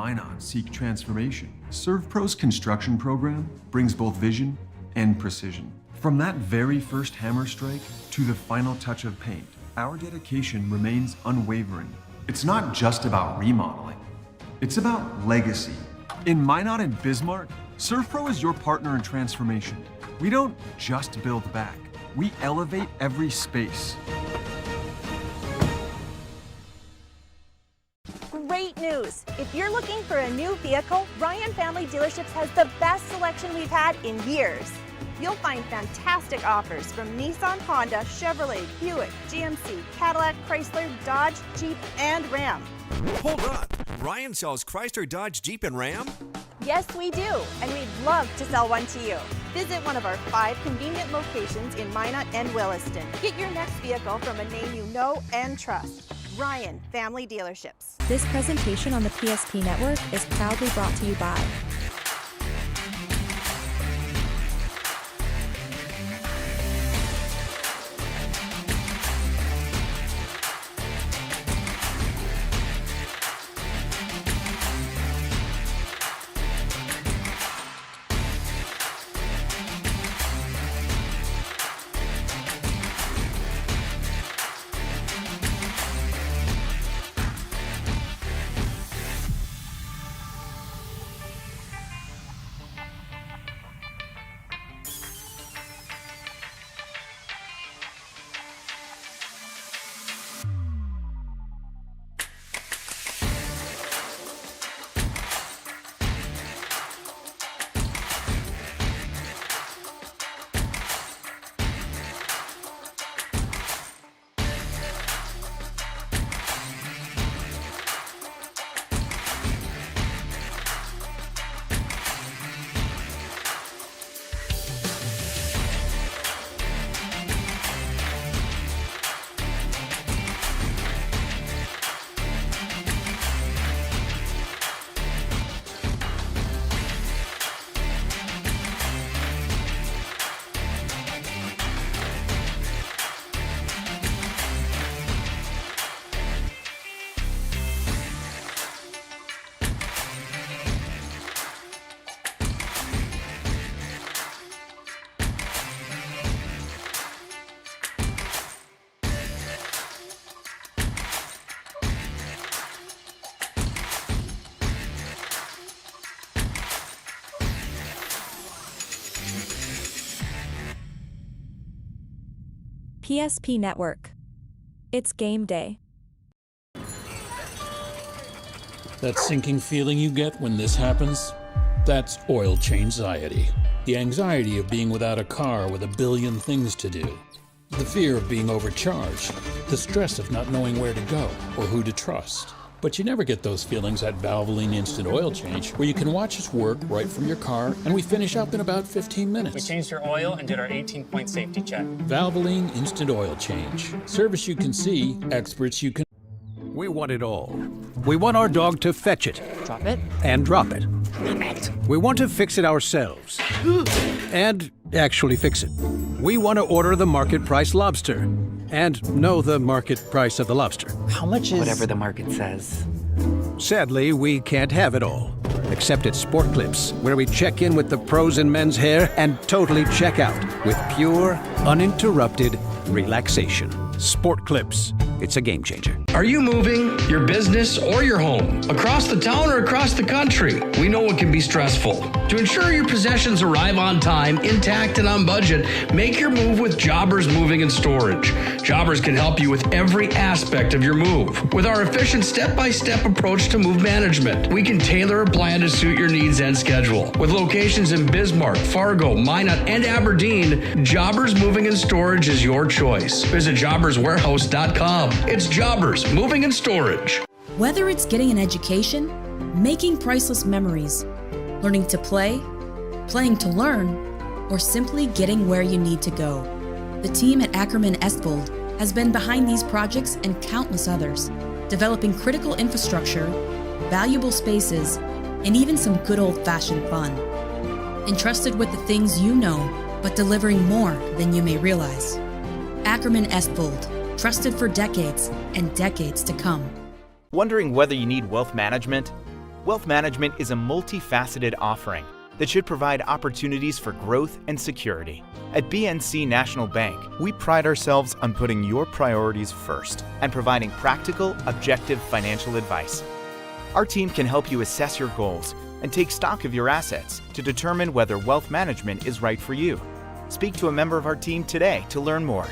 Minot seek transformation, ServPro's construction program brings both vision and precision. From that very first hammer strike to the final touch of paint, our dedication remains unwavering. It's not just about remodeling, it's about legacy. In Minot and Bismarck, ServPro is your partner in transformation. We don't just build back, we elevate every space. Great news! If you're looking for a new vehicle, Ryan Family Dealerships has the best selection we've had in years. You'll find fantastic offers from Nissan, Honda, Chevrolet, Buick, GMC, Cadillac, Chrysler, Dodge, Jeep, and Ram. Hold on, Ryan sells Chrysler, Dodge, Jeep, and Ram? Yes, we do, and we'd love to sell one to you. Visit one of our 5 convenient locations in Minot and Williston. Get your next vehicle from a name you know and trust. Ryan Family Dealerships. This presentation on the PSP Network is proudly brought to you by PSP Network. It's game day. That sinking feeling you get when this happens? That's oil change-anxiety. The anxiety of being without a car with a billion things to do. The fear of being overcharged. The stress of not knowing where to go or who to trust. But you never get those feelings at Valvoline Instant Oil Change, where you can watch us work right from your car, and we finish up in about 15 minutes. We changed your oil and did our 18-point safety check. Valvoline Instant Oil Change. Service you can see, experts you can... We want it all. We want our dog to fetch it. Drop it. And drop it. Drop it. We want to fix it ourselves. And actually fix it. We want to order the market price lobster. And know the market price of the lobster. How much is... Whatever the market says. Sadly, we can't have it all. Except at Sport Clips, where we check in with the pros in men's hair and totally check out with pure, uninterrupted relaxation. Sport Clips. It's a game changer. Are you moving your business or your home across the town or across the country? We know it can be stressful. To ensure your possessions arrive on time, intact, and on budget, make your move with Jobbers Moving and Storage. Jobbers can help you with every aspect of your move. With our efficient step-by-step approach to move management, we can tailor a plan to suit your needs and schedule. With locations in Bismarck, Fargo, Minot, and Aberdeen, Jobbers Moving and Storage is your choice. Visit jobberswarehouse.com. It's Jobbers Moving and Storage. Whether it's getting an education, making priceless memories, learning to play, playing to learn, or simply getting where you need to go, the team at Ackerman Estvold has been behind these projects and countless others, developing critical infrastructure, valuable spaces, and even some good old-fashioned fun. Entrusted with the things you know, but delivering more than you may realize. Ackerman Estvold. Trusted for decades and decades to come. Wondering whether you need wealth management? Wealth management is a multifaceted offering that should provide opportunities for growth and security. At BNC National Bank, we pride ourselves on putting your priorities first and providing practical, objective financial advice. Our team can help you assess your goals and take stock of your assets to determine whether wealth management is right for you. Speak to a member of our team today to learn more.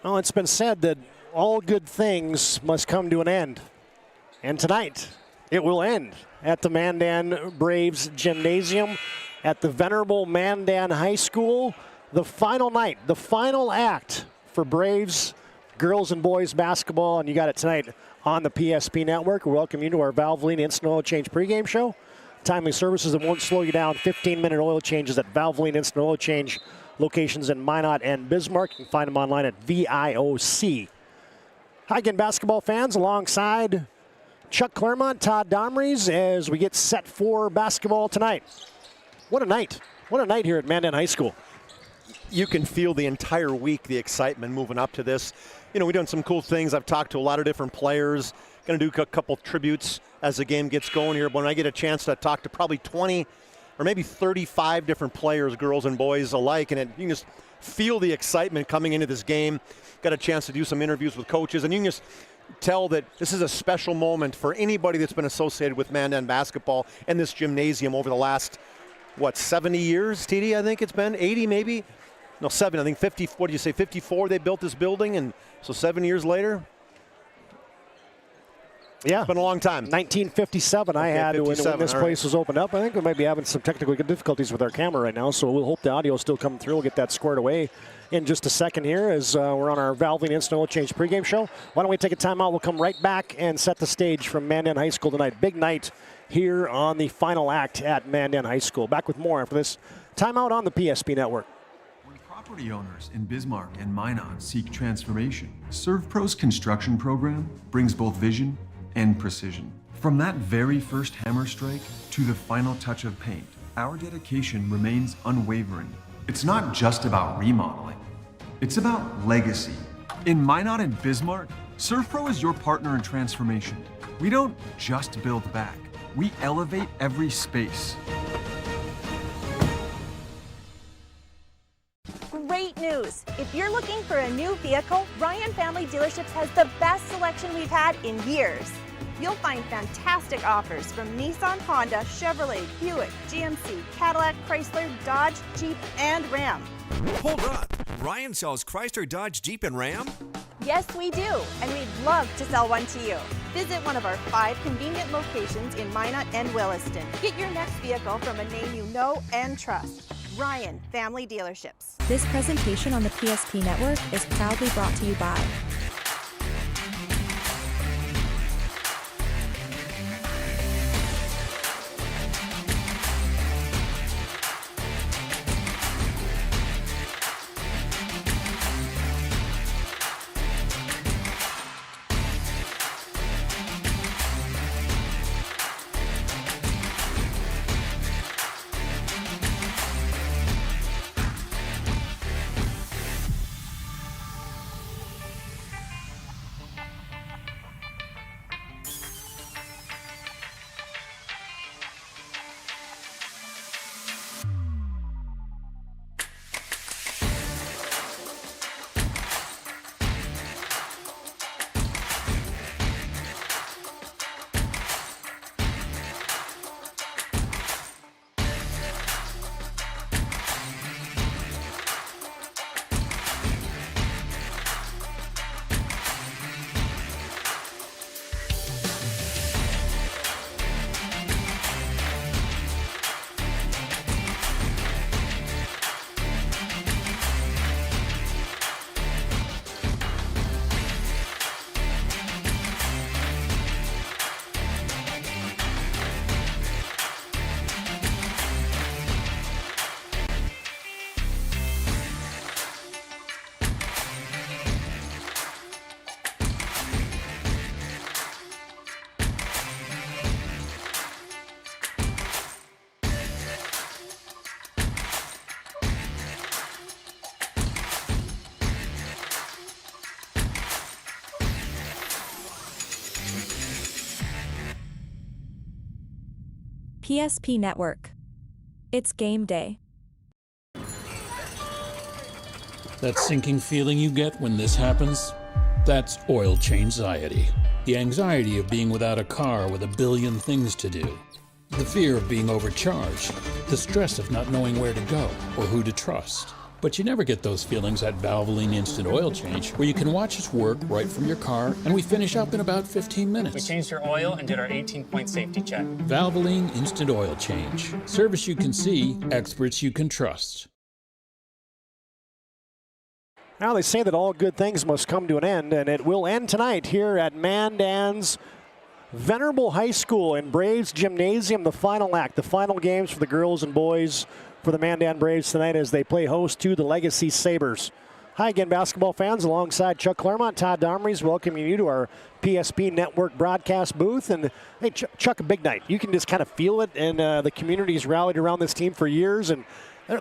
Well, it's been said that all good things must come to an end. And tonight, it will end at the Mandan Braves Gymnasium at the venerable Mandan High School. The final night, the final act for Braves girls and boys basketball, and you got it tonight on the PSP Network. We welcome you to our Valvoline Instant Oil Change pregame show. Timely services that won't slow you down. 15-minute oil changes at Valvoline Instant Oil Change. Locations in Minot and Bismarck. You can find them online at VIOC. Hi again, basketball fans, alongside Chuck Clairmont, Todd Domres, as we get set for basketball tonight. What a night. What a night here at Mandan High School. You can feel the entire week, the excitement moving up to this. You know, we've done some cool things. I've talked to a lot of different players. Going to do a couple tributes as the game gets going here. But when I get a chance to talk to probably 20 or maybe 35 different players, girls and boys alike, and you can just feel the excitement coming into this game. Got a chance to do some interviews with coaches, and you can just tell that this is a special moment for anybody that's been associated with Mandan basketball and this gymnasium over the last, 70 years, TD, I think it's been? 80 maybe? No, 7, I think 50, what do you say, 54 they built this building, and so 7 years later? Yeah. It's been a long time. 1957 I had when this place was opened up. I think we might be having some technical difficulties with our camera right now, so we'll hope the audio is still coming through. We'll get that squared away in just a second here as we're on our Valvoline Instant Oil Change pregame show. Why don't we take a timeout? We'll come right back and set the stage from Mandan High School tonight. Big night here on the final act at Mandan High School. Back with more after this timeout on the PSP Network. When property owners in Bismarck and Minot seek transformation, ServPro's construction program brings both vision and precision. From that very first hammer strike to the final touch of paint, our dedication remains unwavering. It's not just about remodeling, it's about legacy. In Minot and Bismarck, ServPro is your partner in transformation. We don't just build back, we elevate every space. Great news! If you're looking for a new vehicle, Ryan Family Dealerships has the best selection we've had in years. You'll find fantastic offers from Nissan, Honda, Chevrolet, Buick, GMC, Cadillac, Chrysler, Dodge, Jeep, and Ram. Hold up. Ryan sells Chrysler, Dodge, Jeep, and Ram? Yes, we do, and we'd love to sell one to you. Visit one of our 5 convenient locations in Minot and Williston. Get your next vehicle from a name you know and trust. Ryan Family Dealerships. This presentation on the PSP Network is proudly brought to you by PSP Network. It's game day. That sinking feeling you get when this happens? That's oil change anxiety. The anxiety of being without a car with a billion things to do. The fear of being overcharged. The stress of not knowing where to go or who to trust. But you never get those feelings at Valvoline Instant Oil Change, where you can watch us work right from your car, and we finish up in about 15 minutes. We changed your oil and did our 18-point safety check. Valvoline Instant Oil Change. Service you can see, experts you can trust. Now they say that all good things must come to an end, and it will end tonight here at Mandan's Venerable High School in Braves Gymnasium. The final act, the final games for the girls and boys for the Mandan Braves tonight as they play host to the Legacy Sabers. Hi again, basketball fans. Alongside Chuck Clairmont, Todd Domres, welcoming you to our PSP Network broadcast booth. And hey, Chuck, a big night. You can just kind of feel it, and the community's rallied around this team for years. And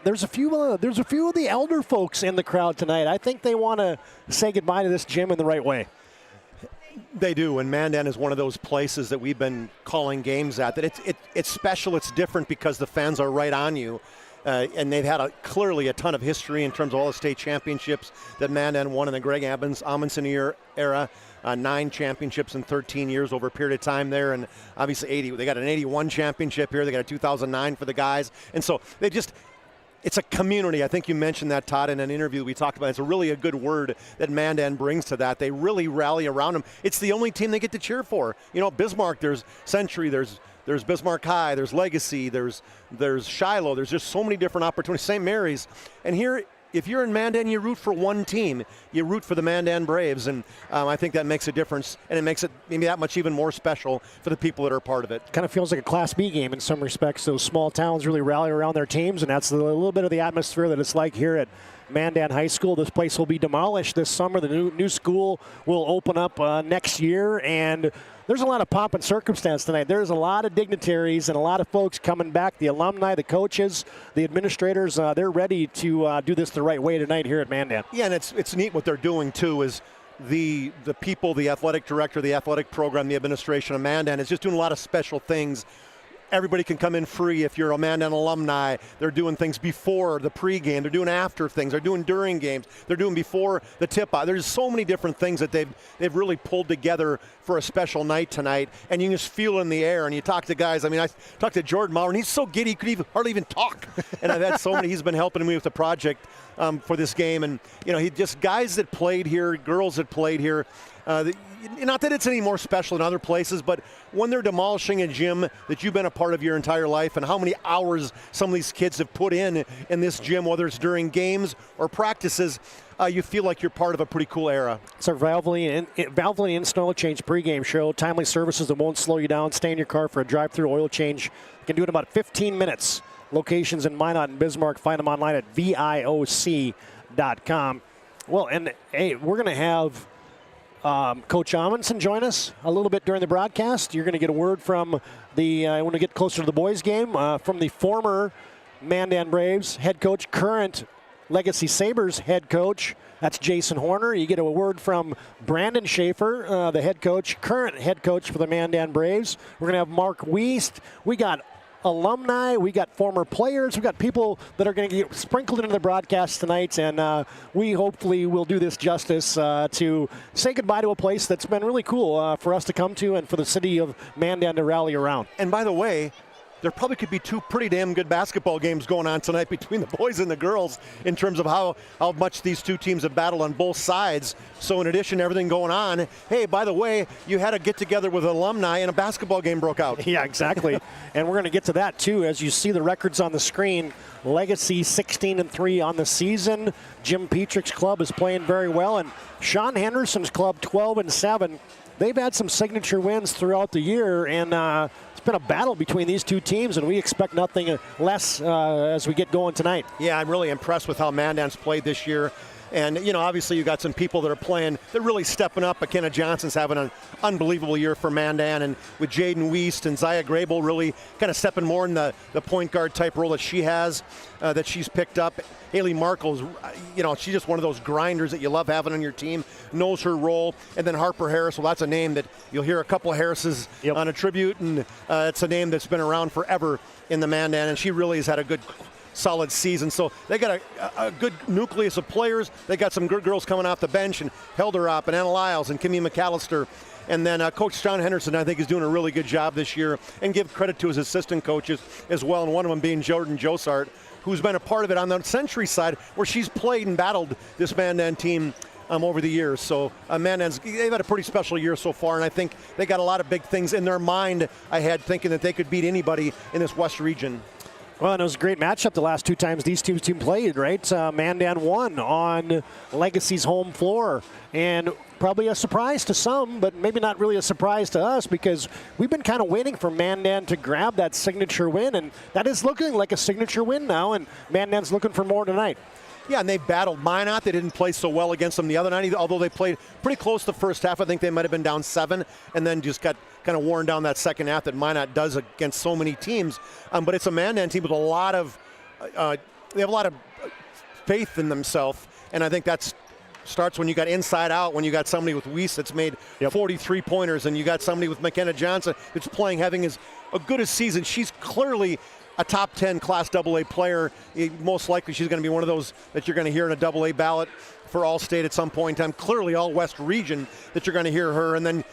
there's a few of the elder folks in the crowd tonight. I think they want to say goodbye to this gym in the right way. They do, and Mandan is one of those places that we've been calling games at. That it's special, it's different because the fans are right on you. And they've had clearly a ton of history in terms of all the state championships that Mandan won in the Greg Amundsen era. 9 championships in 13 years over a period of time there, and obviously they got an 81 championship here. They got a 2009 for the guys, and so it's a community. I think you mentioned that, Todd, in an interview we talked about. It's really a good word that Mandan brings to that. They really rally around them. It's the only team they get to cheer for. You know, Bismarck, there's Century, there's Bismarck High, there's Legacy, there's Shiloh. There's just so many different opportunities. St. Mary's. And here, if you're in Mandan, you root for one team. You root for the Mandan Braves, and I think that makes a difference, and it makes it maybe that much even more special for the people that are part of it. Kind of feels like a Class B game in some respects. Those small towns really rally around their teams, and that's a little bit of the atmosphere that it's like here at Mandan High School. This place will be demolished this summer. The new school will open up next year, and there's a lot of pomp and circumstance tonight. There's a lot of dignitaries and a lot of folks coming back. The alumni, the coaches, the administrators, they're ready to do this the right way tonight here at Mandan. Yeah, and it's neat what they're doing too is the people, the athletic director, the athletic program, the administration of Mandan is just doing a lot of special things. Everybody can come in free if you're a Mandan alumni. They're doing things before the pregame. They're doing after things. They're doing during games. They're doing before the tip-off. There's so many different things that they've really pulled together for a special night tonight, and you can just feel it in the air. And you talk to guys. I mean, I talked to Jordan Maurer, and he's so giddy he could hardly even talk. And I've had so many. He's been helping me with the project for this game, and you know, he just guys that played here, girls that played here. Not that it's any more special than other places, but when they're demolishing a gym that you've been a part of your entire life, and how many hours some of these kids have put in this gym, whether it's during games or practices, you feel like you're part of a pretty cool era. It's our Valvoline Instant Oil Change pregame show. Timely services that won't slow you down. Stay in your car for a drive-through oil change. You can do it in about 15 minutes. Locations in Minot and Bismarck. Find them online at VIOC.com. Well, and hey, we're going to have Coach Amundsen join us a little bit during the broadcast. You're going to get a word from when we get closer to the boys' game, from the former Mandan Braves head coach, current Legacy Sabers head coach. That's Jason Horner. You get a word from Brandon Schaefer, the head coach, current head coach for the Mandan Braves. We're going to have Mark Wiest. We got alumni, we got former players, we got people that are going to get sprinkled into the broadcast tonight, and we hopefully will do this justice to say goodbye to a place that's been really cool for us to come to and for the city of Mandan to rally around. And by the way, there probably could be 2 pretty damn good basketball games going on tonight between the boys and the girls in terms of how much these 2 teams have battled on both sides. So in addition to everything going on, hey, by the way, you had a get-together with alumni and a basketball game broke out. Yeah, exactly. And we're going to get to that, too, as you see the records on the screen. Legacy 16-3 on the season. Jim Petrick's club is playing very well, and Sean Henderson's club 12-7. They've had some signature wins throughout the year, and it's been a battle between these 2 teams, and we expect nothing less as we get going tonight. Yeah, I'm really impressed with how Mandan's played this year. And, obviously you got some people that are playing, they're really stepping up. McKenna Johnson's having an unbelievable year for Mandan, and with Jaden Wiest and Zaya Grable really kind of stepping more in the point guard type role that she has, that she's picked up. Haley Markle's, she's just one of those grinders that you love having on your team, knows her role. And then Harper Harris, well, that's a name that you'll hear a couple of Harrises on a tribute, and it's a name that's been around forever in the Mandan, and she really has had a good, solid season. So they got a good nucleus of players. They got some good girls coming off the bench, and Helderop and Anna Lyles and Kimmy McAllister. And then Coach Sean Henderson, I think, is doing a really good job this year, and give credit to his assistant coaches as well, and one of them being Jordan Josart, who's been a part of it on the Century side, where she's played and battled this Mandan team over the years. So they've had a pretty special year so far, and I think they got a lot of big things in their mind ahead, thinking that they could beat anybody in this West region. Well, and it was a great matchup the last two times these two teams played, right? Mandan won on Legacy's home floor, and probably a surprise to some, but maybe not really a surprise to us, because we've been kind of waiting for Mandan to grab that signature win, and that is looking like a signature win now, and Mandan's looking for more tonight. Yeah, and they battled Minot. They didn't play so well against them the other night, although they played pretty close the first half. I think they might have been down 7 and then just got kind of worn down that second half that Minot does against so many teams. But it's a Mandan team with a lot of they have a lot of faith in themselves, and I think that's starts when you got inside out, when you got somebody with Weiss that's made 43 pointers, and you got somebody with McKenna Johnson that's playing, having as good a season. She's clearly a top 10 Class AA player. Most likely she's going to be one of those that you're going to hear in a AA ballot for All-State at some point in time. Clearly all West region that you're going to hear her. And then,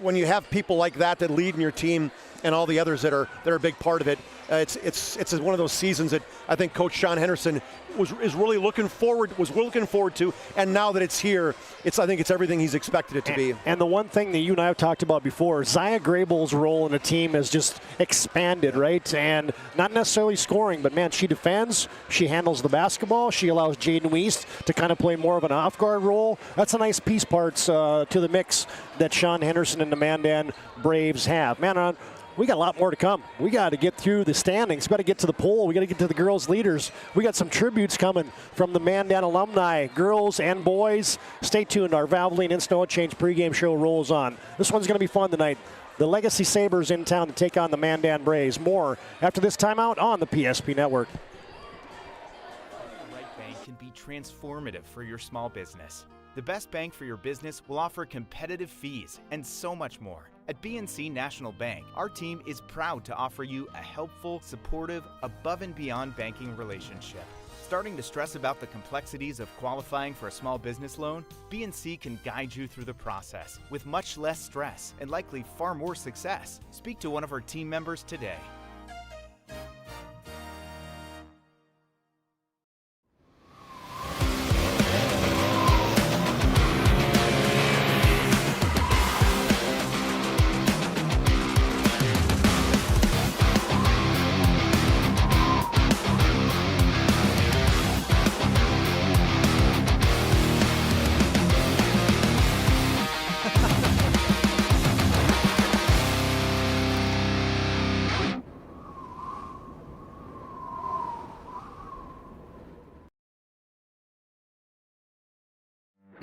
when you have people like that lead in your team, and all the others that are a big part of it, it's one of those seasons that I think Coach Sean Henderson was really looking forward to, and now that it's here, I think it's everything he's expected it to be. And the one thing that you and I have talked about before, Zaya Grable's role in the team has just expanded, right? And not necessarily scoring, but man, she defends, she handles the basketball, she allows Jaden Wiest to kind of play more of an off-guard role. That's a nice piece parts to the mix that Sean Henderson and the Mandan Braves have. Man, we got a lot more to come. We got to get through the standings. We got to get to the poll. We got to get to the girls' leaders. We got some tributes coming from the Mandan alumni, girls and boys. Stay tuned. Our Valvoline Instant Oil Change pregame show rolls on. This one's going to be fun tonight. The Legacy Sabers in town to take on the Mandan Braves. More after this timeout on the PSP Network. The right bank can be transformative for your small business. The best bank for your business will offer competitive fees and so much more. At BNC National Bank, our team is proud to offer you a helpful, supportive, above and beyond banking relationship. Starting to stress about the complexities of qualifying for a small business loan? BNC can guide you through the process with much less stress and likely far more success. Speak to one of our team members today.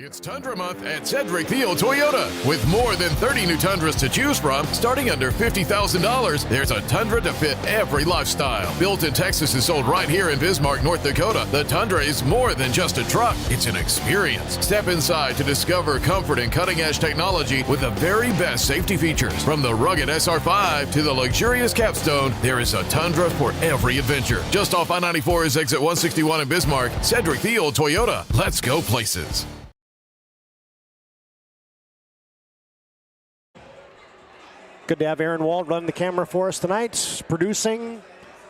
It's Tundra Month at Cedric Thiel Toyota. With more than 30 new Tundras to choose from, starting under $50,000, there's a Tundra to fit every lifestyle. Built in Texas and sold right here in Bismarck, North Dakota, the Tundra is more than just a truck. It's an experience. Step inside to discover comfort and cutting-edge technology with the very best safety features. From the rugged SR5 to the luxurious Capstone, there is a Tundra for every adventure. Just off I-94 is exit 161 in Bismarck. Cedric Thiel Toyota. Let's go places. Good to have Aaron Wald running the camera for us tonight, producing,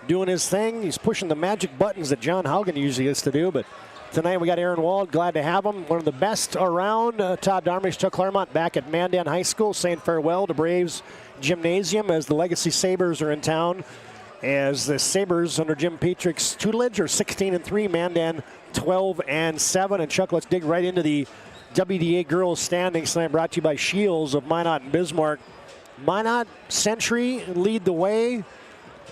doing his thing. He's pushing the magic buttons that John Haugen usually gets to do, but tonight we got Aaron Wald. Glad to have him. One of the best around. Todd Domres took Clairmont back at Mandan High School, saying farewell to Braves Gymnasium as the Legacy Sabers are in town. As the Sabers under Jim Petrick's tutelage are 16-3, Mandan 12-7. And Chuck, let's dig right into the WDA girls standings tonight, brought to you by Shields of Minot and Bismarck. Minot, Century lead the way.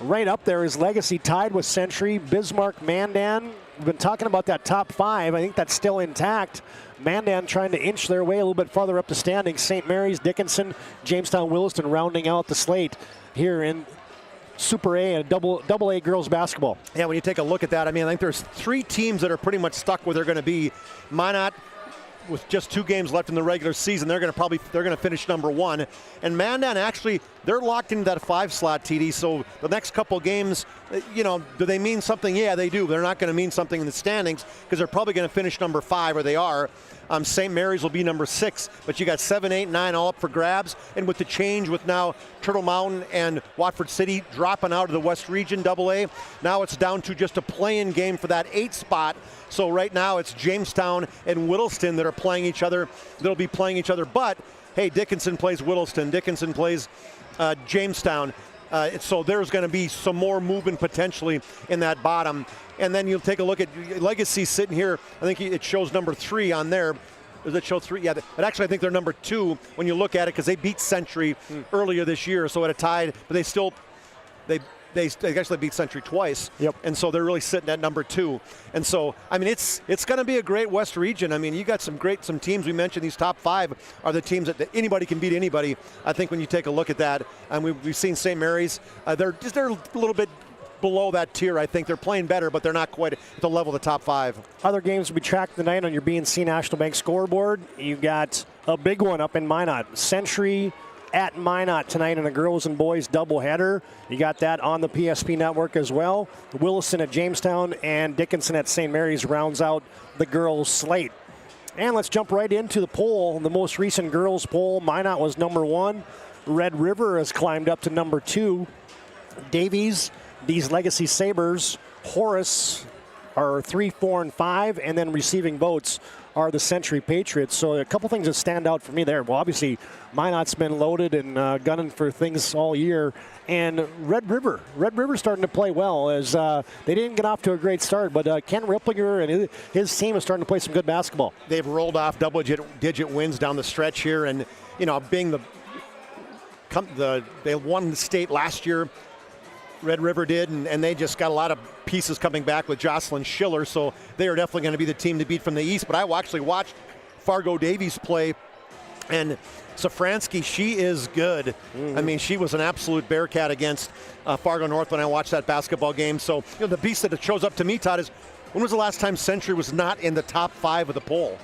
Right up there is Legacy tied with Century. Bismarck, Mandan We've been talking about that top 5. I think that's still intact. Mandan trying to inch their way a little bit farther up the standings. St. Mary's, Dickinson, Jamestown, Williston rounding out the slate here in Super A and double A girls basketball. Yeah, when you take a look at that, I mean, I think there's 3 teams that are pretty much stuck where they're going to be. Minot, with just 2 games left in the regular season, they're going to finish number 1. And Mandan, actually, they're locked into that 5 slot, TD. So the next couple games, do they mean something? Yeah, they do. They're not going to mean something in the standings because they're probably going to finish number 5, or they are. St. Mary's will be number 6, but you got 7, 8, 9 all up for grabs. And with the change with now Turtle Mountain and Watford City dropping out of the West Region AA, now it's down to just a play-in game for that 8 spot. So right now it's Jamestown and Whittleston that are playing each other. They'll be playing each other. But, hey, Dickinson plays Whittleston. Dickinson plays Jamestown. So there's going to be some more movement potentially in that bottom. And then you'll take a look at Legacy sitting here. I think it shows number 3 on there. Does it show 3? Yeah, but actually I think they're number 2 when you look at it because they beat Century earlier this year. So it tied, but they actually beat Century twice. Yep. And so they're really sitting at number 2. And so, I mean, it's going to be a great West region. I mean, you got some teams. We mentioned these top 5 are the teams that anybody can beat anybody. I think when you take a look at that, and we've seen St. Mary's, they're a little bit below that tier. I think they're playing better, but they're not quite at the level of the top 5. Other games to be tracked tonight on your BNC National Bank scoreboard. You've got a big one up in Minot. Century at Minot tonight in a girls and boys doubleheader. You got that on the PSP network as well. Williston at Jamestown and Dickinson at St. Mary's rounds out the girls slate. And let's jump right into the poll. The most recent girls poll, Minot was number 1. Red River has climbed up to number 2. Davies, these Legacy Sabers, Horace are 3, 4, and 5, and then receiving votes are the Century Patriots. So a couple things that stand out for me there. Well, obviously, Minot's been loaded and gunning for things all year. And Red River's starting to play well as they didn't get off to a great start, but Ken Ripplinger and his team is starting to play some good basketball. They've rolled off double-digit wins down the stretch here, and being they won the state last year. Red River did, and they just got a lot of pieces coming back with Jocelyn Schiller, so they are definitely going to be the team to beat from the East. But I actually watched Fargo Davies play, and Safransky, she is good. I mean, she was an absolute Bearcat against Fargo North when I watched that basketball game. So the piece that it shows up to me, Todd, is when was the last time Century was not in the top 5 of the poll?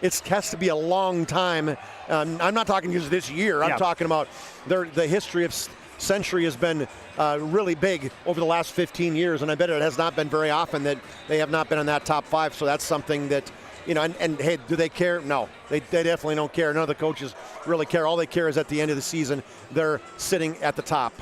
It has to be a long time. I'm not talking just this year. I'm talking about the history of Century has been really big over the last 15 years, and I bet it has not been very often that they have not been in that top 5. So that's something that, and hey, do they care? No, they definitely don't care. None of the coaches really care. All they care is at the end of the season, they're sitting at the top.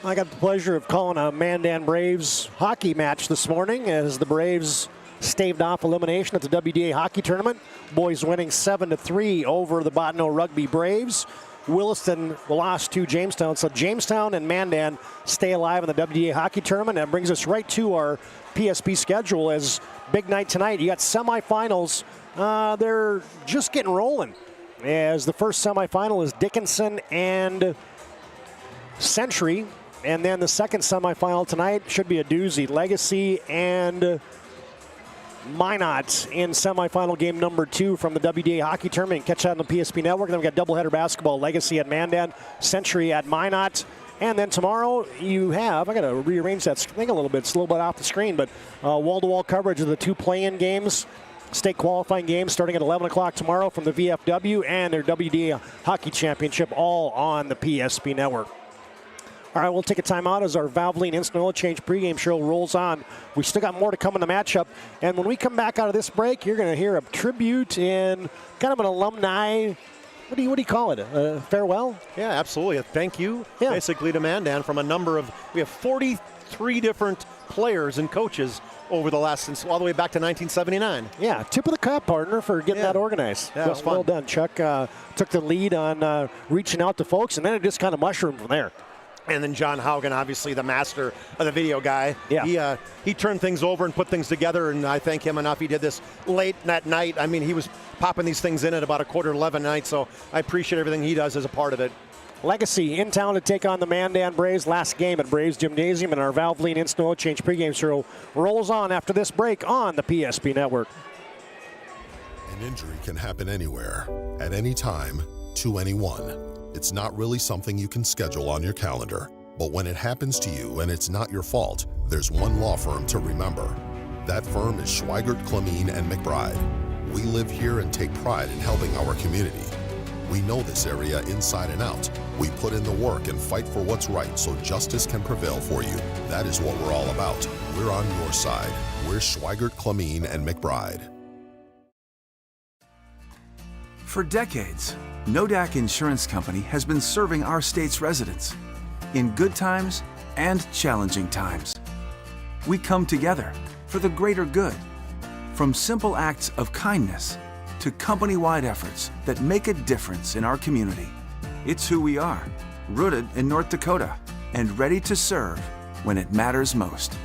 I got the pleasure of calling a Mandan Braves hockey match this morning as the Braves staved off elimination at the WDA hockey tournament. Boys winning 7-3 over the Bottineau Rugby Braves. Williston lost to Jamestown. So Jamestown and Mandan stay alive in the WDA hockey tournament. That brings us right to our PSP schedule as big night tonight. You got semifinals. They're just getting rolling as the first semifinal is Dickinson and Century. And then the second semifinal tonight should be a doozy. Legacy and Minot in semifinal game number 2 from the WDA hockey tournament. Catch that on the PSP network. Then we got doubleheader basketball. Legacy at Mandan, Century at Minot. And then tomorrow you have, I got to rearrange that thing a little bit. It's a little bit off the screen, but wall-to-wall coverage of the 2 play-in games. State qualifying games starting at 11 o'clock tomorrow from the VFW and their WDA hockey championship, all on the PSP network. All right, we'll take a timeout as our Valvoline Instant Oil Change pregame show rolls on. We still got more to come in the matchup. And when we come back out of this break, you're going to hear a tribute and kind of an alumni, what do you call it, a farewell? Yeah, absolutely. A thank you, basically, to Mandan from a number of, we have 43 different players and coaches over the last, since all the way back to 1979. Yeah, tip of the cap, partner, for getting that organized. Yeah, it was fun. Well done. Chuck took the lead on reaching out to folks, and then it just kind of mushroomed from there. And then John Haugen, obviously the master of the video guy. Yeah. He turned things over and put things together, and I thank him enough. He did this late that night. I mean, he was popping these things in at about 11:15 at night, so I appreciate everything he does as a part of it. Legacy in town to take on the Mandan Braves. Last game at Braves Gymnasium, and our Valvoline Instant Oil Change pregame show rolls on after this break on the PSP Network. An injury can happen anywhere, at any time, to anyone. It's not really something you can schedule on your calendar. But when it happens to you and it's not your fault, there's one law firm to remember. That firm is Schweigert, Clairmont, and McBride. We live here and take pride in helping our community. We know this area inside and out. We put in the work and fight for what's right so justice can prevail for you. That is what we're all about. We're on your side. We're Schweigert, Clairmont, and McBride. For decades, Nodak Insurance Company has been serving our state's residents in good times and challenging times. We come together for the greater good, from simple acts of kindness to company-wide efforts that make a difference in our community. It's who we are, rooted in North Dakota and ready to serve when it matters most.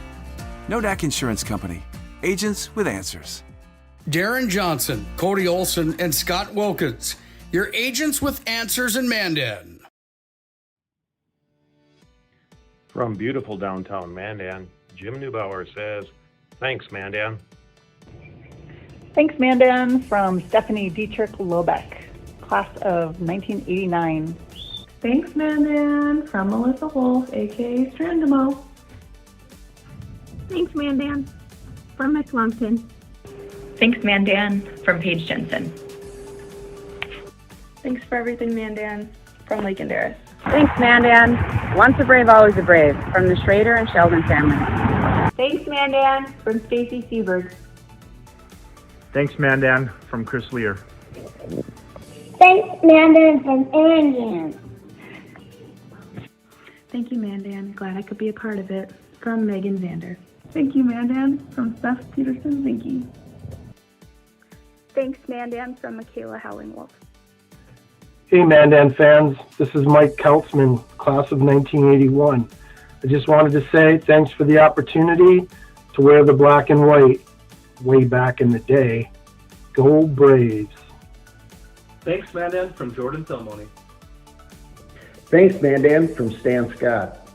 Nodak Insurance Company, agents with answers. Darren Johnson, Cody Olson, and Scott Wilkins, your agents with answers in Mandan. From beautiful downtown Mandan, Jim Neubauer says, "Thanks, Mandan." Thanks, Mandan, from Stephanie Dietrich Lobeck, class of 1989. Thanks, Mandan, from Melissa Wolf, aka Strandamo. Thanks, Mandan, from McLumpton. Thanks, Mandan, from Paige Jensen. Thanks for everything, Mandan, from Lake and Darris. Thanks, Mandan. Once a brave, always a brave, from the Schrader and Sheldon family. Thanks, Mandan, from Stacy Seberg. Thanks, Mandan, from Chris Lear. Thanks, Mandan, from Aaron. Thank you, Mandan. Glad I could be a part of it. From Megan Zander. Thank you, Mandan, from Steph Peterson-Zinke. Thanks, Mandan, from Michaela Howling-Wolf. Hey, Mandan fans. This is Mike Kautzman, class of 1981. I just wanted to say thanks for the opportunity to wear the black and white way back in the day. Go Braves. Thanks, Mandan, from Jordan Philmoni. Thanks, Mandan, from Stan Scott.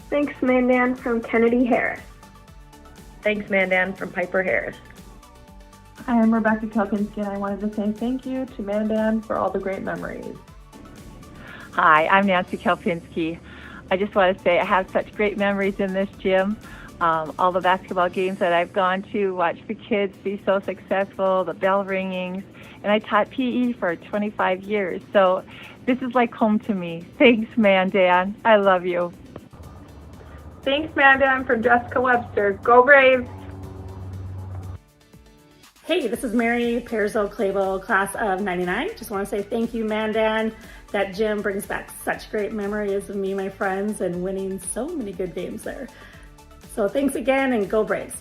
Thanks, Mandan, from Kennedy Harris. Thanks, Mandan, from Piper Harris. I'm Rebecca Kelkinski, and I wanted to say thank you to Mandan for all the great memories. Hi, I'm Nancy Kelpinski. I just want to say I have such great memories in this gym. All the basketball games that I've gone to, watch the kids be so successful, the bell ringings, and I taught PE for 25 years. So this is like home to me. Thanks, Mandan. I love you. Thanks, Mandan, from Jessica Webster. Go Braves! Hey, this is Mary Perzo-Clable, class of 99. Just want to say thank you, Mandan. That gym brings back such great memories of me and my friends and winning so many good games there. So thanks again, and go Braves.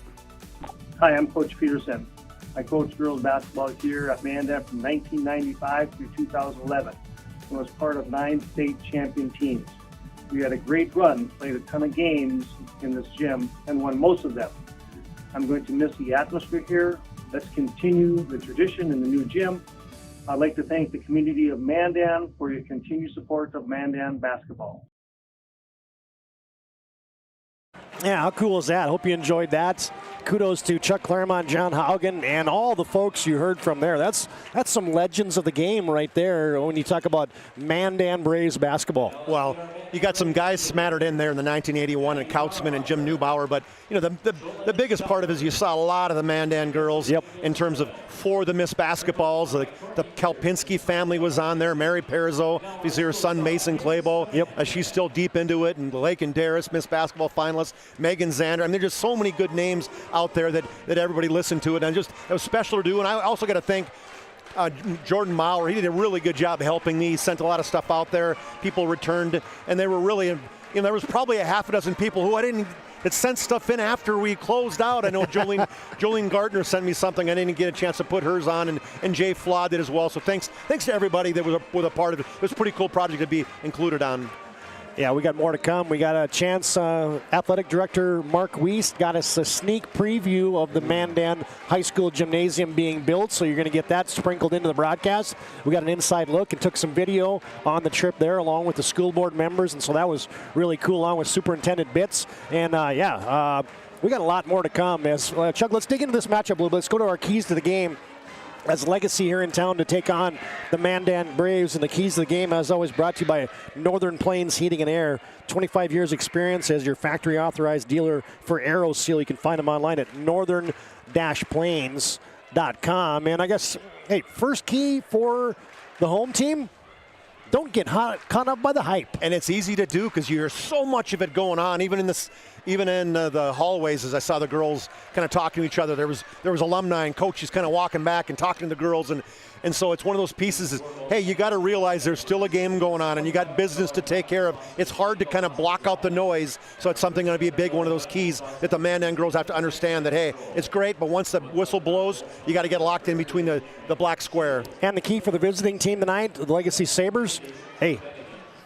Hi, I'm Coach Peterson. I coached girls basketball here at Mandan from 1995 through 2011 and was part of 9 state champion teams. We had a great run, played a ton of games in this gym, and won most of them. I'm going to miss the atmosphere here. Let's continue the tradition in the new gym. I'd like to thank the community of Mandan for your continued support of Mandan basketball. Yeah, how cool is that? Hope you enjoyed that. Kudos to Chuck Clairmont, John Haugen, and all the folks you heard from there. That's some legends of the game right there when you talk about Mandan Braves basketball. Well, you got some guys smattered in there in the 1981 and Kautzman and Jim Neubauer, but you know the biggest part of it is you saw a lot of the Mandan girls in terms of for the Miss Basketballs. The Kelpinski family was on there. Mary Perzo, you see her son Mason Clabo. She's still deep into it. And Lake and Darris, Miss Basketball finalist. Megan Zander. I mean, there's just so many good names out there that everybody listened to it. And it was special to do. And I also got to thank Jordan Maurer. He did a really good job helping me. He sent a lot of stuff out there. People returned, and they were really, there was probably a half a dozen people who that sent stuff in after we closed out. I know Jolene Gardner sent me something. I didn't get a chance to put hers on, and Jay Flaw did as well. So thanks to everybody that was a part of it. It was a pretty cool project to be included on. Yeah, we got more to come. We got a chance. Athletic Director Mark Wiest got us a sneak preview of the Mandan High School Gymnasium being built, so you're going to get that sprinkled into the broadcast. We got an inside look and took some video on the trip there along with the school board members, and so that was really cool, along with Superintendent Bitts. And we got a lot more to come. Chuck, let's dig into this matchup a little bit. Let's go to our keys to the game. As Legacy here in town to take on the Mandan Braves, and the keys to the game, as always, brought to you by Northern Plains Heating and Air. 25 years experience as your factory authorized dealer for AeroSeal. You can find them online at northern-plains.com. And I guess, hey, first key for the home team, don't get caught up by the hype. And it's easy to do because you hear so much of it going on, even in the hallways. As I saw the girls kind of talking to each other, there was alumni and coaches kind of walking back and talking to the girls, and so it's one of those pieces is, hey, you got to realize there's still a game going on and you got business to take care of. It's hard to kind of block out the noise, so it's something going to be a big one of those keys that the Mandan girls have to understand that, hey, it's great, but once the whistle blows, you got to get locked in between the black square. And the key for the visiting team tonight, the Legacy Sabers, hey,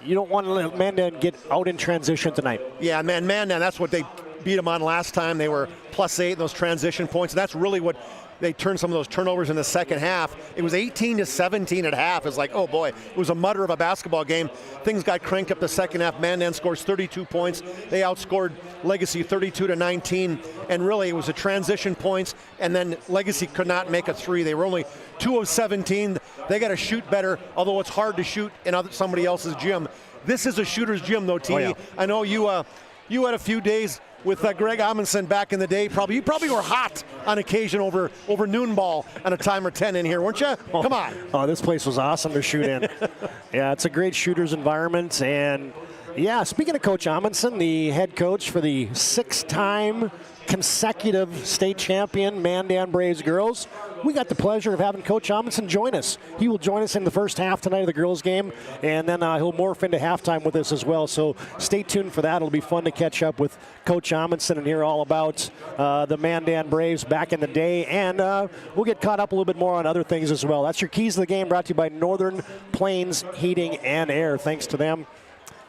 you don't want to let Mandan get out in transition tonight. Yeah, Mandan, that's what they beat them on last time. They were +8 in those transition points, and that's really what they turned some of those turnovers in the second half. It was 18-17 at half. It's like, oh boy, it was a mutter of a basketball game. Things got cranked up the second half. Mandan scores 32 points. They outscored Legacy 32-19, and really it was a transition points, and then Legacy could not make a three. They were only 2 of 17. They got to shoot better, although it's hard to shoot in somebody else's gym. This is a shooter's gym, though, T. Oh, yeah. I know you had a few days with Greg Amundsen back in the day. You probably were hot on occasion over noon ball on a timer 10 in here, weren't you? Come on. Oh, this place was awesome to shoot in. Yeah, it's a great shooter's environment. And yeah, speaking of Coach Amundsen, the head coach for the 6-time consecutive state champion Mandan Braves girls, we got the pleasure of having Coach Amundsen join us. He will join us in the first half tonight of the girls game, and then he'll morph into halftime with us as well. So stay tuned for that. It'll be fun to catch up with Coach Amundsen and hear all about the Mandan Braves back in the day, and we'll get caught up a little bit more on other things as well. That's your keys to the game, brought to you by Northern Plains Heating and Air. Thanks to them.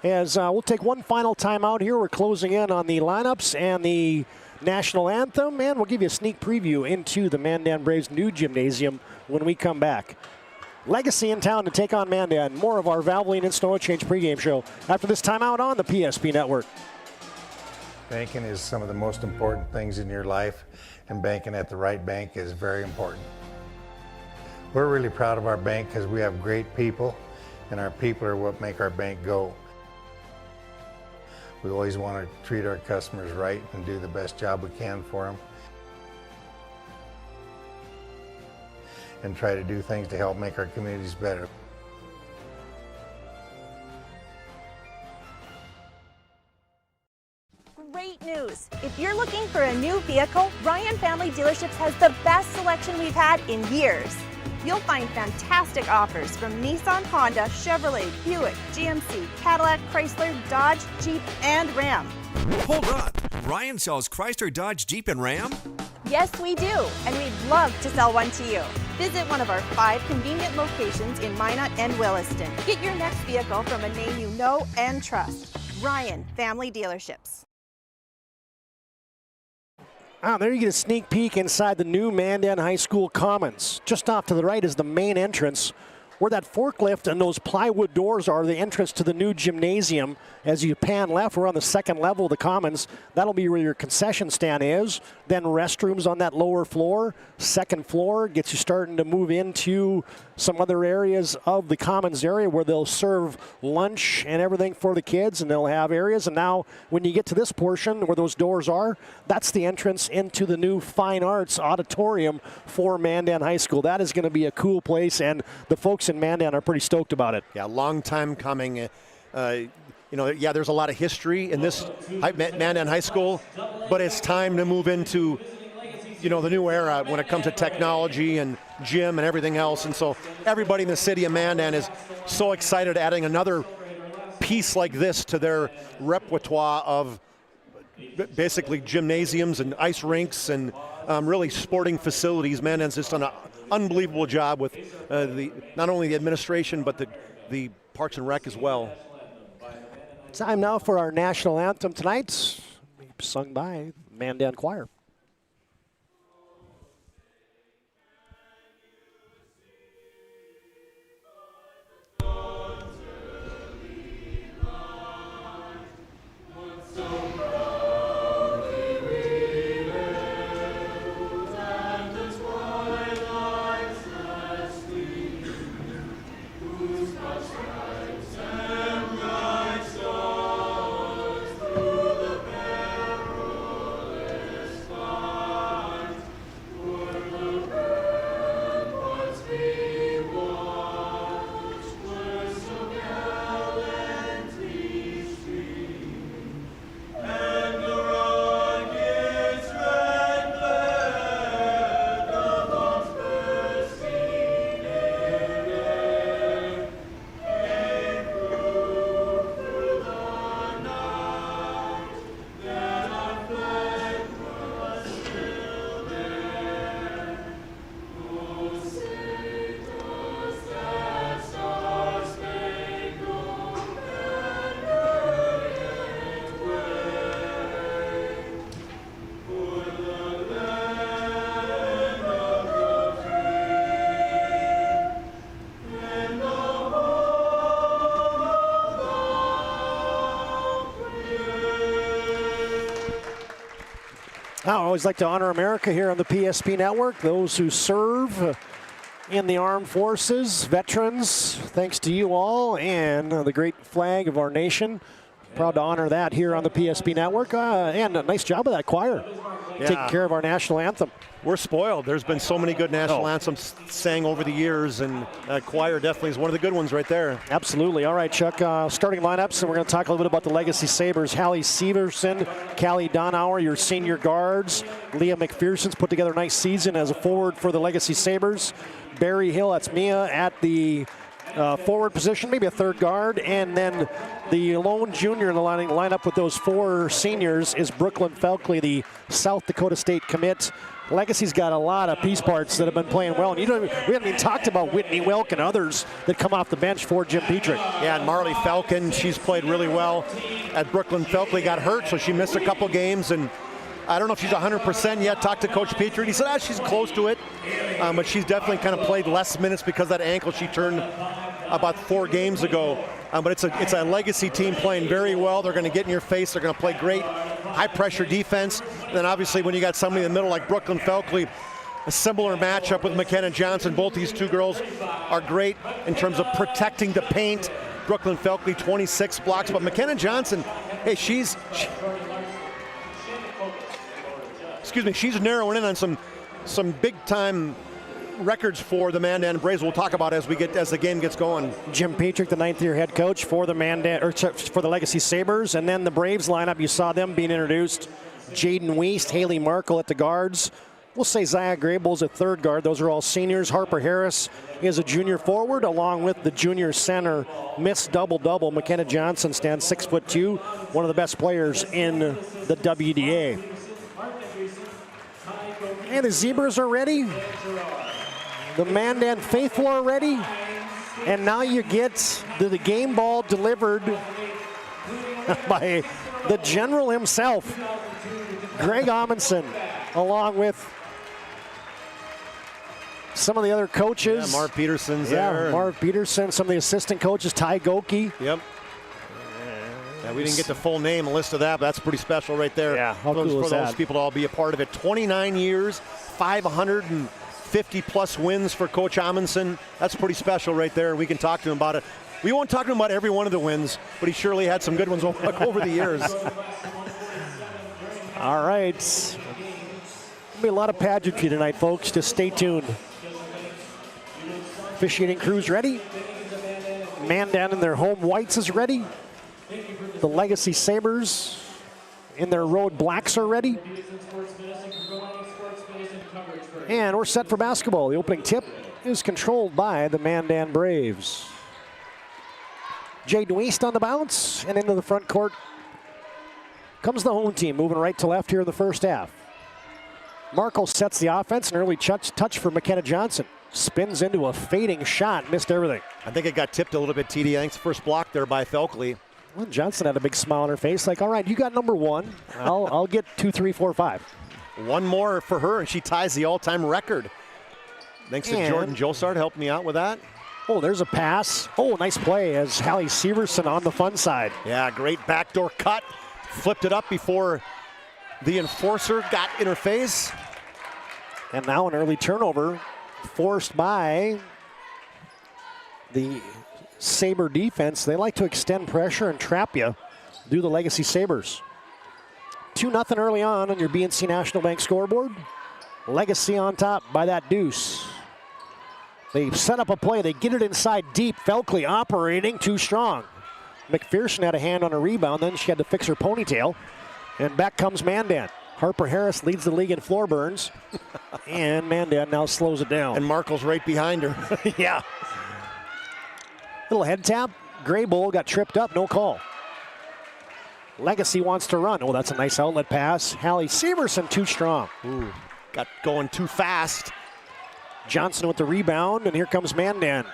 As we'll take one final timeout here. We're closing in on the lineups and the national anthem, and we'll give you a sneak preview into the Mandan Braves' new gymnasium when we come back. Legacy in town to take on Mandan. More of our Valvoline Instant Oil Change pregame show after this timeout on the PSP Network. Banking is some of the most important things in your life, and banking at the right bank is very important. We're really proud of our bank because we have great people, and our people are what make our bank go. We always want to treat our customers right and do the best job we can for them, and try to do things to help make our communities better. Great news! If you're looking for a new vehicle, Ryan Family Dealerships has the best selection we've had in years. You'll find fantastic offers from Nissan, Honda, Chevrolet, Buick, GMC, Cadillac, Chrysler, Dodge, Jeep, and Ram. Hold on. Ryan sells Chrysler, Dodge, Jeep, and Ram? Yes, we do, and we'd love to sell one to you. Visit one of our 5 convenient locations in Minot and Williston. Get your next vehicle from a name you know and trust. Ryan Family Dealerships. There you get a sneak peek inside the new Mandan High School Commons. Just off to the right is the main entrance, where that forklift and those plywood doors are the entrance to the new gymnasium. As you pan left, we're on the second level of the Commons. That'll be where your concession stand is. Then restrooms on that lower floor. Second floor gets you starting to move into some other areas of the Commons area where they'll serve lunch and everything for the kids, and they'll have areas. And now when you get to this portion where those doors are, that's the entrance into the new Fine Arts Auditorium for Mandan High School. That is going to be a cool place, and the folks in Mandan are pretty stoked about it. Yeah, long time coming. There's a lot of history in this Mandan High School, but it's time to move into, the new era when it comes to technology and gym and everything else. And so everybody in the city of Mandan is so excited adding another piece like this to their repertoire of basically gymnasiums and ice rinks and really sporting facilities. Mandan's just done an unbelievable job with not only the administration but the Parks and Rec as well. Time now for our national anthem tonight, sung by Mandan Choir. I always like to honor America here on the PSP Network. Those who serve in the armed forces, veterans, thanks to you all, and the great flag of our nation. Proud to honor that here on the PSP Network. And a nice job of that choir, taking care of our national anthem. We're spoiled. There's been so many good national anthems sang over the years, and choir definitely is one of the good ones right there. Absolutely. All right, Chuck, starting lineups, and we're going to talk a little bit about the Legacy Sabers. Hallie Severson, Callie Donauer, your senior guards. Leah McPherson's put together a nice season as a forward for the Legacy Sabers. Barry Hill, that's Mia, at the forward position, maybe a third guard. And then the lone junior in the lineup with those four seniors is Brooklyn Felkley, the South Dakota State commit. Legacy's got a lot of piece parts that have been playing well. And we haven't even talked about Whitney Welk and others that come off the bench for Jim Petrick. Yeah, and Marley Falcon, she's played really well. At Brooklyn Felkley got hurt, so she missed a couple games. And I don't know if she's 100% yet. Talked to Coach Petrick. He said, she's close to it. But she's definitely kind of played less minutes because of that ankle she turned about 4 games ago. But it's a Legacy team playing very well. They're going to get in your face. They're going to play great high-pressure defense. And then obviously when you got somebody in the middle like Brooklyn Felkley, a similar matchup with McKenna Johnson. Both these two girls are great in terms of protecting the paint. Brooklyn Felkley, 26 blocks. But McKenna Johnson, hey, she's narrowing in on some big-time records for the Mandan Braves. We'll talk about as the game gets going. Jim Petrick, the 9th-year head coach for the for the Legacy Sabers, and then the Braves lineup. You saw them being introduced. Jaden Weist, Haley Markle at the guards. We'll say Zaya Grable's at third guard. Those are all seniors. Harper Harris is a junior forward, along with the junior center, Miss Double-Double. McKenna Johnson stands 6'2", one of the best players in the WDA. And the Zebras are ready. The Mandan faithful are ready. And now you get the game ball delivered by the general himself, Greg Amundsen, along with some of the other coaches. Yeah, Marv Peterson's there. Marv Peterson, some of the assistant coaches, Ty Goki. Yep. Yeah, we didn't get the full name list of that, but that's pretty special right there. Yeah, how for cool is those that? people to all be a part of it. 29 years, 550-plus wins for Coach Amundsen. That's pretty special right there. We can talk to him about it. We won't talk to him about every one of the wins, but he surely had some good ones over the years. All right. There'll be a lot of pageantry tonight, folks. Just stay tuned. Officiating crew's ready. Mandan in their home whites is ready. The Legacy Sabers in their road blacks are ready. And we're set for basketball. The opening tip is controlled by the Mandan Braves. Jaden Weist on the bounce, and into the front court comes the home team, moving right to left here in the first half. Markle sets the offense, an early touch for McKenna Johnson. Spins into a fading shot, missed everything. I think it got tipped a little bit, TD. I think it's the first block there by Felkley. Well, Johnson had a big smile on her face, like, all right, you got number 1. I'll get 2, 3, 4, 5. One more for her, and she ties the all-time record. Thanks to Jordan Josard helping me out with that. Oh, there's a pass. Oh, nice play as Hallie Severson on the fun side. Yeah, great backdoor cut. Flipped it up before the enforcer got in her face. And now an early turnover forced by the Saber defense. They like to extend pressure and trap you. Do the Legacy Sabers. 2-0 early on your BNC National Bank scoreboard. Legacy on top by that deuce. They set up a play. They get it inside deep. Felkley operating too strong. McPherson had a hand on a rebound. Then she had to fix her ponytail. And back comes Mandan. Harper Harris leads the league in floor burns. And Mandan now slows it down. And Markle's right behind her. Yeah. Little head tap. Gray Bull got tripped up. No call. Legacy wants to run. Oh, that's a nice outlet pass. Hallie Severson too strong. Ooh, got going too fast. Johnson with the rebound, and here comes Mandan.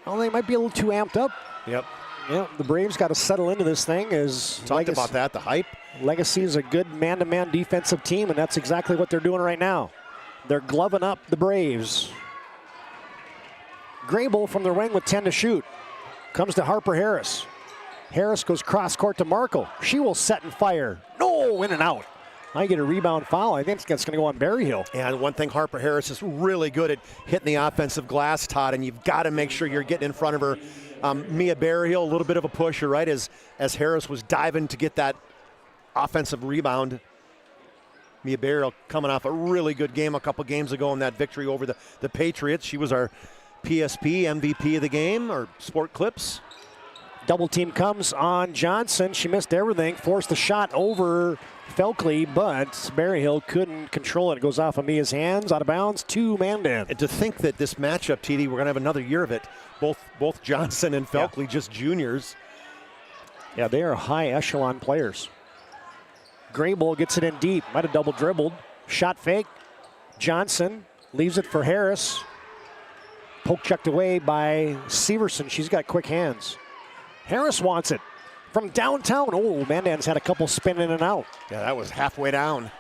Oh, they might be a little too amped up. Yep. Yeah, the Braves got to settle into this thing. As talked about that, the hype. Legacy is a good man-to-man defensive team, and that's exactly what they're doing right now. They're gloving up the Braves. Grable from the wing with 10 to shoot. Comes to Harper Harris. Harris goes cross court to Markle. She will set and fire. No, in and out. I get a rebound foul. I think that's going to go on Berryhill. And one thing, Harper Harris is really good at hitting the offensive glass, Todd, and you've got to make sure you're getting in front of her. Mia Berryhill, a little bit of a pusher, right, as Harris was diving to get that offensive rebound. Mia Berryhill coming off a really good game a couple games ago in that victory over the Patriots. She was our PSP MVP of the game, or Sport Clips. Double team comes on Johnson. She missed everything, forced the shot over Felkley, but Berryhill couldn't control it. It goes off of Mia's hands, out of bounds to Mandan. And to think that this matchup, TD, we're going to have another year of it. Both Johnson and Felkley, just juniors. Yeah, they are high echelon players. Grable gets it in deep, might have double dribbled. Shot fake. Johnson leaves it for Harris. Poke checked away by Severson. She's got quick hands. Harris wants it from downtown. Oh, Mandan's had a couple spin in and out. Yeah, that was halfway down.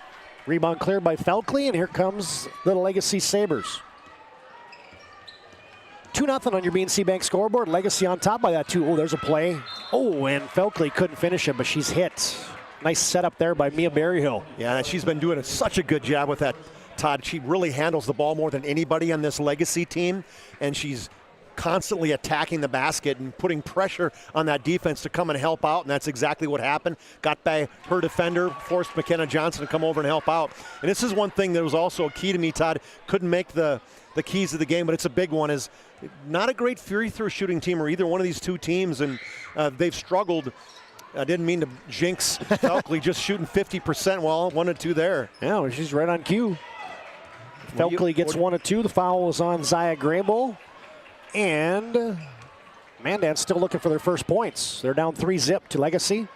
Rebound cleared by Felkley, and here comes the Legacy Sabers. 2-0 on your BNC Bank scoreboard. Legacy on top by that 2. Oh, there's a play. Oh, and Felkley couldn't finish it, but she's hit. Nice setup there by Mia Berryhill. Yeah, she's been doing such a good job with that, Todd. She really handles the ball more than anybody on this Legacy team, and she's constantly attacking the basket and putting pressure on that defense to come and help out, and that's exactly what happened. Got by her defender, forced McKenna Johnson to come over and help out. And this is one thing that was also a key to me, Todd. Couldn't make the keys of the game, but it's a big one, is not a great free throw shooting team or either one of these two teams, and they've struggled. I didn't mean to jinx Felkley, just shooting 50%. Well, 1 of 2 there. Yeah, well, she's right on cue. Felkley gets 1 of 2. The foul was on Zaya Grable. And Mandan's still looking for their first points. They're down 3-0 to Legacy.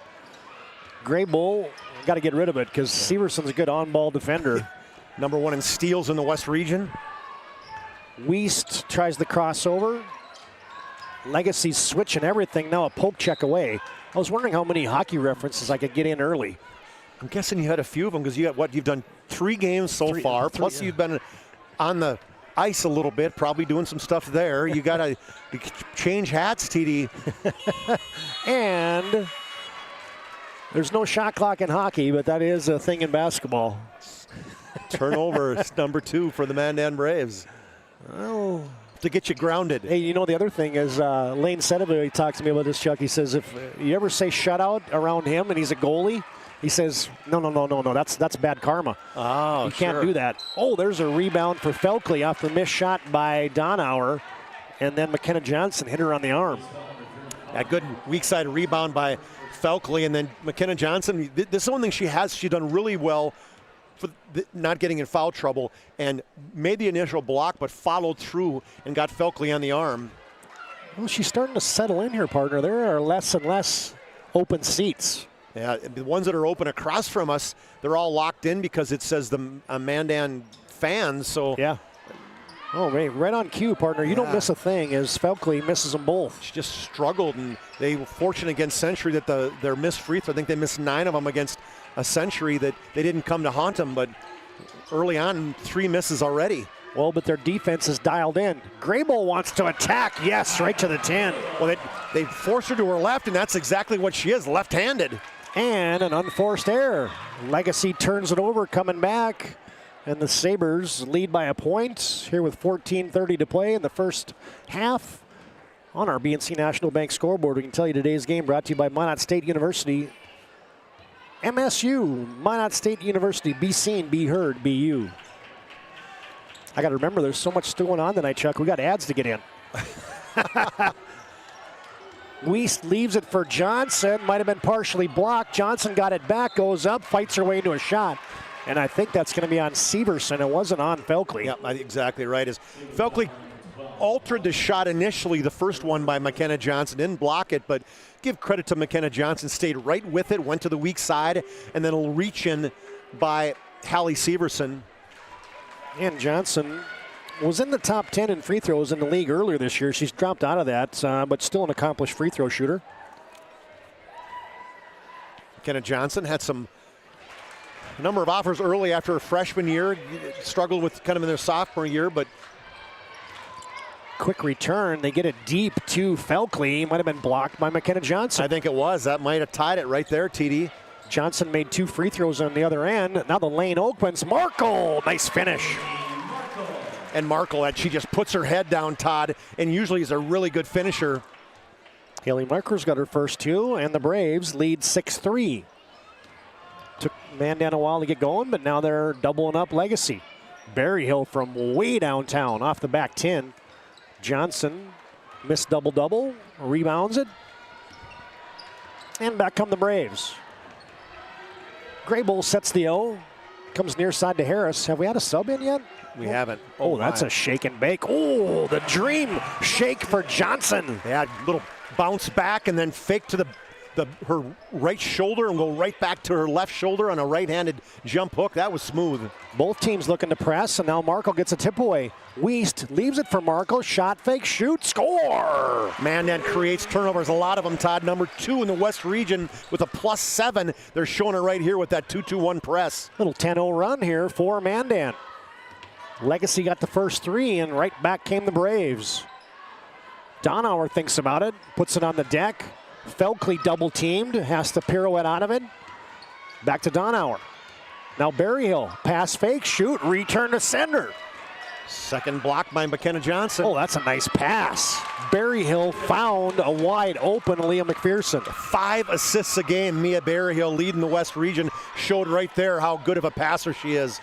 Grable got to get rid of it because Severson's a good on-ball defender. Number 1 in steals in the West region. Wiest tries the crossover. Legacy's switching everything. Now a poke check away. I was wondering how many hockey references I could get in early. I'm guessing you had a few of them because you've done 3 games so far. Plus you've been on the ice a little bit, probably doing some stuff there. You got to change hats, TD. And there's no shot clock in hockey, but that is a thing in basketball. Turnover number 2 for the Mandan Braves. Oh, to get you grounded. Hey, you know the other thing is Lane Sedeville, he talked to me about this, Chuck. He says if you ever say shutout around him and he's a goalie, he says, no, that's bad karma. Oh, you can't do that. Oh, there's a rebound for Felkley off the missed shot by Donauer, and then McKenna Johnson hit her on the arm. A good weak side rebound by Felkley, and then McKenna Johnson. This is one thing she's done really well for not getting in foul trouble, and made the initial block, but followed through and got Felkley on the arm. Well, she's starting to settle in here, partner. There are less and less open seats. Yeah, the ones that are open across from us, they're all locked in because it says the Mandan fans. So yeah, Oh, right on cue, partner. You don't miss a thing as Felkley misses them both. She just struggled, and they were fortunate against Century that their missed free throw, I think they missed 9 of them against a Century that they didn't come to haunt them, but early on, 3 misses already. Well, but their defense is dialed in. Grable wants to attack. Yes, right to the 10. Well, they forced her to her left, and that's exactly what she is, left-handed. And an unforced error. Legacy turns it over, coming back. And the Sabers lead by a point here with 14:30 to play in the first half. On our BNC National Bank scoreboard, we can tell you today's game brought to you by Minot State University. MSU, Minot State University. Be seen, be heard, be you. I got to remember there's so much going on tonight, Chuck. We got ads to get in. Weiss leaves it for Johnson. Might have been partially blocked. Johnson got it back, goes up, fights her way into a shot. And I think that's going to be on Severson. It wasn't on Felkley. Yep, exactly right. As Felkley altered the shot initially, the first one by McKenna Johnson, didn't block it, but give credit to McKenna Johnson, stayed right with it, went to the weak side, and then a reach in by Hallie Severson. And Johnson was in the top 10 in free throws in the league earlier this year. She's dropped out of that, but still an accomplished free throw shooter. McKenna Johnson had a number of offers early after her freshman year, struggled with kind of in their sophomore year, but quick return. They get it deep to Felkley. Might have been blocked by McKenna Johnson. I think it was. That might have tied it right there, TD. Johnson made 2 free throws on the other end. Now the lane opens. Markle, nice finish. And Markle, she just puts her head down, Todd, and usually is a really good finisher. Haley Marker's got her first 2, and the Braves lead 6-3. Took Mandan a while to get going, but now they're doubling up Legacy. Berryhill from way downtown off the back 10. Johnson missed double-double, rebounds it. And back come the Braves. Grable sets the O, comes near side to Harris. Have we had a sub in yet? We haven't. Oh, that's a shake and bake. Oh, the dream shake for Johnson. Yeah, little bounce back and then fake to her right shoulder and go right back to her left shoulder on a right-handed jump hook. That was smooth. Both teams looking to press, and now Markle gets a tip away. Weist leaves it for Markle. Shot fake, shoot, score! Mandan creates turnovers, a lot of them, Todd. Number 2 in the West region with a +7. They're showing it right here with that 2-2-1 press. Little 10-0 run here for Mandan. Legacy got the first 3, and right back came the Braves. Donauer thinks about it, puts it on the deck. Felkley double teamed, has to pirouette out of it. Back to Donauer. Now Berryhill, pass fake, shoot, return to sender. Second block by McKenna Johnson. Oh, that's a nice pass. Berryhill found a wide open Leah McPherson. 5 assists a game. Mia Berryhill leading the West region. Showed right there how good of a passer she is.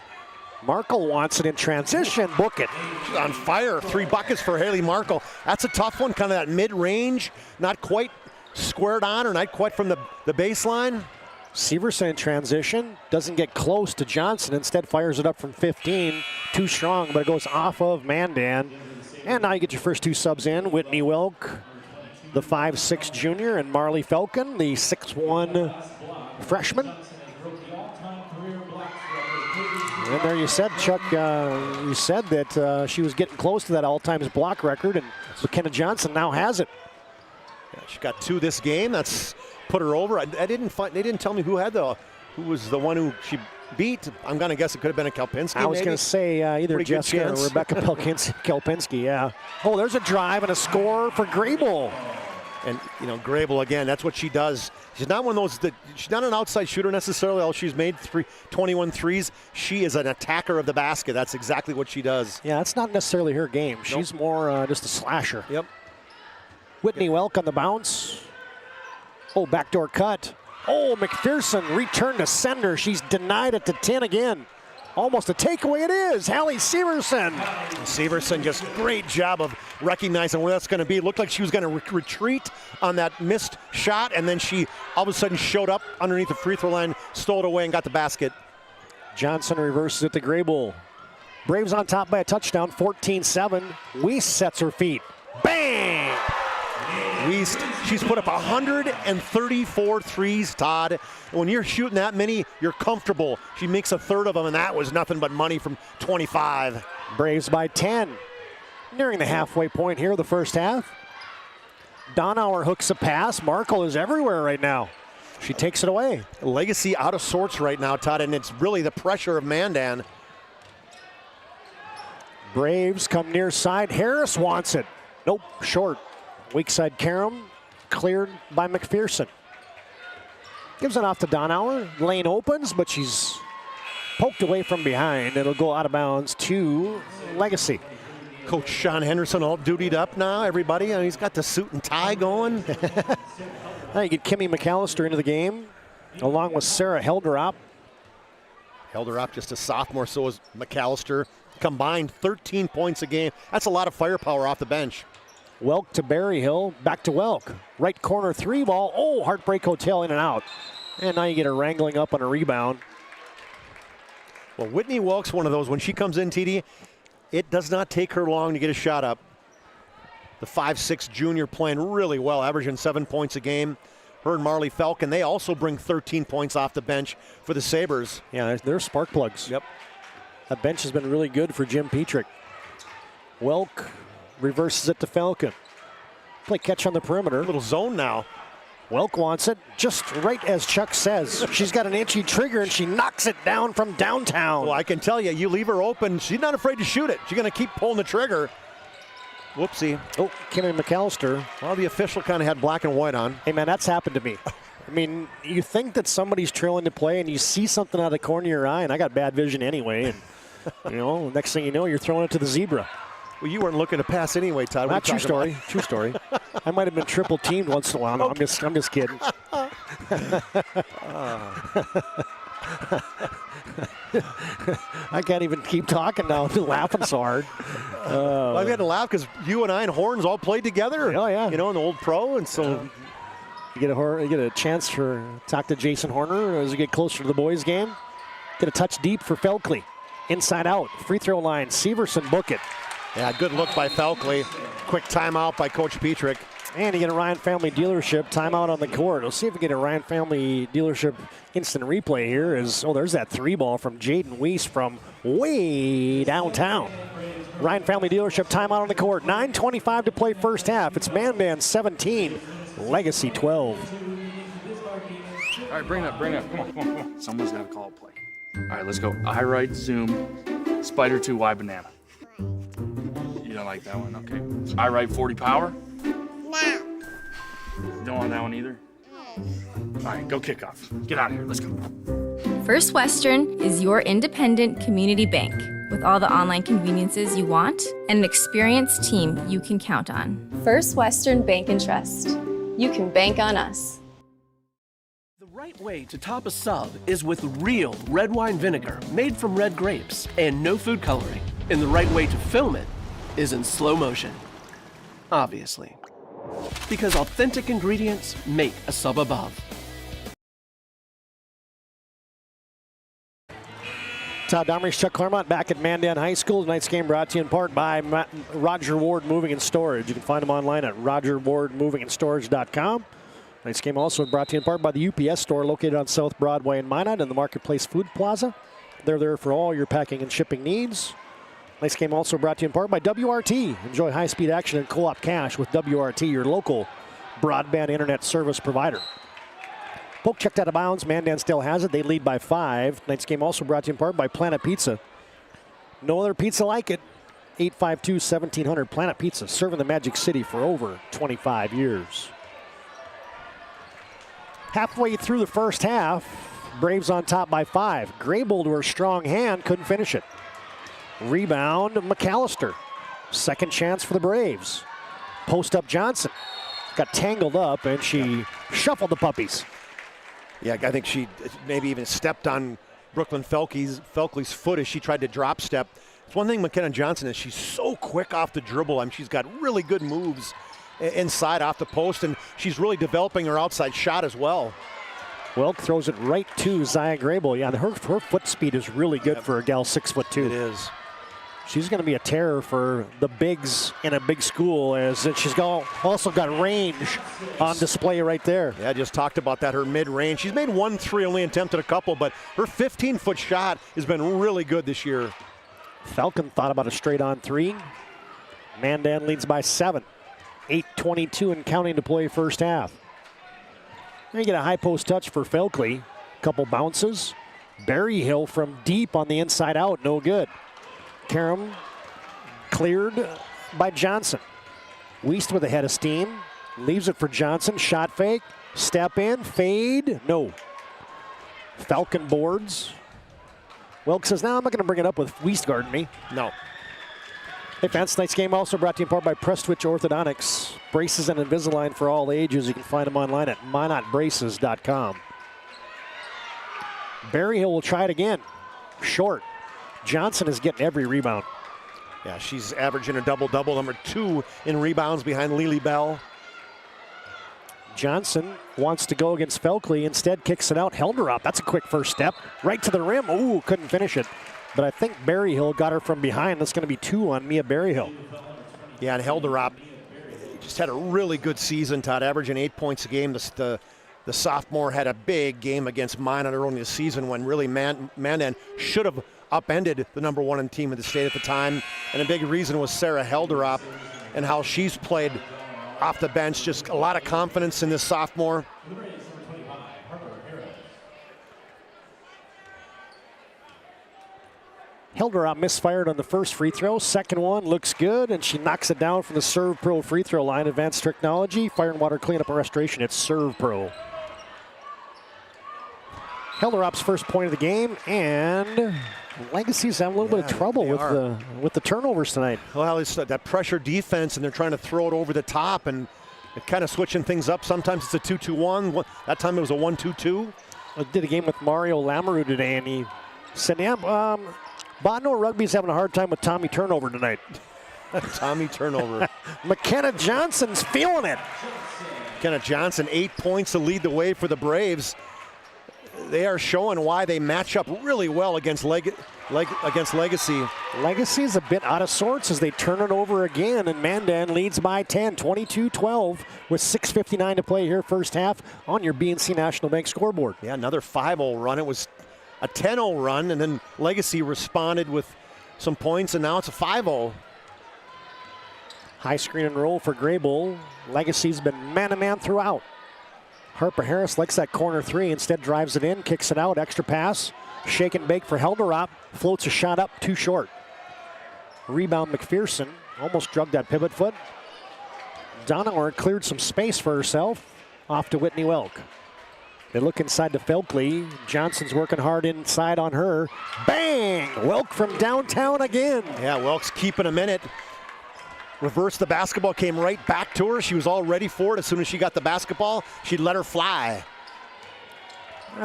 Markle wants it in transition, book it. She's on fire. 3 buckets for Haley Markle. That's a tough one, kind of that mid-range, not quite squared on or not quite from the baseline. Severson in transition, doesn't get close to Johnson, instead fires it up from 15. Too strong, but it goes off of Mandan. And now you get your first 2 subs in. Whitney Wilk, the 5'6" junior, and Marley Falcon, the 6'1" freshman. And there you said, Chuck, you said that she was getting close to that all-time block record, and McKenna Johnson now has it. Yeah, she got 2 this game. That's put her over. They didn't tell me who was the one who she beat. I'm gonna guess it could have been a Kelpinski. I was gonna say either Pretty Jessica or Rebecca Kelpinski. Yeah. Oh, there's a drive and a score for Grable. And Grable again. That's what she does. She's not one of those she's not an outside shooter necessarily. All she's made 21 threes. She is an attacker of the basket. That's exactly what she does. Yeah, that's not necessarily her game. She's more just a slasher. Yep. Whitney Welk on the bounce. Oh, backdoor cut. Oh, McPherson returned to sender. She's denied it to 10 again. Almost a takeaway it is. Hallie Severson. Severson, just great job of recognizing where that's going to be. It looked like she was going to retreat on that missed shot, and then she all of a sudden showed up underneath the free throw line, stole it away, and got the basket. Johnson reverses it to Grable. Braves on top by a touchdown, 14-7. Weiss sets her feet. Bang! Weiss, she's put up 134 threes, Todd. When you're shooting that many, you're comfortable. She makes a third of them, and that was nothing but money from 25. Braves by 10. Nearing the halfway point here of the first half. Donauer hooks a pass. Markle is everywhere right now. She takes it away. Legacy out of sorts right now, Todd, and it's really the pressure of Mandan. Braves come near side. Harris wants it. Nope, short. Weak side Karam, cleared by McPherson. Gives it off to Donauer. Lane opens, but she's poked away from behind. It'll go out of bounds to Legacy. Coach Sean Henderson all dutied up now, everybody. And he's got the suit and tie going. Now you get Kimmy McAllister into the game, along with Sarah Helderop. Helderop just a sophomore, so is McAllister. Combined 13 points a game. That's a lot of firepower off the bench. Welk to Berryhill, back to Welk. Right corner 3 ball. Oh, Heartbreak Hotel in and out. And now you get her wrangling up on a rebound. Well, Whitney Welk's one of those. When she comes in, TD, it does not take her long to get a shot up. The 5'6" junior playing really well, averaging 7 points a game. Her and Marley Falcon, they also bring 13 points off the bench for the Sabers. Yeah, they're spark plugs. Yep. That bench has been really good for Jim Petrick. Welk reverses it to Falcon. Play catch on the perimeter. A little zone now. Welk wants it, just right as Chuck says. She's got an itchy trigger and she knocks it down from downtown. Well, I can tell you, you leave her open, she's not afraid to shoot it. She's going to keep pulling the trigger. Whoopsie. Oh, Kimmy McAllister. Well, the official kind of had black and white on. Hey, man, that's happened to me. I mean, you think that somebody's trailing to play and you see something out of the corner of your eye, and I got bad vision anyway, and next thing you know, you're throwing it to the zebra. Well, you weren't looking to pass anyway, Todd. Not true story. True story. I might have been triple teamed once in a while. No, I'm just kidding. I can't even keep talking now. I'm laughing so hard. Well, I've had to laugh because you and I and Horns all played together. Oh yeah. In the old pro, and so you get a chance to talk to Jason Horner as we get closer to the boys' game. Get a touch deep for Felkley. Inside out, free throw line. Severson book it. Yeah, good look by Felkley. Quick timeout by Coach Petrick. And you get a Ryan Family Dealership timeout on the court. We'll see if we get a Ryan Family Dealership instant replay here. There's that 3 ball from Jaden Weiss from way downtown. Ryan Family Dealership timeout on the court. 9:25 to play first half. It's Man 17, Legacy 12. All right, bring it up. Come on. Someone's got to call a play. All right, let's go. I right, zoom, spider 2, Y banana. You don't like that one? Okay. I right 40 power? No. You don't want that one either? All right, go kick off. Get out of here. Let's go. First Western is your independent community bank with all the online conveniences you want and an experienced team you can count on. First Western Bank and Trust. You can bank on us. The right way to top a sub is with real red wine vinegar made from red grapes and no food coloring. And the right way to film it is in slow motion. Obviously. Because authentic ingredients make a sub above. Todd Domres, Chuck Clairmont back at Mandan High School. Tonight's game brought to you in part by Roger Ward Moving and Storage. You can find them online at rogerwardmovingandstorage.com. Tonight's game also brought to you in part by the UPS store located on South Broadway in Minot and the Marketplace Food Plaza. They're there for all your packing and shipping needs. Tonight's game also brought to you in part by WRT. Enjoy high-speed action and co-op cash with WRT, your local broadband internet service provider. Poke checked out of bounds. Mandan still has it. They lead by 5. Tonight's game also brought to you in part by Planet Pizza. No other pizza like it. 852-1700 Planet Pizza, serving the Magic City for over 25 years. Halfway through the first half, Braves on top by 5. Grable to her strong hand, couldn't finish it. Rebound, McAllister. Second chance for the Braves. Post up Johnson. Got tangled up and she shuffled the puppies. Yeah, I think she maybe even stepped on Brooklyn Felkley's foot as she tried to drop step. It's one thing McKenna Johnson is she's so quick off the dribble. I mean, she's got really good moves inside off the post, and she's really developing her outside shot as well. Welk throws it right to Zaya Grable. Yeah, her foot speed is really good for a gal 6'2". It is. She's going to be a terror for the bigs in a big school, as she's also got range on display right there. Yeah, I just talked about that, her mid-range. She's made 1 3, only attempted a couple, but her 15-foot shot has been really good this year. Falcon thought about a straight-on 3. Mandan leads by 7. 8:22 and counting to play first half. Then you get a high post touch for Felkley. Couple bounces. Berryhill from deep on the inside out, no good. Karam cleared by Johnson. Weist with a head of steam. Leaves it for Johnson. Shot fake. Step in. Fade. No. Falcon boards. Welk says, now I'm not going to bring it up with Weist guarding me. No. Hey fans, tonight's game also brought to you in part by Prestwich Orthodontics. Braces and Invisalign for all ages. You can find them online at minotbraces.com. Berryhill will try it again. Short. Johnson is getting every rebound. Yeah, she's averaging a double-double, number 2 in rebounds behind Lily Bell. Johnson wants to go against Felkley. Instead, kicks it out. Helderop, that's a quick first step. Right to the rim. Ooh, couldn't finish it. But I think Berryhill got her from behind. That's going to be 2 on Mia Berryhill. Yeah, and Helderop just had a really good season, Todd, averaging 8 points a game. The sophomore had a big game against Minot early in the season when really Mandan should have upended the number 1 team in the state at the time. And a big reason was Sarah Helderop and how she's played off the bench. Just a lot of confidence in this sophomore. Helderop misfired on the first free throw. Second one looks good, and she knocks it down from the Serve Pro free throw line. Advanced Technology, Fire and Water Cleanup and Restoration. It's Serve Pro. Helderop's first point of the game, and Legacy's having a little bit of trouble with the turnovers tonight. Well, it's that pressure defense, and they're trying to throw it over the top, and it kind of switching things up. Sometimes it's a 2-2-1. That time it was a 1-2-2. I did a game with Mario Lamoureux today, and he said, yeah, Botno Rugby's having a hard time with Tommy turnover tonight. Tommy turnover. McKenna Johnson's feeling it. McKenna Johnson, 8 points to lead the way for the Braves. They are showing why they match up really well against Legacy. Legacy's a bit out of sorts as they turn it over again, and Mandan leads by 10, 22-12 with 6:59 to play here first half on your BNC National Bank scoreboard. Yeah, another 5-0 run. It was a 10-0 run, and then Legacy responded with some points, and now it's a 5-0. High screen and roll for Graybull. Legacy's been man-to-man throughout. Harper Harris likes that corner 3, instead drives it in, kicks it out, extra pass. Shake and bake for Helderop, floats a shot up, too short. Rebound McPherson, almost drugged that pivot foot. Donauer cleared some space for herself, off to Whitney Welk. They look inside to Felkley. Johnson's working hard inside on her. Bang! Welk from downtown again. Yeah, Welk's keeping a minute. Reversed the basketball, came right back to her. She was all ready for it. As soon as she got the basketball, she'd let her fly.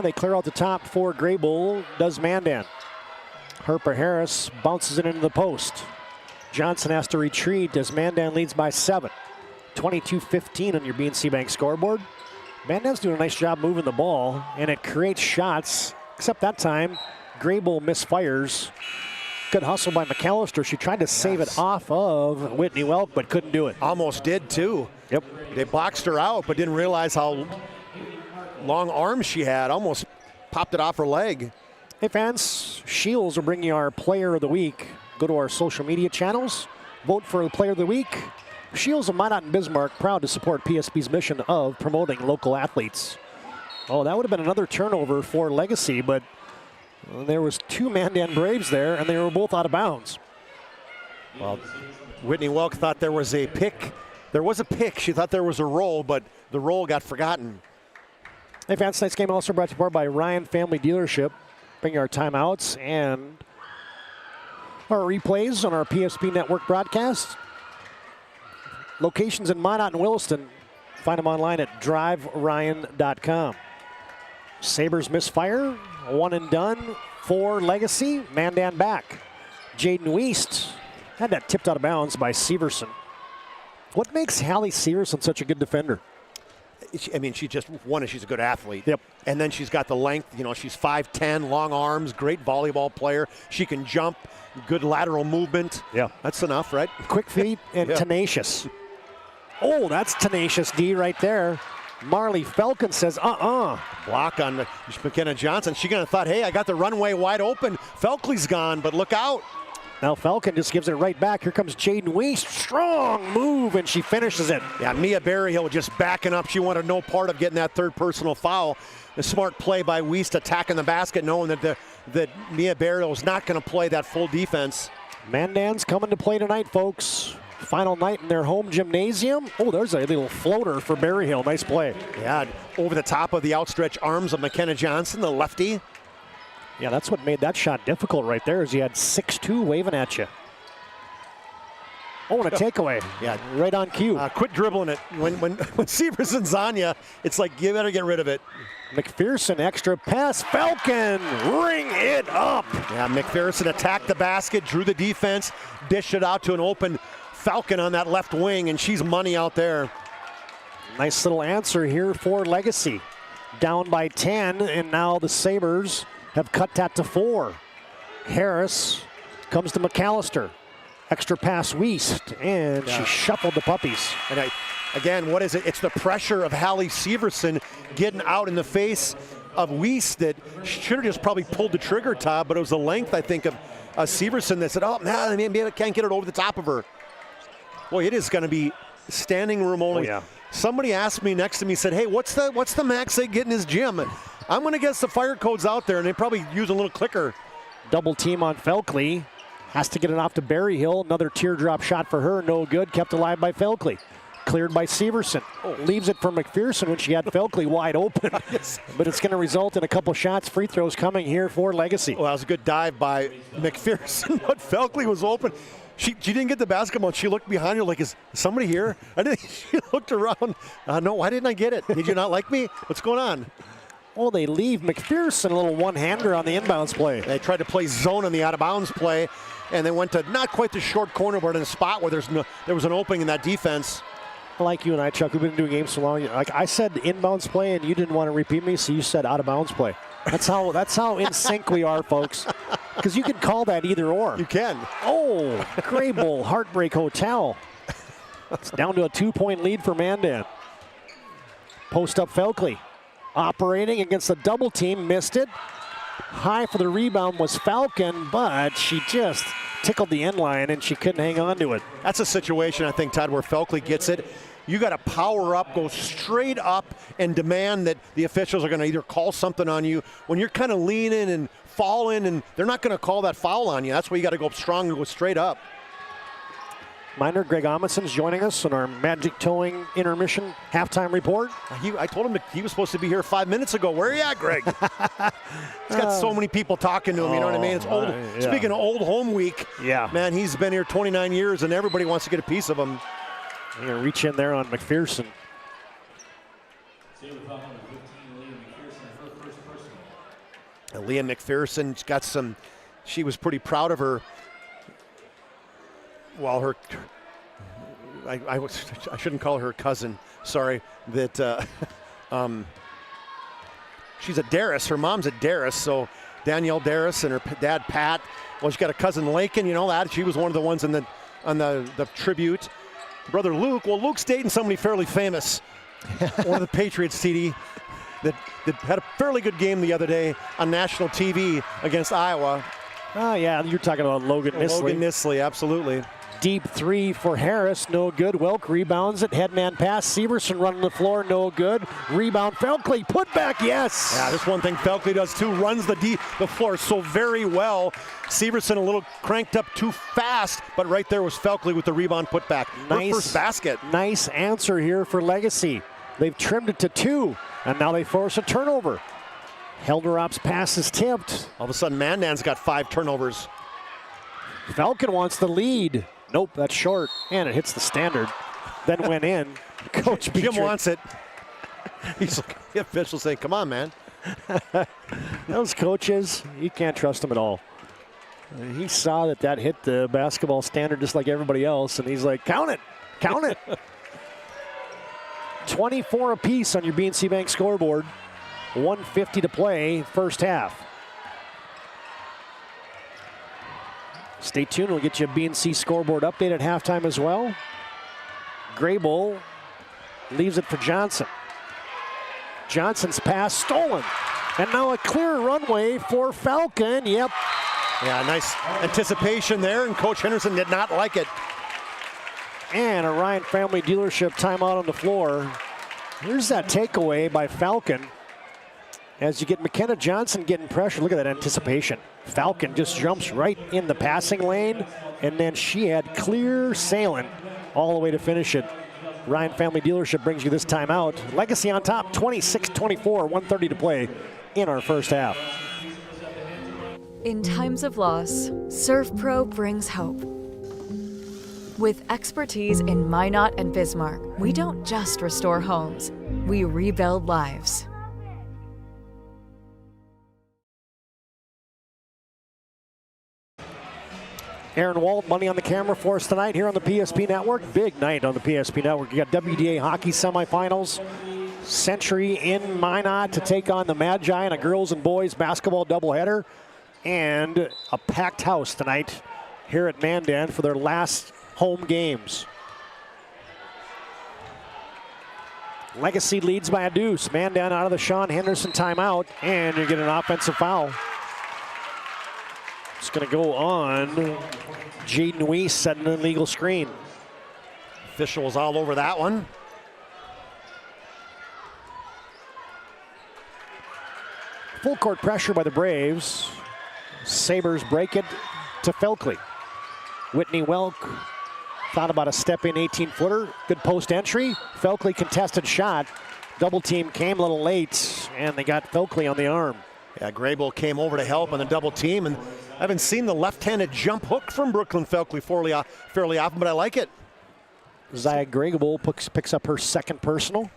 They clear out the top for Graybull, does Mandan. Harper Harris bounces it into the post. Johnson has to retreat as Mandan leads by 7. 22-15 on your BNC Bank scoreboard. Mandan's doing a nice job moving the ball, and it creates shots, except that time, Graybull misfires. Good hustle by McAllister. She tried to save it off of Whitney Welk, but couldn't do it. Almost did, too. Yep. They boxed her out, but didn't realize how long arms she had. Almost popped it off her leg. Hey, fans, Shields will bring you our Player of the Week. Go to our social media channels. Vote for the Player of the Week. Shields of Minot and Bismarck, proud to support PSB's mission of promoting local athletes. Oh, that would have been another turnover for Legacy, but there was 2 Mandan Braves there, and they were both out of bounds. Well, Whitney Welk thought there was a pick. There was a pick. She thought there was a roll, but the roll got forgotten. Hey, fans, tonight's game also brought to you by Ryan Family Dealership. Bring our timeouts and our replays on our PSP Network broadcast. Locations in Minot and Williston. Find them online at driveryan.com. Sabers misfire. 1 and done for Legacy. Mandan back. Jaden Weist had that tipped out of bounds by Severson. What makes Hallie Severson such a good defender? I mean, she's a good athlete. Yep. And then she's got the length. You know, she's 5'10", long arms, great volleyball player. She can jump, good lateral movement. Yeah. That's enough, right? Quick feet and tenacious. Oh, that's tenacious D right there. Marley Falcon says, Block on McKenna Johnson. She kind of thought, hey, I got the runway wide open. Felkley's gone, but look out. Now Falcon just gives it right back. Here comes Jaden Weiss. Strong move, and she finishes it. Yeah, Mia Berryhill just backing up. She wanted no part of getting that third personal foul. A smart play by Weiss attacking the basket, knowing that Mia Berryhill is not going to play that full defense. Mandan's coming to play tonight, folks. Final night in their home gymnasium. Oh, there's a little floater for Berryhill. Nice play. Yeah, over the top of the outstretched arms of McKenna Johnson, the lefty. Yeah, that's what made that shot difficult right there, is you had 6'2" waving at you. Oh, and a takeaway. Yeah, right on cue. Quit dribbling it. When Severson's on you, it's like you better get rid of it. McPherson, extra pass. Falcon, ring it up. Yeah, McPherson attacked the basket, drew the defense, dished it out to an open Falcon on that left wing, and she's money out there. Nice little answer here for Legacy. Down by 10, and now the Sabers have cut that to 4. Harris comes to McAllister. Extra pass Weiss, and she shuffled the puppies. And again, what is it? It's the pressure of Hallie Severson getting out in the face of Weiss that should have just probably pulled the trigger, Todd, but it was the length, I think, of Severson that said, oh, man, maybe I can't get it over the top of her. Boy, it is going to be standing room only. Oh, yeah. Somebody asked me next to me, said, hey, what's the max they get in his gym? I'm going to guess the fire code's out there, and they probably use a little clicker. Double team on Felkley. Has to get it off to Berryhill. Another teardrop shot for her. No good. Kept alive by Felkley. Cleared by Severson. Leaves it for McPherson when she had Felkley wide open. Yes. But it's going to result in a couple shots. Free throws coming here for Legacy. Well, that was a good dive by McPherson, but Felkley was open. She didn't get the basketball. She looked behind her like, is somebody here? She looked around. No, why didn't I get it? Did you not like me? What's going on? Oh, they leave McPherson a little one-hander on the inbounds play. They tried to play zone on the out-of-bounds play, and they went to not quite the short corner, but in a spot where there was an opening in that defense. Like you and I, Chuck, we've been doing games so long. Like I said inbounds play, and you didn't want to repeat me, so you said out-of-bounds play. That's how in sync we are, folks. Because you can call that either or. You can. Oh, Grable, Heartbreak Hotel. It's down to a 2-point lead for Mandan. Post up Felkley. Operating against the double team, missed it. High for the rebound was Falcon, but she just tickled the end line and she couldn't hang on to it. That's a situation, I think, Todd, where Felkley gets it. You got to power up, go straight up, and demand that the officials are going to either call something on you. When you're kind of leaning and falling, and they're not going to call that foul on you. That's why you got to go up strong and go straight up. Miner Greg Amundsen's joining us on our Magic Towing intermission halftime report. I told him that he was supposed to be here 5 minutes ago. Where are you at, Greg? He's got so many people talking to him, you know what I mean? It's old. Yeah. Speaking of old home week, yeah, man, he's been here 29 years, and everybody wants to get a piece of him. You're going to reach in there on McPherson. Leah McPherson's got some, she was pretty proud of her. Well, her, I shouldn't call her cousin, sorry, that she's a Darris. Her mom's a Darris, so Danielle Darris and her dad, Pat. Well, she's got a cousin, Lakin, you know that. She was one of the ones on the tribute. Brother Luke, well, Luke's dating somebody fairly famous. One of the Patriots, TD, that had a fairly good game the other day on national TV against Iowa. Oh, yeah, you're talking about Logan Nisley. Logan Nisley, absolutely. Deep three for Harris, no good. Welk rebounds it, headman pass. Severson running the floor, no good. Rebound, Felkley, put back, yes. Yeah, that's one thing Felkley does too, runs the floor so very well. Severson a little cranked up too fast, but right there was Felkley with the rebound put back. Nice, her first basket. Nice answer here for Legacy. They've trimmed it to 2, and now they force a turnover. Helderop's pass is tipped. All of a sudden, Mandan's got 5 turnovers. Falcon wants the lead. Nope, that's short, and it hits the standard. Then went in. Coach Jim wants it. He's like, the officials saying, come on, man. Those coaches, you can't trust them at all. He saw that hit the basketball standard just like everybody else, and he's like, count it, count it. 24 apiece on your BNC Bank scoreboard. 1:50 to play, first half. Stay tuned, we'll get you a BNC scoreboard update at halftime as well. Grable leaves it for Johnson. Johnson's pass stolen. And now a clear runway for Falcon. Yep, Yeah, nice anticipation there, and Coach Henderson did not like it. And a Ryan Family Dealership timeout on the floor. Here's that takeaway by Falcon. As you get McKenna Johnson getting pressure, look at that anticipation. Falcon just jumps right in the passing lane, and then she had clear sailing all the way to finish it. Ryan Family Dealership brings you this timeout. Legacy on top, 26-24, 1:30 to play in our first half. In times of loss, ServPro brings hope. With expertise in Minot and Bismarck, we don't just restore homes, we rebuild lives. Aaron Wald, money on the camera for us tonight here on the PSP Network. Big night on the PSP Network. You got WDA hockey semifinals. Century in Minot to take on the Magi in a girls and boys basketball doubleheader. And a packed house tonight here at Mandan for their last home games. Legacy leads by a deuce. Mandan out of the Sean Henderson timeout. And you get an offensive foul. It's going to go on Jaden Weiss setting an illegal screen. Official was all over that one. Full court pressure by the Braves. Sabers break it to Felkley. Whitney Welk thought about a step-in 18-footer. Good post entry. Felkley contested shot. Double team came a little late, and they got Felkley on the arm. Yeah, Grable came over to help on the double team, and I haven't seen the left-handed jump hook from Brooklyn Felkley fairly often, but I like it. Zia Grable picks up her second personal.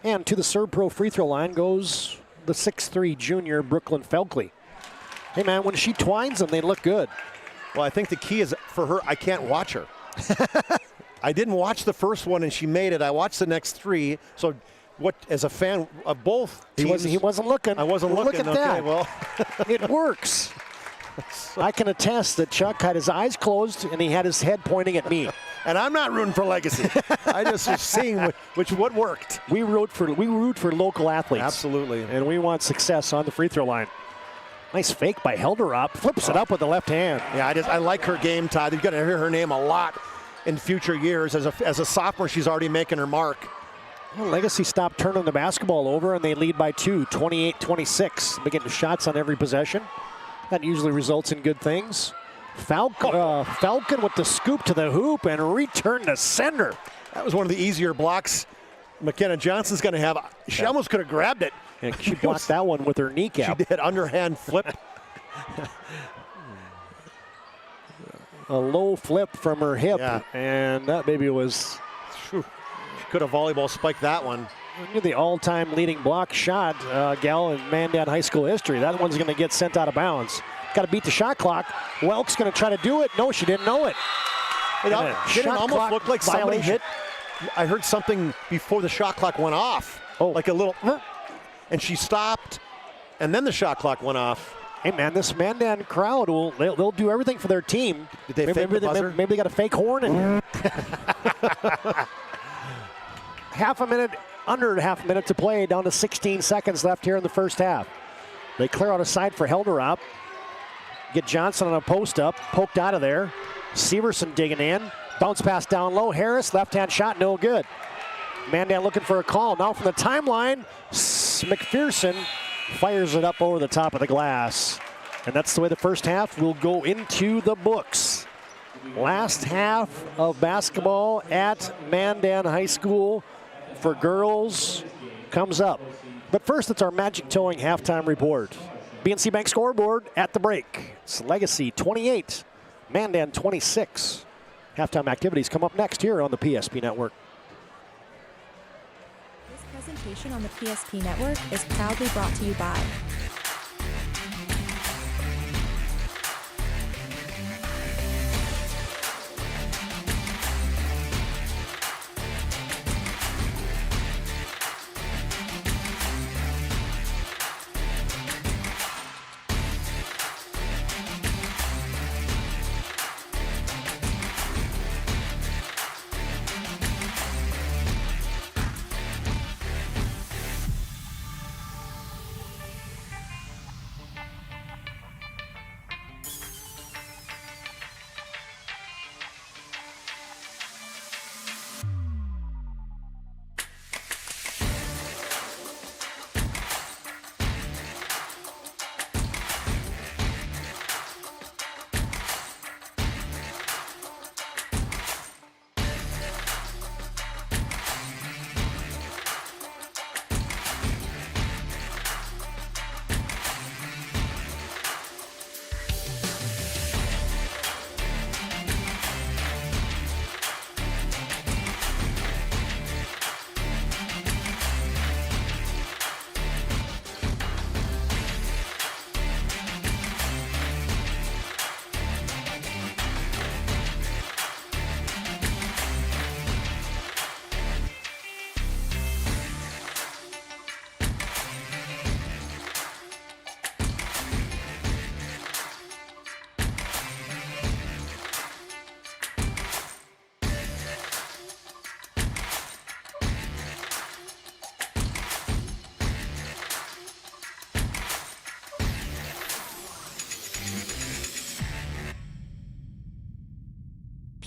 And to the ServPro free throw line goes the 6'3 junior Brooklyn Felkley. Hey man, when she twines them, they look good. Well, I think the key is for her, I can't watch her. I didn't watch the first one and she made it. I watched the next three. So what, as a fan of both teams, he wasn't looking. I wasn't looking. Look at that. Well, it works. I can attest that Chuck had his eyes closed and he had his head pointing at me. And I'm not rooting for Legacy. I just was seeing what worked. We root for local athletes. Absolutely. And we want success on the free throw line. Nice fake by Helderop. Flips it up with the left hand. Yeah, I like her game, Todd. You're going to hear her name a lot in future years. As a sophomore, she's already making her mark. Well, Legacy stopped turning the basketball over, and they lead by 2, 28-26. They're getting shots on every possession. That usually results in good things. Falcon with the scoop to the hoop and return to sender. That was one of the easier blocks McKenna Johnson's going to have. She almost could have grabbed it. And she blocked that one with her kneecap. She did, underhand flip. A low flip from her hip, and that baby was... She could have volleyball spiked that one. You're the all-time leading block shot gal in Mandan High School history. That one's going to get sent out of bounds. Got to beat the shot clock. Welk's going to try to do it. No, she didn't know it. It almost looked like somebody hit. I heard something before the shot clock went off. Oh. Like a little... And she stopped, and then the shot clock went off. Hey man, this Mandan crowd they'll do everything for their team. Did they fake the buzzer? Maybe they got a fake horn in here. Under half a minute to play, down to 16 seconds left here in the first half. They clear out a side for Helderop. Get Johnson on a post up, poked out of there. Severson digging in, bounce pass down low. Harris, left-hand shot, no good. Mandan looking for a call. Now from the timeline, McPherson fires it up over the top of the glass. And that's the way the first half will go into the books. Last half of basketball at Mandan High School for girls comes up. But first, it's our Magic Towing halftime report. BNC Bank scoreboard at the break. It's Legacy 28, Mandan 26. Halftime activities come up next here on the PSP Network. This presentation on the PSP Network is proudly brought to you by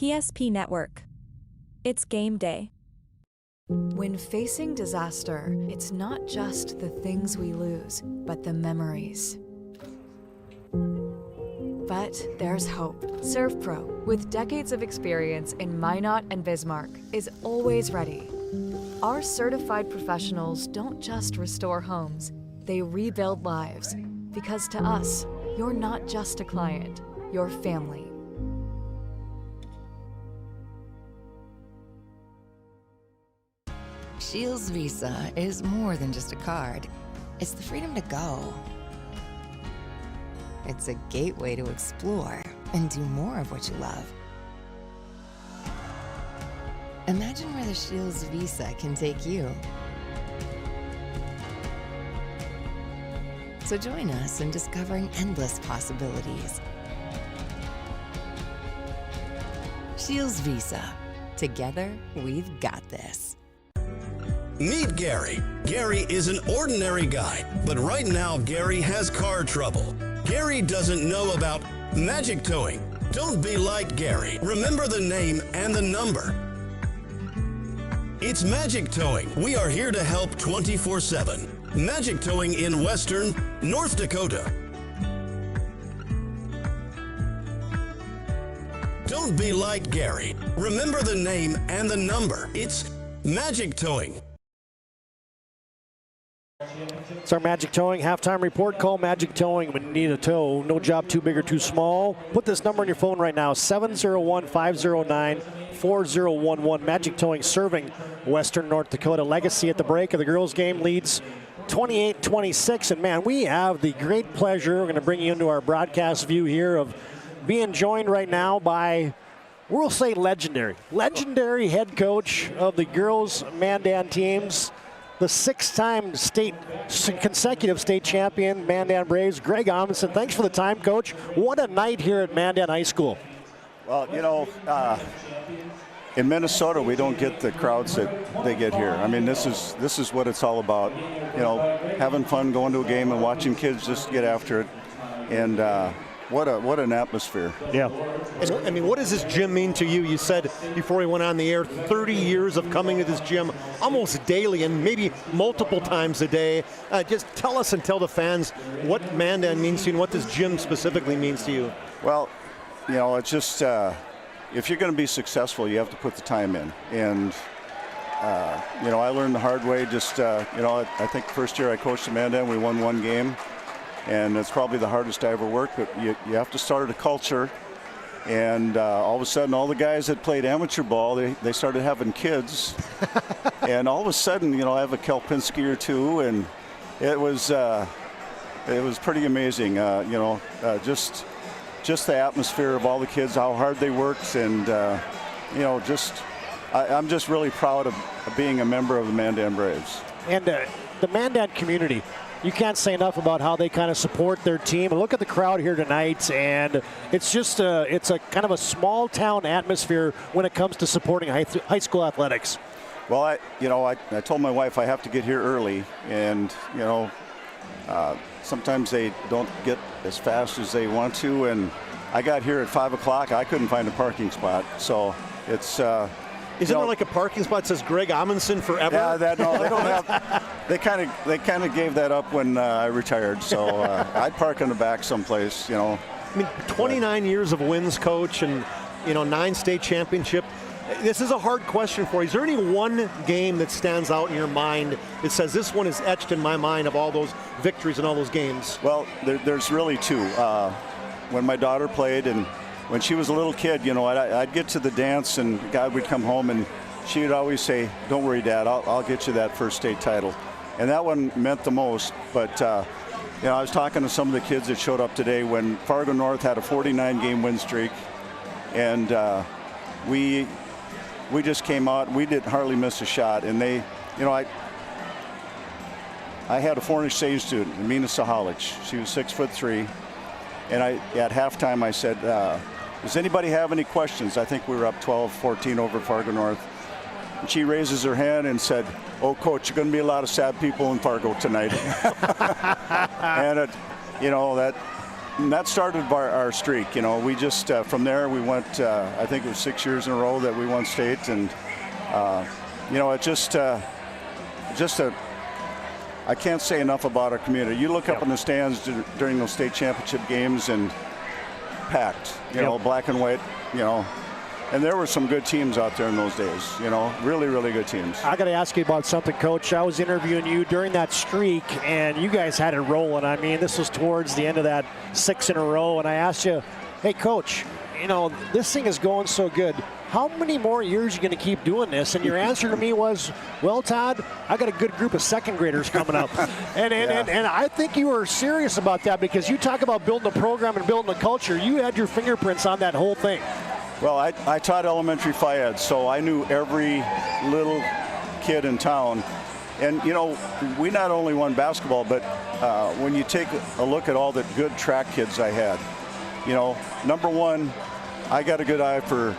PSP Network. It's game day. When facing disaster, it's not just the things we lose, but the memories. But there's hope. ServPro, with decades of experience in Minot and Bismarck, is always ready. Our certified professionals don't just restore homes, they rebuild lives. Because to us, you're not just a client, you're family. Shields Visa is more than just a card. It's the freedom to go. It's a gateway to explore and do more of what you love. Imagine where the Shields Visa can take you. So join us in discovering endless possibilities. Shields Visa. Together, we've got this. Meet Gary. Gary is an ordinary guy, but right now Gary has car trouble. Gary doesn't know about magic towing. Don't be like Gary. Remember the name and the number. It's Magic Towing. We are here to help 24/7. Magic Towing in Western North Dakota. Don't be like Gary. Remember the name and the number. It's Magic Towing. It's our Magic Towing halftime report. Call Magic Towing when you need a tow. No job too big or too small. Put this number on your phone right now, 701-509-4011. Magic Towing serving Western North Dakota. Legacy at the break of the girls' game leads 28-26. And man, we have the great pleasure, we're going to bring you into our broadcast view here, of being joined right now by, we'll say legendary head coach of the girls' Mandan teams, the six-time consecutive state champion Mandan Braves, Greg Amundsen. Thanks for the time, Coach. What a night here at Mandan High School. Well, you know, in Minnesota, we don't get the crowds that they get here. I mean, this is what it's all about. You know, having fun, going to a game and watching kids just get after it. And what an atmosphere. Yeah. And, I mean, what does this gym mean to you? You said before we went on the air, 30 years of coming to this gym almost daily and maybe multiple times a day. Just tell us and tell the fans what Mandan means to you and what this gym specifically means to you. Well, you know, it's just if you're going to be successful, you have to put the time in. And, you know, I learned the hard way. Just, you know, I think the first year I coached at Mandan, we won one game. And it's probably the hardest I ever worked, but you have to start a culture. And all of a sudden, all the guys that played amateur ball, they started having kids. And all of a sudden, you know, I have a Kelpinski or two, and it was pretty amazing. You know, just the atmosphere of all the kids, how hard they worked, and you know, I'm just really proud of being a member of the Mandan Braves. And the Mandan community, you can't say enough about how they kind of support their team. And look at the crowd here tonight, and it's just it's a kind of a small town atmosphere when it comes to supporting high school athletics. Well, I told my wife I have to get here early, and you know, sometimes they don't get as fast as they want to, and I got here at 5 o'clock. I couldn't find a parking spot, so it's. Isn't there like a parking spot that says Greg Amundsen forever? Yeah, no, they don't have. They kind of gave that up when I retired. So I'd park in the back someplace, you know. I mean, 29 years of wins, Coach, and you know, 9 state championship. This is a hard question for you. Is there any one game that stands out in your mind that says this one is etched in my mind of all those victories and all those games? Well, there's really two. When my daughter played and when she was a little kid, you know, I'd get to the dance and God would come home and she would always say, "Don't worry, Dad, I'll get you that first state title." And that one meant the most. But, you know, I was talking to some of the kids that showed up today when Fargo North had a 49-game win streak. And we just came out, we didn't hardly miss a shot. And they, you know, I had a foreign exchange student, Amina Sahalic. She was 6'3". And at halftime I said, does anybody have any questions? I think we were up 12-14 over Fargo North. And she raises her hand and said, "Oh, Coach, you're going to be a lot of sad people in Fargo tonight." And, you know, that started our streak. We just from there we went. I think it was 6 years in a row that we won state, and it just I can't say enough about our community. You look up in the stands during those state championship games and packed, black and white, and there were some good teams out there in those days, really, really good teams. I got to ask you about something, Coach. I was interviewing you during that streak, and you guys had it rolling. I mean, this was towards the end of that 6 in a row, and I asked you, hey, Coach, this thing is going so good. How many more years are you going to keep doing this? And your answer to me was, well, Todd, I got a good group of second graders coming up. and I think you were serious about that, because you talk about building a program and building a culture. You had your fingerprints on that whole thing. Well, I taught elementary phy ed, so I knew every little kid in town. And, we not only won basketball, but when you take a look at all the good track kids I had, number one, I got a good eye for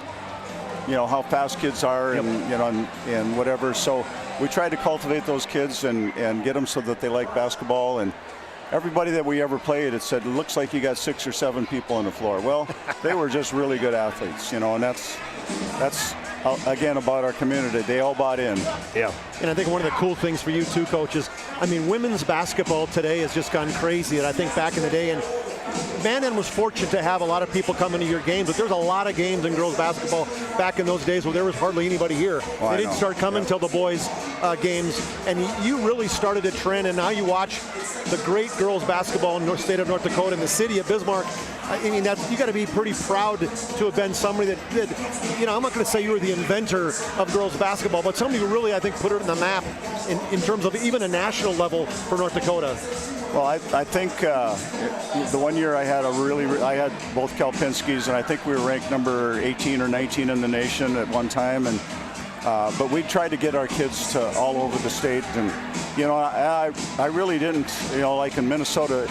how fast kids are and whatever. So we tried to cultivate those kids and get them so that they like basketball. And everybody that we ever played, it said, it looks like you got 6 or 7 people on the floor. Well, they were just really good athletes, and that's again about our community. They all bought in. Yeah. And I think one of the cool things for you too, Coach, is, women's basketball today has just gone crazy. And I think back in the day, and Mandan was fortunate to have a lot of people come into your games, but there's a lot of games in girls basketball back in those days where there was hardly anybody here. They didn't start coming until the boys' games, and you really started a trend, and now you watch the great girls basketball in the state of North Dakota and the city of Bismarck. You got to be pretty proud to have been somebody that did, I'm not going to say you were the inventor of girls basketball, but somebody who really, I think, put it on the map in terms of even a national level for North Dakota. Well, I think the one year I had I had both Kalpinskis, and I think we were ranked number 18 or 19 in the nation at one time, and but we tried to get our kids to all over the state, and I really didn't, like in Minnesota,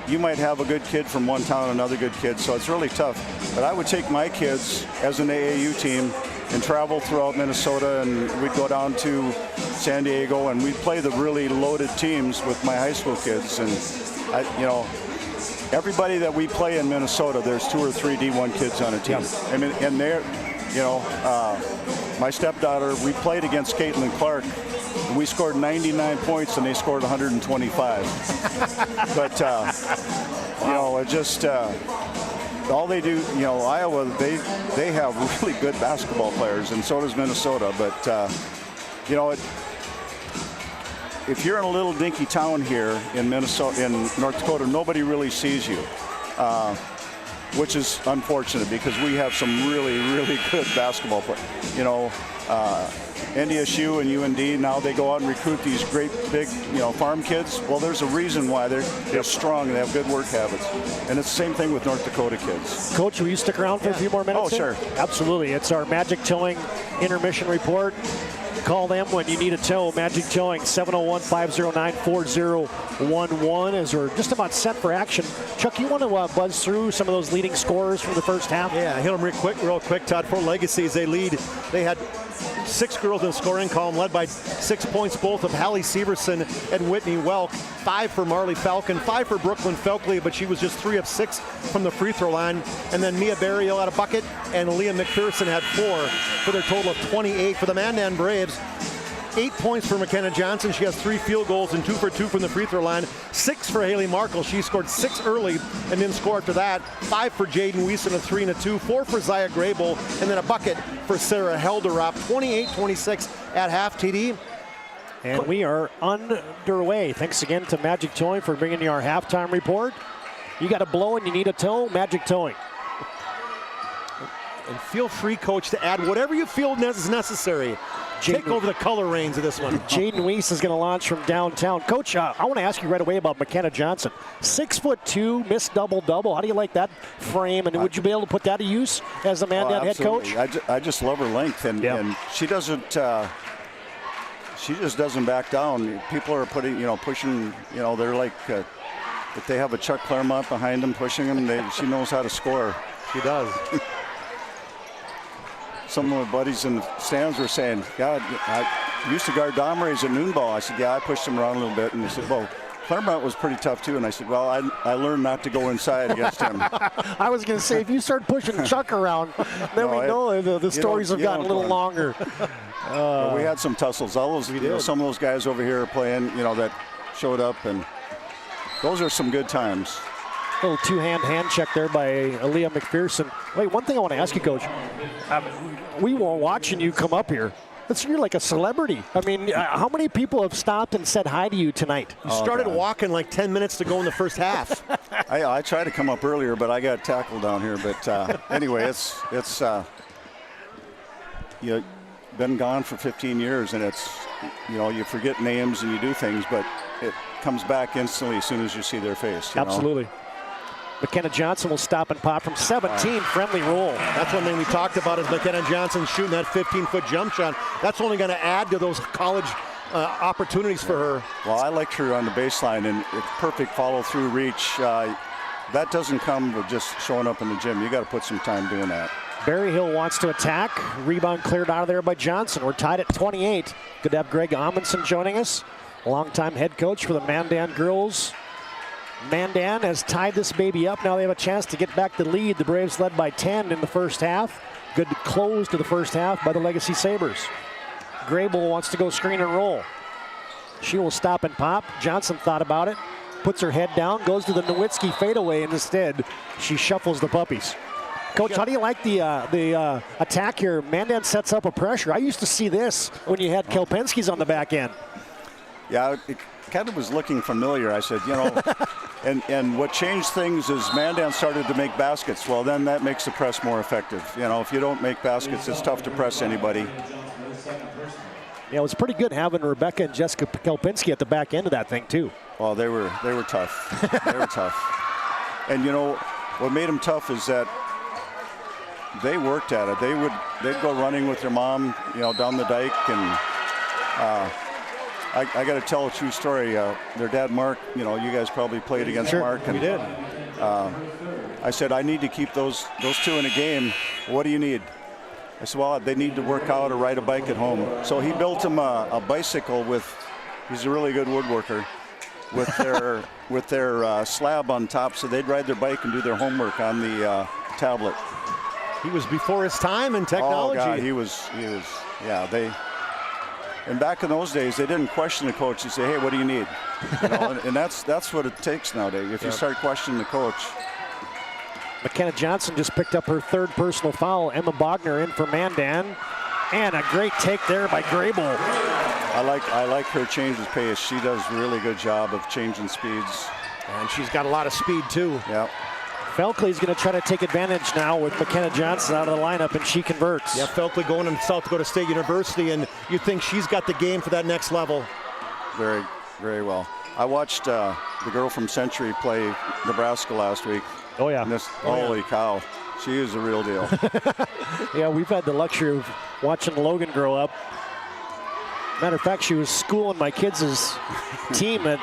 you might have a good kid from one town, another good kid, so it's really tough. But I would take my kids as an AAU team and travel throughout Minnesota, and we'd go down to San Diego, and we'd play the really loaded teams with my high school kids. And everybody that we play in Minnesota, there's 2 or 3 D1 kids on a team. And they're, my stepdaughter, we played against Caitlin Clark, and we scored 99 points, and they scored 125. But it just. All they do, Iowa, they have really good basketball players, and so does Minnesota. But, if you're in a little dinky town here in Minnesota, in North Dakota, nobody really sees you, which is unfortunate, because we have some really, really good basketball players. NDSU and UND, now they go out and recruit these great big, farm kids. Well, there's a reason why they're strong and they have good work habits. And it's the same thing with North Dakota kids. Coach, will you stick around for a few more minutes? Oh, sure. Absolutely. It's our Magic Towing intermission report. Call them when you need a tow. Magic Towing, 701-509-4011, as we're just about set for action. Chuck, you want to buzz through some of those leading scorers from the first half? Yeah, hit them real quick. Todd, for Legacies, they had 6 girls in the scoring column, led by 6 points, both of Hallie Severson and Whitney Welk. 5 for Marley Falcon, 5 for Brooklyn Felkley, but she was just 3 of 6 from the free throw line. And then Mia Barrio had a bucket, and Leah McPherson had 4 for their total of 28 for the Mandan Braves. 8 points for McKenna Johnson. She has 3 field goals and 2 for 2 from the free throw line. 6 for Haley Markle. She scored 6 early and didn't score after that. 5 for Jaden Wiesen, a 3 and a 2. 4 for Zaya Grable, and then a bucket for Sarah Helderop. 28-26 at half, TD. And we are underway. Thanks again to Magic Towing for bringing you our halftime report. You got a blow and you need a tow, Magic Towing. And feel free, Coach, to add whatever you feel is necessary. Take over the color reins of this one. Jaden Weiss is going to launch from downtown. Coach, I want to ask you right away about McKenna Johnson. 6'2", missed double-double. How do you like that frame? And would you be able to put that to use as a Mandan head coach? I just love her length, and she doesn't. She just doesn't back down. People are pushing. They're like, if they have a Chuck Clairmont behind them pushing them, she knows how to score. She does. Some of my buddies in the stands were saying, God, I used to guard Domres at noon ball. I said, yeah, I pushed him around a little bit. And they said, well, Clairmont was pretty tough too, and I said, well, I learned not to go inside against him. I was going to say, if you start pushing Chuck around, then we know the stories have gotten a little longer. We had some tussles. All those, some of those guys over here playing, that showed up, and those are some good times. Little two-hand check there by Aaliyah McPherson. Wait, one thing I want to ask you, Coach. We were watching you come up here. You're like a celebrity. I mean, how many people have stopped and said hi to you tonight? You started walking like 10 minutes to go in the first half. I tried to come up earlier, but I got tackled down here. But anyway, it's you've been gone for 15 years, and it's, you forget names and you do things, but it comes back instantly as soon as you see their face. Absolutely. McKenna Johnson will stop and pop from 17, friendly roll. That's one thing we talked about is McKenna Johnson shooting that 15-foot jump shot. That's only going to add to those college opportunities for her. Well, I liked her on the baseline, and it's perfect follow-through reach. That doesn't come with just showing up in the gym. You got to put some time doing that. Berryhill wants to attack. Rebound cleared out of there by Johnson. We're tied at 28. Good to have Greg Amundsen joining us, longtime head coach for the Mandan girls. Mandan has tied this baby up. Now they have a chance to get back the lead. The Braves led by 10 in the first half. Good close to the first half by the Legacy Sabers. Grable wants to go screen and roll. She will stop and pop. Johnson thought about it, puts her head down, goes to the Nowitzki fadeaway, and instead she shuffles the puppies. Coach, how do you like the attack here? Mandan sets up a pressure. I used to see this when you had Kelpinski's on the back end. Yeah, it kind of was looking familiar. I said, and what changed things is Mandan started to make baskets. Well, then that makes the press more effective. If you don't make baskets, it's tough to press anybody. Yeah, it was pretty good having Rebecca and Jessica Kelpinski at the back end of that thing too. Well, they were tough. They were tough. And what made them tough is that they worked at it. They'd go running with their mom, down the dike, and I got to tell a true story. Their dad, Mark, you guys probably played against Mark. And, we did. I said, I need to keep those two in a game. What do you need? I said, well, they need to work out or ride a bike at home. So he built them a bicycle he's a really good woodworker, with their slab on top, so they'd ride their bike and do their homework on the tablet. He was before his time in technology. Oh, God, he was, yeah, and back in those days, they didn't question the coach. They say, hey, what do you need? And that's what it takes nowadays. If you start questioning the coach. McKenna Johnson just picked up her third personal foul. Emma Bogner in for Mandan. And a great take there by Grable. I like her change of pace. She does a really good job of changing speeds. And she's got a lot of speed, too. Yeah. Felkley's going to try to take advantage now with McKenna Johnson out of the lineup, and she converts. Yeah, Felkley going to South Dakota State University, and you think she's got the game for that next level. Very, very well. I watched the girl from Century play Nebraska last week. Oh, yeah. Holy cow. She is a real deal. Yeah, we've had the luxury of watching Logan grow up. Matter of fact, she was schooling my kids' team at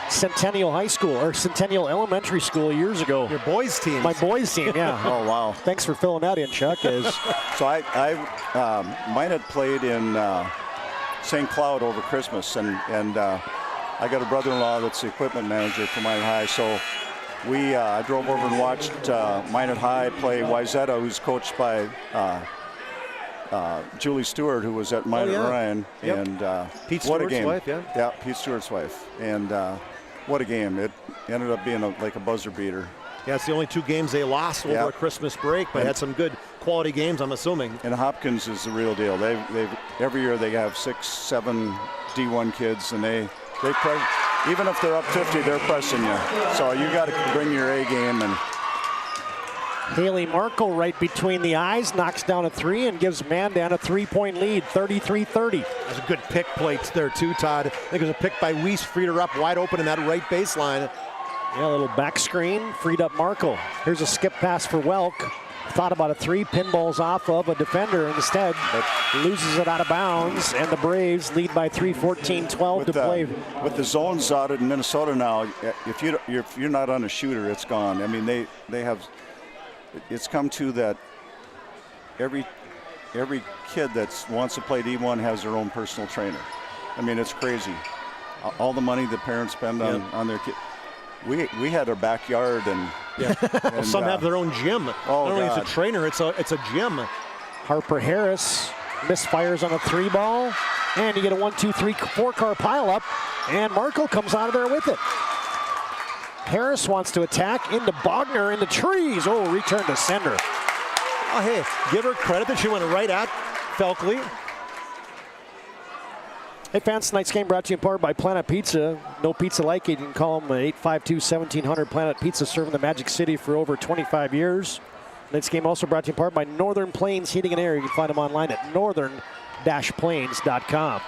Centennial High School, or Centennial Elementary School years ago. Your boys' team. My boys' team, yeah. Oh, wow. Thanks for filling that in, Chuck. So mine had played in St. Cloud over Christmas, and I got a brother-in-law that's the equipment manager for Minot High, so I drove over and watched Minot High play Wayzata, who's coached by Julie Stewart, who was at Minot Ryan. Yep. And Pete what Stewart's a game. wife, yeah. Yeah, Pete Stewart's wife. And what a game. It ended up being like a buzzer beater. Yeah, it's the only two games they lost over a Christmas break, but had some good quality games, I'm assuming. And Hopkins is the real deal. They've every year they have 6, 7 D1 kids, and they press. Even if they're up 50, they're pressing you. So you got to bring your A game. And Haley Markle right between the eyes, knocks down a three and gives Mandan a 3-point lead, 33-30. That's a good pick plate there too, Todd. I think it was a pick by Weiss, freed her up wide open in that right baseline. Yeah, a little back screen, freed up Markle. Here's a skip pass for Welk. Thought about a three, pinballs off of a defender instead, but loses it out of bounds, and the Braves lead by 3, 14-12 to play. With the zones out in Minnesota now, if you're not on a shooter, it's gone. I mean, they have. It's come to that every kid that wants to play D1 has their own personal trainer. I mean, it's crazy. all the money that parents spend on their kids. We had our backyard and, and some have their own gym. Not only is a trainer, it's a gym. Harper Harris misfires on a 3-ball, and you get a 1, 2, 3, 4-car pileup, and Markle comes out of there with it. Harris wants to attack into Bogner in the trees. Oh, return to sender. Oh, hey, give her credit that she went right at Felkley. Hey fans, tonight's game brought to you in part by Planet Pizza. No pizza like it. You can call them 852-1700 Planet Pizza, serving the Magic City for over 25 years. Tonight's game also brought to you in part by Northern Plains Heating and Air. You can find them online at northern-plains.com.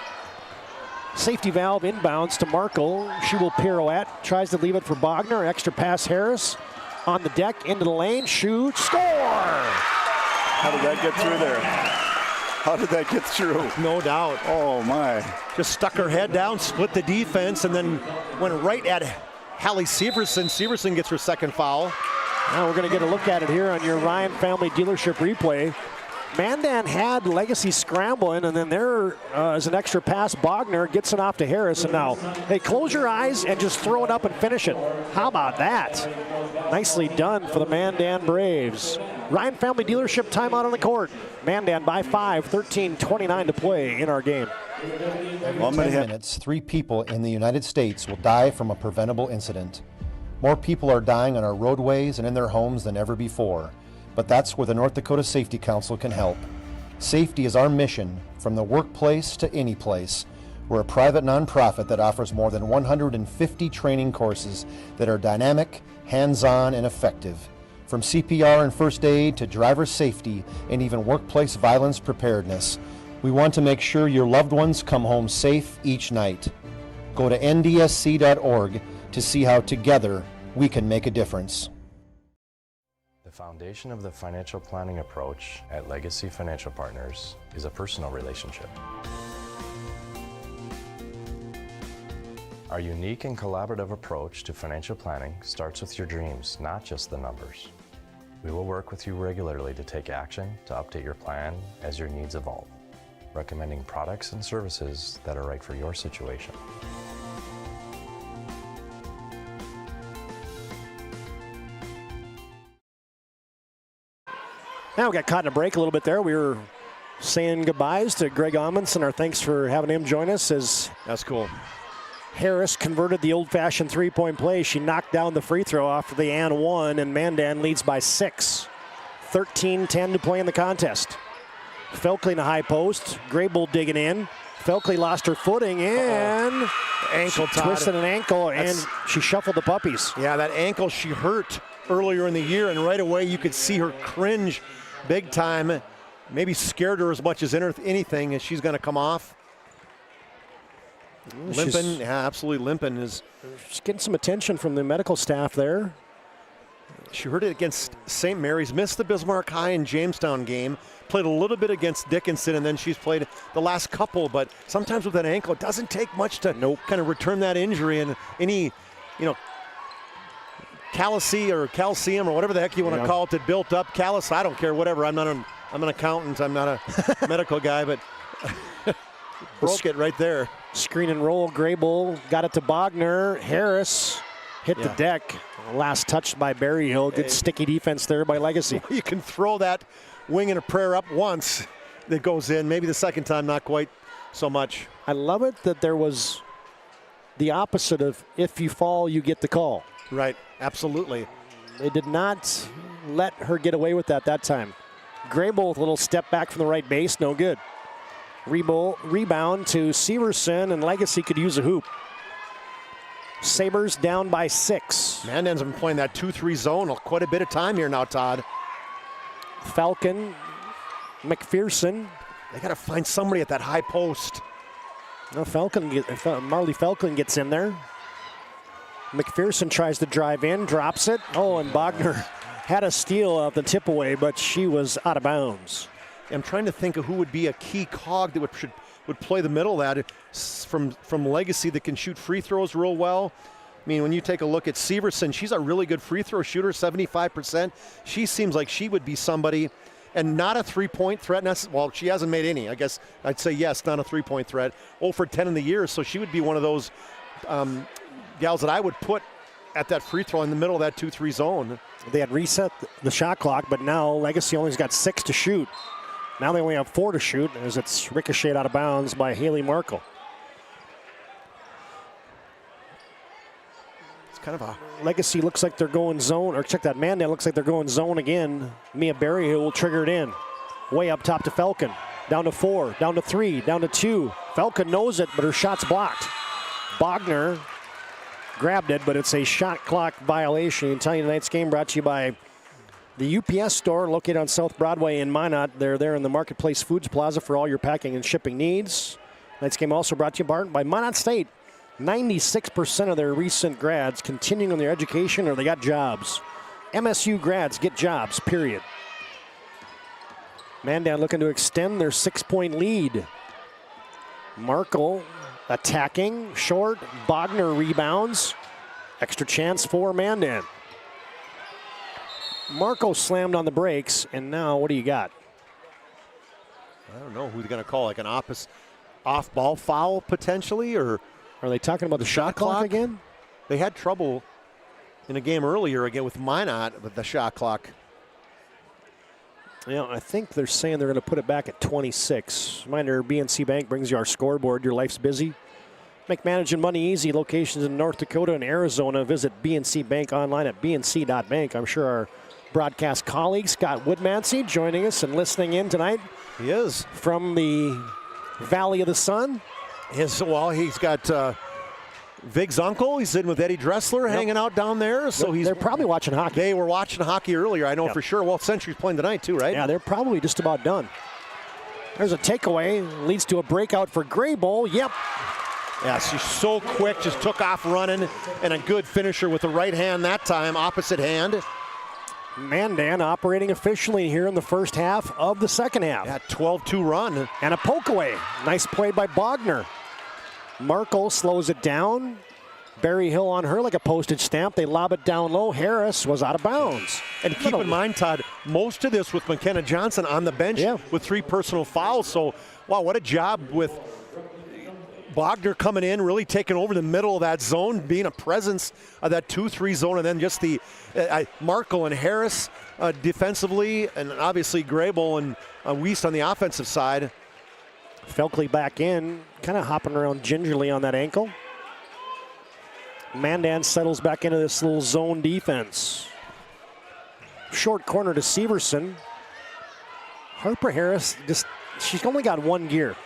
Safety valve inbounds to Markle. She will pirouette, tries to leave it for Bogner. Extra pass Harris on the deck, into the lane, shoot, score! How did that get through there? How did that get through? No doubt. Oh, my. Just stuck her head down, split the defense, and then went right at Hallie Severson. Severson gets her second foul. Now we're going to get a look at it here on your Ryan Family Dealership replay. Mandan had Legacy scrambling, and then there is an extra pass. Bogner gets it off to Harris, and now, hey, close your eyes and just throw it up and finish it. How about that? Nicely done for the Mandan Braves. Ryan Family Dealership timeout on the court. Mandan by 5, 13:29 to play in our game. Every 10 minutes, 3 people in the United States will die from a preventable incident. More people are dying on our roadways and in their homes than ever before. But that's where the North Dakota Safety Council can help. Safety is our mission, from the workplace to any place. We're a private nonprofit that offers more than 150 training courses that are dynamic, hands-on, and effective. From CPR and first aid to driver safety and even workplace violence preparedness, we want to make sure your loved ones come home safe each night. Go to ndsc.org to see how together we can make a difference. The foundation of the financial planning approach at Legacy Financial Partners is a personal relationship. Our unique and collaborative approach to financial planning starts with your dreams, not just the numbers. We will work with you regularly to take action to update your plan as your needs evolve, recommending products and services that are right for your situation. Now we got caught in a break a little bit there. We were saying goodbyes to Greg Amundsen. Our thanks for having him join us as that's cool. Harris converted the old-fashioned three-point play. She knocked down the free throw off the and one, and Mandan leads by 6. 13-10 to play in the contest. Felkley in the high post. Graybull digging in. Felkley lost her footing and ankle twisted an ankle, and she shuffled the puppies. Yeah, that ankle she hurt earlier in the year, and right away you could see her cringe big time. Maybe scared her as much as anything, as she's going to come off. Limping, yeah, absolutely limping. She's getting some attention from the medical staff there. She hurt it against St. Mary's, missed the Bismarck High and Jamestown game, played a little bit against Dickinson, and then she's played the last couple, but sometimes with that ankle, it doesn't take much to kind of return that injury, and any, calcium or whatever the heck you want to call it that built up. Callus, I don't care, whatever. I'm an accountant. I'm not a medical guy, but broke it right there. Screen and roll. Graybull got it to Bogner. Harris hit the deck. Last touched by Berryhill. Good sticky defense there by Legacy. You can throw that wing and a prayer up once. That goes in. Maybe the second time, not quite so much. I love it that there was the opposite of if you fall, you get the call. Right, absolutely. They did not let her get away with that time. Graybull with a little step back from the right base, no good. Rebound to Severson, and Legacy could use a hoop. Sabers down by 6. Mandan's been playing that 2-3 zone quite a bit of time here now, Todd. Falcon, McPherson. They got to find somebody at that high post. No, Marley Falcon gets in there. McPherson tries to drive in, drops it. Oh, and Bogner had a steal of the tip away, but she was out of bounds. I'm trying to think of who would be a key cog that would play the middle of that from Legacy that can shoot free throws real well. I mean, when you take a look at Severson, she's a really good free throw shooter, 75%. She seems like she would be somebody, and not a three-point threat. Well, she hasn't made any. I guess I'd say yes, not a three-point threat. 0 for 10 in the year, so she would be one of those gals, that I would put at that free throw in the middle of that 2-3 zone. They had reset the shot clock, but now Legacy only's got 6 to shoot. Now they only have 4 to shoot as it's ricocheted out of bounds by Haley Markle. It's kind of a... Legacy looks like they're going zone, or check that, Mandan looks like they're going zone again. Mia Berryhill will trigger it in. Way up top to Falcon. Down to 4, down to 3, down to 2. Falcon knows it, but her shot's blocked. Bogner grabbed it, but it's a shot clock violation. I can tell you tonight's game brought to you by the UPS store located on South Broadway in Minot. They're there in the Marketplace Foods Plaza for all your packing and shipping needs. Tonight's game also brought to you by Minot State. 96% of their recent grads continuing on their education or they got jobs. MSU grads get jobs, period. Mandan looking to extend their 6-point lead. Markle attacking, short. Bogner rebounds. Extra chance for Mandan. Markle slammed on the brakes, and now what do you got? I don't know who they're going to call, like an off-ball foul potentially, or are they talking about the shot clock again? They had trouble in a game earlier again with Minot with the shot clock. Yeah, I think they're saying they're going to put it back at 26. Reminder, BNC Bank brings you our scoreboard. Your life's busy. Make managing money easy. Locations in North Dakota and Arizona. Visit BNC Bank online at bnc.bank. I'm sure our broadcast colleague, Scott Woodmansey, joining us and listening in tonight. He is. From the Valley of the Sun. He's got Vig's uncle. He's in with Eddie Dressler hanging out down there. So they're probably watching hockey. They were watching hockey earlier, I know for sure. Well, Century's playing tonight too, right? Yeah, they're probably just about done. There's a takeaway. Leads to a breakout for Graybull. Yep. Yeah, she's so quick. Just took off running. And a good finisher with the right hand that time, opposite hand. Mandan operating efficiently here in the first half of the second half. Yeah, 12-2 run. And a poke away. Nice play by Bogner. Markle slows it down. Berryhill on her like a postage stamp. They lob it down low. Harris was out of bounds. And keep in mind, Todd, most of this with McKenna Johnson on the bench with 3 personal fouls. So, wow, what a job with Bogner coming in, really taking over the middle of that zone, being a presence of that 2-3 zone, and then just the Markle and Harris defensively, and obviously Graybull and Weiss on the offensive side. Felkley back in, kind of hopping around gingerly on that ankle. Mandan settles back into this little zone defense. Short corner to Severson. Harper Harris, she's only got 1 gear.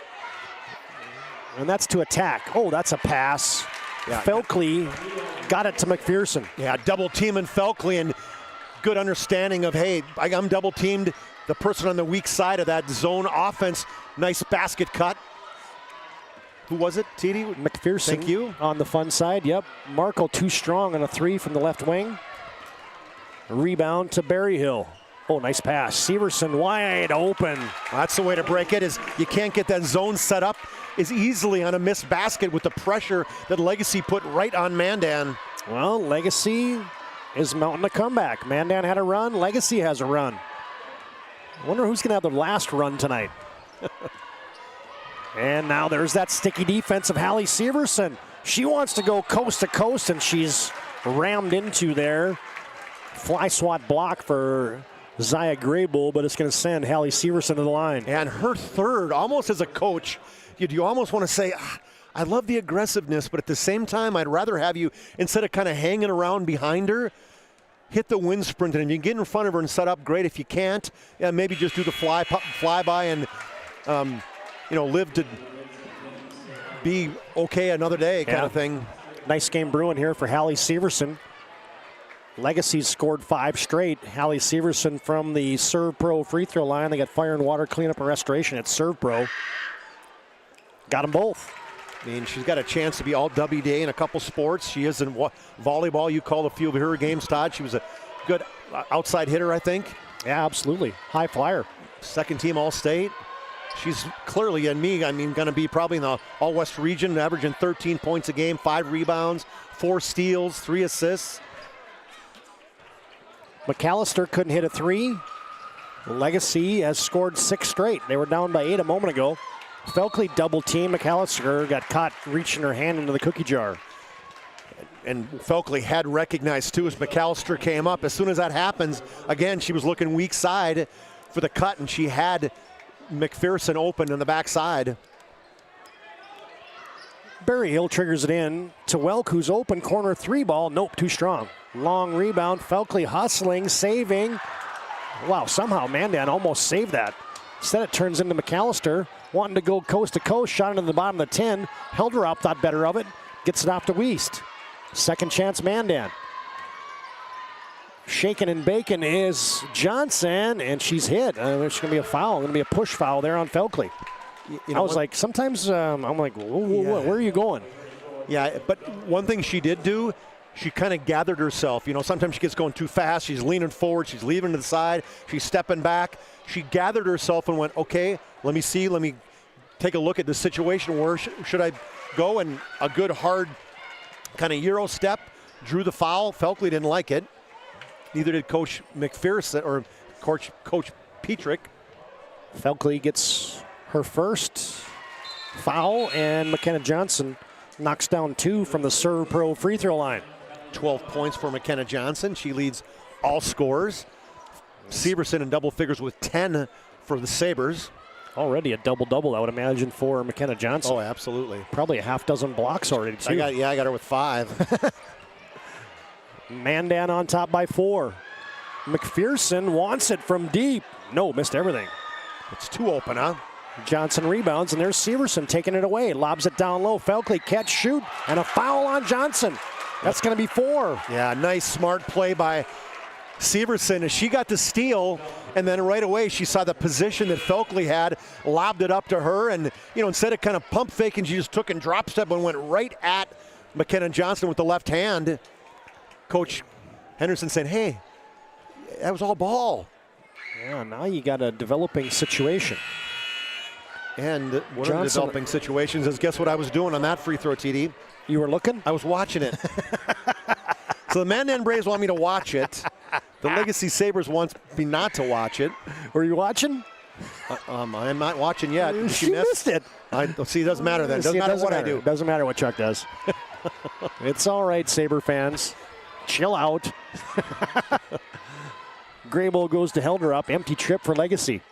And that's to attack. Oh, that's a pass. Yeah. Felkley got it to McPherson. Yeah, double teaming Felkley, and good understanding of, hey, I'm double teamed. The person on the weak side of that zone offense. Nice basket cut. Who was it, TD? McPherson. Thank you. On the fun side, yep. Markle too strong on a 3 from the left wing. Rebound to Berryhill. Oh, nice pass. Severson wide open. That's the way to break it, is you can't get that zone set up as easily on a missed basket with the pressure that Legacy put right on Mandan. Well, Legacy is mounting a comeback. Mandan had a run. Legacy has a run. I wonder who's going to have the last run tonight. And now there's that sticky defense of Hallie Severson. She wants to go coast to coast, and she's rammed into there. Fly swat block for Zaya Graybull, but it's going to send Hallie Severson to the line. And her third, almost as a coach, you almost want to say, I love the aggressiveness, but at the same time, I'd rather have you, instead of kind of hanging around behind her, hit the wind sprint, and if you can get in front of her and set up, great. If you can't, yeah, maybe just do the flyby and live to be okay another day kind of thing. Nice game brewing here for Hallie Severson. Legacy scored 5 straight. Hallie Severson from the Serve Pro free throw line. They got fire and water cleanup and restoration at Serve Pro. Got them both. I mean, she's got a chance to be all WDA in a couple sports. She is in volleyball. You called a few of her games, Todd. She was a good outside hitter, I think. Yeah, absolutely. High flyer. Second team All-State. She's clearly, going to be probably in the All-West region, averaging 13 points a game, 5 rebounds, 4 steals, 3 assists. McAllister couldn't hit a 3. Legacy has scored 6 straight. They were down by 8 a moment ago. Felkley double team. McAllister got caught reaching her hand into the cookie jar. and Felkley had recognized too as McAllister came up. As soon as that happens, again, she was looking weak side for the cut, and she had McPherson open in the backside. Berryhill triggers it in to Welk, who's open. Corner 3 ball. Nope, too strong. Long rebound. Felkley hustling, saving. Wow, somehow Mandan almost saved that. Instead it turns into McAllister, wanting to go coast to coast. Shot into the bottom of the 10. Helderop thought better of it. Gets it off to Wiest. Second chance Mandan. Shaking and baking is Johnson, and she's hit. There's going to be a foul. Going to be a push foul there on Felkley. I was like, sometimes I'm like, whoa, where are you going? Yeah, but one thing she did do, she kind of gathered herself. You know, sometimes she gets going too fast. She's leaning forward. She's leaving to the side. She's stepping back. She gathered herself and went, okay, let me take a look at the situation. Where should I go? And a good hard kind of Euro step, drew the foul. Felkley didn't like it. Neither did Coach McPherson or Coach Petrick. Felkley gets her first foul, and McKenna Johnson knocks down 2 from the Serve Pro free throw line. 12 points for McKenna Johnson. She leads all scorers. Severson in double figures with 10 for the Sabers. Already a double-double, I would imagine, for McKenna Johnson. Oh, absolutely. Probably a half dozen blocks already, too. I got her with 5. Mandan on top by 4. McPherson wants it from deep. No, missed everything. It's 2 open, huh? Johnson rebounds, and there's Severson taking it away. Lobs it down low. Felkley catch, shoot, and a foul on Johnson. That's going to be 4. Yeah, nice, smart play by Severson as she got the steal, and then right away she saw the position that Felkley had, lobbed it up to her, and instead of kind of pump faking, she just took and drop step and went right at McKenna Johnson with the left hand. Coach Henderson said, hey, that was all ball. Yeah, now you got a developing situation. And one of the developing situations is, guess what I was doing on that free throw, TD? You were looking? I was watching it. So the Mandan Braves want me to watch it. The Legacy Sabres wants me not to watch it. Were you watching? I'm not watching yet. She missed it. See, it doesn't matter then. Doesn't matter what I do. Doesn't matter what Chuck does. It's all right, Sabre fans. Chill out. Graybull goes to Helderop. Empty trip for Legacy.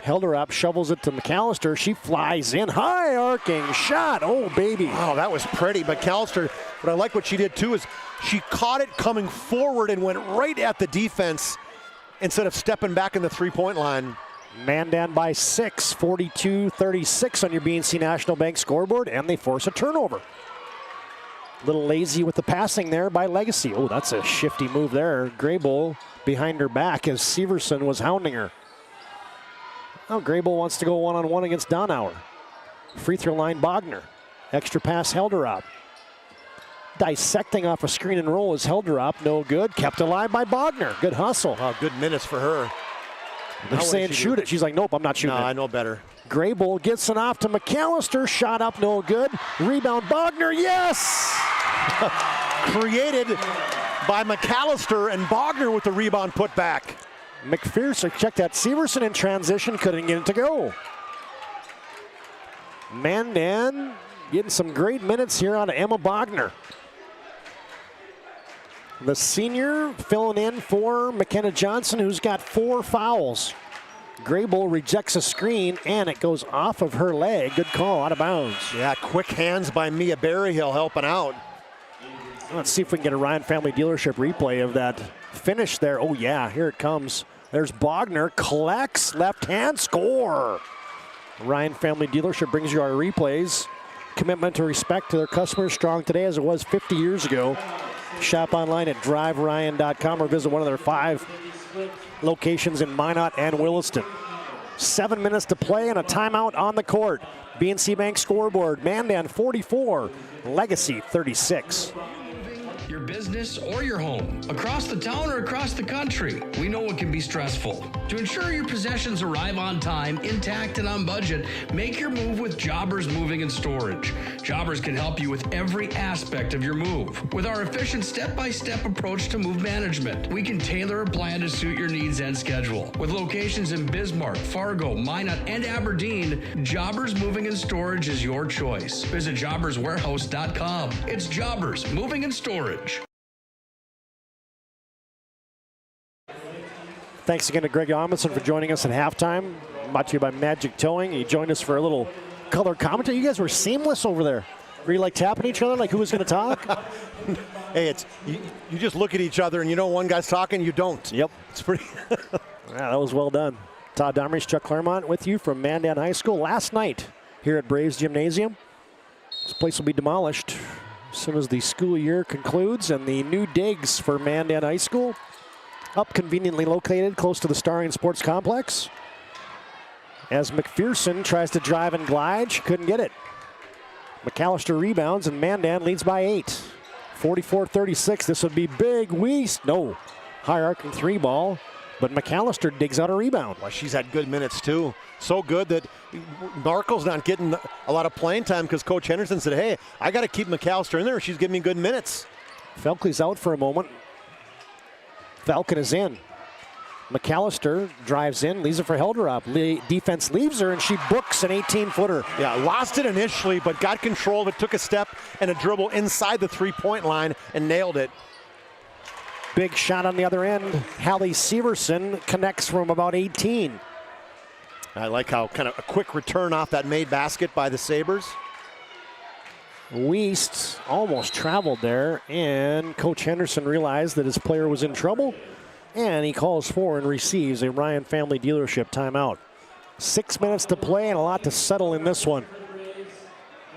Helderop shovels it to McAllister. She flies in. High arcing shot. Oh, baby. Oh, that was pretty. McAllister, but I like what she did too is she caught it coming forward and went right at the defense instead of stepping back in the three-point line. Mandan by 6, 42-36 on your BNC National Bank scoreboard, and they force a turnover. A little lazy with the passing there by Legacy. Oh, that's a shifty move there. Graybull behind her back as Severson was hounding her. Now Graybull wants to go one-on-one against Donauer. Free throw line, Bogner. Extra pass, Helderop. Dissecting off a screen and roll is Helderop. No good. Kept alive by Bogner. Good hustle. Oh, good minutes for her. They're saying shoot it. She's like, nope, I'm not shooting it. I know better. Graybull gets it off to McAllister. Shot up, no good. Rebound, Bogner, yes! Created by McAllister, and Bogner with the rebound put back. McPherson, check that. Severson in transition, couldn't get it to go. Mandan getting some great minutes here out of Emma Bogner. The senior filling in for McKenna Johnson, who's got 4 fouls. Graybull rejects a screen, and it goes off of her leg. Good call, out of bounds. Yeah, quick hands by Mia Berryhill helping out. Let's see if we can get a Ryan Family Dealership replay of that finish there. Oh, yeah, here it comes. There's Bogner, collects, left hand, score. Ryan Family Dealership brings you our replays. Commitment to respect to their customers, strong today as it was 50 years ago. Shop online at driveryan.com or visit one of their 5 locations in Minot and Williston. 7 minutes to play and a timeout on the court. BNC Bank scoreboard, Mandan 44, Legacy 36. Your business or your home, across the town or across the country, we know it can be stressful. To ensure your possessions arrive on time, intact, and on budget, make your move with Jobbers Moving and Storage. Jobbers can help you with every aspect of your move. With our efficient step-by-step approach to move management, we can tailor a plan to suit your needs and schedule. With locations in Bismarck, Fargo, Minot, and Aberdeen, Jobbers Moving and Storage is your choice. Visit jobberswarehouse.com. It's Jobbers Moving and Storage. Thanks again to Greg Amundsen for joining us at halftime. Brought to you by Magic Towing. He joined us for a little color commentary. You guys were seamless over there. Were you like tapping each other like who was going to talk? Hey, it's you just look at each other and you know one guy's talking, you don't. Yep. It's pretty. Yeah, that was well done. Todd Domres, Chuck Clairmont with you from Mandan High School last night here at Braves Gymnasium. This place will be demolished as soon as the school year concludes, and the new digs for Mandan High School up conveniently located close to the Starion Sports Complex. As McPherson tries to drive and glide, she couldn't get it. McAllister rebounds and Mandan leads by 8. 44-36, this would be big. No, high arcing 3 ball, but McAllister digs out a rebound. Well, she's had good minutes too. So good that Markle's not getting a lot of playing time because Coach Henderson said, hey, I got to keep McAllister in there. She's giving me good minutes. Felkley's out for a moment. Falcon is in. McAllister drives in, leaves it for Helderop. Defense leaves her, and she books an 18-footer. Yeah, lost it initially, but got control of it, took a step and a dribble inside the three-point line and nailed it. Big shot on the other end. Hallie Severson connects from about 18. I like how kind of a quick return off that made basket by the Sabers. Weist almost traveled there, and Coach Henderson realized that his player was in trouble, and he calls for and receives a Ryan Family Dealership timeout. 6 minutes to play and a lot to settle in this one.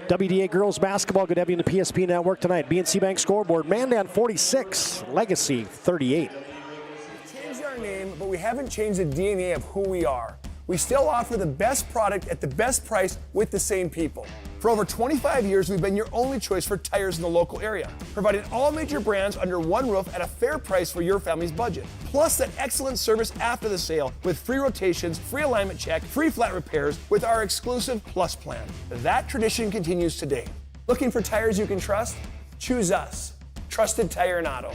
WDA girls basketball, good to have you in the PSP network tonight. BNC Bank scoreboard, Mandan 46, Legacy 38. We changed our name, but we haven't changed the DNA of who we are. We still offer the best product at the best price with the same people. For over 25 years, we've been your only choice for tires in the local area, providing all major brands under one roof at a fair price for your family's budget. Plus that excellent service after the sale with free rotations, free alignment check, free flat repairs with our exclusive Plus plan. That tradition continues today. Looking for tires you can trust? Choose us. Trusted Tire and Auto.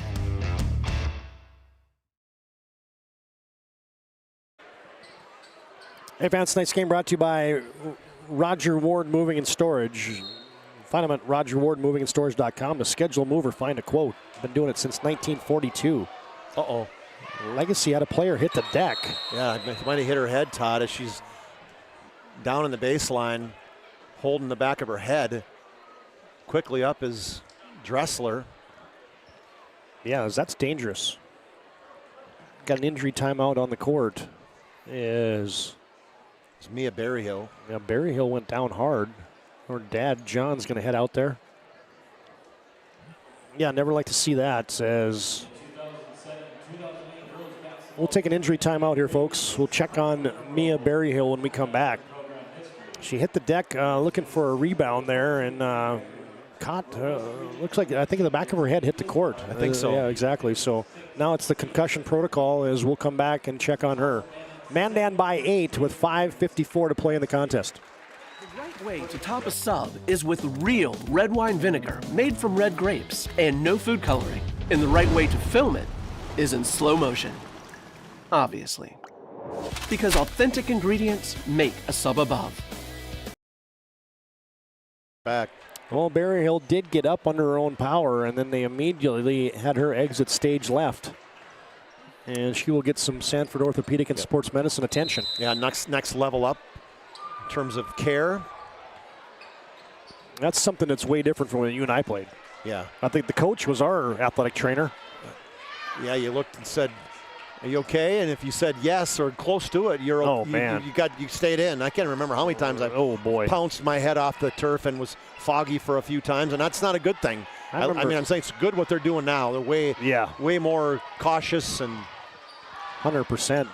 Hey fans, tonight's game brought to you by Roger Ward Moving and Storage. Find them at rogerwardmovingandstorage.com to schedule a move or find a quote. Been doing it since 1942. Uh-oh. Legacy had a player hit the deck. Yeah, might have hit her head, Todd, as she's down in the baseline, holding the back of her head. Quickly up is Dressler. Yeah, that's dangerous. Got an injury timeout on the court. It's Mia Berryhill. Yeah, Berryhill went down hard. Her dad, John's going to head out there. Yeah, never like to see that. As we'll take an injury timeout here, folks. We'll check on Mia Berryhill when we come back. She hit the deck looking for a rebound there and caught, looks like, I think the back of her head hit the court. I think so. Yeah, exactly. So now it's the concussion protocol as we'll come back and check on her. Mandan by 8 with 5:54 to play in the contest. The right way to top a sub is with real red wine vinegar made from red grapes and no food coloring. And the right way to film it is in slow motion. Obviously. Because authentic ingredients make a sub above. Back. Well, Berryhill did get up under her own power, and then they immediately had her exit stage left. And she will get some Sanford Orthopedic and Sports Medicine attention. Yeah, next level up in terms of care. That's something that's way different from when you and I played. Yeah. I think the coach was our athletic trainer. Yeah, you looked and said, are you okay? And if you said yes or close to it, you stayed in. I can't remember how many times I pounced my head off the turf and was foggy for a few times, and that's not a good thing. I mean, I'm saying it's good what they're doing now. They're way more cautious and 100%.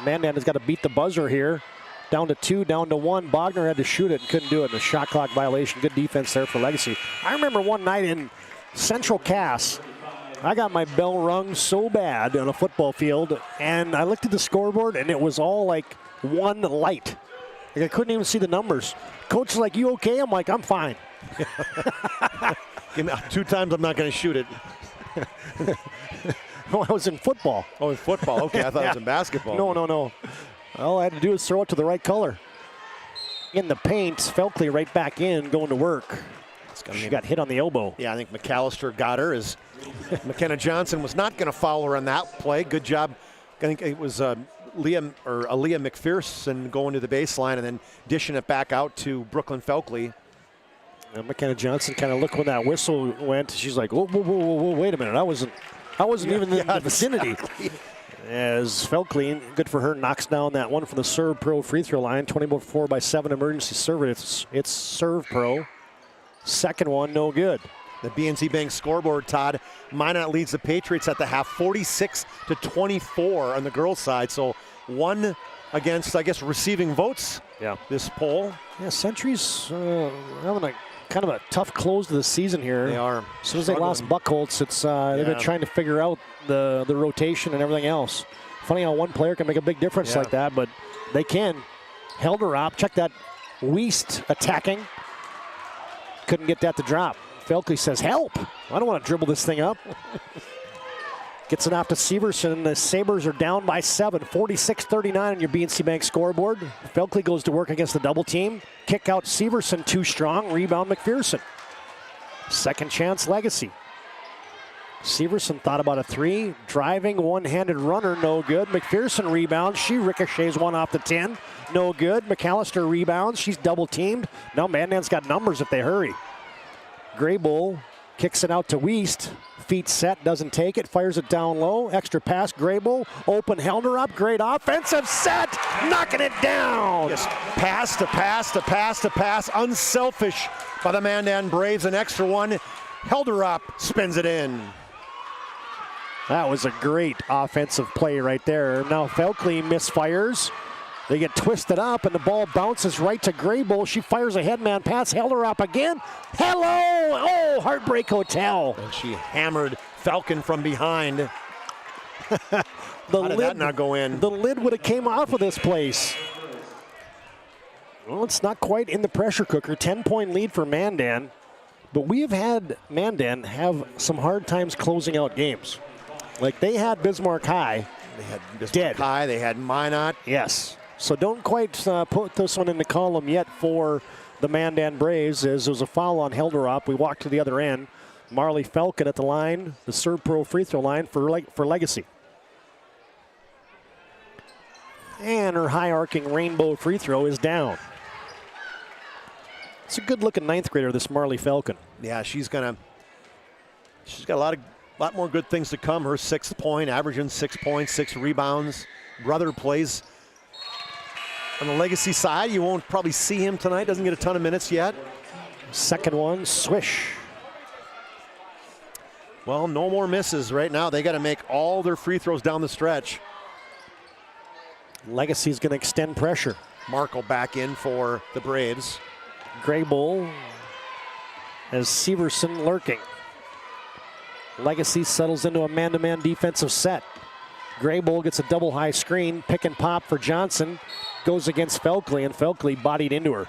Mandan has got to beat the buzzer here. Down to 2, down to 1. Bogner had to shoot it and couldn't do it. The shot clock violation. Good defense there for Legacy. I remember one night in Central Cass, I got my bell rung so bad on a football field, and I looked at the scoreboard, and it was all like one light. Like I couldn't even see the numbers. Coach is like, you okay? I'm like, I'm fine. Give me 2 times, I'm not going to shoot it. No, I was in football. Oh, in football. Okay, I thought it was in basketball. No. All I had to do was throw it to the right color. In the paint, Felkley right back in, going to work. She got hit on the elbow. Yeah, I think McAllister got her as McKenna Johnson was not going to foul her on that play. Good job. I think it was Aaliyah McPherson going to the baseline and then dishing it back out to Brooklyn Felkley. And McKenna Johnson kind of looked when that whistle went. She's like, whoa, wait a minute. I wasn't even in the vicinity. Exactly. As Felkley, good for her, knocks down that one from the Serve Pro free throw line. 24/7 emergency serve. It's Serve Pro. Second one, no good. The BNC Bank scoreboard, Todd. Minot leads the Patriots at the half, 46-24 on the girls' side. So one against, I guess, receiving votes. Yeah. This poll. Yeah, Century's having a kind of a tough close to the season here. They are. As soon as they lost Buckholtz, they've been trying to figure out the rotation and everything else. Funny how one player can make a big difference like that, but they can. Helderop, check that. Weist attacking. Couldn't get that to drop. Felkley says, help. I don't want to dribble this thing up. Gets it off to Severson. The Sabers are down by 7, 46-39 on your BNC Bank scoreboard. Felkley goes to work against the double team. Kick out Severson, too strong. Rebound McPherson. Second chance Legacy. Severson thought about a 3. Driving, one-handed runner, no good. McPherson rebounds. She ricochets one off the 10. No good. McAllister rebounds. She's double teamed. Now Mandan's got numbers if they hurry. Graybull kicks it out to Weist. Feet set, doesn't take it, fires it down low. Extra pass, Graybull. Open Helder-up. Great offensive set. Knocking it down. Yes, pass to pass to pass to pass. Unselfish by the Mandan Braves. An extra one. Helder-up spins it in. That was a great offensive play right there. Now Felkley misfires. They get twisted up, and the ball bounces right to Graybull. She fires a headman pass. Helder-up again. Hello! Oh, Heartbreak Hotel. And she hammered Falcon from behind. How did that not go in? The lid would have came off of this place. Well, it's not quite in the pressure cooker. 10-point lead for Mandan. But we have had Mandan have some hard times closing out games. Like they had Bismarck High. They had Bismarck High. They had Minot. Yes. So don't quite put this one in the column yet for the Mandan Braves, as there was a foul on Helder-up. We walked to the other end. Marley Falcon at the line, the Serve Pro free throw line for Legacy. And her high arcing rainbow free throw is down. It's a good looking ninth grader, this Marley Falcon. Yeah, she's got a lot more good things to come. Her 6th point, averaging 6 points, 6 rebounds. Brother plays on the Legacy side. You won't probably see him tonight. Doesn't get a ton of minutes yet. Second one, swish. Well, no more misses right now. They got to make all their free throws down the stretch. Legacy's going to extend pressure. Markle back in for the Braves. Graybull as Severson lurking. Legacy settles into a man-to-man defensive set. Graybull gets a double high screen, pick and pop for Johnson. Goes against Felkley, and Felkley bodied into her.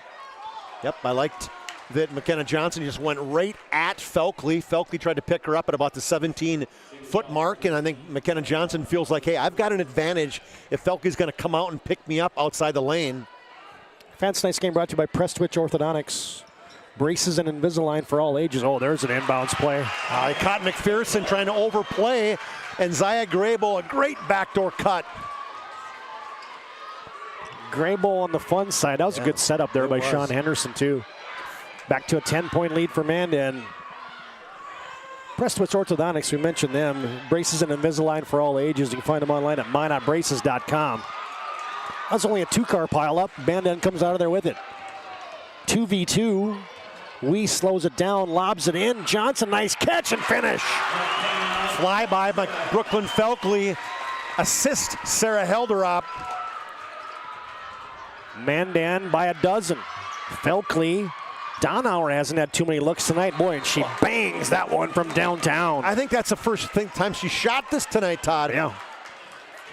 Yep, I liked that McKenna Johnson just went right at Felkley. Felkley tried to pick her up at about the 17-foot mark, and I think McKenna Johnson feels like, hey, I've got an advantage if Felkley's going to come out and pick me up outside the lane. Fan tonight's game brought to you by Prestwich Orthodontics. Braces and Invisalign for all ages. Oh, there's an inbounds play. I caught McPherson trying to overplay, and Zaya Graybull, a great backdoor cut. Graybull on the fun side. That was a good setup there by Sean Henderson, too. Back to a 10-point lead for Mandan. Prestwich Orthodontics, we mentioned them. Braces and Invisalign for all ages. You can find them online at minotbraces.com. That's only a 2-car pileup. Mandan comes out of there with it. 2v2. Wee slows it down, lobs it in. Johnson, nice catch and finish. Fly by Brooklyn Felkley. Assist Sarah Helder-up. Mandan by a dozen. Felkley. Donauer hasn't had too many looks tonight. Boy, and she bangs that one from downtown. I think that's the first time she shot this tonight, Todd. Yeah.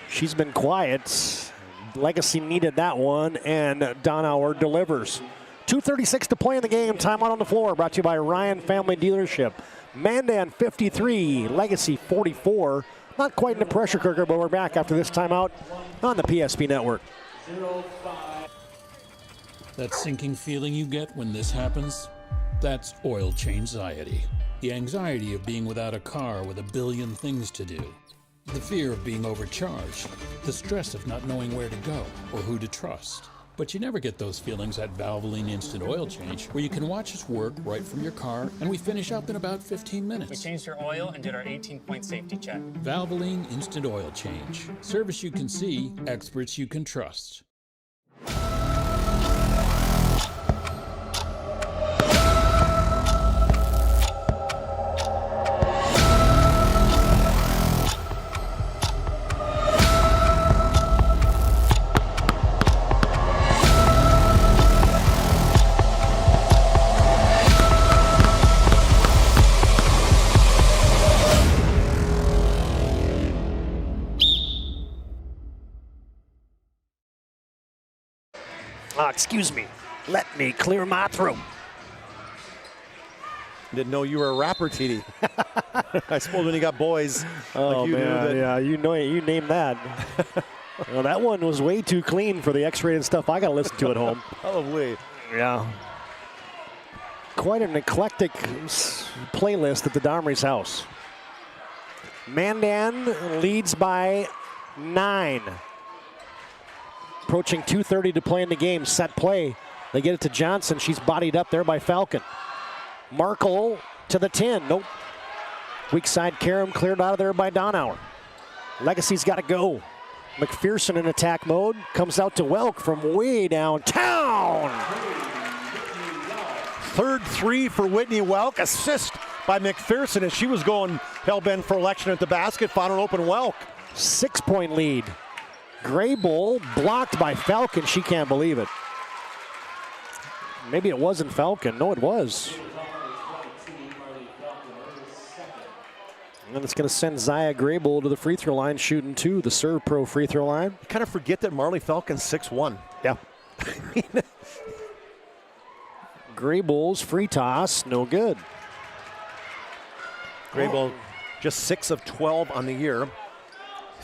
She's been quiet. Legacy needed that one, and Donauer delivers. 2:36 to play in the game. Timeout on the floor. Brought to you by Ryan Family Dealership. Mandan 53, Legacy 44. Not quite in the pressure cooker, but we're back after this timeout on the PSP Network. That sinking feeling you get when this happens? That's oil change anxiety. The anxiety of being without a car with a billion things to do. The fear of being overcharged. The stress of not knowing where to go or who to trust. But you never get those feelings at Valvoline Instant Oil Change, where you can watch us work right from your car, and we finish up in about 15 minutes. We changed your oil and did our 18-point safety check. Valvoline Instant Oil Change. Service you can see, experts you can trust. Excuse me. Let me clear my throat. Didn't know you were a rapper, TD. I suppose when you got boys like you man, do. That yeah, you know it. You named that. Well, that one was way too clean for the X-rated stuff I got to listen to at home. Probably. Yeah. Quite an eclectic playlist at the Domres house. Mandan leads by 9. Approaching 2:30 to play in the game. Set play. They get it to Johnson. She's bodied up there by Falcon. Markle to the 10. Nope. Weak side Karam cleared out of there by Donauer. Legacy's got to go. McPherson in attack mode. Comes out to Welk from way downtown. Third three for Whitney Welk. Assist by McPherson as she was going hell-bent for election at the basket. Found an open Welk. 6-point lead. Graybull blocked by Falcon. She can't believe it. Maybe it wasn't Falcon. No, it was. And it's going to send Zaya Graybull to the free throw line, shooting 2, the Serve Pro free throw line. You kind of forget that Marley Falcon's 6'1". Yeah. Graybull's free toss, no good. Graybull just 6 of 12 on the year,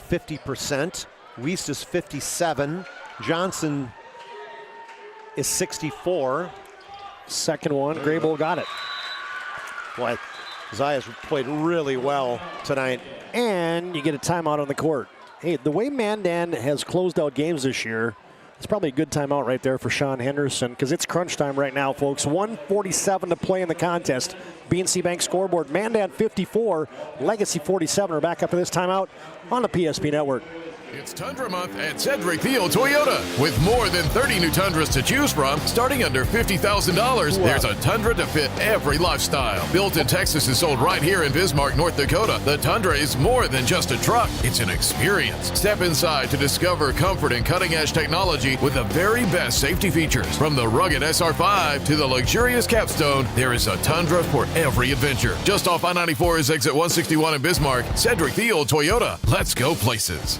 50%. Weiss is 57. Johnson is 64. Second one, Graybull got it. Boy, Zaya's played really well tonight. And you get a timeout on the court. Hey, the way Mandan has closed out games this year, it's probably a good timeout right there for Sean Henderson because it's crunch time right now, folks. 1:47 to play in the contest. BNC Bank scoreboard, Mandan 54, Legacy 47. We're back up for this timeout on the PSP Network. It's Tundra Month at Cedric Thiel Toyota. With more than 30 new Tundras to choose from, starting under $50,000, there's a Tundra to fit every lifestyle. Built in Texas and sold right here in Bismarck, North Dakota, the Tundra is more than just a truck. It's an experience. Step inside to discover comfort and cutting-edge technology with the very best safety features. From the rugged SR5 to the luxurious Capstone, there is a Tundra for every adventure. Just off I-94 is exit 161 in Bismarck. Cedric Thiel Toyota. Let's go places.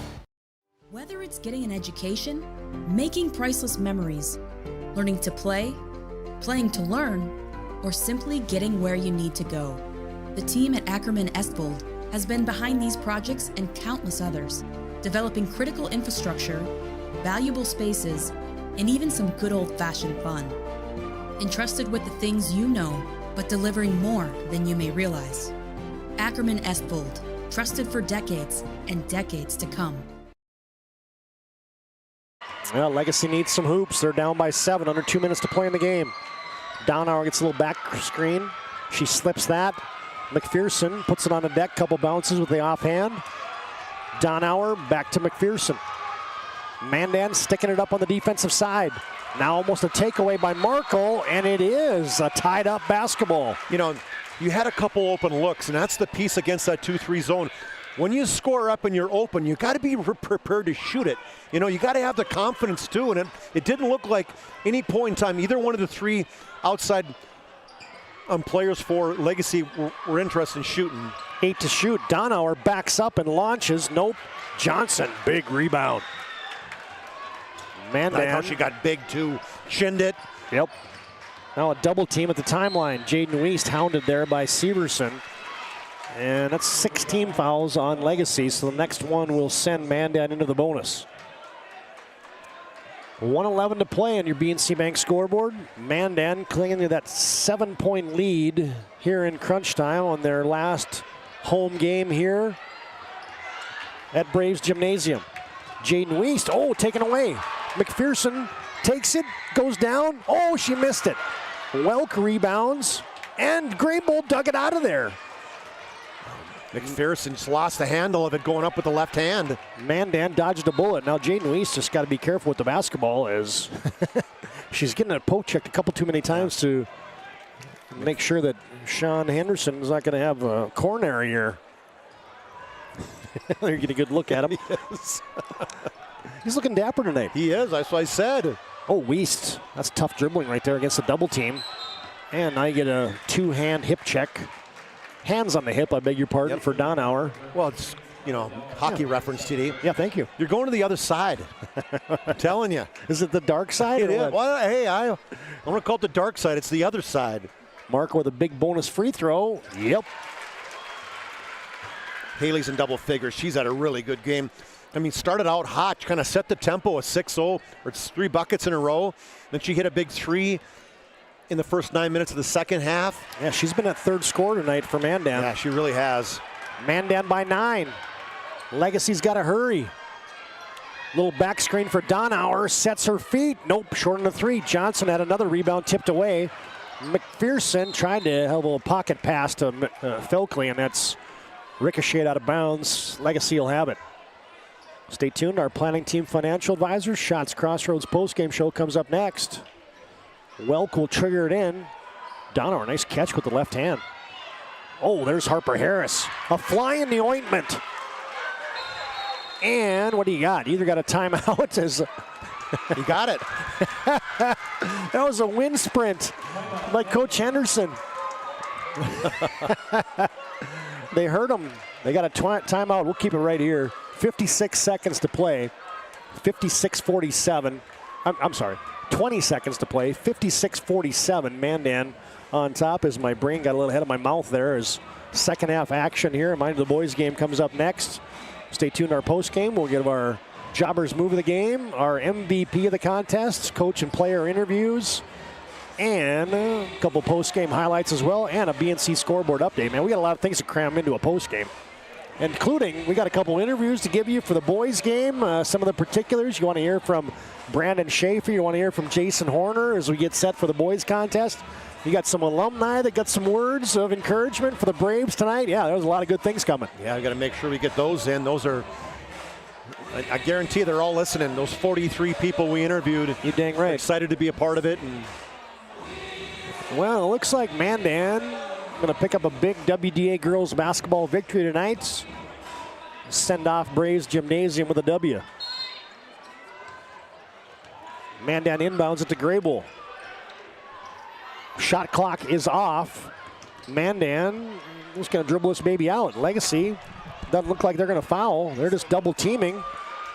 Whether it's getting an education, making priceless memories, learning to play, playing to learn, or simply getting where you need to go, the team at Ackerman Estvold has been behind these projects and countless others, developing critical infrastructure, valuable spaces, and even some good old-fashioned fun. Entrusted with the things you know, but delivering more than you may realize. Ackerman Estvold, trusted for decades and decades to come. Well, Legacy needs some hoops. They're down by 7, under 2 minutes to play in the game. Donauer gets a little back screen. She slips that. McPherson puts it on the deck, couple bounces with the offhand. Donauer back to McPherson. Mandan sticking it up on the defensive side. Now almost a takeaway by Markle, and it is a tied-up basketball. You know, you had a couple open looks, and that's the piece against that 2-3 zone. When you score up and you're open, you got to be prepared to shoot it. You know, you got to have the confidence too, and it didn't look like any point in time either one of the three outside players for Legacy were interested in shooting. 8 to shoot. Donauer backs up and launches. Nope. Johnson, big rebound. Man, I thought she got big too. Chinned it. Yep. Now a double team at the timeline. Jaden Weist hounded there by Severson. And that's 16 fouls on Legacy, so the next one will send Mandan into the bonus. 1:11 to play on your BNC Bank scoreboard. Mandan clinging to that 7-point lead here in crunch time on their last home game here at Braves Gymnasium. Jaden Weist, taken away. McPherson takes it, goes down. She missed it. Welk rebounds, and Graybold dug it out of there. McPherson just lost the handle of it going up with the left hand. Mandan dodged a bullet. Now Jaden Weist just got to be careful with the basketball as she's getting a poke checked a couple too many times to make sure that Sean Henderson is not going to have a coronary here. You get a good look at him. Yes. He's looking dapper tonight. He is, that's what I said. Weist. That's tough dribbling right there against the double team. And now you get a two-hand hip check. Hands on the hip, I beg your pardon, for Donauer. Well, it's, hockey reference, TD. Yeah, thank you. You're going to the other side. I'm telling you. Is it the dark side? It is. Well, hey, I want to call it the dark side. It's the other side. Mark with a big bonus free throw. Yep. Haley's in double figures. She's had a really good game. Started out hot, kind of set the tempo, a 6-0, or it's 3 buckets in a row. Then she hit a big 3 in the first 9 minutes of the second half. Yeah, she's been at third score tonight for Mandan. Yeah, she really has. Mandan by 9. Legacy's got to hurry. Little back screen for Donauer, sets her feet. Nope, short on the 3. Johnson had another rebound tipped away. McPherson tried to have a little pocket pass to Felkley, and that's ricocheted out of bounds. Legacy will have it. Stay tuned. Our planning team financial advisors, Shots Crossroads postgame show comes up next. Welk will trigger it in. Donauer, nice catch with the left hand. There's Harper Harris. A fly in the ointment. And what do you got? You either got a timeout as you got it. That was a wind sprint by Coach Henderson. They hurt him. They got a timeout. We'll keep it right here. 56 seconds to play. 56-47. I'm sorry. 20 seconds to play. 56-47. Mandan on top as my brain got a little ahead of my mouth there as second half action here. Mind you, the boys game comes up next. Stay tuned to our post game. We'll give our Jobbers move of the game, our MVP of the contest, coach and player interviews, and a couple post game highlights as well, and a BNC scoreboard update. Man, we got a lot of things to cram into a post game, including we got a couple interviews to give you for the boys game. Some of the particulars you want to hear from Brandon Schaefer, you want to hear from Jason Horner as we get set for the boys contest. You got some alumni that got some words of encouragement for the Braves tonight. Yeah, there's a lot of good things coming. Yeah, we got to make sure we get those in. Those are, I guarantee they're all listening. Those 43 people we interviewed. You're dang right. Excited to be a part of it. And well, it looks like Mandan going to pick up a big WDA girls basketball victory tonight. Send off Braves Gymnasium with a W. Mandan inbounds at the Graybull. Shot clock is off. Mandan is going to dribble this baby out. Legacy doesn't look like they're going to foul. They're just double teaming.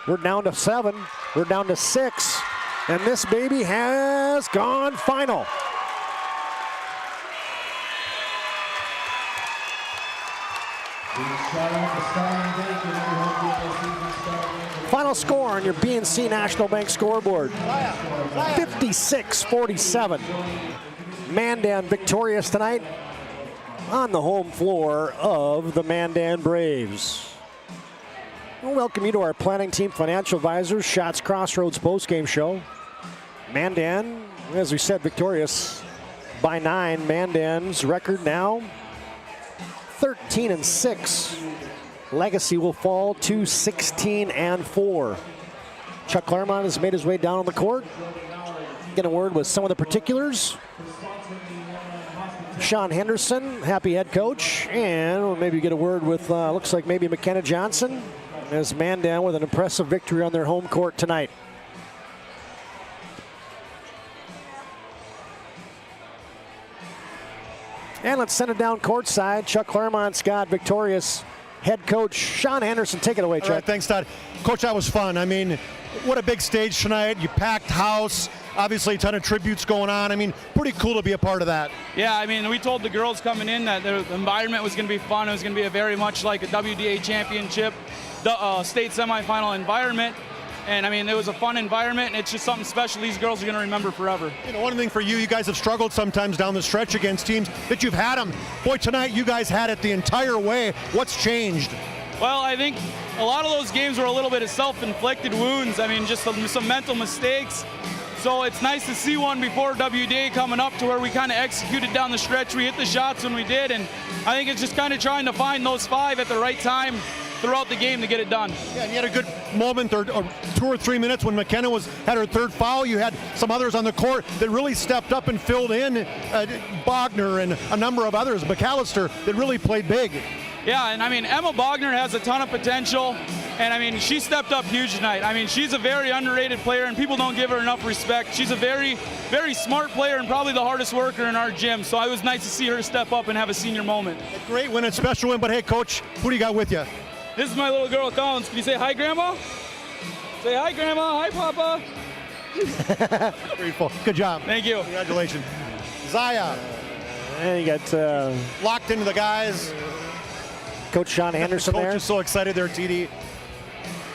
We're down to 7. We're down to 6. And this baby has gone final. Final score on your BNC National Bank scoreboard. 56-47. Mandan victorious tonight on the home floor of the Mandan Braves. We'll welcome you to our planning team financial advisors, Shots Crossroads postgame show. Mandan, as we said, victorious by 9. Mandan's record now 13-6. Legacy will fall to 16-4. Chuck Clairmont has made his way down on the court. Get a word with some of the particulars. Sean Henderson, happy head coach, and we'll maybe get a word with, looks like maybe McKenna Johnson, as Mandan with an impressive victory on their home court tonight. And let's send it down courtside. Chuck Clairmont's got victorious head coach Sean Henderson. Take it away, Chuck. All right, thanks, Todd. Coach, that was fun. I mean, what a big stage tonight. You packed house. Obviously, a ton of tributes going on. I mean, pretty cool to be a part of that. Yeah, I mean, we told the girls coming in that the environment was going to be fun. It was going to be a very much like a WDA championship, state semifinal environment. And I mean, it was a fun environment, and it's just something special these girls are going to remember forever. You know, one thing for you guys have struggled sometimes down the stretch against teams that you've had them. Boy, tonight you guys had it the entire way. What's changed? Well, I think a lot of those games were a little bit of self-inflicted wounds. I mean, just some mental mistakes. So it's nice to see one before WDA coming up to where we kind of executed down the stretch. We hit the shots when we did, and I think it's just kind of trying to find those 5 at the right time throughout the game to get it done. Yeah, and you had a good moment or 2 or 3 minutes when McKenna had her 3rd foul. You had some others on the court that really stepped up and filled in, Bogner and a number of others, McAllister, that really played big. Yeah, and I mean, Emma Bogner has a ton of potential, and I mean, she stepped up huge tonight. I mean, she's a very underrated player, and people don't give her enough respect. She's a very, very smart player and probably the hardest worker in our gym, so it was nice to see her step up and have a senior moment. A great win and special win, but hey, Coach, who do you got with you? This is my little girl, Collins. Can you say hi, Grandma? Say hi, Grandma. Hi, Papa. Very cool. Good job. Thank you. Congratulations. Zaya. And you got locked into the guys. Coach Sean Henderson Coach there. is so excited there, TD.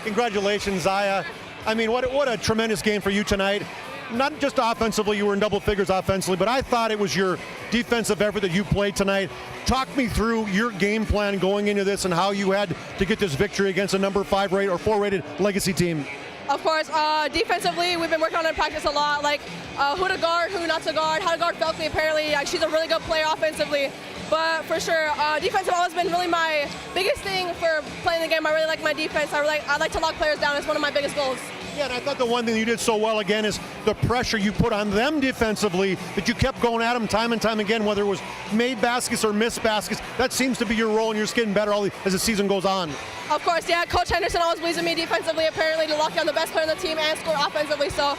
Congratulations, Zaya. I mean, what a tremendous game for you tonight. Not just offensively, you were in double figures offensively, but I thought it was your defensive effort that you played tonight. Talk me through your game plan going into this and how you had to get this victory against a number 5 rated or 4 rated Legacy team. Of course, defensively, we've been working on it in practice a lot, like who to guard, who not to guard, how to guard Felkley. Apparently, she's a really good player offensively. But for sure, defense has always been really my biggest thing for playing the game. I really like my defense. I like to lock players down. It's one of my biggest goals. Yeah, and I thought the one thing you did so well again is the pressure you put on them defensively, that you kept going at them time and time again, whether it was made baskets or missed baskets. That seems to be your role, and you're just getting better as the season goes on. Of course, yeah. Coach Henderson always believes in me defensively, apparently, to lock down the best player on the team and score offensively. So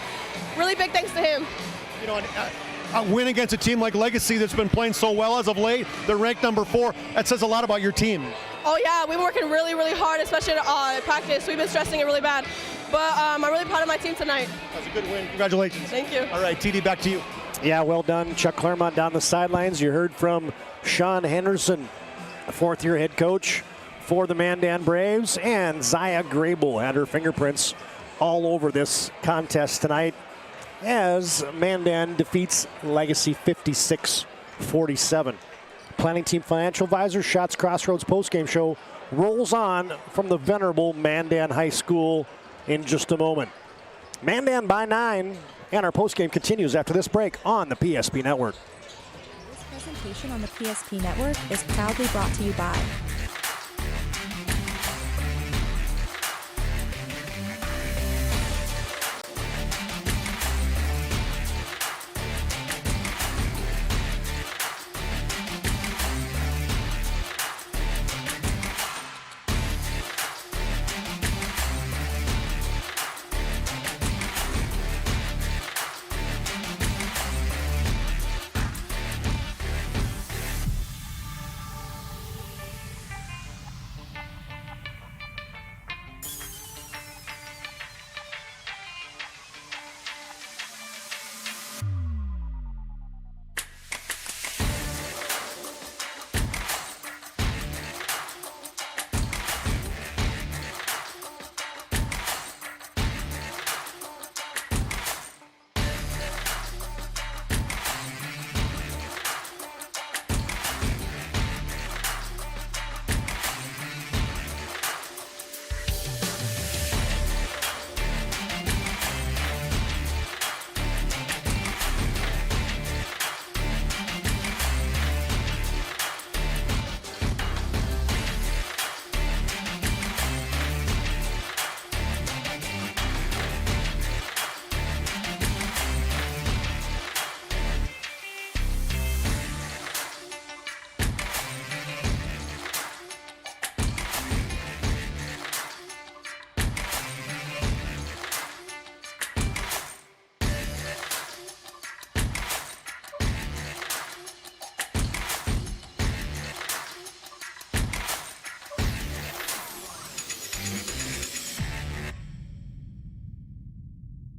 really big thanks to him. You know, a win against a team like Legacy that's been playing so well as of late, they're ranked number 4. That says a lot about your team. Oh yeah, we've been working really, really hard, especially in practice. We've been stressing it really bad. But I'm really proud of my team tonight. That's a good win. Congratulations. Thank you. All right, TD, back to you. Yeah, well done. Chuck Clairmont down the sidelines. You heard from Sean Henderson, a 4th-year head coach for the Mandan Braves, and Zaya Grable had her fingerprints all over this contest tonight as Mandan defeats Legacy 56-47. Planning Team Financial Advisor, Shots Crossroads postgame show rolls on from the venerable Mandan High School in just a moment. Mandan by 9, and our postgame continues after this break on the PSP Network. This presentation on the PSP Network is proudly brought to you by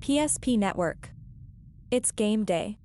PSP Network. It's game day.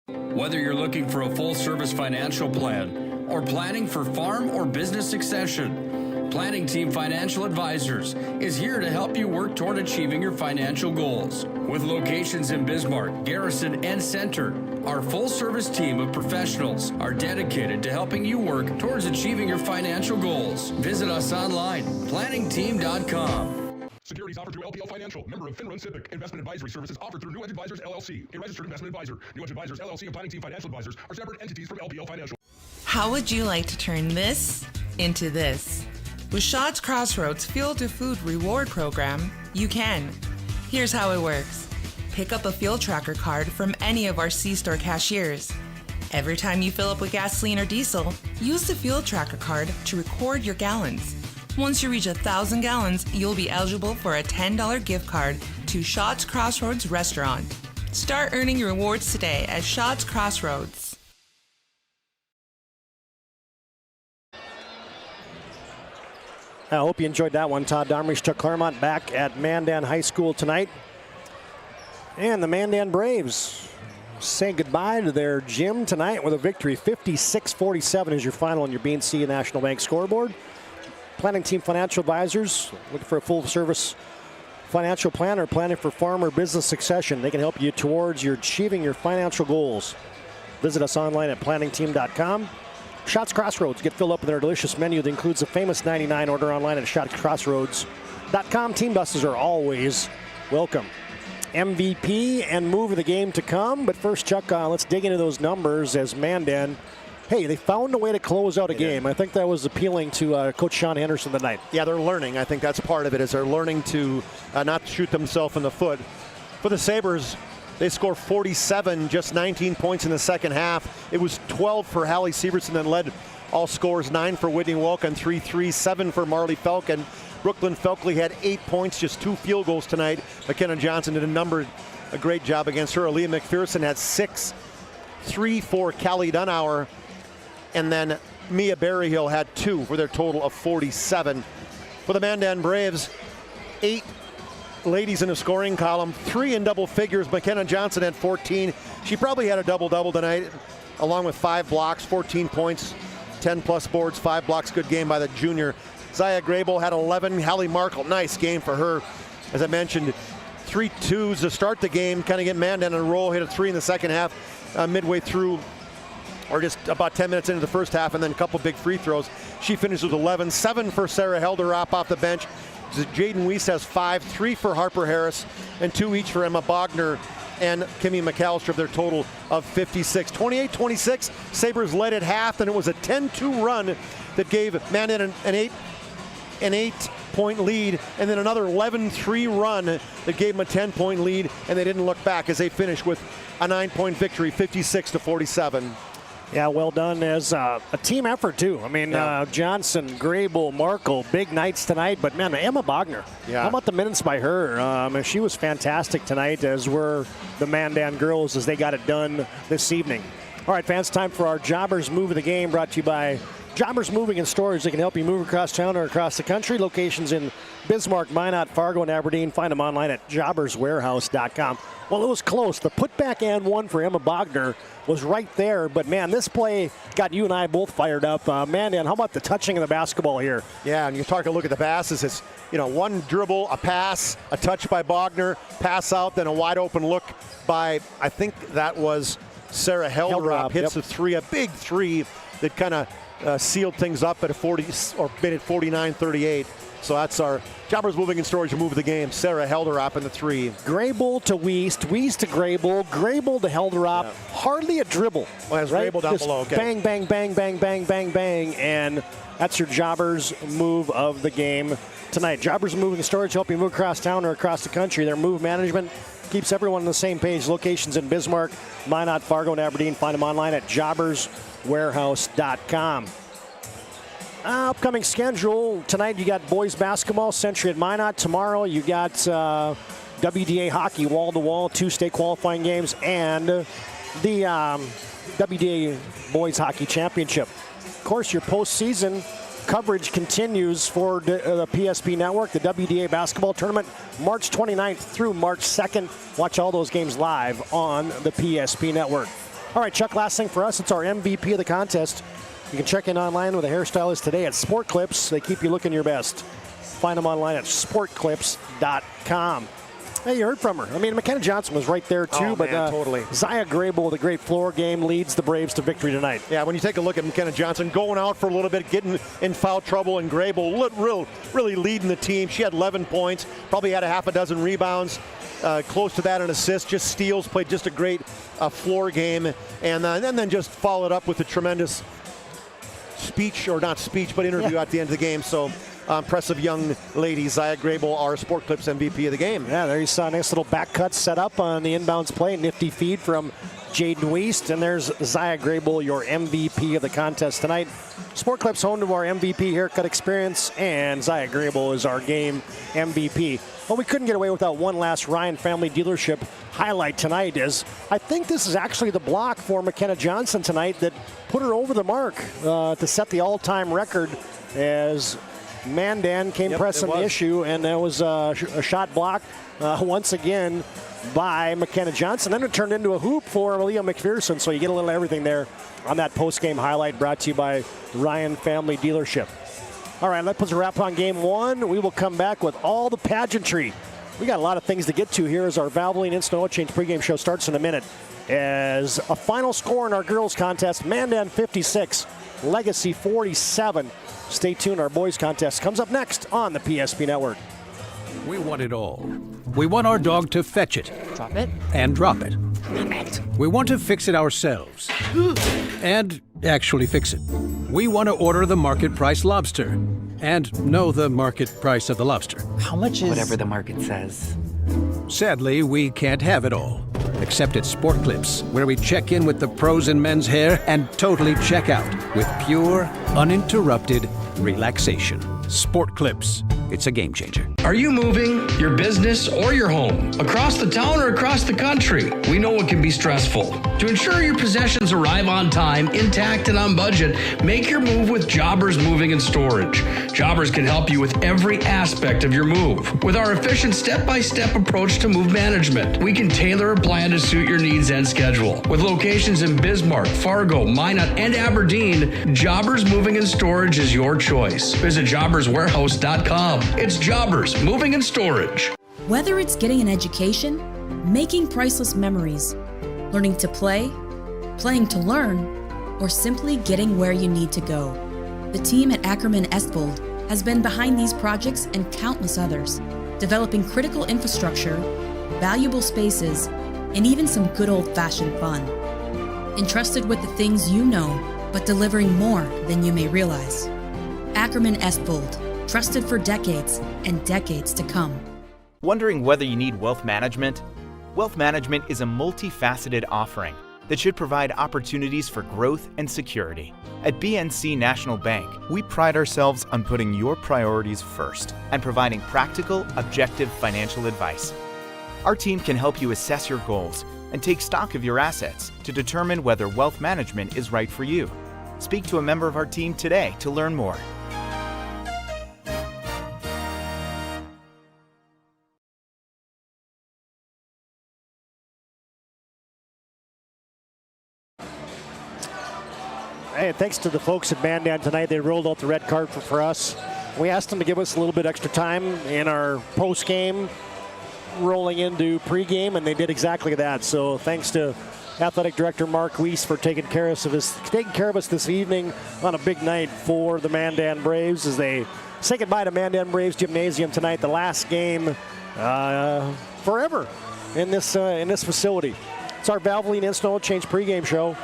Whether you're looking for a full-service financial plan or planning for farm or business succession, Planning Team Financial Advisors is here to help you work toward achieving your financial goals. With locations in Bismarck, Garrison, and Center, our full-service team of professionals are dedicated to helping you work towards achieving your financial goals. Visit us online, planningteam.com. Securities offered through LPL Financial, member of FINRA Civic. Investment advisory services offered through New Edge Advisors, LLC, a registered investment advisor. New Edge Advisors, LLC, and Planning Team Financial Advisors are separate entities from LPL Financial. How would you like to turn this into this? With Shaw's Crossroads Fuel to Food Reward Program, you can. Here's how it works. Pick up a fuel tracker card from any of our C-store cashiers. Every time you fill up with gasoline or diesel, use the fuel tracker card to record your gallons. Once you reach 1,000 gallons, you'll be eligible for a $10 gift card to Shaw's Crossroads Restaurant. Start earning your rewards today at Shaw's Crossroads. I hope you enjoyed that one. Todd Domres took Clairmont back at Mandan High School tonight. And the Mandan Braves say goodbye to their gym tonight with a victory. 56-47 is your final on your BNC National Bank scoreboard. Planning Team Financial Advisors, looking for a full-service financial plan or planning for farm or business succession. They can help you towards achieving your financial goals. Visit us online at planningteam.com. Shots Crossroads, get filled up with their delicious menu that includes a famous 99. Order online at shotscrossroads.com. Team buses are always welcome. MVP and move of the game to come. But first, Chuck, let's dig into those numbers as Mandan. Hey, they found a way to close out a game. I think that was appealing to Coach Sean Henderson tonight. Yeah, they're learning. I think that's part of it, is they're learning to not shoot themselves in the foot. For the Sabers, they score 47, just 19 points in the second half. It was 12 for Hallie Severson, then led all scores, 9 for Whitney Welkin, 3 7 for Marley Falcon. Brooklyn Felkley had 8 points, just 2 field goals tonight. McKenna Johnson did a great job against her. Aaliyah McPherson had 6, 3 for Callie Dunauer. And then Mia Berryhill had 2 for their total of 47. For the Mandan Braves, 8 ladies in the scoring column, 3 in double figures. McKenna Johnson had 14. She probably had a double-double tonight, along with 5 blocks, 14 points, 10-plus boards, 5 blocks. Good game by the junior. Zaya Grable had 11. Hallie Markle, nice game for her. As I mentioned, 3 twos to start the game, kind of get Mandan on a roll, hit a 3 in the second half, midway through, or just about 10 minutes into the first half, and then a couple big free throws. She finishes with 11. 7 for Sarah Helderop off the bench. Jaden Weiss has 5, 3 for Harper Harris, and 2 each for Emma Bogner and Kimmy McAllister of their total of 56. 28-26, Sabres led at half, and it was a 10-2 run that gave Mandan an 8-point lead, and then another 11-3 run that gave them a 10-point lead, and they didn't look back as they finished with a 9-point victory, 56-47. Yeah, well done as a team effort, too. I mean, Johnson, Grable, Markle, big nights tonight. But, man, Emma Bogner, how about the minutes by her? She was fantastic tonight, as were the Mandan girls as they got it done this evening. All right, fans, time for our Jobbers Move of the Game, brought to you by Jobbers Moving and Storage. They can help you move across town or across the country. Locations in Bismarck, Minot, Fargo, and Aberdeen. Find them online at jobberswarehouse.com. Well, it was close. The putback and one for Emma Bogner was right there. But, man, this play got you and I both fired up. Mandan, how about the touching of the basketball here? Yeah, and you take a look at the passes. It's, one dribble, a pass, a touch by Bogner, pass out, then a wide open look by, I think that was Sarah Helderop. Hits a 3, a big 3 that kind of sealed things up at a 40, or made it 49-38. So that's our Jobbers Moving and Storage to move the game. Sarah Helderop in the 3. Grable to Weiss to Grable, Grable to Helderop. Yeah. Hardly a dribble. Well, right? Grable down just below. Okay. Bang, bang, bang, bang, bang, bang, bang. And that's your Jobbers Move of the game tonight. Jobbers Moving and Storage help you move across town or across the country. Their move management keeps everyone on the same page. Locations in Bismarck, Minot, Fargo, and Aberdeen. Find them online at jobberswarehouse.com. Upcoming schedule. Tonight you got boys basketball, Century at Minot. Tomorrow you got WDA hockey, wall-to-wall, 2 state qualifying games, and the WDA boys hockey championship. Of course, your postseason coverage continues for the PSP Network, the WDA basketball tournament, March 29th through March 2nd. Watch all those games live on the PSP Network. All right, Chuck, last thing for us, it's our MVP of the contest. You can check in online with a hairstylist today at Sport Clips. They keep you looking your best. Find them online at sportclips.com. Hey, you heard from her. I mean, McKenna Johnson was right there, too. Totally. Zaya Grable with a great floor game leads the Braves to victory tonight. Yeah, when you take a look at McKenna Johnson going out for a little bit, getting in foul trouble, and Grable really leading the team. She had 11 points, probably had a half a dozen rebounds, close to that an assist, just steals, played just a great floor game, and then just followed up with a tremendous interview at the end of the game. So impressive young lady, Zaya Grable, our Sport Clips MVP of the game. Yeah, there you saw a nice little back cut set up on the inbounds play. Nifty feed from Jaden Weist. And there's Zaya Grable, your MVP of the contest tonight. Sport Clips home to our MVP haircut experience, and Zaya Grable is our game MVP. Well, we couldn't get away without one last Ryan Family Dealership highlight tonight. I think this is actually the block for McKenna Johnson tonight that put her over the mark to set the all-time record, as Mandan came pressing the issue, and there was a shot block once again by McKenna Johnson. Then it turned into a hoop for Leah McPherson, so you get a little everything there on that post-game highlight brought to you by Ryan Family Dealership. All right, that puts a wrap on game one. We will come back with all the pageantry. We got a lot of things to get to here as our Valvoline Instant Oil Change pregame show starts in a minute. As a final score in our girls contest, Mandan 56, Legacy 47. Stay tuned, our boys contest comes up next on the PSP Network. We want it all. We want our dog to fetch it. Drop it. And drop it. We want to fix it ourselves. And actually fix it. We want to order the market price lobster. And know the market price of the lobster. How much is... Whatever the market says. Sadly, we can't have it all. Except at Sport Clips, where we check in with the pros in men's hair and totally check out with pure, uninterrupted relaxation. Sport Clips. It's a game changer. Are you moving your business or your home across the town or across the country? We know it can be stressful. To ensure your possessions arrive on time, intact, and on budget, make your move with Jobbers Moving and Storage. Jobbers can help you with every aspect of your move. With our efficient step-by-step approach to move management, we can tailor a plan to suit your needs and schedule. With locations in Bismarck, Fargo, Minot, and Aberdeen, Jobbers Moving and Storage is your choice. Visit jobberswarehouse.com. It's Jobbers Moving and Storage. Whether it's getting an education, making priceless memories, learning to play, playing to learn, or simply getting where you need to go, the team at Ackerman Estvold has been behind these projects and countless others, developing critical infrastructure, valuable spaces, and even some good old-fashioned fun. Entrusted with the things you know, but delivering more than you may realize. Ackerman Estvold. Trusted for decades and decades to come. Wondering whether you need wealth management? Wealth management is a multifaceted offering that should provide opportunities for growth and security. At BNC National Bank, we pride ourselves on putting your priorities first and providing practical, objective financial advice. Our team can help you assess your goals and take stock of your assets to determine whether wealth management is right for you. Speak to a member of our team today to learn more. Hey, thanks to the folks at Mandan tonight. They rolled out the red carpet for us. We asked them to give us a little bit extra time in our post-game, rolling into pre-game, and they did exactly that. So thanks to Athletic Director Mark Weiss for taking care of us this evening on a big night for the Mandan Braves as they say goodbye to Mandan Braves Gymnasium tonight, the last game forever in this facility. It's our Valvoline Instant Oil Change pregame show.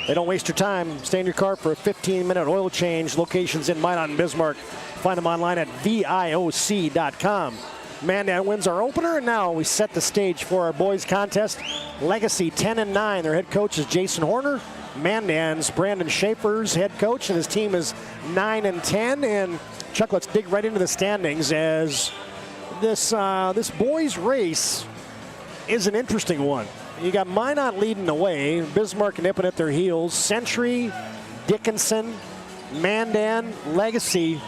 They don't waste your time. Stay in your car for a 15-minute oil change. Locations in Minot and Bismarck. Find them online at VIOC.com. Mandan wins our opener, and now we set the stage for our boys contest. Legacy 10-9. Their head coach is Jason Horner. Mandan's Brandon Schaefer's head coach, and his team is 9-10. And Chuck, let's dig right into the standings as this boys race is an interesting one. You got Minot leading the way, Bismarck nipping at their heels, Century, Dickinson, Mandan, Legacy,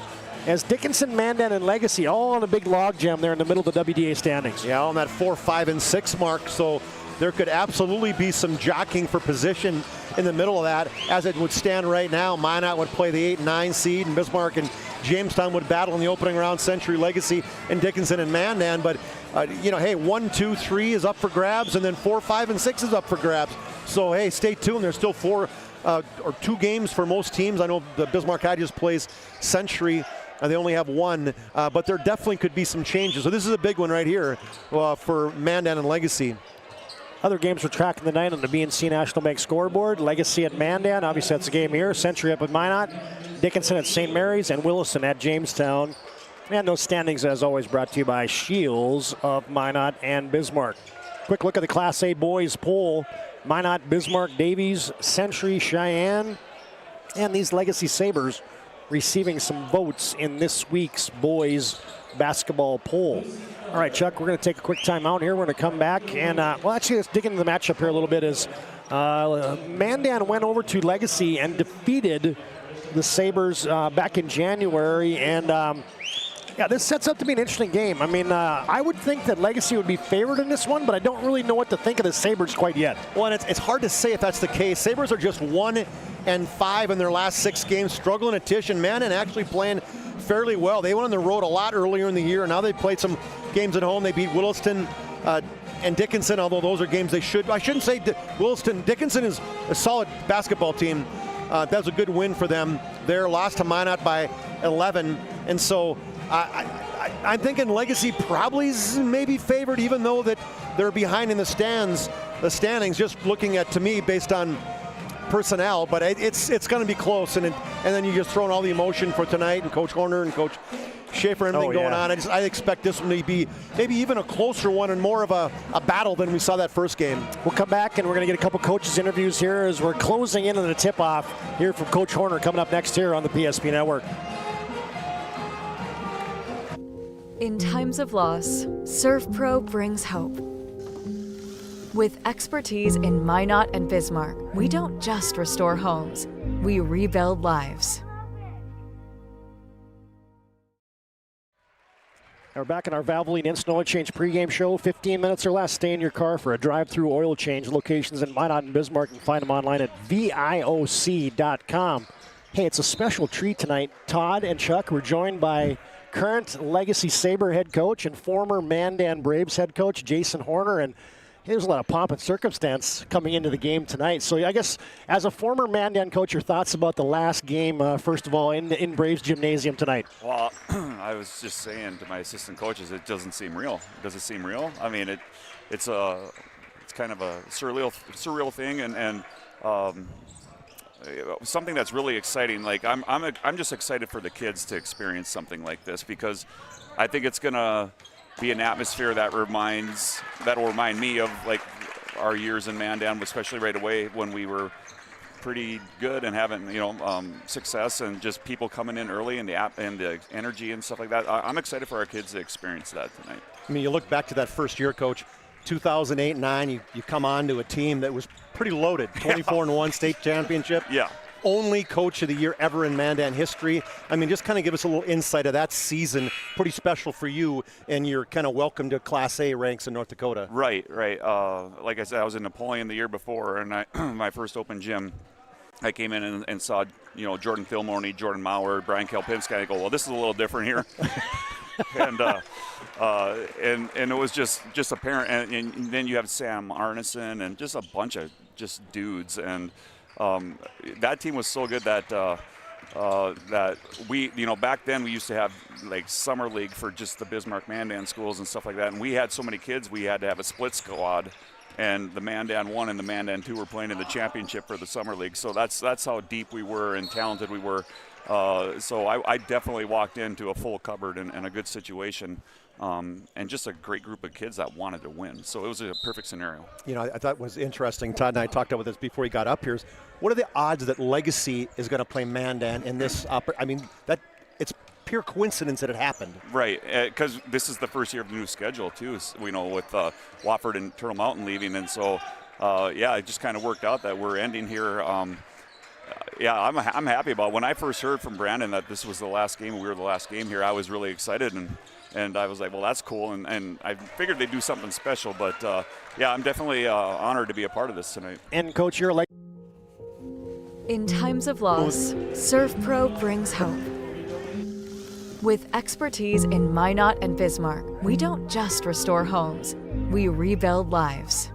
as Dickinson, Mandan, and Legacy all on a big logjam there in the middle of the WDA standings. Yeah, on that 4, 5, and 6 mark, so there could absolutely be some jockeying for position in the middle of that. As it would stand right now, Minot would play the 8 and 9 seed, and Bismarck and Jamestown would battle in the opening round, Century, Legacy, and Dickinson and Mandan. But, hey, 1, 2, 3 is up for grabs, and then 4, 5, and 6 is up for grabs. So, hey, stay tuned. There's still 4 or 2 games for most teams. I know the Bismarck High just plays Century. They only have 1, but there definitely could be some changes. So this is a big one right here for Mandan and Legacy. Other games we're tracking tonight on the BNC National Bank scoreboard. Legacy at Mandan, obviously that's a game here. Century up at Minot. Dickinson at St. Mary's, and Williston at Jamestown. And those standings, as always, brought to you by Shields of Minot and Bismarck. Quick look at the Class A boys poll. Minot, Bismarck, Davies, Century, Cheyenne, and these Legacy Sabers receiving some votes in this week's boys basketball poll. All right, Chuck, we're going to take a quick time out here. We're going to come back and, actually, let's dig into the matchup here a little bit. As Mandan went over to Legacy and defeated the Sabers back in January. And, yeah, this sets up to be an interesting game. I mean, I would think that Legacy would be favored in this one, but I don't really know what to think of the Sabers quite yet. Well, and it's hard to say if that's the case. Sabers are just 1 and 5 in their last 6 games, struggling at Tisch, and Mandan actually playing fairly well. They went on the road a lot earlier in the year, and now they played some games at home. They beat Williston and Dickinson, although those are games they should. I shouldn't say Williston. Dickinson is a solid basketball team. That was a good win for them. They're lost to Minot by 11, and so I'm thinking Legacy probably is maybe favored, even though that they're behind in the standings. Just looking at, to me, based on personnel, but it's going to be close, and then you just throw in all the emotion for tonight, and Coach Horner and Coach Schaefer and everything going on. I expect this one to be maybe even a closer one and more of a battle than we saw that first game. We'll come back and we're going to get a couple coaches interviews here as we're closing in on the tip-off here from Coach Horner coming up next here on the PSP Network. In times of loss, ServPro brings hope. With expertise in Minot and Bismarck, we don't just restore homes, we rebuild lives. We're back in our Valvoline Instant Oil Change pregame show. 15 minutes or less. Stay in your car for a drive-through oil change. Locations in Minot and Bismarck. You can find them online at VIOC.com. Hey, it's a special treat tonight. Todd and Chuck were joined by current Legacy Saber head coach and former Mandan Braves head coach Jason Horner, and there's a lot of pomp and circumstance coming into the game tonight. So I guess as a former Mandan coach, your thoughts about the last game, first of all, in Braves Gymnasium tonight? Well, I was just saying to my assistant coaches, it doesn't seem real. Does it seem real? I mean, it's kind of a surreal thing, and something that's really exciting. Like I'm just excited for the kids to experience something like this, because I think it's gonna be an atmosphere that will remind me of like our years in Mandan, especially right away when we were pretty good and having success, and just people coming in early and the energy and stuff like that. I'm excited for our kids to experience that tonight. I mean, you look back to that first year, Coach, 2008-9. You come on to a team that was pretty loaded, 24-1 state championship. Yeah. Only coach of the year ever in Mandan history. I mean, just kind of give us a little insight of that season. Pretty special for you, and you're kind of welcome to Class A ranks in North Dakota. Right. Like I said, I was in Napoleon the year before, and my first open gym, I came in and saw, Jordan Philmorney, Jordan Maurer, Brian Kelpinski. I go, well, this is a little different here. and it was just apparent. And then you have Sam Arneson and just a bunch of just dudes. And that team was so good that we, back then we used to have like summer league for just the Bismarck Mandan schools and stuff like that. And we had so many kids, we had to have a split squad. And the Mandan 1 and the Mandan 2 were playing in the championship for the summer league. So that's how deep we were and talented we were. So I definitely walked into a full cupboard and a good situation, and just a great group of kids that wanted to win. So it was a perfect scenario. I thought it was interesting. Todd and I talked about this before he got up here. What are the odds that Legacy is going to play Mandan in this? I mean, it's pure coincidence that it happened. Right, because this is the first year of the new schedule too. With Wofford and Turtle Mountain leaving, and so it just kind of worked out that we're ending here. yeah, I'm happy about it. When I first heard from Brandon that this was the last game, we were the last game here, I was really excited, and I was like, well, that's cool, and I figured they'd do something special, but yeah, I'm definitely honored to be a part of this tonight. And Coach, you're like... In times of loss, ServPro brings hope. With expertise in Minot and Bismarck, we don't just restore homes, we rebuild lives.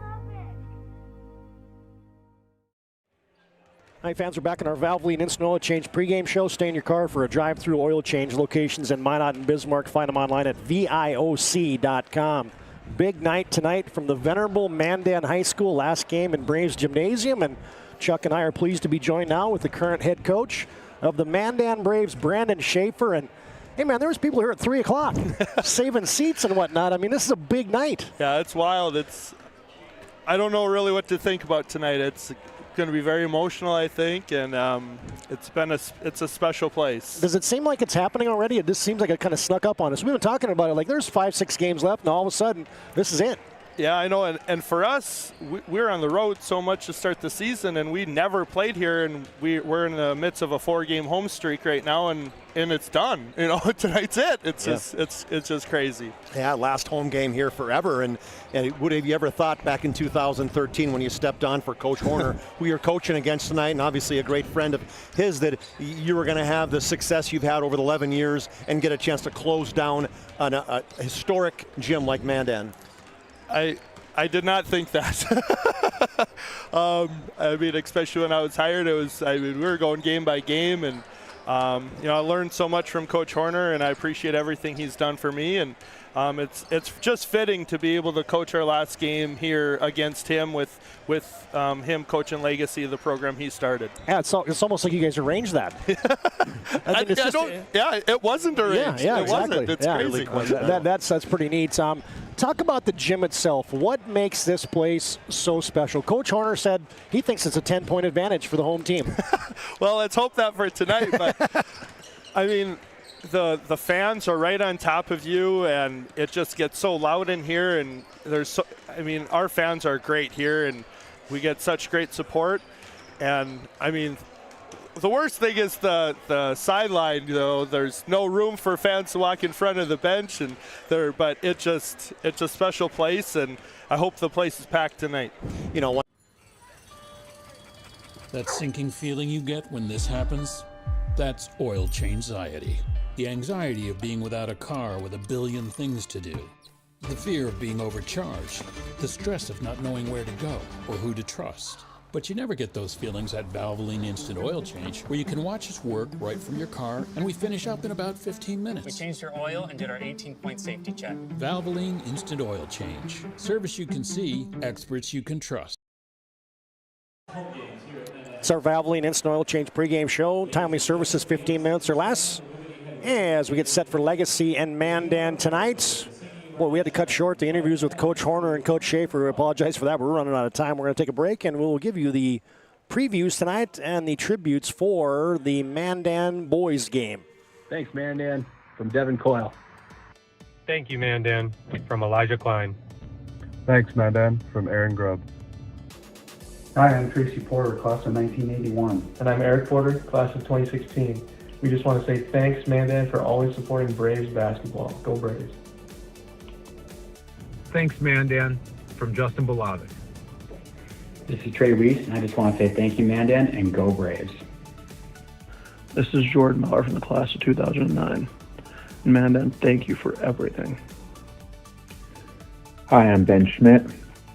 Hi, fans. We're back in our Valvoline Instant Oil Change pregame show. Stay in your car for a drive-through oil change. Locations in Minot and Bismarck. Find them online at VIOC.com. Big night tonight from the venerable Mandan High School. Last game in Braves Gymnasium. And Chuck and I are pleased to be joined now with the current head coach of the Mandan Braves, Brandon Schaefer. And hey, man, there was people here at 3 o'clock saving seats and whatnot. I mean, this is a big night. Yeah, it's wild. I don't know really what to think about tonight. It's going to be very emotional, I think, and it's a special place. Does it seem like it's happening already? It just seems like it kind of snuck up on us. We've been talking about it like there's 5-6 games left, and all of a sudden, this is it. Yeah, I know, and for us, we're on the road so much to start the season, and we never played here, and we're in the midst of a 4-game home streak right now, and it's done. You know, tonight's it. It's just crazy. Yeah, last home game here forever, and would have you ever thought back in 2013 when you stepped on for Coach Horner, who you're coaching against tonight, and obviously a great friend of his, that you were going to have the success you've had over the 11 years and get a chance to close down a historic gym like Mandan? I did not think that. I mean, especially when I was hired, we were going game by game, and I learned so much from Coach Horner, and I appreciate everything he's done for me. And it's just fitting to be able to coach our last game here against him with him coaching legacy of the program he started. Yeah, it's almost like you guys arranged that. It wasn't arranged. Yeah, it exactly. wasn't. It's crazy. That's pretty neat. Talk about the gym itself. What makes this place so special? Coach Horner said he thinks it's a 10-point advantage for the home team. Well, let's hope that for tonight. But I mean, the fans are right on top of you, and it just gets so loud in here. And our fans are great here, and we get such great support. And I mean, the worst thing is the sideline. There's no room for fans to walk in front of the bench, but it's a special place, and I hope the place is packed tonight. That sinking feeling you get when this happens, that's oil change anxiety. The anxiety of being without a car with a billion things to do. The fear of being overcharged. The stress of not knowing where to go or who to trust. But you never get those feelings at Valvoline Instant Oil Change, where you can watch us work right from your car, and we finish up in about 15 minutes. We changed your oil and did our 18-point safety check. Valvoline Instant Oil Change. Service you can see, experts you can trust. It's our Valvoline Instant Oil Change pregame show. Timely services, 15 minutes or less. As we get set for Legacy and Mandan tonight. Well, we had to cut short the interviews with Coach Horner and Coach Schaefer. We apologize for that. We're running out of time. We're going to take a break, and we'll give you the previews tonight and the tributes for the Mandan boys game. Thanks, Mandan, from Devin Coyle. Thank you, Mandan, from Elijah Klein. Thanks, Mandan, from Aaron Grubb. Hi, I'm Tracy Porter, class of 1981. And I'm Eric Porter, class of 2016. We just want to say thanks, Mandan, for always supporting Braves basketball. Go Braves. Thanks, Mandan, from Justin Balavic. This is Trey Reese, and I just want to say thank you, Mandan, and go Braves. This is Jordan Miller from the class of 2009. Mandan, thank you for everything. Hi, I'm Ben Schmidt.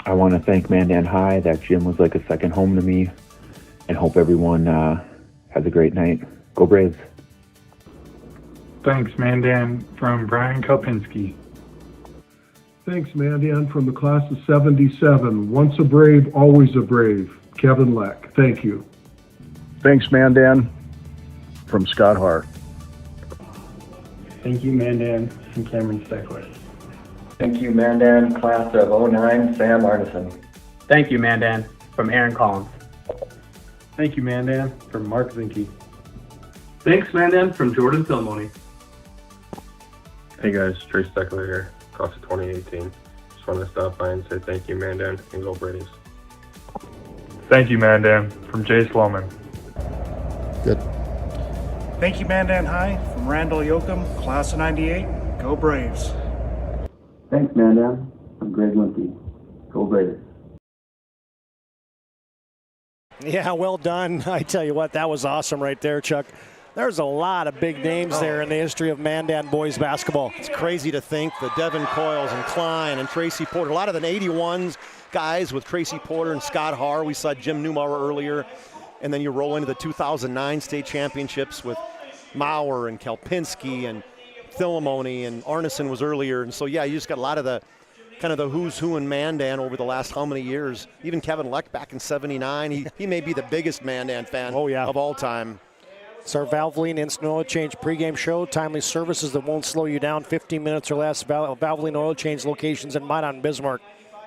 I want to thank Mandan High. That gym was like a second home to me, and hope everyone has a great night. Go Braves. Thanks, Mandan, from Brian Kopinski. Thanks, Mandan, from the class of 77. Once a Brave, always a Brave. Kevin Leck, thank you. Thanks, Mandan, from Scott Hart. Thank you, Mandan, from Cameron Steckler. Thank you, Mandan, class of 09, Sam Arneson. Thank you, Mandan, from Aaron Collins. Thank you, Mandan, from Mark Zinke. Thanks, Mandan, from Jordan Philmoni. Hey guys, Trey Steckler here, class of 2018. Just wanted to stop by and say thank you, Mandan, and go Braves. Thank you, Mandan, from Jay Sloman. Good. Thank you, Mandan High. From Randall Yoakum, class of 98. Go Braves. Thanks, Mandan. I'm Greg Limpy. Go Braves. Yeah, well done. I tell you what, that was awesome right there, Chuck. There's a lot of big names there in the history of Mandan boys basketball. It's crazy to think the Devin Coyles and Klein and Tracy Porter, a lot of the 81s guys with Tracy Porter and Scott Haar. We saw Jim Newmauer earlier. And then you roll into the 2009 state championships with Maurer and Kalpinski and Philemoni, and Arneson was earlier. And so, yeah, you just got a lot of the kind of the who's who in Mandan over the last how many years. Even Kevin Leck back in 79. He may be the biggest Mandan fan of all time. It's our Valvoline Instant Oil Change pregame show. Timely services that won't slow you down. 15 minutes or less. Valvoline Oil Change locations in Mandan and Bismarck.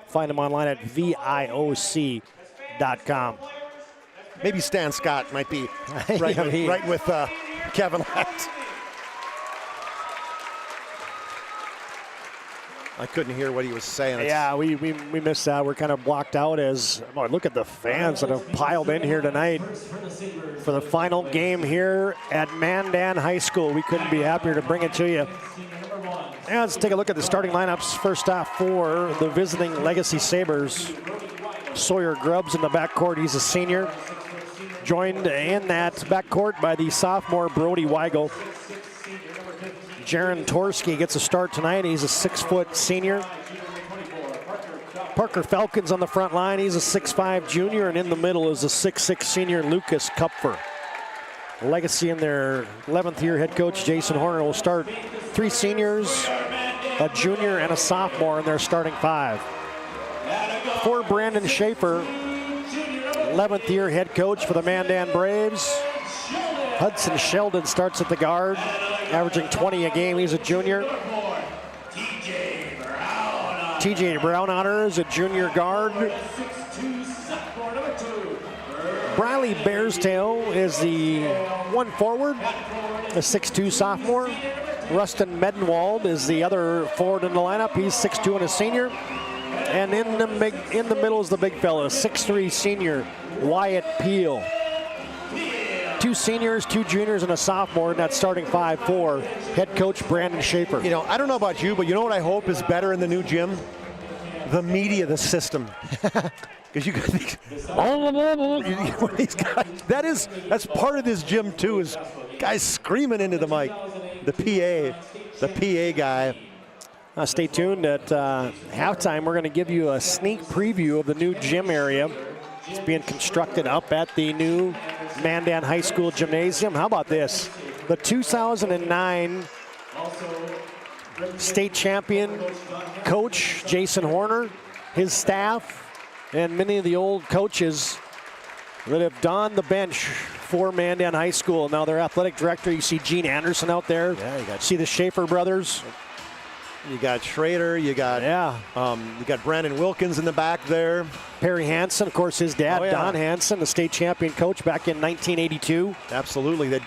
Find them online at VIOC.com. Maybe Stan Scott might be right with Kevin Leck. I couldn't hear what he was saying. Yeah, we missed that. We're kind of blocked out as, look at the fans that have piled in here tonight for the final game here at Mandan High School. We couldn't be happier to bring it to you. And let's take a look at the starting lineups. First off for the visiting Legacy Sabers. Sawyer Grubbs in the backcourt. He's a senior. Joined in that backcourt by the sophomore Brody Weigel. Jaron Torski gets a start tonight. He's a 6-foot senior. Parker Falcons on the front line. He's a 6'5 junior, and in the middle is a 6'6 senior Lucas Kupfer. Legacy in their 11th year head coach Jason Horner will start 3 seniors, a junior, and a sophomore in their starting 5. For Brandon Schaefer, 11th year head coach for the Mandan Braves. Hudson Sheldon starts at the guard, averaging 20 a game. He's a junior. TJ Brownotter is a junior guard. Briley Bearstail is the 1 forward, a 6'2 sophomore. Rustin Medenwald is the other forward in the lineup. He's 6'2 and a senior. And in the middle is the big fella, 6'3 senior Wyatt Peel. 2 seniors, 2 juniors, and a sophomore in that starting 5 for head coach Brandon Schaefer. You know, I don't know about you, but you know what I hope is better in the new gym? The media, the system. Because you got these guys, that's part of this gym too, is guys screaming into the mic. The PA guy. Stay tuned at halftime. We're going to give you a sneak preview of the new gym area. It's being constructed up at the new Mandan High School Gymnasium. How about this? The 2009 state champion coach, Jason Horner, his staff, and many of the old coaches that have donned the bench for Mandan High School. Now their athletic director, you see Gene Anderson out there. Yeah, see the Schaefer brothers. You got Schrader, you got Brandon Wilkins in the back there. Perry Hansen, of course, his dad, Don Hansen, the state champion coach back in 1982. Absolutely. That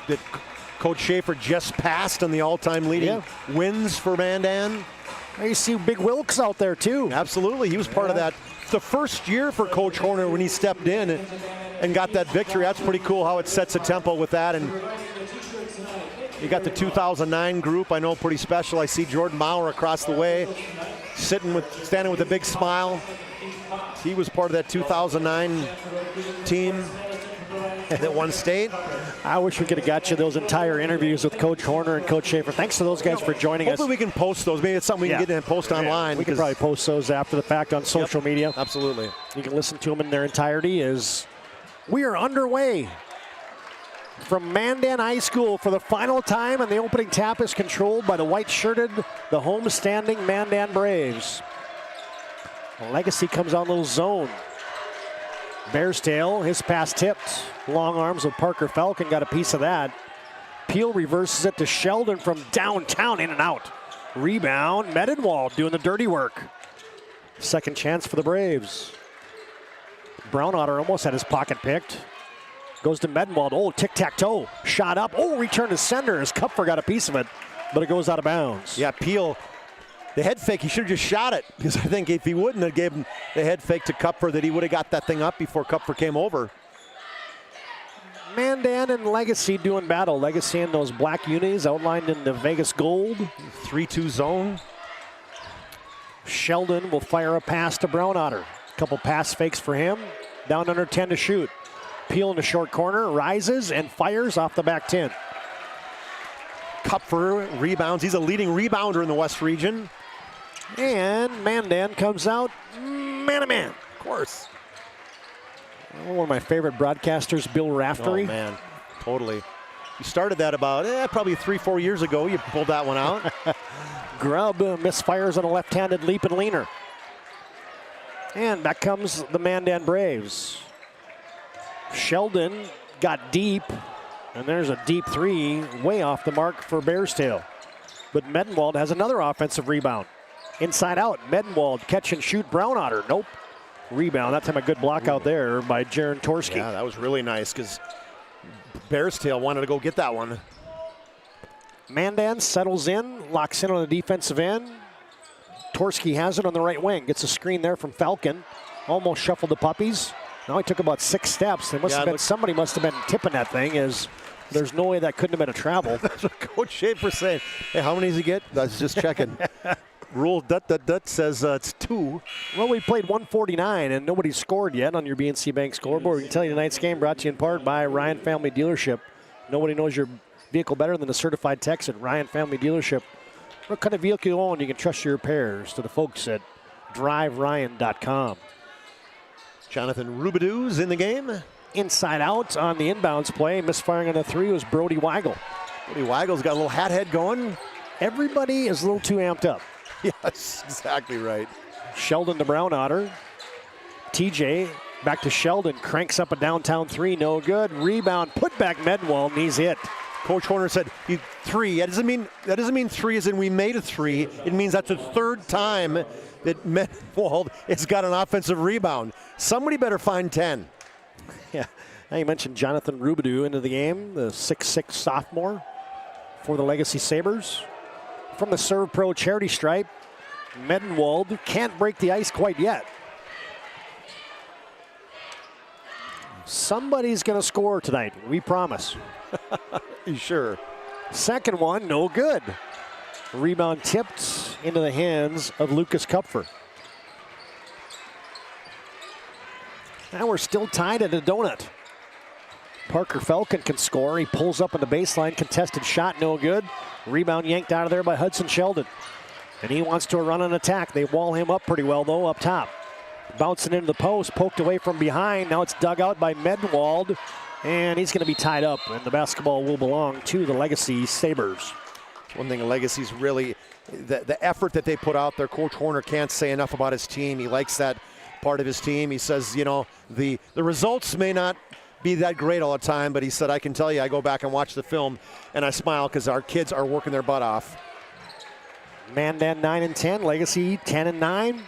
Coach Schaefer just passed on the all-time leading wins for Mandan. You see Big Wilkes out there, too. Absolutely. He was part of that. The first year for Coach Horner when he stepped in and got that victory. That's pretty cool how it sets a tempo with that. And you got the 2009 group, I know, pretty special. I see Jordan Maurer across the way, standing with a big smile. He was part of that 2009 team that won state. I wish we could have got you those entire interviews with Coach Horner and Coach Schaefer. Thanks to those guys for joining us. Hopefully we can post those. Maybe it's something we can get and post online. We can probably post those after the fact on social media. Absolutely. You can listen to them in their entirety as we are underway from Mandan High School for the final time, and the opening tap is controlled by the white-shirted, the home-standing Mandan Braves. Legacy comes on a little zone. Bearstail, his pass tipped. Long arms of Parker Falcon got a piece of that. Peel reverses it to Sheldon from downtown, in and out. Rebound, Medenwald doing the dirty work. Second chance for the Braves. Brownotter almost had his pocket picked. Goes to Medenwald. Oh, tic-tac-toe. Shot up. Oh, return to sender as Kupfer got a piece of it, but it goes out of bounds. Yeah, Peel, the head fake, he should have just shot it, because I think if he wouldn't have given the head fake to Kupfer, that he would have got that thing up before Kupfer came over. Mandan and Legacy doing battle. Legacy in those black unis outlined in the Vegas gold. 3-2 zone. Sheldon will fire a pass to Brownotter. Couple pass fakes for him. Down under 10 to shoot. Peel in the short corner, rises and fires off the back 10. Kupfer rebounds. He's a leading rebounder in the West region. And Mandan comes out man-to-man. Of course. One of my favorite broadcasters, Bill Raftery. Oh, man, totally. You started that about probably 3-4 years ago. You pulled that one out. Grubb misfires on a left-handed leap and leaner. And back comes the Mandan Braves. Sheldon got deep, and there's a deep three way off the mark for Bearstail. But Medenwald has another offensive rebound. Inside out, Medenwald catch and shoot Brownotter. Nope. Rebound. That time a good block out there by Jaron Torski. Yeah, that was really nice because Bearstail wanted to go get that one. Mandan settles in, locks in on the defensive end. Torski has it on the right wing. Gets a screen there from Falcon. Almost shuffled the puppies. Now he took about 6 steps. Somebody must have been tipping that thing, as there's no way that couldn't have been a travel. That's what Coach Schaefer saying. Hey, how many does he get? I was just checking. Rule dut says it's 2. Well, we played 149 and nobody scored yet on your BNC Bank scoreboard. We can tell you tonight's game brought to you in part by Ryan Family Dealership. Nobody knows your vehicle better than a certified techs at Ryan Family Dealership. What kind of vehicle you own, you can trust your repairs to the folks at driveryan.com. Jonathan Rubidoux in the game. Inside out on the inbounds play. Misfiring on the 3 was Brody Weigel. Brody Weigel's got a little hat head going. Everybody is a little too amped up. Yes, exactly right. Sheldon to Brownotter. TJ back to Sheldon. Cranks up a downtown 3. No good. Rebound. Put back Medenwald, and he's hit. Coach Horner said 3. That doesn't mean 3 as in we made a 3. It means that's the 3rd time that Medenwald has got an offensive rebound. Somebody better find 10. Yeah. Now you mentioned Jonathan Rubidoux into the game, the 6'6 sophomore for the Legacy Sabers. From the Serve Pro charity stripe, Medenwald can't break the ice quite yet. Somebody's going to score tonight, we promise. You sure? Second one, no good. Rebound tipped into the hands of Lucas Kupfer. Now we're still tied at a donut. Parker Falcon can score. He pulls up on the baseline. Contested shot, no good. Rebound yanked out of there by Hudson Sheldon. And he wants to run an attack. They wall him up pretty well, though, up top. Bouncing into the post, poked away from behind. Now it's dug out by Medenwald. And he's going to be tied up. And the basketball will belong to the Legacy Sabers. One thing Legacy's really, the effort that they put out there, Coach Horner can't say enough about his team. He likes that part of his team. He says, the results may not be that great all the time, but he said, I can tell you, I go back and watch the film and I smile because our kids are working their butt off. Mandan 9-10, Legacy 10-9.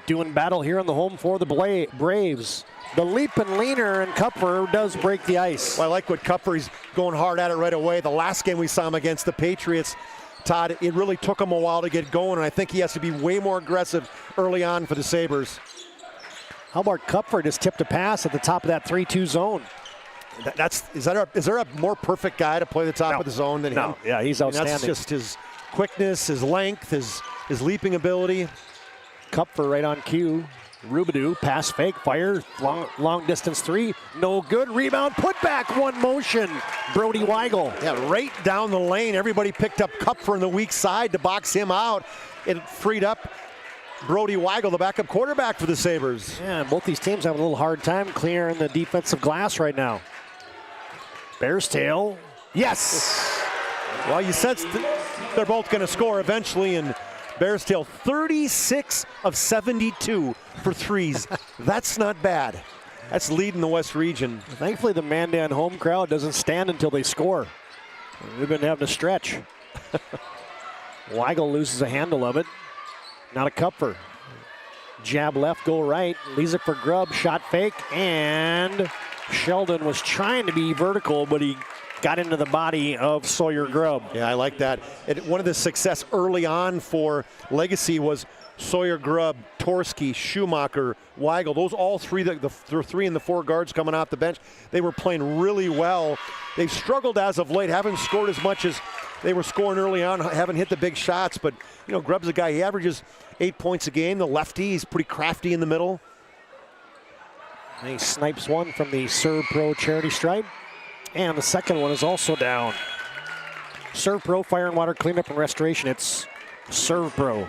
Doing battle here on the home for the Braves. The leap and leaner, and Kupfer does break the ice. Well, I like what Kupfer, he's going hard at it right away. The last game we saw him against the Patriots, Todd, it really took him a while to get going, and I think he has to be way more aggressive early on for the Sabers. How about Kupfer just tipped a pass at the top of that 3-2 zone? Is there a more perfect guy to play the top of the zone than him? Yeah, he's outstanding. That's just his quickness, his length, his leaping ability. Kupfer right on cue. Rubidoux, pass fake, fire, long distance 3, no good. Rebound, put back, one motion. Brody Weigel. Yeah, right down the lane. Everybody picked up Kupfer in the weak side to box him out. It freed up Brody Weigel, the backup quarterback for the Sabers. Yeah, both these teams have a little hard time clearing the defensive glass right now. Bearstail, yes! Well, you sense they're both going to score eventually, and Bearstail 36 of 72 for threes. That's not bad. That's leading the West region. Thankfully, the Mandan home crowd doesn't stand until they score. We've been having to stretch. Weigel loses a handle of it. Not a Kupfer. Jab left, go right. Leaves it for Grubb. Shot fake. And Sheldon was trying to be vertical, but he got into the body of Sawyer Grubb. Yeah, I like that. One of the success early on for Legacy was Sawyer, Grubb, Torski, Schumacher, Weigel, those all three, the 3 and the 4 guards coming off the bench, they were playing really well. They've struggled as of late, haven't scored as much as they were scoring early on, haven't hit the big shots, but Grubb's a guy, he averages 8 points a game. The lefty, he's pretty crafty in the middle. And he snipes one from the Serve Pro charity stripe. And the second one is also down. Serve Pro Fire and Water Cleanup and Restoration. It's Serve Pro.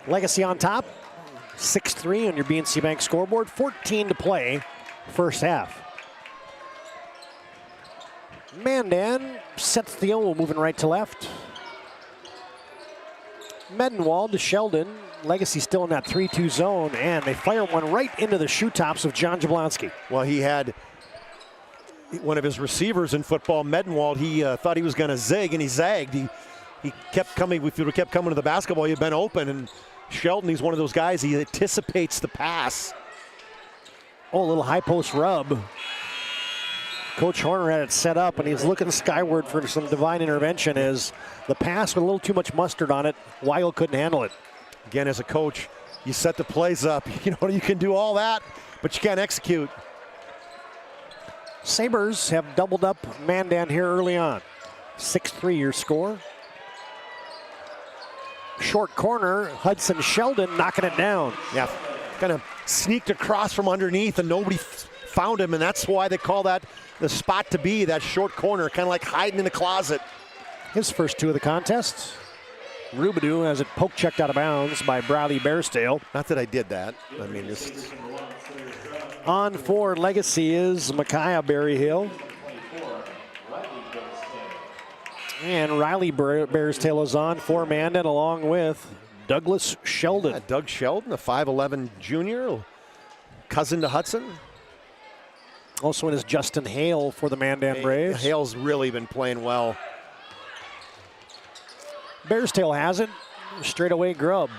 Legacy on top. 6-3 on your BNC Bank scoreboard. 14 to play, first half. Mandan sets the O, moving right to left. Medenwald to Sheldon. Legacy still in that 3-2 zone, and they fire one right into the shoe tops of John Jablonski. Well, he had one of his receivers in football, Medenwald. He thought he was going to zig, and he zagged. He kept coming. If he would have kept coming to the basketball, he'd been open. And Sheldon, he's one of those guys, he anticipates the pass. Oh, a little high post rub. Coach Horner had it set up, and he's looking skyward for some divine intervention as the pass with a little too much mustard on it. Weigel couldn't handle it. Again, as a coach, you set the plays up. You can do all that, but you can't execute. Sabers have doubled up Mandan here early on. 6-3 your score. Short corner, Hudson Sheldon knocking it down. Yeah, kind of sneaked across from underneath and nobody found him, and that's why they call that the spot to be, that short corner, kind of like hiding in the closet. His first 2 of the contest. Rubidoux has it poke checked out of bounds by Bradley Bearstale. Not that I did that. I mean, just... On for Legacy is Micaiah Berryhill. And Riley Bearstale is on for Mandan along with Douglas Sheldon. Yeah, Doug Sheldon, a 5'11 junior, cousin to Hudson. Also in is Justin Hale for the Mandan Braves. Hale's really been playing well. Bearstale has it. Straight away Grubb.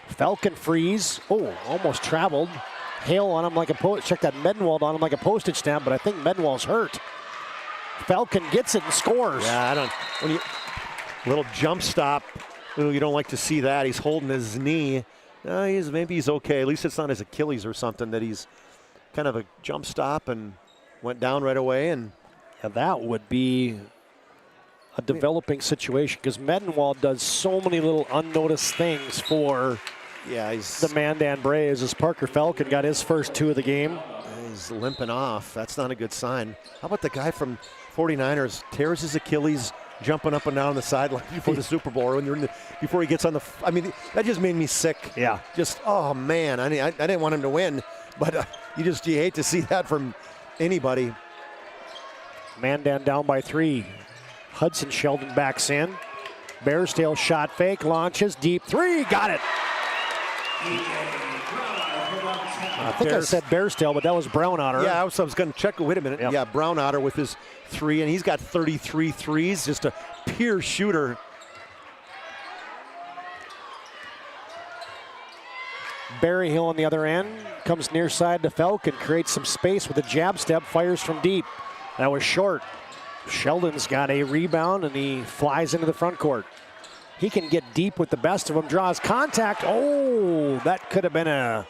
Falcon freeze. Oh, almost traveled. Hale on him like a post. Check that Medenwald on him like a postage stamp, but I think Medenwald's hurt. Falcon gets it and scores. Yeah, little jump stop. You don't like to see that. He's holding his knee. Maybe he's okay. At least it's not his Achilles or something that he's kind of a jump stop and went down right away. And that would be a developing situation because Medenwald does so many little unnoticed things for the Mandan Braves as Parker Falcon got his first 2 of the game. He's limping off. That's not a good sign. How about the guy from 49ers tears his Achilles jumping up and down the sideline before the Super Bowl before he gets on the I mean, that just made me sick. Yeah. Just, oh man, I didn't want him to win, but you hate to see that from anybody. Mandan down by 3. Hudson Sheldon backs in. Bearstale shot fake, launches, deep 3, got it. I think I said Bearstale, but that was Brownotter. Yeah, I was going to check. Wait a minute. Yep. Yeah, Brownotter with his 3, and he's got 33 threes. Just a pure shooter. Berryhill on the other end comes near side to Falcon, creates some space with a jab step, fires from deep. That was short. Sheldon's got a rebound, and he flies into the front court. He can get deep with the best of them, draws contact. Oh, that could have been a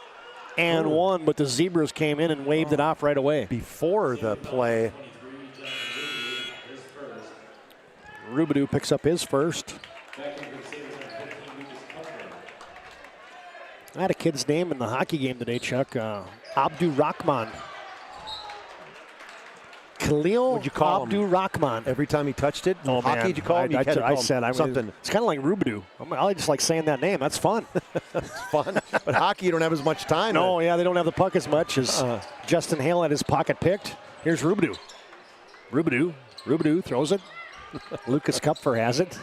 and one, but the Zebras came in and waved it off right away. Before the play. Rubidoux picks up his first. I had a kid's name in the hockey game today, Chuck. Abdu Rahman. Khalil Abdu Rahman. Every time he touched it, oh, hockey, man. did you call him? I said something. It's kind of like Rubidoux. I just like saying that name. That's fun. It's fun. But hockey, you don't have as much time. No, yeah, they don't have the puck as much as Justin Hale had his pocket picked. Here's Rubidoux. Rubidoux throws it. Lucas Kupfer has it.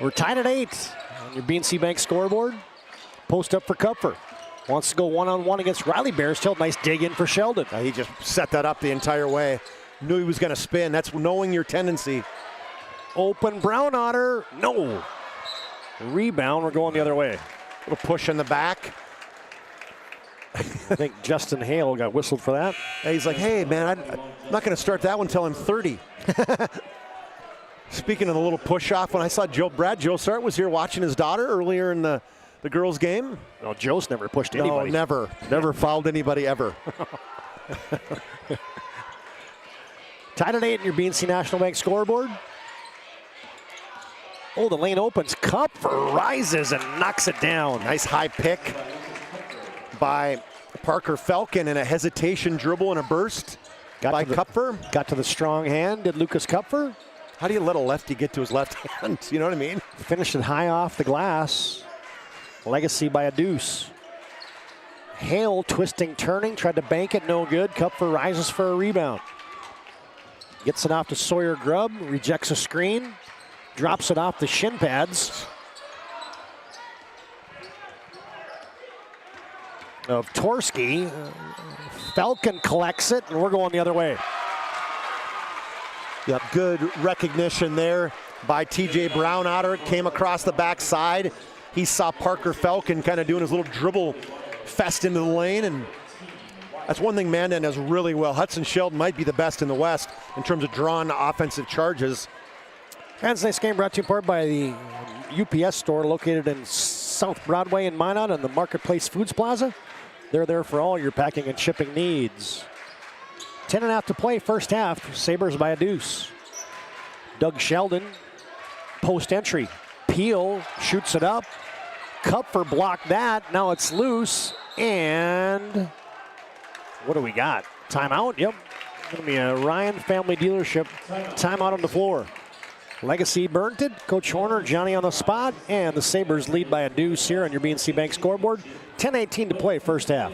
We're tied at 8 on your BNC Bank scoreboard. Post up for Kupfer. Wants to go one-on-one against Riley Bearstale. Nice dig in for Sheldon. He just set that up the entire way. Knew he was going to spin. That's knowing your tendency. Open Brownotter. No. Rebound. We're going the other way. Little push in the back. I think Justin Hale got whistled for that. He's like, hey, man, I'm not going to start that one until I'm 30. Speaking of the little push-off, when I saw Joe Sart was here watching his daughter earlier in the girls' game. No, Joe's never pushed anybody. No, never fouled anybody ever. Tied at 8 in your BNC National Bank scoreboard. Oh, the lane opens. Kupfer rises and knocks it down. Nice high pick by Parker Falcon and a hesitation dribble and a burst by Kupfer. Got to the strong hand, did Lucas Kupfer. How do you let a lefty get to his left hand? You know what I mean? Finished it high off the glass. Legacy by a deuce. Hale twisting, turning, tried to bank it, no good. Kupfer rises for a rebound. Gets it off to Sawyer Grubb, rejects a screen, drops it off the shin pads of Torski. Falcon collects it, and we're going the other way. Yep, good recognition there by TJ Brownotter. It came across the backside. He saw Parker Falcon kind of doing his little dribble fest into the lane, and that's one thing Mandan does really well. Hudson Sheldon might be the best in the West in terms of drawn offensive charges. And tonight's game brought to you in part by the UPS store located in South Broadway in Minot and the Marketplace Foods Plaza. They're there for all your packing and shipping needs. 10.5 to play, first half. Sabers by a deuce. Doug Sheldon, post entry. Peel shoots it up. Kupfer blocked that. Now it's loose. And what do we got? Timeout? Yep. Going to be a Ryan Family Dealership timeout on the floor. Legacy burnt it. Coach Horner, Johnny on the spot. And the Sabres lead by a deuce here on your BNC Bank scoreboard. 10:18 to play, first half.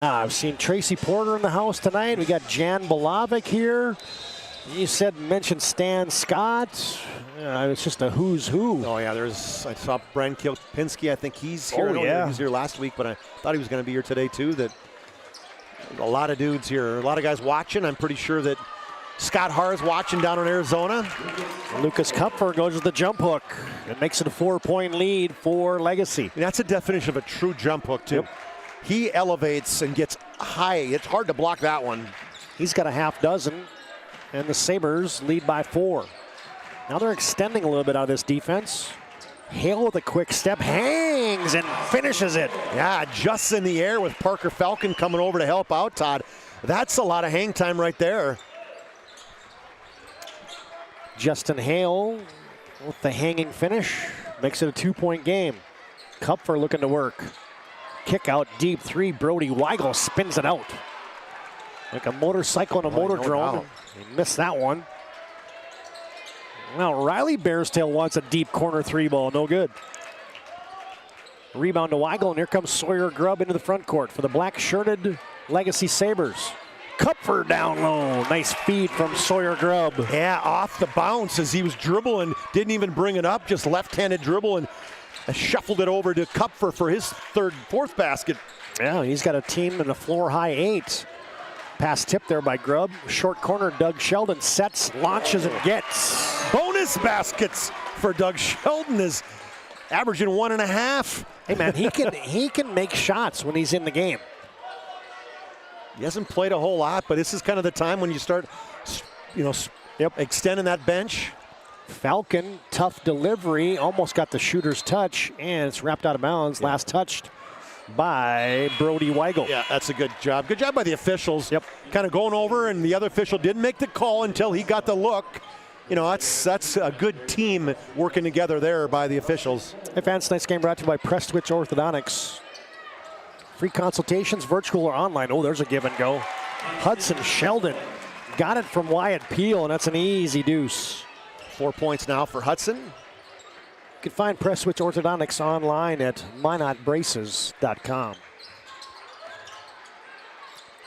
I've seen Tracy Porter in the house tonight. We got Jan Bolovic here. You mentioned Stan Scott. It's just a who's who. Oh yeah, I saw Brian Kilpinski. I think he's here. Oh, yeah. He was here last week, but I thought he was going to be here today too. That a lot of dudes here, a lot of guys watching. I'm pretty sure that Scott Harr's watching down in Arizona. Lucas Kupfer goes with the jump hook. It makes it a 4-point lead for Legacy. And that's a definition of a true jump hook too. Yep. He elevates and gets high. It's hard to block that one. He's got a half dozen, and the Sabres lead by 4. Now they're extending a little bit out of this defense. Hale with a quick step, hangs and finishes it. Yeah, just in the air with Parker Falcon coming over to help out Todd. That's a lot of hang time right there. Justin Hale with the hanging finish. Makes it a 2-point game. Kupfer looking to work. Kick out deep three. Brody Weigel spins it out. Like a motorcycle in a motor drone. He missed that one. Now Riley Bearstail wants a deep corner three ball. No good. Rebound to Weigel, and here comes Sawyer Grubb into the front court for the black-shirted Legacy Sabres. Kupfer down low. Nice feed from Sawyer Grubb. Yeah, off the bounce as he was dribbling. Didn't even bring it up, just left-handed dribble and shuffled it over to Kupfer for his fourth basket. Yeah, he's got a team in a floor-high 8. Pass tip there by Grubb. Short corner, Doug Sheldon sets, launches, and gets. Bonus baskets for Doug Sheldon, is averaging 1.5. Hey man, he can make shots when he's in the game. He hasn't played a whole lot, but this is kind of the time when you start, extending that bench. Falcon, tough delivery, almost got the shooter's touch, and it's wrapped out of bounds. Last touched by Brody Weigel. Yeah, that's a good job. Good job by the officials. Yep. Kind of going over, and the other official didn't make the call until he got the look. That's a good team working together there by the officials. Hey fans, tonight's game brought to you by Prestwich Orthodontics. Free consultations, virtual or online. Oh, there's a give and go. Hudson Sheldon got it from Wyatt Peel, and that's an easy deuce. 4 points now for Hudson. You can find Prestwich Orthodontics online at minotbraces.com.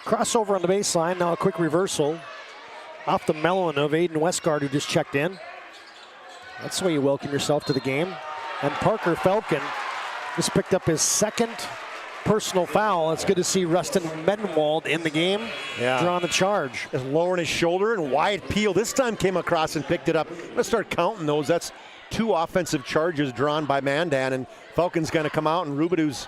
Crossover on the baseline, now a quick reversal. off the melon of Aiden Westgard, who just checked in. That's the way you welcome yourself to the game. And Parker Falcon just picked up his second personal foul. It's good to see Rustin Medenwald in the game, drawing the charge. Just lowering his shoulder, and Wyatt Peel this time came across and picked it up. I'm gonna start counting those. That's 2 offensive charges drawn by Mandan, and Falcon's gonna come out and Rubidu's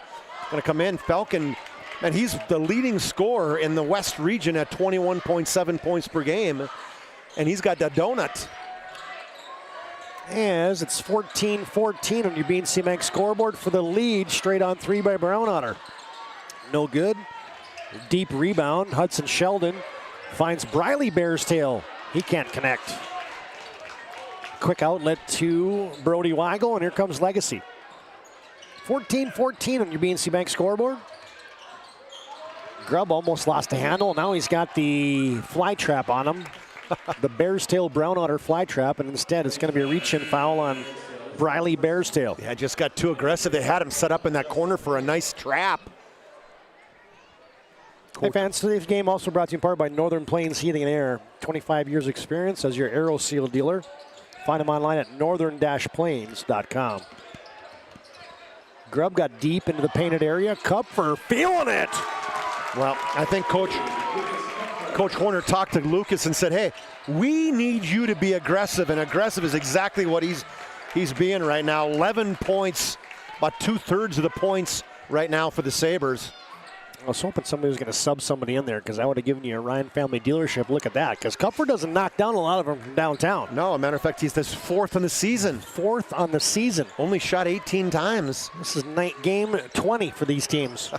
gonna come in. Falcon, and he's the leading scorer in the West region at 21.7 points per game, and he's got that donut. As it's 14-14 on your BNC Bank scoreboard for the lead, straight on 3 by Brownotter. No good. Deep rebound. Hudson Sheldon finds Briley Bearstail. He can't connect. Quick outlet to Brody Weigel, and here comes Legacy. 14-14 on your BNC Bank scoreboard. Grubb almost lost a handle. Now he's got the fly trap on him. The Bearstail Brownotter fly trap, and instead it's going to be a reach-in foul on Briley Bearstail. Yeah, just got too aggressive. They had him set up in that corner for a nice trap. Hey fans, today's game also brought to you in part by Northern Plains Heating and Air. 25 years experience as your Aero Seal dealer. Find them online at northern-plains.com. Grubb got deep into the painted area. Kupfer feeling it. Well, I think Coach Horner talked to Lucas and said, hey, we need you to be aggressive, and aggressive is exactly what he's being right now. 11 points, about 2/3 of the points right now for the Sabres. I was hoping somebody was going to sub somebody in there, because I would have given you a Ryan family dealership. Look at that, because Kupfer doesn't knock down a lot of them from downtown. No, as a matter of fact, he's this 4th on the season. 4th on the season. Only shot 18 times. This is game 20 for these teams.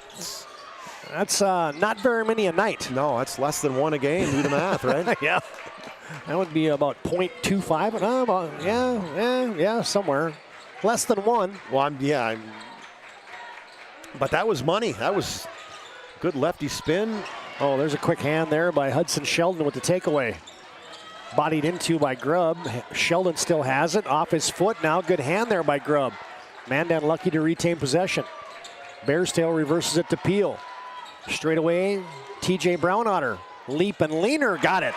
That's not very many a night. No, that's less than 1 a game. Do the math, right? Yeah. That would be about 0.25. Yeah, somewhere. Less than 1. Well, but that was money. That was good lefty spin. Oh, there's a quick hand there by Hudson Sheldon with the takeaway. Bodied into by Grubb. Sheldon still has it. Off his foot now. Good hand there by Grubb. Mandan lucky to retain possession. Bearstail reverses it to Peel. Straight away, TJ Brownotter. Leap and leaner, got it.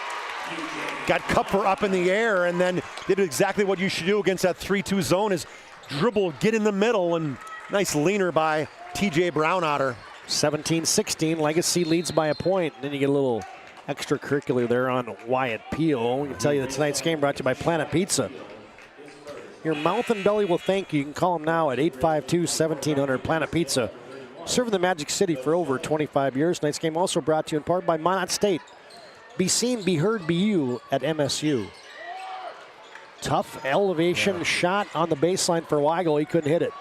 Got Kupfer up in the air and then did exactly what you should do against that 3-2 zone is dribble, get in the middle, and nice leaner by TJ Brownotter. 17-16, Legacy leads by a point. Then you get a little extracurricular there on Wyatt Peel. We can tell you that tonight's game brought to you by Planet Pizza. Your mouth and belly will thank you. You can call them now at 852-1700 Planet Pizza. Serving the Magic City for over 25 years. Tonight's game also brought to you in part by Minot State. Be seen, be heard, be you at MSU. Tough elevation shot on the baseline for Weigel. He couldn't hit it.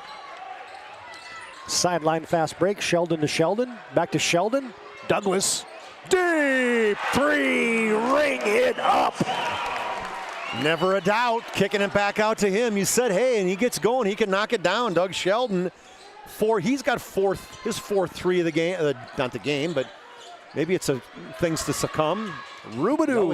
Sideline fast break. Sheldon to Sheldon. Back to Sheldon. Douglas. Deep 3. Ring it up. Never a doubt. Kicking it back out to him. You said, hey, and he gets going. He can knock it down. Doug Sheldon. He's got his 4-3 of the game, not the game, but maybe it's things to succumb. Rubidoux,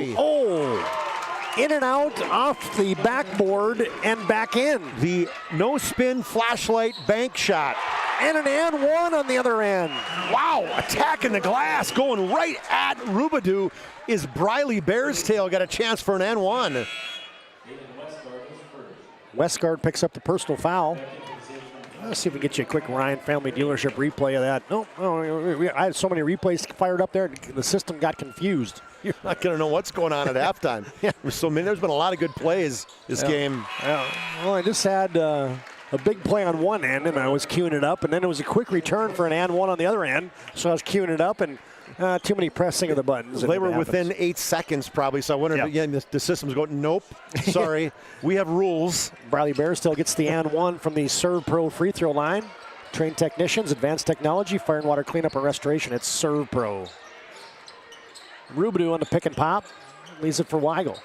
in and out, off the backboard and back in. The no-spin flashlight bank shot. And an and one on the other end. Wow, attacking the glass, going right at Rubidoux. Is Briley Bearstail got a chance for an and one? Westgard picks up the personal foul. Let's see if we can get you a quick Ryan Family Dealership replay of that. I had so many replays fired up there, the system got confused. You're not going to know what's going on at halftime. Yeah. There's been a lot of good plays this game. Yeah. Well, I just had a big play on one end, and I was queuing it up, and then it was a quick return for an and one on the other end, so I was queuing it up, and too many pressing of the buttons. They were within 8 seconds probably, so I wonder if again the system's going, nope, sorry, we have rules. Briley Bearstail gets the and one from the Serve Pro free throw line. Trained technicians, advanced technology, fire and water cleanup and restoration. It's Serve Pro. Rubidoux on the pick and pop, leaves it for Weigel.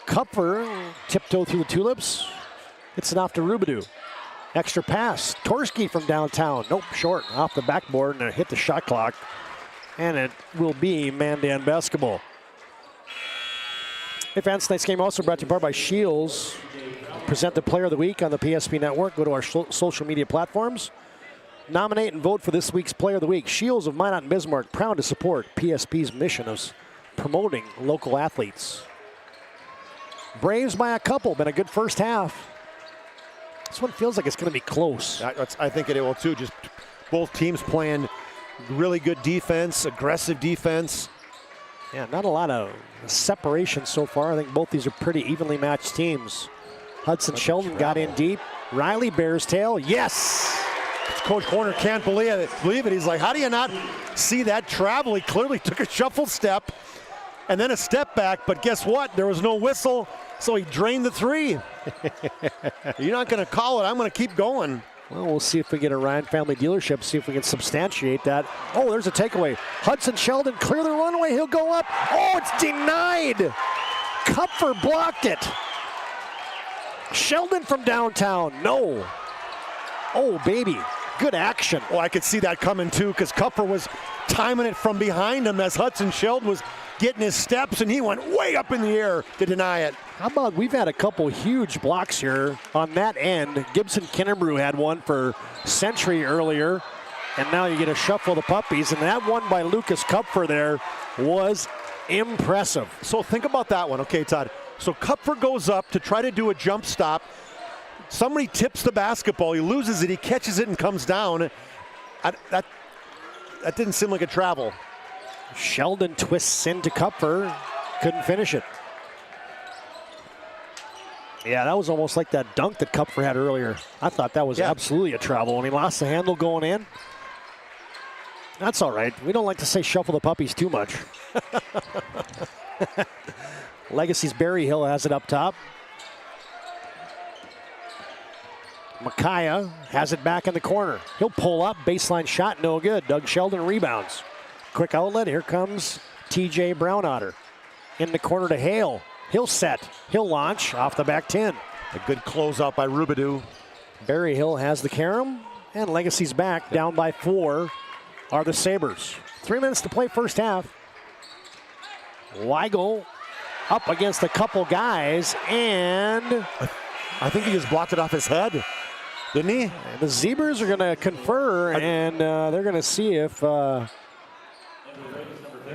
Kupfer tiptoe through the tulips. It's an off to Rubidoux. Extra pass. Torski from downtown. Nope, short. Off the backboard and hit the shot clock. And it will be Mandan basketball. Hey fans, tonight's game also brought to you in part by Shields. Present the Player of the Week on the PSP Network. Go to our social media platforms. Nominate and vote for this week's Player of the Week. Shields of Minot and Bismarck, proud to support PSP's mission of promoting local athletes. Braves by a couple, been a good first half. This one feels like it's going to be close. I think it will too. Just both teams playing really good defense, aggressive defense. Yeah, not a lot of separation so far. I think both these are pretty evenly matched teams. Hudson Sheldon got in deep. Riley bears tail. Yes! Coach Horner can't believe it. He's like, how do you not see that travel? He clearly took a shuffle step and then a step back, but guess what? There was no whistle, so he drained the three. You're not going to call it. I'm going to keep going. Well, we'll see if we get a Ryan Family Dealership, see if we can substantiate that. Oh, there's a takeaway. Hudson Sheldon clear the runway. He'll go up. Oh, it's denied. Kupfer blocked it. Sheldon from downtown. No. Oh, baby. Good action. Oh, I could see that coming too, because Kupfer was timing it from behind him as Hudson Sheldon was getting his steps, and he went way up in the air to deny it. How about we've had a couple huge blocks here on that end. Gibson Kinnebrew had one for Century earlier, and now you get a shuffle of the puppies, and that one by Lucas Kupfer there was impressive. So think about that one. Okay, Todd. So Kupfer goes up to try to do a jump stop. Somebody tips the basketball, he loses it, he catches it and comes down. That didn't seem like a travel. Sheldon twists into Kupfer, couldn't finish it. Yeah, that was almost like that dunk that Kupfer had earlier. I thought that was absolutely a travel, and he lost the handle going in. That's all right. We don't like to say shuffle the puppies too much. Legacy's Barry Hill has it up top. Micaiah has it back in the corner. He'll pull up, baseline shot, no good. Doug Sheldon rebounds. Quick outlet, here comes TJ Brownotter. In the corner to Hale. He'll set, he'll launch off the back 10. A good closeout by Rubidoux. Barry Hill has the carom, and Legacy's back, down by 4 are the Sabers. 3 minutes to play first half. Weigel up against a couple guys, and I think he just blocked it off his head, didn't he? The Zebras are going to confer, and they're going to see if they're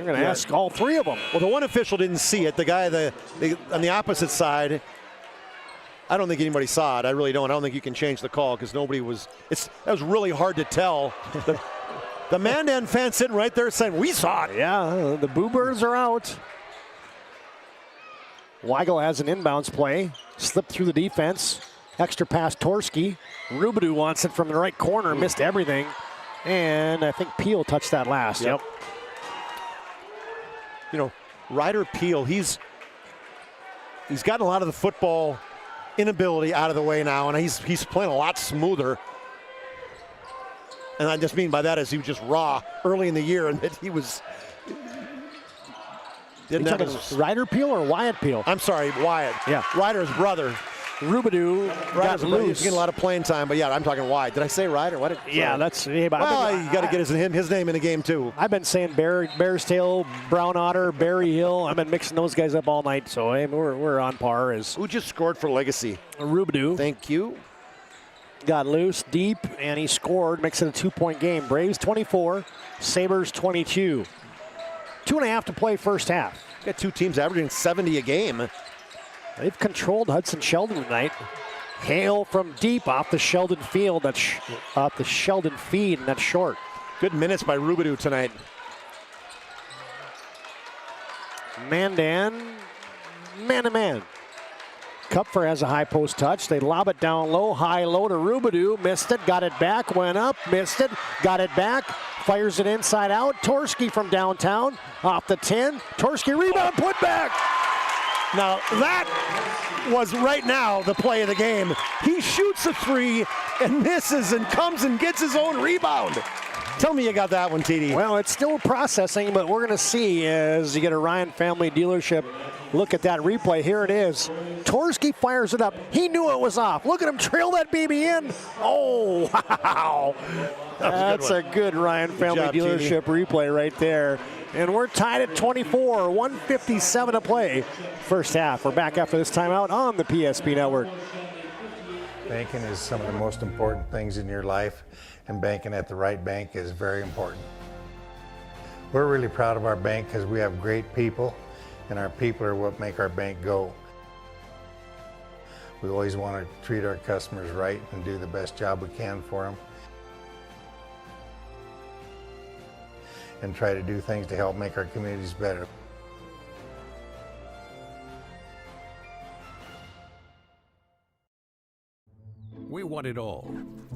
going to ask all 3 of them. Well, the one official didn't see it. The guy on the opposite side, I don't think anybody saw it. I really don't. I don't think you can change the call because nobody was. That was really hard to tell. The Mandan fan sitting right there saying, we saw it. Yeah, the Boo Birds are out. Weigel has an inbounds play. Slipped through the defense. Extra pass Torski. Rubidoux wants it from the right corner. Missed everything. And I think Peel touched that last. Yep. You know, Ryder Peel, he's gotten a lot of the football inability out of the way now, and he's playing a lot smoother. And I just mean by that is he was just raw early in the year, and that he was. Ryder Peel or Wyatt Peel? I'm sorry, Wyatt. Yeah. Ryder's brother. Rubidoux got loose. He's getting a lot of playing time, but yeah, I'm talking Wyatt. Did I say Ryder? What? Yeah, that's. Well, you got to get his name in the game too. I've been saying Bear's Tail, Brown Otter, Barry Hill. I've been mixing those guys up all night, so hey, we're on par. Who just scored for Legacy? Rubidoux. Thank you. Got loose deep, and he scored. Makes it a 2-point game. Braves 24, Sabers 22. 2.5 to play first half. Got 2 teams averaging 70 a game. They've controlled Hudson Sheldon tonight. Hale from deep off the Sheldon field. That's off the Sheldon feed, and that's short. Good minutes by Rubidoux tonight. Mandan, man-to-man. Kupfer has a high post touch. They lob it down low, high-low to Rubidoux. Missed it, got it back, went up, missed it, got it back. Fires it inside out. Torski from downtown, off the 10. Torski rebound, put back. Now that was right now the play of the game. He shoots a 3 and misses and comes and gets his own rebound. Tell me you got that one, TD. Well, it's still processing, but we're going to see as you get a Ryan Family Dealership look at that replay. Here it is. Torski fires it up. He knew it was off. Look at him trail that baby in. Oh, wow. That's a good Ryan Family Dealership replay right there. And we're tied at 24, 1:57 to play. First half. We're back after this timeout on the PSP Network. Banking is some of the most important things in your life, and banking at the right bank is very important. We're really proud of our bank because we have great people, and our people are what make our bank go. We always want to treat our customers right and do the best job we can for them, and try to do things to help make our communities better. We want it all.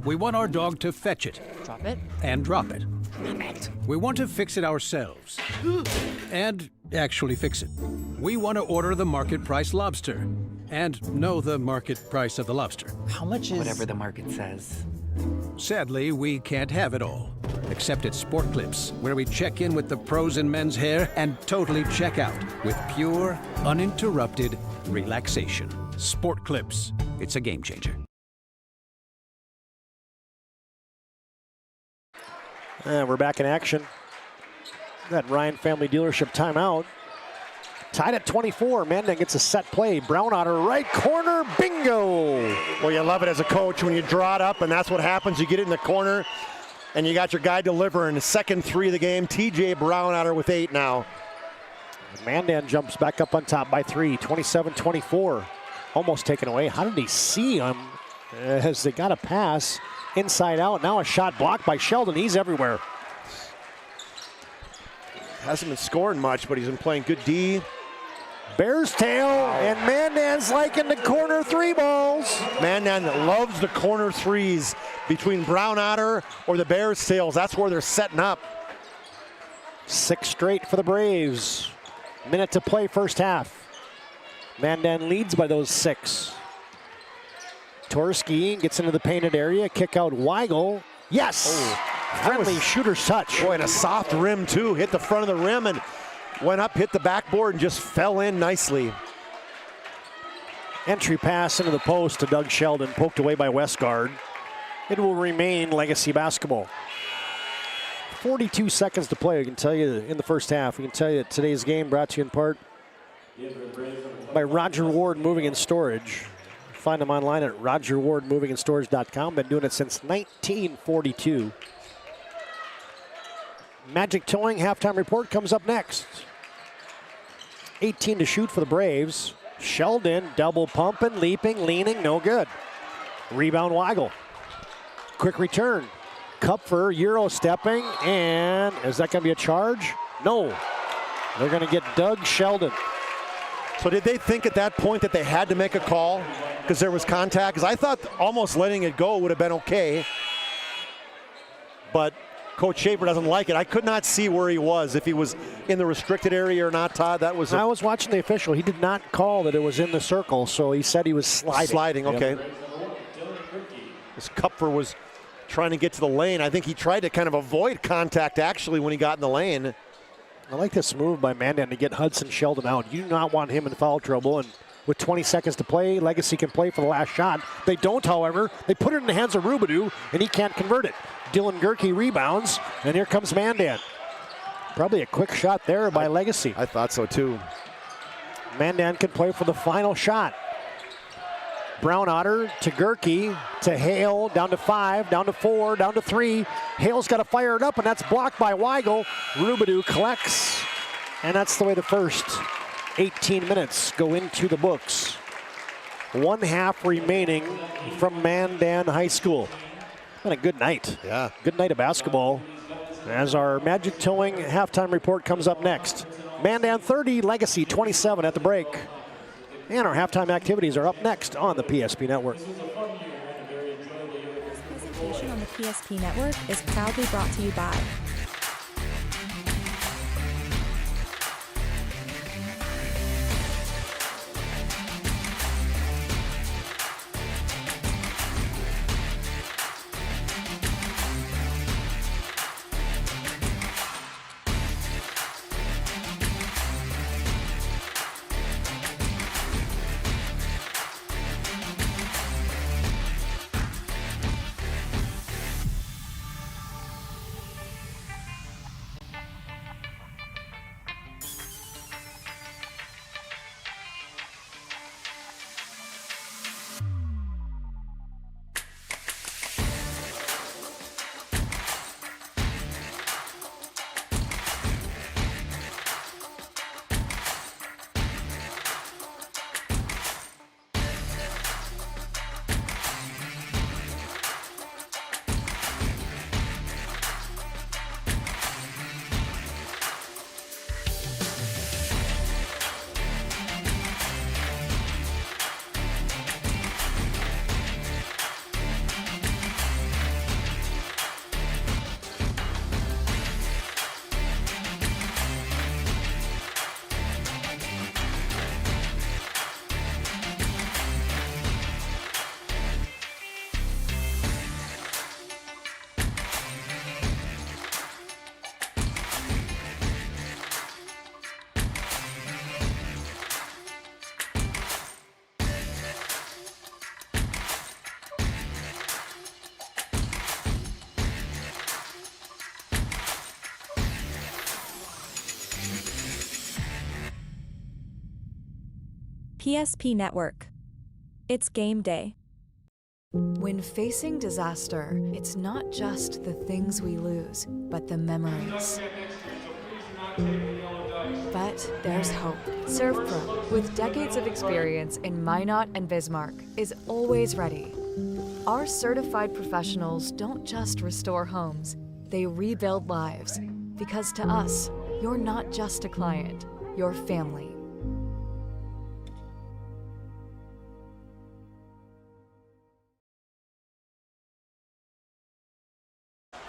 We want our dog to fetch it. Drop it. And drop it. Name it. We want to fix it ourselves. And actually fix it. We want to order the market price lobster. And know the market price of the lobster. How much is... Whatever the market says. Sadly, we can't have it all. Except at Sport Clips, where we check in with the pros in men's hair and totally check out with pure, uninterrupted relaxation. Sport Clips. It's a game changer. We're back in action. That Ryan Family Dealership timeout. Tied at 24. Mandan gets a set play. Brown on her right corner. Bingo! Well, you love it as a coach when you draw it up, and that's what happens. You get it in the corner, and you got your guy delivering. The second three of the game, TJ Brown on her with 8 now. Mandan jumps back up on top by 3. 27-24. Almost taken away. How did he see him as they got a pass? Inside out, now a shot blocked by Sheldon. He's everywhere. Hasn't been scoring much, but he's been playing good D. Bear's tail, and Mandan's liking the corner 3 balls. Mandan loves the corner 3s between Brown Otter or the Bears' tails. That's where they're setting up. 6 straight for the Braves. Minute to play first half. Mandan leads by those 6. Torski gets into the painted area, kick out Weigel. Yes! Oh, friendly shooter's touch. Boy, and a soft rim too. Hit the front of the rim and went up, hit the backboard, and just fell in nicely. Entry pass into the post to Doug Sheldon, poked away by Westgard. It will remain Legacy basketball. 42 seconds to play, we can tell you, in the first half. We can tell you that today's game brought to you in part by Roger Ward Moving and Storage. Find them online at rogerwardmovingandstorage.com. Been doing it since 1942. Magic Towing halftime report comes up next. 18 to shoot for the Braves. Sheldon double pumping, leaping, leaning, no good. Rebound Weigel. Quick return. Kupfer Euro stepping, and is that going to be a charge? No. They're going to get Doug Sheldon. So did they think at that point that they had to make a call because there was contact? Because I thought almost letting it go would have been okay. But Coach Schaefer doesn't like it. I could not see where he was, if he was in the restricted area or not, Todd. That was. I was watching the official. He did not call that it was in the circle, so he said he was sliding. Sliding, okay. Yep. This Kupfer was trying to get to the lane. I think he tried to kind of avoid contact, actually, when he got in the lane. I like this move by Mandan to get Hudson Sheldon out. You do not want him in foul trouble, and with 20 seconds to play, Legacy can play for the last shot. They don't, however. They put it in the hands of Rubidoux, and he can't convert it. Dylan Gerke rebounds, and here comes Mandan. Probably a quick shot there by Legacy. I thought so, too. Mandan can play for the final shot. Brown Otter to Gerke, to Hale, down to 5, down to 4, down to 3. Hale's got to fire it up, and that's blocked by Weigel. Rubidoux collects, and that's the way the first 18 minutes go into the books. 1 half remaining from Mandan High School. Been a good night. Yeah. Good night of basketball. As our Magic Towing halftime report comes up next. Mandan 30, Legacy 27 at the break. And our halftime activities are up next on the PSP Network. This presentation on the PSP Network is proudly brought to you by PSP Network. It's game day. When facing disaster, it's not just the things we lose, but the memories. But there's hope. ServPro, with decades of experience in Minot and Bismarck, is always ready. Our certified professionals don't just restore homes, they rebuild lives. Because to us, you're not just a client, you're family.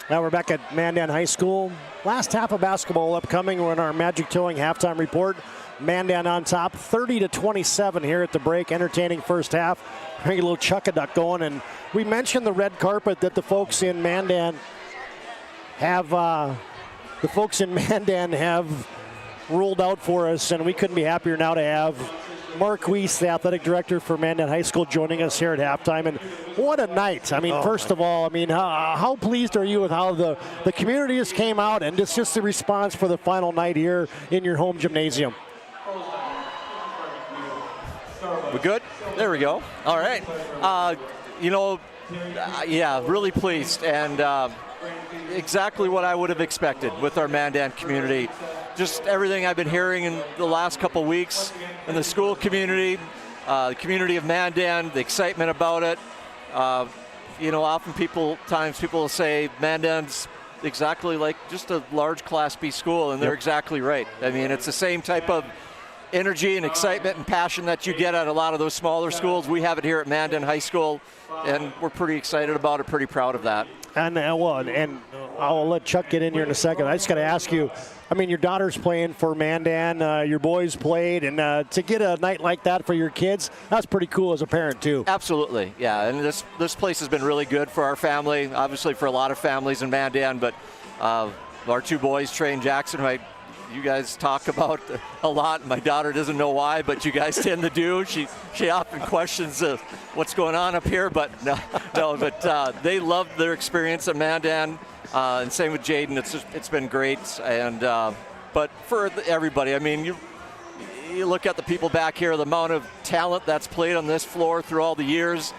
Now we're back at Mandan High School. Last half of basketball upcoming. We're in our Magic Towing halftime report. Mandan on top, 30-27 here at the break. Entertaining first half. Bring a little chuck-a-duck going. And we mentioned the red carpet that the folks in Mandan have rolled out for us, and we couldn't be happier now to have Mark Weiss, the athletic director for Mandan High School, joining us here at halftime. And what a night. I mean, first of all, I mean, how pleased are you with how the community just came out, and it's just the response for the final night here in your home gymnasium? We're good? There we go. All right. Yeah, really pleased, and exactly what I would have expected with our Mandan community. Just everything I've been hearing in the last couple weeks in the school community, the community of Mandan, the excitement about it. Often people will say Mandan's exactly like just a large Class B school, and they're exactly right. I mean, it's the same type of energy and excitement and passion that you get at a lot of those smaller schools. We have it here at Mandan High School, and we're pretty excited about it, pretty proud of that. And I'll let Chuck get in here in a second. I just got to ask you, I mean, your daughter's playing for Mandan, your boys played, and to get a night like that for your kids, that's pretty cool as a parent too. Absolutely, yeah, and this place has been really good for our family, obviously for a lot of families in Mandan, but our two boys, Trey and Jackson, right, you guys talk about a lot. My daughter doesn't know why, but you guys tend to do. She often questions what's going on up here, but they love their experience at Mandan, and same with Jaden. It's been great, and but for everybody, I mean, you look at the people back here, the amount of talent that's played on this floor through all the years,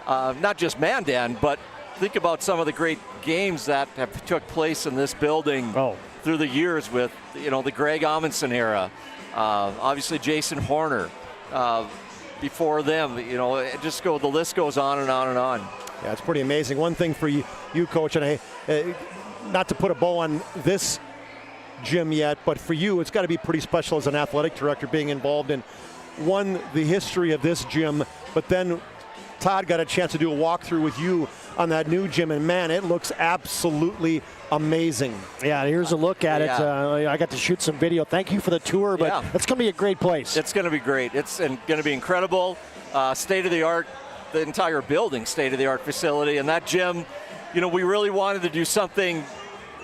not just Mandan, but think about some of the great games that have took place in this building through the years with, the Greg Amundsen era, obviously Jason Horner, before them, the list goes on and on and on. Yeah, it's pretty amazing. One thing for you Coach, and not to put a bow on this gym yet, but for you, it's got to be pretty special as an athletic director being involved in, the history of this gym, but then Todd got a chance to do a walkthrough with you on that new gym, and man, it looks absolutely amazing. Yeah, here's a look at it. I got to shoot some video. Thank you for the tour, but it's going to be a great place. It's going to be great. It's going to be incredible. State-of-the-art, the entire building, state-of-the-art facility. And that gym, we really wanted to do something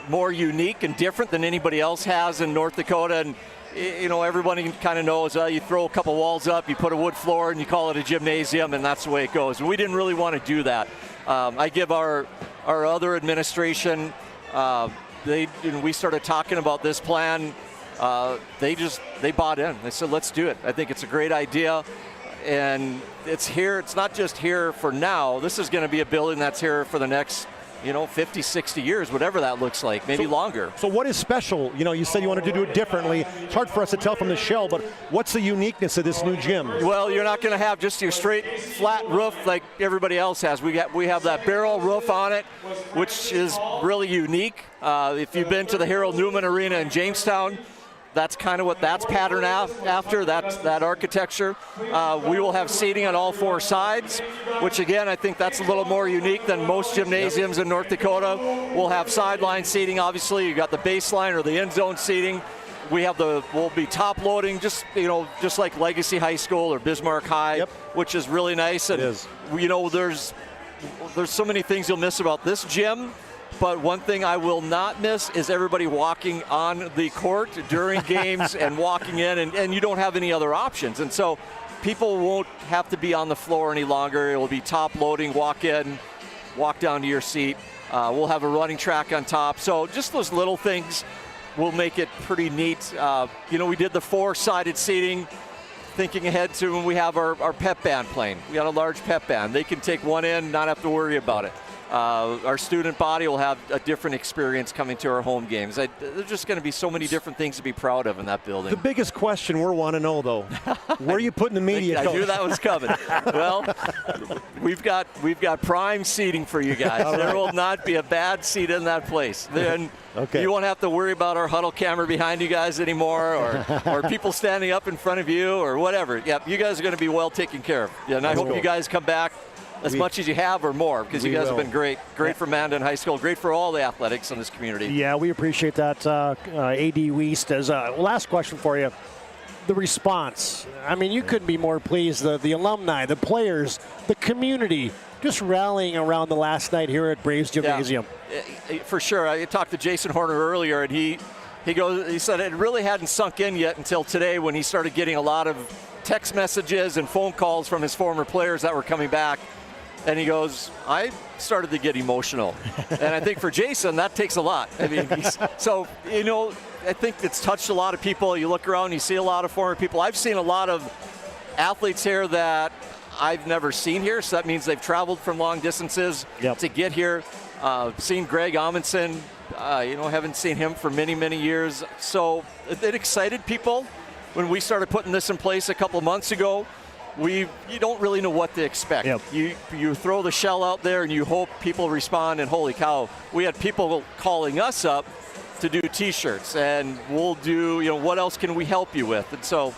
more unique and different than anybody else has in North Dakota. And everybody kind of knows you throw a couple walls up, you put a wood floor, and you call it a gymnasium, and that's the way it goes. We didn't really want to do that. I give our other administration, we started talking about this plan. They bought in. They said, let's do it. I think it's a great idea. And it's here. It's not just here for now. This is going to be a building that's here for the next 50, 60 years, whatever that looks like, maybe longer. So what is special? You said you wanted to do it differently. It's hard for us to tell from the shell, but what's the uniqueness of this new gym? Well, you're not going to have just your straight flat roof like everybody else has. We have that barrel roof on it, which is really unique. If you've been to the Harold Newman Arena in Jamestown, that's kind of what that's patterned after, that architecture. We will have seating on all four sides, which again, I think that's a little more unique than most gymnasiums in North Dakota. We'll have sideline seating, obviously. You got the baseline or the end zone seating. We'll be top loading, just like Legacy High School or Bismarck High, which is really nice. And, there's so many things you'll miss about this gym. But one thing I will not miss is everybody walking on the court during games and walking in, and you don't have any other options. And so people won't have to be on the floor any longer. It will be top loading, walk in, walk down to your seat. We'll have a running track on top. So just those little things will make it pretty neat. We did the four-sided seating thinking ahead to when we have our pep band playing. We got a large pep band. They can take one in, not have to worry about it. Our student body will have a different experience coming to our home games. There's just going to be so many different things to be proud of in that building. The biggest question we want to know, though, where are you putting the media? I knew that was coming. Well, we've got prime seating for you guys. Right. There will not be a bad seat in that place. Then you won't have to worry about our huddle camera behind you guys anymore, or people standing up in front of you, or whatever. Yep, you guys are going to be well taken care of. Yeah, and I hope you guys come back as much as you have or more, because you guys have been great for Mandan High School, great for all the athletics in this community. Yeah, we appreciate that, AD Wiest. As last question for you, the response. I mean, you couldn't be more pleased. The alumni, the players, the community, just rallying around the last night here at Braves Gymnasium. Yeah, for sure. I talked to Jason Horner earlier, and he said it really hadn't sunk in yet until today when he started getting a lot of text messages and phone calls from his former players that were coming back. And he goes, I started to get emotional. And I think for Jason, that takes a lot. I mean, I think it's touched a lot of people. You look around, you see a lot of former people. I've seen a lot of athletes here that I've never seen here. So that means they've traveled from long distances to get here. Seen Greg Amundsen, haven't seen him for many, many years. So it excited people when we started putting this in place a couple of months ago. You don't really know what to expect. Yep. You throw the shell out there and you hope people respond, and holy cow, we had people calling us up to do T-shirts, and we'll do, what else can we help you with? And so,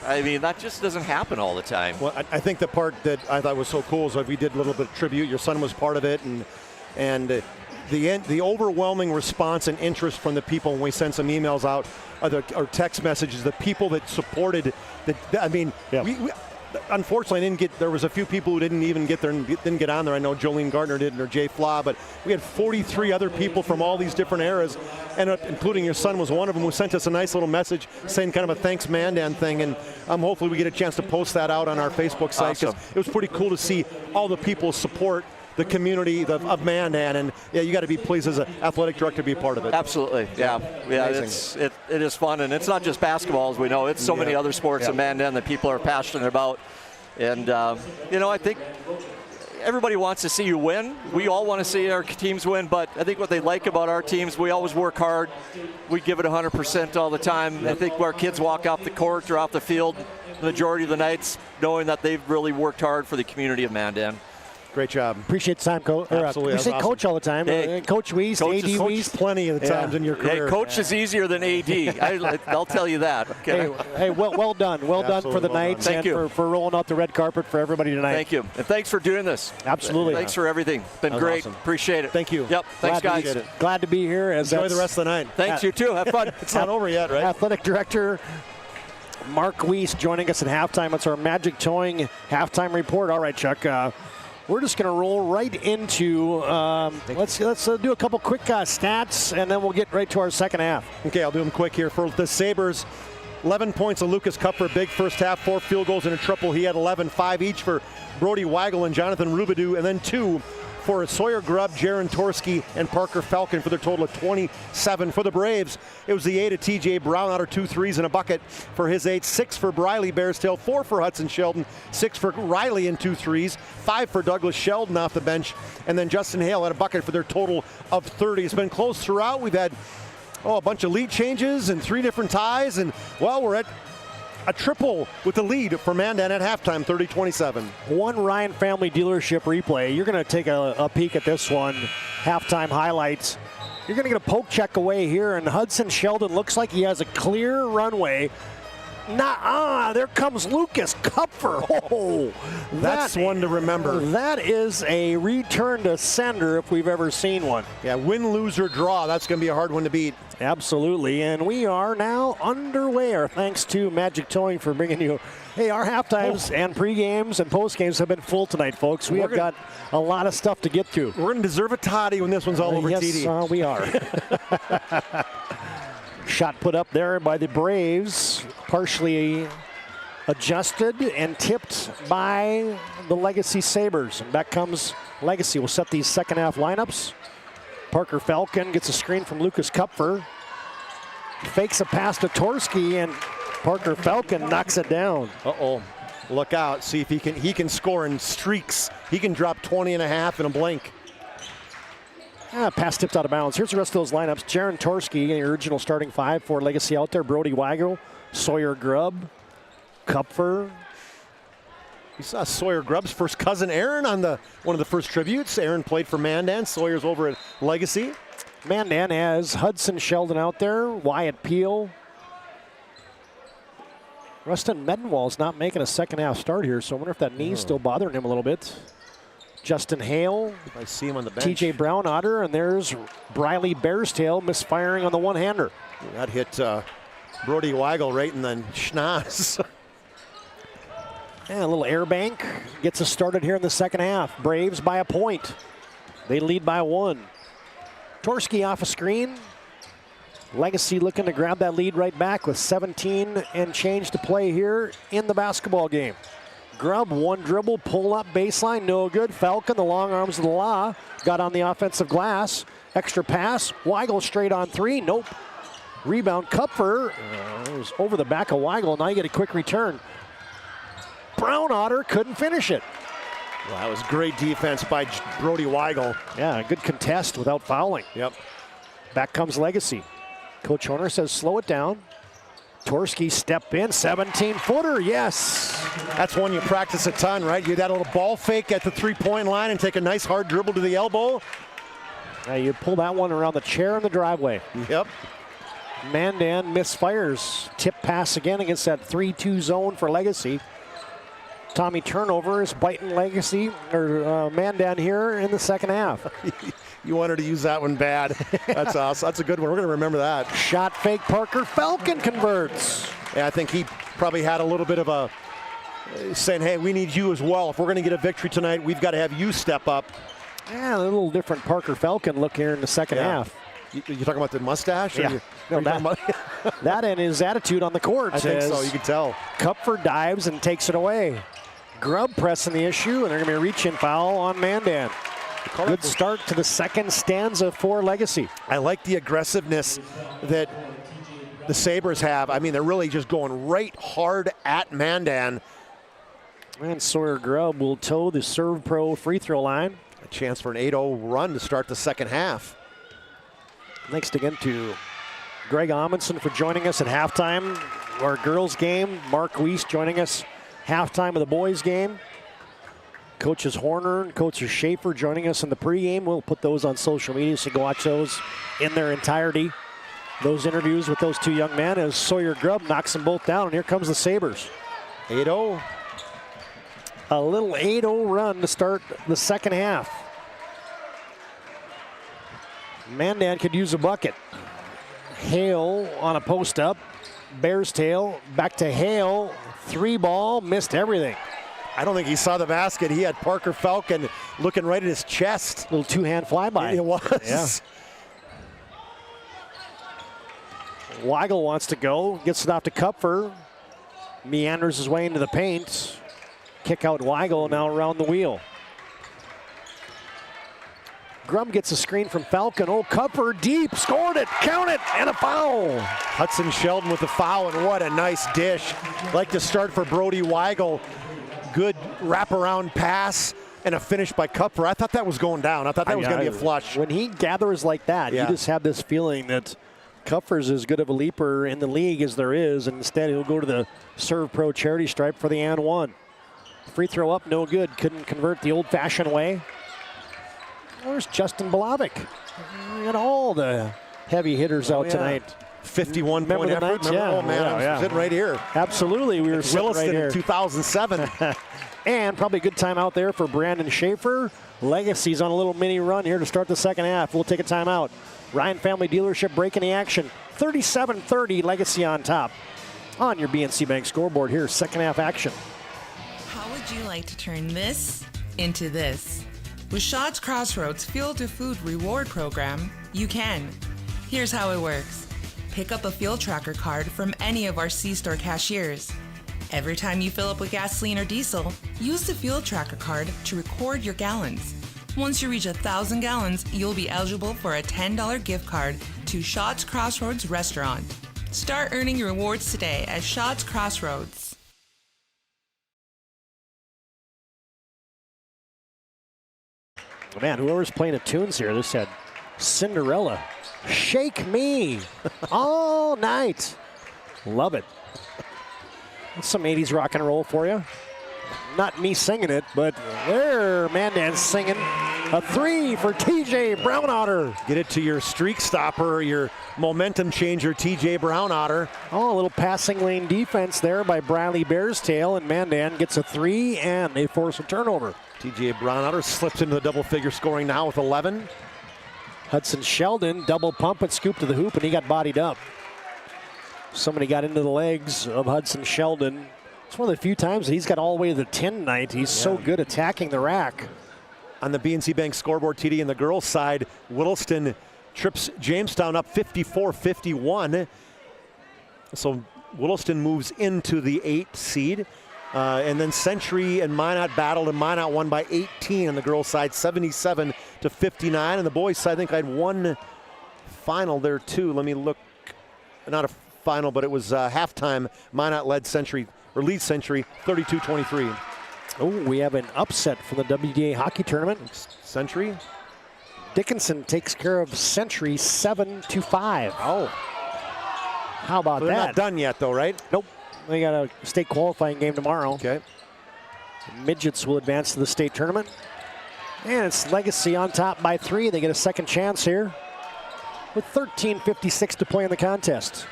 I mean, that just doesn't happen all the time. Well, I think the part that I thought was so cool is that we did a little bit of tribute. Your son was part of it, and the overwhelming response and interest from the people when we sent some emails out or text messages, the people that supported. We unfortunately there was a few people who didn't even get there and didn't get on there. I know Jolene Gardner didn't, or Jay Flaw, but we had 43 other people from all these different eras, and including your son was one of them, who sent us a nice little message saying kind of a thanks Mandan thing, and hopefully we get a chance to post that out on our Facebook site, because it was pretty cool to see all the people support the community of Mandan, and you got to be pleased as an athletic director to be a part of it. Absolutely, yeah. It is fun, and it's not just basketball, as we know. It's so many other sports in Mandan that people are passionate about, and I think everybody wants to see you win. We all want to see our teams win, but I think what they like about our teams, we always work hard. We give it 100% all the time. I think our kids walk off the court or off the field the majority of the nights knowing that they've really worked hard for the community of Mandan. Great job. Appreciate the time, Coach. Absolutely. You say awesome. Coach all the time. Hey, Coach Wiest, AD Wiest. Plenty of the times in your career. Hey, Coach is easier than AD. I'll tell you that. Okay. Hey, well done. Well done for the Knights and for rolling out the red carpet for everybody tonight. Thank you. And thanks for doing this. Absolutely. Thanks for everything. Been great. Awesome. Appreciate it. Thank you. Yep. Thanks, guys. Glad to be here. Enjoy the rest of the night. Thanks, you too. Have fun. It's not over yet, right? Athletic Director Mark Wiest joining us at halftime. It's our Magic Towing halftime report. All right, Chuck. We're just going to roll right into, let's do a couple quick stats, and then we'll get right to our second half. Okay, I'll do them quick here. For the Sabers, 11 points of Lucas Kupfer, big first half, 4 field goals and a triple. He had 11, 5 each for Brody Weigel and Jonathan Rubidoux, and then 2 for Sawyer Grubb, Jaron Torski, and Parker Falcon for their total of 27. For the Braves, it was the 8 of TJ Brownouter, 2 threes and a bucket for his 8, 6 for Briley Bearstail, 4 for Hudson Sheldon, 6 for Riley and 2 threes, 5 for Douglas Sheldon off the bench, and then Justin Hale had a bucket for their total of 30. It's been close throughout. We've had a bunch of lead changes and 3 different ties, and we're at a triple with the lead for Mandan at halftime, 30-27. One Ryan Family Dealership replay. You're going to take a peek at this one. Halftime highlights. You're going to get a poke check away here, and Hudson Sheldon looks like he has a clear runway. There comes Lucas Kupfer. Oh, that's one to remember. That is a return to sender if we've ever seen one. Yeah, win, lose, or draw. That's going to be a hard one to beat. Absolutely, and we are now underway. Our thanks to Magic Towing for bringing you. Hey, our halftimes and pre-games and post-games have been full tonight, folks. We have got a lot of stuff to get to. We're going to deserve a toddy when this one's all over TD. Yes, we are. Shot put up there by the Braves, partially adjusted and tipped by the Legacy Sabers. And back comes Legacy. We'll set these second half lineups. Parker Falcon gets a screen from Lucas Kupfer. Fakes a pass to Torski, and Parker Falcon knocks it down. Uh-oh. Look out. See if he can score in streaks. He can drop 20 and a half in a blink. Pass tipped out of bounds. Here's the rest of those lineups. Jaron Torski, the original starting five for Legacy out there. Brody Weigel, Sawyer Grubb, Kupfer. You saw Sawyer Grubb's first cousin Aaron on one of the first tributes. Aaron played for Mandan. Sawyer's over at Legacy. Mandan has Hudson Sheldon out there, Wyatt Peel. Rustin Medenwall's not making a second half start here, so I wonder if that knee's still bothering him a little bit. Justin Hale. I see him on the bench. TJ Brown Otter, and there's Briley Bearstail misfiring on the one-hander. That hit Brody Weigel right in the schnoz. And a little air bank gets us started here in the second half. Braves by a point. They lead by 1. Torski off a screen. Legacy looking to grab that lead right back with 17 and change to play here in the basketball game. Grubb, one dribble, pull up baseline, no good. Falcon, the long arms of the law, got on the offensive glass. Extra pass, Weigel straight on 3, nope. Rebound, Kupfer, it was over the back of Weigel. Now you get a quick return. Brown Otter couldn't finish it. Well, that was great defense by Brody Weigel. Yeah, a good contest without fouling. Yep. Back comes Legacy. Coach Horner says slow it down. Torski step in, 17-footer, yes. That's one you practice a ton, right? You do that little ball fake at the three-point line and take a nice hard dribble to the elbow. Now you pull that one around the chair in the driveway. Yep. Mandan misfires. Tip pass again against that 3-2 zone for Legacy. Tommy turnovers biting Legacy, or Mandan here in the second half. You wanted to use that one bad. That's awesome. That's a good one. We're going to remember that. Shot fake, Parker Falcon converts. Yeah, I think he probably had a little bit of a saying, hey, we need you as well. If we're going to get a victory tonight, we've got to have you step up. Yeah, a little different Parker Falcon look here in the second half. You talking about the mustache? Yeah. That and his attitude on the court. I think so. You can tell. Kupfer dives and takes it away. Grubb pressing the issue, and they're going to be a reach-in foul on Mandan. Good start to the second stanza for Legacy. I like the aggressiveness that the Sabres have. I mean, they're really just going right hard at Mandan. And Sawyer Grubb will toe the Serve Pro free throw line. A chance for an 8-0 run to start the second half. Thanks again to Greg Amundsen for joining us at halftime. Our girls game, Mark Weiss joining us halftime of the boys game. Coaches Horner and Coaches Schaefer joining us in the pregame. We'll put those on social media so you can watch those in their entirety. Those interviews with those two young men as Sawyer Grubb knocks them both down, and here comes the Sabres. 8-0. A little 8-0 run to start the second half. Mandan could use a bucket. Hale on a post up. Bearstail back to Hale. 3-ball, missed everything. I don't think he saw the basket. He had Parker Falcon looking right at his chest. Little two-hand flyby. It was. Yeah. Weigel wants to go, gets it off to Kupfer. Meanders his way into the paint. Kick out Weigel now around the wheel. Grubb gets a screen from Falcon. Oh, Kupfer deep, scored it, count it, and a foul. Hudson Sheldon with the foul, and what a nice dish. Like to start for Brody Weigel. Good wraparound pass and a finish by Kupfer. I thought that was going down. I thought that was going to be a flush. When he gathers like that, you just have this feeling that Kupfer's as good of a leaper in the league as there is, and instead he'll go to the Serve Pro charity stripe for the and one. Free throw up, no good. Couldn't convert the old-fashioned way. Where's Justin Balavic? We got all the heavy hitters out tonight. 51-point effort. Oh, man, I was sitting right here. Absolutely, we were sitting right here. In 2007. And probably a good time out there for Brandon Schaefer. Legacy's on a little mini run here to start the second half. We'll take a timeout. Ryan Family Dealership breaking the action. 37-30, Legacy on top. On your BNC Bank scoreboard here, second half action. How would you like to turn this into this? With Shaw's Crossroads Fuel to Food Reward Program, you can. Here's how it works. Pick up a fuel tracker card from any of our C-Store cashiers. Every time you fill up with gasoline or diesel, use the fuel tracker card to record your gallons. Once you reach 1,000 gallons, you'll be eligible for a $10 gift card to Shaw's Crossroads Restaurant. Start earning your rewards today at Shots Crossroads. Man, whoever's playing the tunes here, this had Cinderella. Shake me all night. Love it. That's some 80s rock and roll for you. Not me singing it, but there, Mandan's singing a 3 for TJ Brownotter. Get it to your streak stopper, your momentum changer, TJ Brownotter. Oh, a little passing lane defense there by Bradley Bearstail, and Mandan gets a 3, and they force a turnover. TJ Brownotter slips into the double figure scoring now with 11. Hudson Sheldon double pump and scoop to the hoop, and he got bodied up. Somebody got into the legs of Hudson Sheldon. It's one of the few times that he's got all the way to the 10 tonight. He's so good attacking the rack. On the BNC Bank scoreboard, TD, in the girls' side, Whittleston trips Jamestown up 54-51. So Whittleston moves into the 8 seed. And then Century and Minot battled, and Minot won by 18 on the girls' side, 77-59. And the boys' side, I think I had one final there too. Let me look. Not a final, but it was halftime. Minot led Century, or lead Century, 32-23. Oh, we have an upset from the WDA hockey tournament. Century. Dickinson takes care of Century 7-5. Oh. How about So they're that? not done yet, though, right? Nope. They got a state qualifying game tomorrow. Okay. Midgets will advance to the state tournament. And it's Legacy on top by 3. They get a second chance here with 13:56 to play in the contest.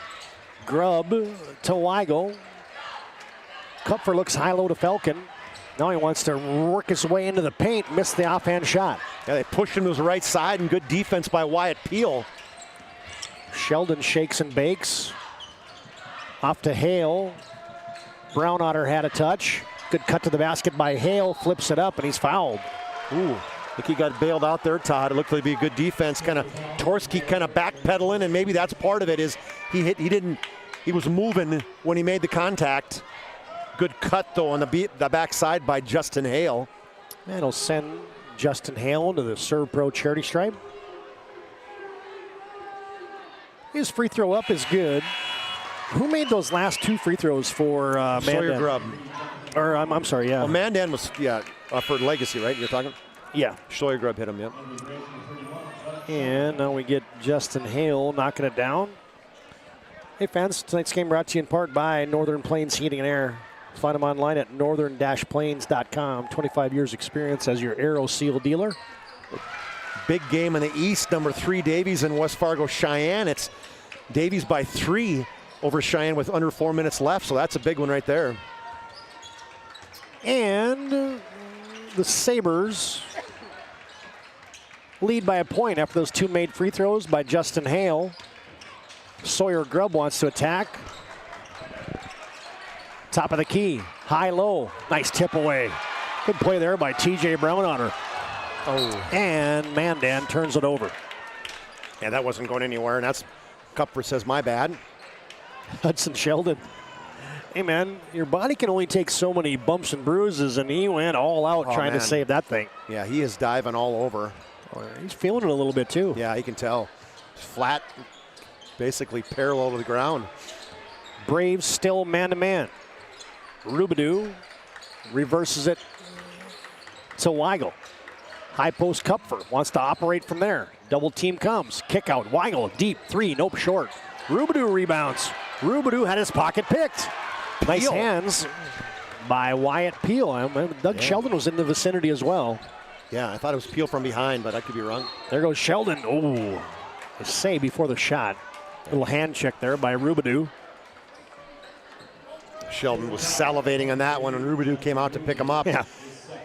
Grubb to Weigel. Kupfer looks high-low to Falcon. Now he wants to work his way into the paint, missed the offhand shot. Yeah, they pushed him to his right side, and good defense by Wyatt Peel. Sheldon shakes and bakes. Off to Hale. Brownotter had a touch. Good cut to the basket by Hale, flips it up, and he's fouled. Ooh, I think he got bailed out there, Todd. It looked like it'd be a good defense. Kind of Torski kind of backpedaling, and maybe that's part of it. Is he was moving when he made the contact. Good cut though on the backside by Justin Hale. And it'll send Justin Hale into the Serve Pro charity stripe. His free throw up is good. Who made those last 2 free throws for Mandan? Sawyer Grubb. Or I'm sorry, yeah. Well, Mandan was for Legacy, right? You're talking? Yeah. Sawyer Grubb hit him, yeah. And now we get Justin Hale knocking it down. Hey fans, tonight's game brought to you in part by Northern Plains Heating and Air. Find them online at northern-plains.com. 25 years experience as your Aero Seal dealer. Big game in the East, number 3 Davies and West Fargo Cheyenne. It's Davies by 3 over Cheyenne with under 4 minutes left, so that's a big one right there. And the Sabers lead by a point after those 2 made free throws by Justin Hale. Sawyer Grubb wants to attack. Top of the key, high-low, nice tip away. Good play there by TJ Brownotter. Oh. And Mandan turns it over. Yeah, that wasn't going anywhere, and that's Kupfer says my bad. Hudson Sheldon. Hey man, your body can only take so many bumps and bruises, and he went all out trying to save that thing. Yeah, he is diving all over. Oh, he's feeling it a little bit too. Yeah, he can tell. Flat, basically parallel to the ground. Braves still man-to-man. Rubidoux reverses it to Weigel. High post Kupfer wants to operate from there. Double team comes. Kick out. Weigel deep 3. Nope, short. Rubidoux rebounds. Rubidoux had his pocket picked. Nice hands by Wyatt Peel. Doug Sheldon was in the vicinity as well. Yeah, I thought it was Peel from behind, but I could be wrong. There goes Sheldon. Oh, a save before the shot. Little hand check there by Rubidoux. Sheldon was salivating on that one when Rubidoux came out to pick him up. Yeah.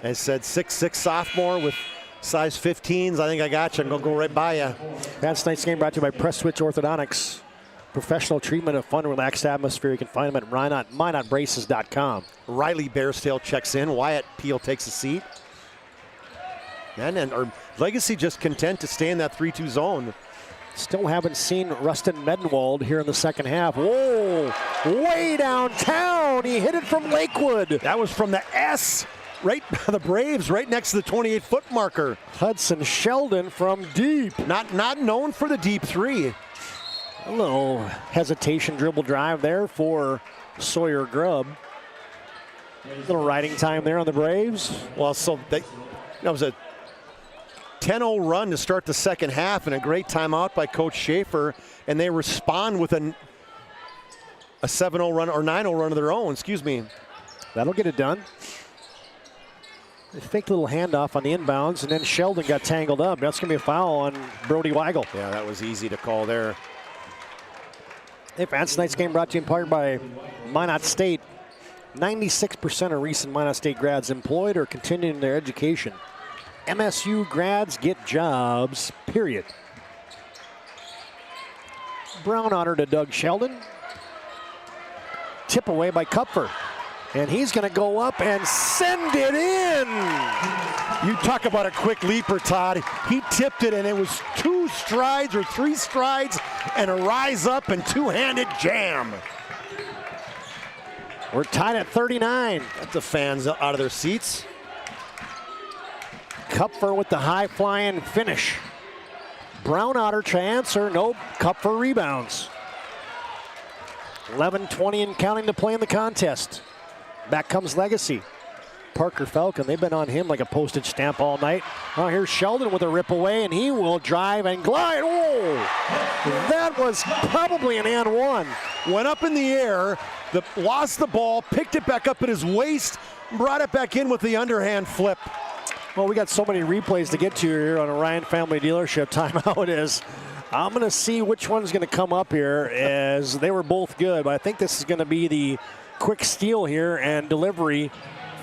And said 6'6" sophomore with size 15s. I think I got you. I'm going to go right by you. That's tonight's game brought to you by Press Switch Orthodontics. Professional treatment of fun, relaxed atmosphere. You can find them at minotbraces.com. Riley Bearstail checks in. Wyatt Peel takes a seat. And our Legacy just content to stay in that 3-2 zone. Still haven't seen Rustin Medenwald here in the second half. Whoa, way downtown. He hit it from Lakewood. That was from the S, right by the Braves, right next to the 28-foot marker. Hudson Sheldon from deep. Not known for the deep 3. A little hesitation dribble drive there for Sawyer Grubb. Little riding time there on the Braves. Well, so that was a 10-0 run to start the second half and a great timeout by Coach Schaefer, and they respond with a 7-0 run or 9-0 run of their own, excuse me. That'll get it done. A fake little handoff on the inbounds, and then Sheldon got tangled up. That's going to be a foul on Brody Weigel. Yeah, that was easy to call there. Hey, fans, tonight's game brought to you in part by Minot State. 96% of recent Minot State grads employed or continuing their education. MSU grads get jobs, period. Brown honor to Doug Sheldon. Tip away by Kupfer. And he's going to go up and send it in. You talk about a quick leaper, Todd. He tipped it, and it was 2 strides or 3 strides and a rise up and two-handed jam. We're tied at 39. Got the fans out of their seats. Kupfer with the high-flying finish. Brown Otter to answer. Nope. Kupfer rebounds. 11:20 and counting to play in the contest. Back comes Legacy. Parker Falcon, they've been on him like a postage stamp all night. Now here's Sheldon with a rip away, and he will drive and glide. Whoa! That was probably an and one. Went up in the air, lost the ball, picked it back up at his waist, brought it back in with the underhand flip. Well, we got so many replays to get to here on a Ryan Family Dealership. Timeout is. I'm going to see which one's going to come up here, as they were both good, but I think this is going to be the quick steal here and delivery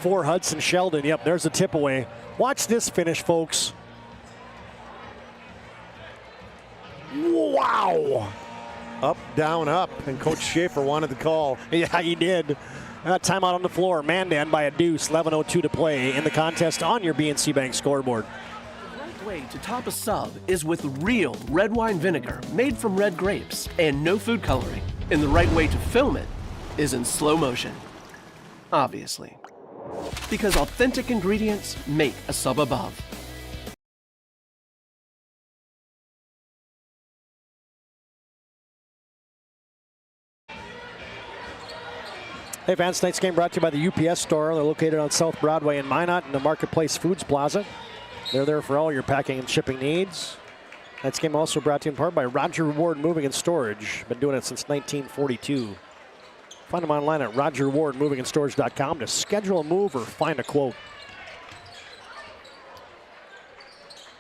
for Hudson Sheldon. Yep, there's a tip away. Watch this finish, folks. Wow. Up, down, up, and Coach Schaefer wanted the call. Yeah, he did. Timeout on the floor. Mandan by a deuce. 11:02 to play in the contest on your BNC Bank scoreboard. The right way to top a sub is with real red wine vinegar made from red grapes and no food coloring. And the right way to film it is in slow motion. Obviously. Because authentic ingredients make a sub above. Hey fans, tonight's game brought to you by the UPS store. They're located on South Broadway in Minot in the Marketplace Foods Plaza. They're there for all your packing and shipping needs. Tonight's game also brought to you in part by Roger Ward Moving and Storage. Been doing it since 1942. Find them online at rogerwardmovingandstorage.com to schedule a move or find a quote.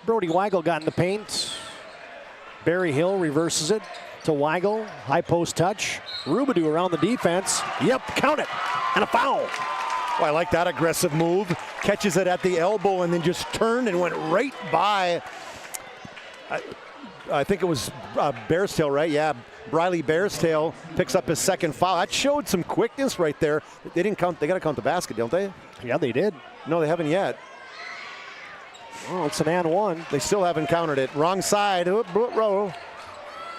Brody Weigel got in the paint. Barry Hill reverses it to Weigel. High post touch. Rubidou around the defense. Yep, count it. And a foul. Well, I like that aggressive move. Catches it at the elbow and then just turned and went right by. I think it was Bearstail, right? Yeah, Briley Bearstail picks up his second foul. That showed some quickness right there. They didn't count. They got to count the basket, don't they? Yeah, they did. No, they haven't yet. Oh, it's an and one. They still haven't counted it. Wrong side. Row.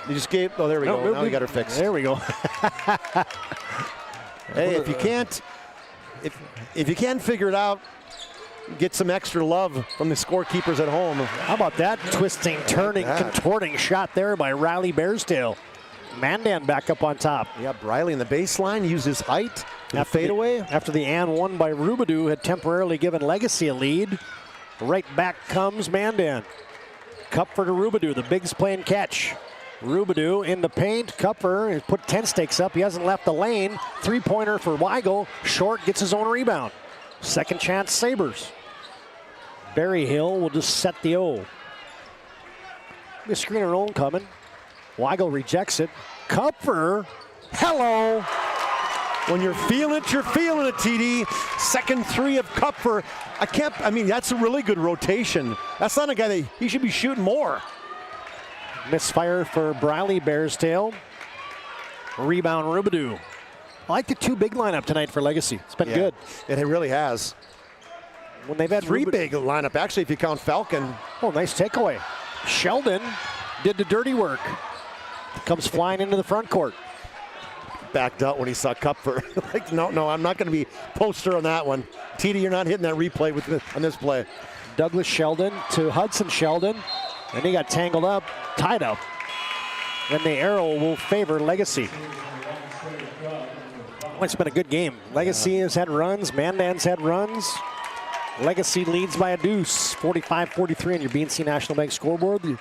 They just gave. Oh, there we go. Now we got her fixed. There we go. Hey, if you can't figure it out, get some extra love from the scorekeepers at home. How about that twisting, turning, contorting shot there by Riley Bearstail. Mandan back up on top. Yeah, Briley in the baseline used his height to fade away. After the and one by Rubidou had temporarily given Legacy a lead. Right back comes Mandan. Kupfer to Rubidou, the Bigs playing catch. Rubidou in the paint. Kupfer has put 10 stakes up. He hasn't left the lane. Three-pointer for Weigel. Short gets his own rebound. Second chance Sabers. Barry Hill will just set the O. The screener own coming. Weigel rejects it. Kupfer. Hello. When you're feeling it, TD. Second three of Kupfer. I mean, that's a really good rotation. That's not a guy that he should be shooting more. Misfire for Briley Bearstail. Rebound Rubidou. I like the two big lineup tonight for Legacy. It's been good. It really has. When they've had three big lineup, actually, if you count Falcon. Oh, nice takeaway. Sheldon did the dirty work. Comes flying into the front court. Backed out when he saw Kupfer. Like, no, I'm not going to be poster on that one. TD, you're not hitting that replay on this play. Douglas Sheldon to Hudson Sheldon. And he got tangled up, tied up. And the arrow will favor Legacy. Oh, it's been a good game. Legacy has had runs. Mandan's had runs. Legacy leads by a deuce, 45-43 on your BNC National Bank scoreboard. Your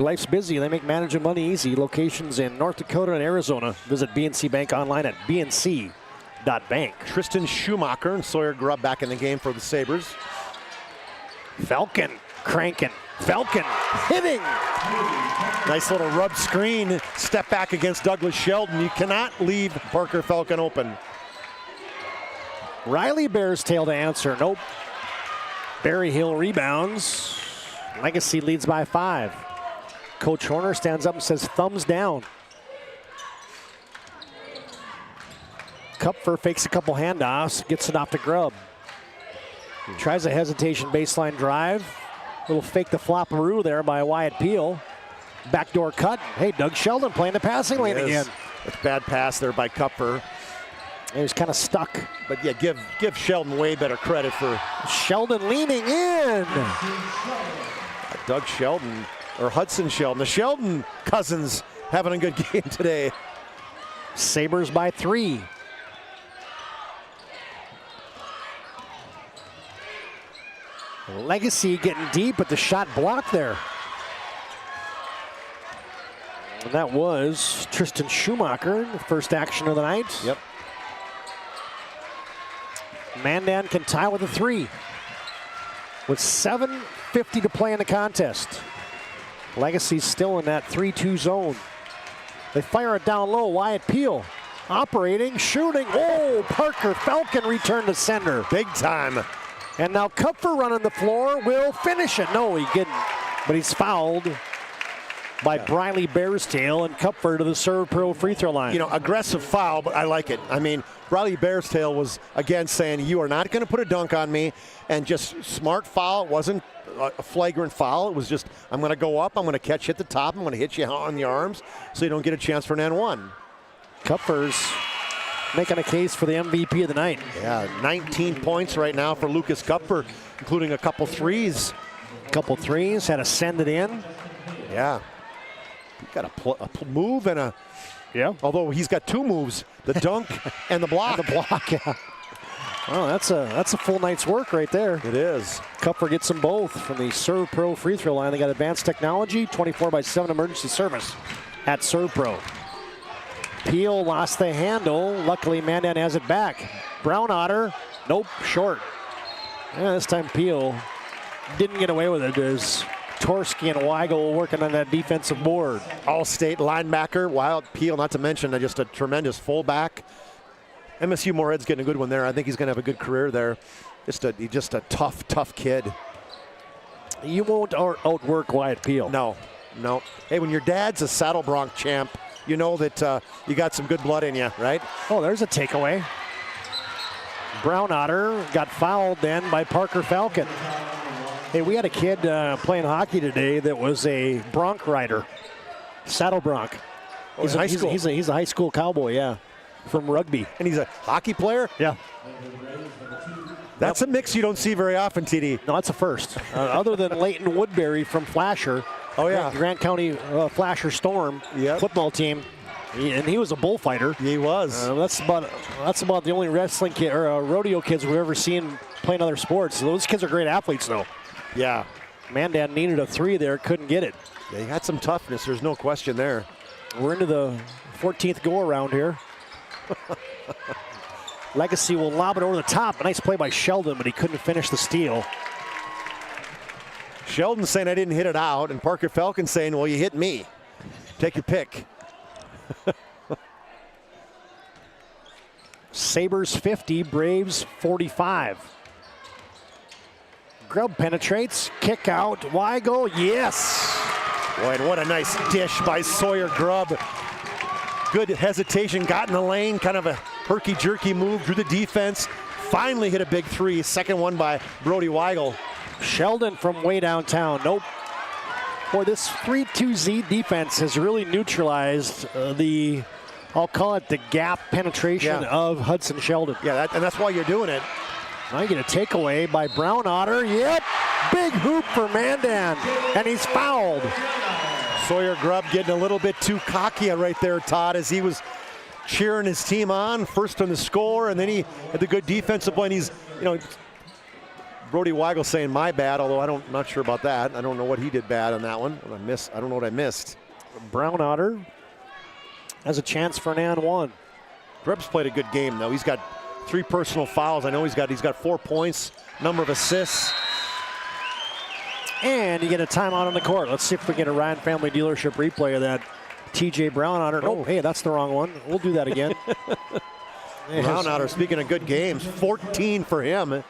life's busy. They make managing money easy. Locations in North Dakota and Arizona. Visit BNC Bank online at bnc.bank. Tristan Schumacher and Sawyer Grubb back in the game for the Sabers. Falcon cranking. Falcon hitting. Nice little rub screen. Step back against Douglas Sheldon. You cannot leave Parker Falcon open. Riley Bears tail to answer. Nope. Berry Hill rebounds. Legacy leads by 5. Coach Horner stands up and says thumbs down. Kupfer fakes a couple handoffs, gets it off to Grubb. Tries a hesitation baseline drive. Little fake the flopperoo there by Wyatt Peel. Backdoor cut. Hey, Doug Sheldon playing the passing lane again. It's bad pass there by Kupfer. He was kind of stuck. But yeah, give Sheldon way better credit for Sheldon leaning in. Doug Sheldon, or Hudson Sheldon. The Sheldon cousins having a good game today. Sabers by 3. Legacy getting deep, but the shot blocked there. And that was Tristan Schumacher, the first action of the night. Yep. Mandan can tie with a 3. With 7:50 to play in the contest. Legacy's still in that 3-2 zone. They fire it down low. Wyatt Peel operating, shooting. Oh, Parker Falcon returned to sender. Big time. And now Kupfer running the floor will finish it. No, he didn't. But he's fouled by Briley Bearstail and Kupfer to the serve pro free throw line. You know, aggressive foul, but I like it. I mean, Briley Bearstail was, again, saying, you are not going to put a dunk on me. And just smart foul. It wasn't a flagrant foul. It was just, I'm going to go up. I'm going to catch you at the top. I'm going to hit you on the arms so you don't get a chance for an N1. Kupfer's making a case for the MVP of the night. Yeah, 19 points right now for Lucas Kupfer, including a couple threes. Couple threes, had to send it in. Yeah. He got a move and a, although he's got 2 moves, the dunk and the block. And the block, yeah. Well, that's a full night's work right there. It is. Kupfer gets them both from the Serve Pro free throw line. They got advanced technology, 24/7 emergency service at Serve Pro. Peel lost the handle. Luckily, Mandan has it back. Brown Otter, nope, short. Yeah, this time Peel didn't get away with it as Torski and Weigel working on that defensive board. All-state linebacker, Wild Peel, not to mention just a tremendous fullback. MSU Moorhead's getting a good one there. I think he's going to have a good career there. Just a tough kid. You won't outwork Wyatt Peel. No. Hey, when your dad's a Saddle Bronc champ, you know that you got some good blood in you, right? Oh, there's a takeaway. Brown Otter got fouled then by Parker Falcon. Hey, we had a kid playing hockey today that was a bronc rider, Saddle Bronc. He's a high school cowboy, yeah, from rugby. And he's a hockey player? Yeah. That's a mix you don't see very often, TD. No, that's a first. Other than Leighton Woodbury from Flasher. Oh, yeah. Grant County Flasher Storm football team. He was a bullfighter. He was. That's about the only wrestling kid or rodeo kids we've ever seen playing other sports. Those kids are great athletes, though. Yeah. Mandan needed a 3 there, couldn't get it. Yeah, he had some toughness. There's no question there. We're into the 14th go-around here. Legacy will lob it over the top. A nice play by Sheldon, but he couldn't finish the steal. Sheldon saying I didn't hit it out, and Parker Falcon saying, well, you hit me. Take your pick. Sabers 50, Braves 45. Grubb penetrates, kick out, Weigel, yes! Boy, and what a nice dish by Sawyer Grubb. Good hesitation, got in the lane, kind of a herky-jerky move, drew the defense, finally hit a big 3, second one by Brody Weigel. Sheldon from way downtown, nope. Boy, this 3-2Z defense has really neutralized I'll call it the gap penetration of Hudson Sheldon. Yeah, and that's why you're doing it. Now you get a takeaway by Brown Otter. Yep, big hoop for Mandan, and he's fouled. Sawyer Grubb getting a little bit too cocky right there, Todd, as he was cheering his team on, first on the score, and then he had the good defensive play. And he's, Brody Weigel saying my bad, although I'm not sure about that. I don't know what he did bad on that one. I don't know what I missed. Brown Otter has a chance for an and one. Grubb's played a good game, though. He's got 3 personal fouls. I know he's got 4 points, number of assists. And you get a timeout on the court. Let's see if we get a Ryan Family Dealership replay of that TJ Brown Otter. Oh, hey, that's the wrong one. We'll do that again. Brown Otter, speaking of good games, 14 for him.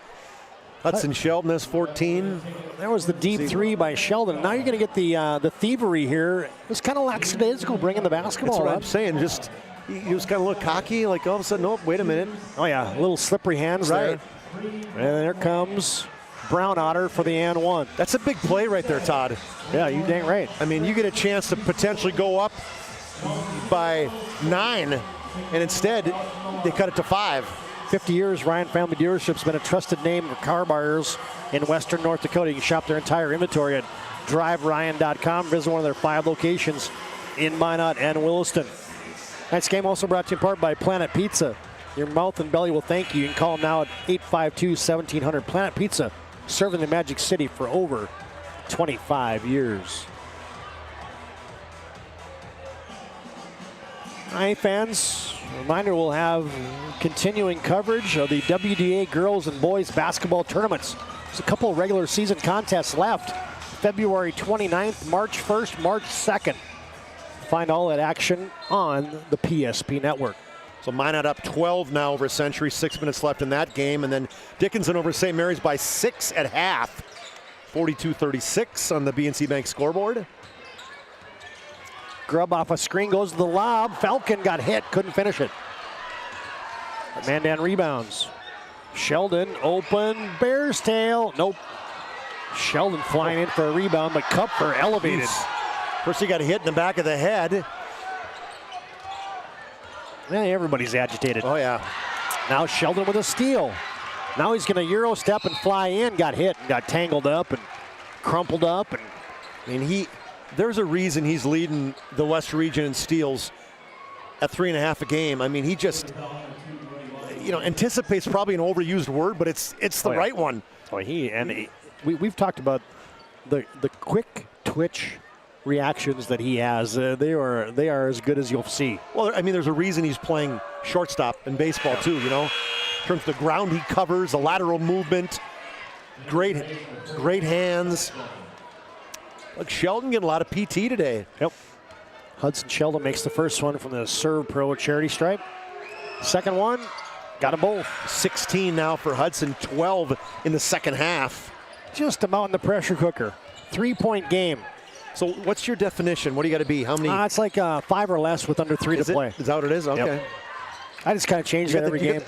Hudson Sheldon has 14. There was the deep 3 by Sheldon. Now you're going to get the thievery here. It was kind of lackadaisical bringing the basketball. That's what I'm saying. Just he was kind of a little cocky, like all of a sudden, oh, wait a minute. Oh, yeah, a little slippery hands there. And there comes Brown Otter for the and one. That's a big play right there, Todd. Yeah, you dang right. I mean, you get a chance to potentially go up by 9, and instead they cut it to 5. 50 years, Ryan Family Dealership's been a trusted name for car buyers in Western North Dakota. You can shop their entire inventory at driveryan.com. Visit one of their 5 locations in Minot and Williston. Tonight's game also brought to you in part by Planet Pizza. Your mouth and belly will thank you. You can call them now at 852-1700. Planet Pizza, serving the Magic City for over 25 years. Hi, fans. Reminder, we'll have continuing coverage of the WDA girls and boys basketball tournaments. There's a couple of regular season contests left. February 29th, March 1st, March 2nd. Find all that action on the PSP network. So Minot up 12 now over Century, 6 minutes left in that game. And then Dickinson over St. Mary's by 6 at half. 42-36 on the BNC Bank scoreboard. Grubb off a screen, goes to the lob. Falcon got hit, couldn't finish it. Mandan rebounds. Sheldon, open, Bear's tail. Nope. Sheldon flying in for a rebound, but Kupfer elevated. First he got hit in the back of the head. Yeah, everybody's agitated. Oh, yeah. Now Sheldon with a steal. Now he's going to Euro step and fly in. Got hit and got tangled up and crumpled up. And I mean, there's a reason he's leading the West Region in steals at 3.5 a game. I mean, he just, anticipates probably an overused word, but it's the right one. Oh, we've talked about the quick twitch reactions that he has. They are as good as you'll see. Well, I mean, there's a reason he's playing shortstop in baseball too. In terms of the ground he covers, the lateral movement, great hands. Look, Sheldon getting a lot of PT today. Yep. Hudson Sheldon makes the first one from the Serve Pro charity stripe. Second one, got them both. 16 now for Hudson, 12 in the second half. Just about in the pressure cooker. 3-point game. So what's your definition? What do you got to be? How many? It's like 5 or less with under 3 to play. Is that what it is? Okay. Yep. I just kind of change that every game.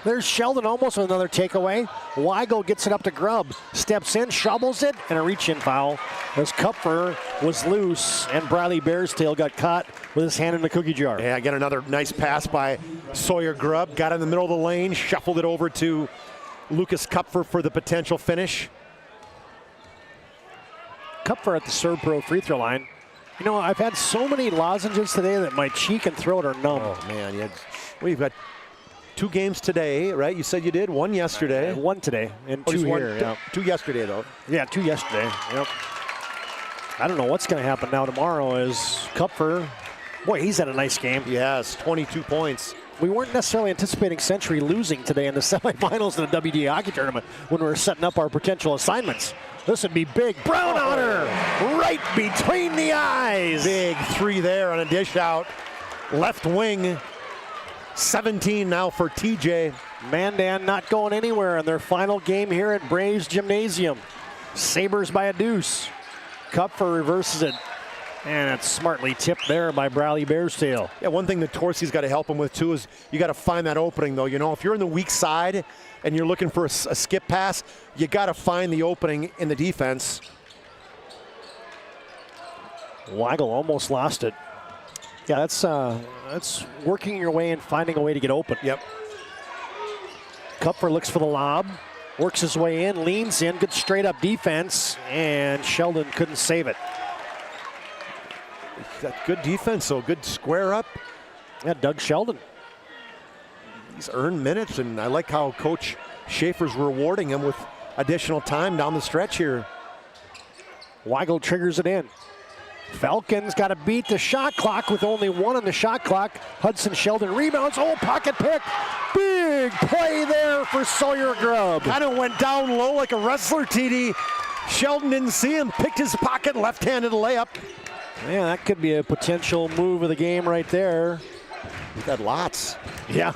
There's Sheldon almost with another takeaway. Weigel gets it up to Grubb. Steps in, shovels it, and a reach-in foul as Kupfer was loose, and Bradley Bearstail got caught with his hand in the cookie jar. Yeah, got another nice pass by Sawyer Grubb. Got in the middle of the lane, shuffled it over to Lucas Kupfer for the potential finish. Kupfer at the Serve Pro free throw line. I've had so many lozenges today that my cheek and throat are numb. Oh, man. We've got 2 games today, right? You said you did? 1 yesterday. 1 today and 2 here. Yeah. 2 yesterday, though. Yeah, 2 yesterday. Yep. I don't know what's going to happen now tomorrow is Kupfer. Boy, he's had a nice game. He has 22 points. We weren't necessarily anticipating Century losing today in the semifinals of the WDA hockey tournament when we were setting up our potential assignments. This would be big. Brown Otter right between the eyes. Big 3 there on a dish out. Left wing. 17 now for TJ. Mandan not going anywhere in their final game here at Braves Gymnasium. Sabers by a deuce. Kupfer reverses it. And it's smartly tipped there by Bradley Bearstail. Yeah, one thing that Torsi's got to help him with too is you got to find that opening though. If you're in the weak side and you're looking for a skip pass, you got to find the opening in the defense. Weigel almost lost it. Yeah, that's working your way and finding a way to get open. Yep. Kupfer looks for the lob. Works his way in, leans in, good straight up defense, and Sheldon couldn't save it. Got good defense, so good square up. Yeah, Doug Sheldon. He's earned minutes, and I like how Coach Schaefer's rewarding him with additional time down the stretch here. Weigel triggers it in. Falcons got to beat the shot clock with only 1 on the shot clock. Hudson Sheldon rebounds. Oh, pocket pick. Big play there for Sawyer Grubb. Kind of went down low like a wrestler, TD. Sheldon didn't see him, picked his pocket, left-handed layup. Man, that could be a potential move of the game right there. We've got lots. Yeah.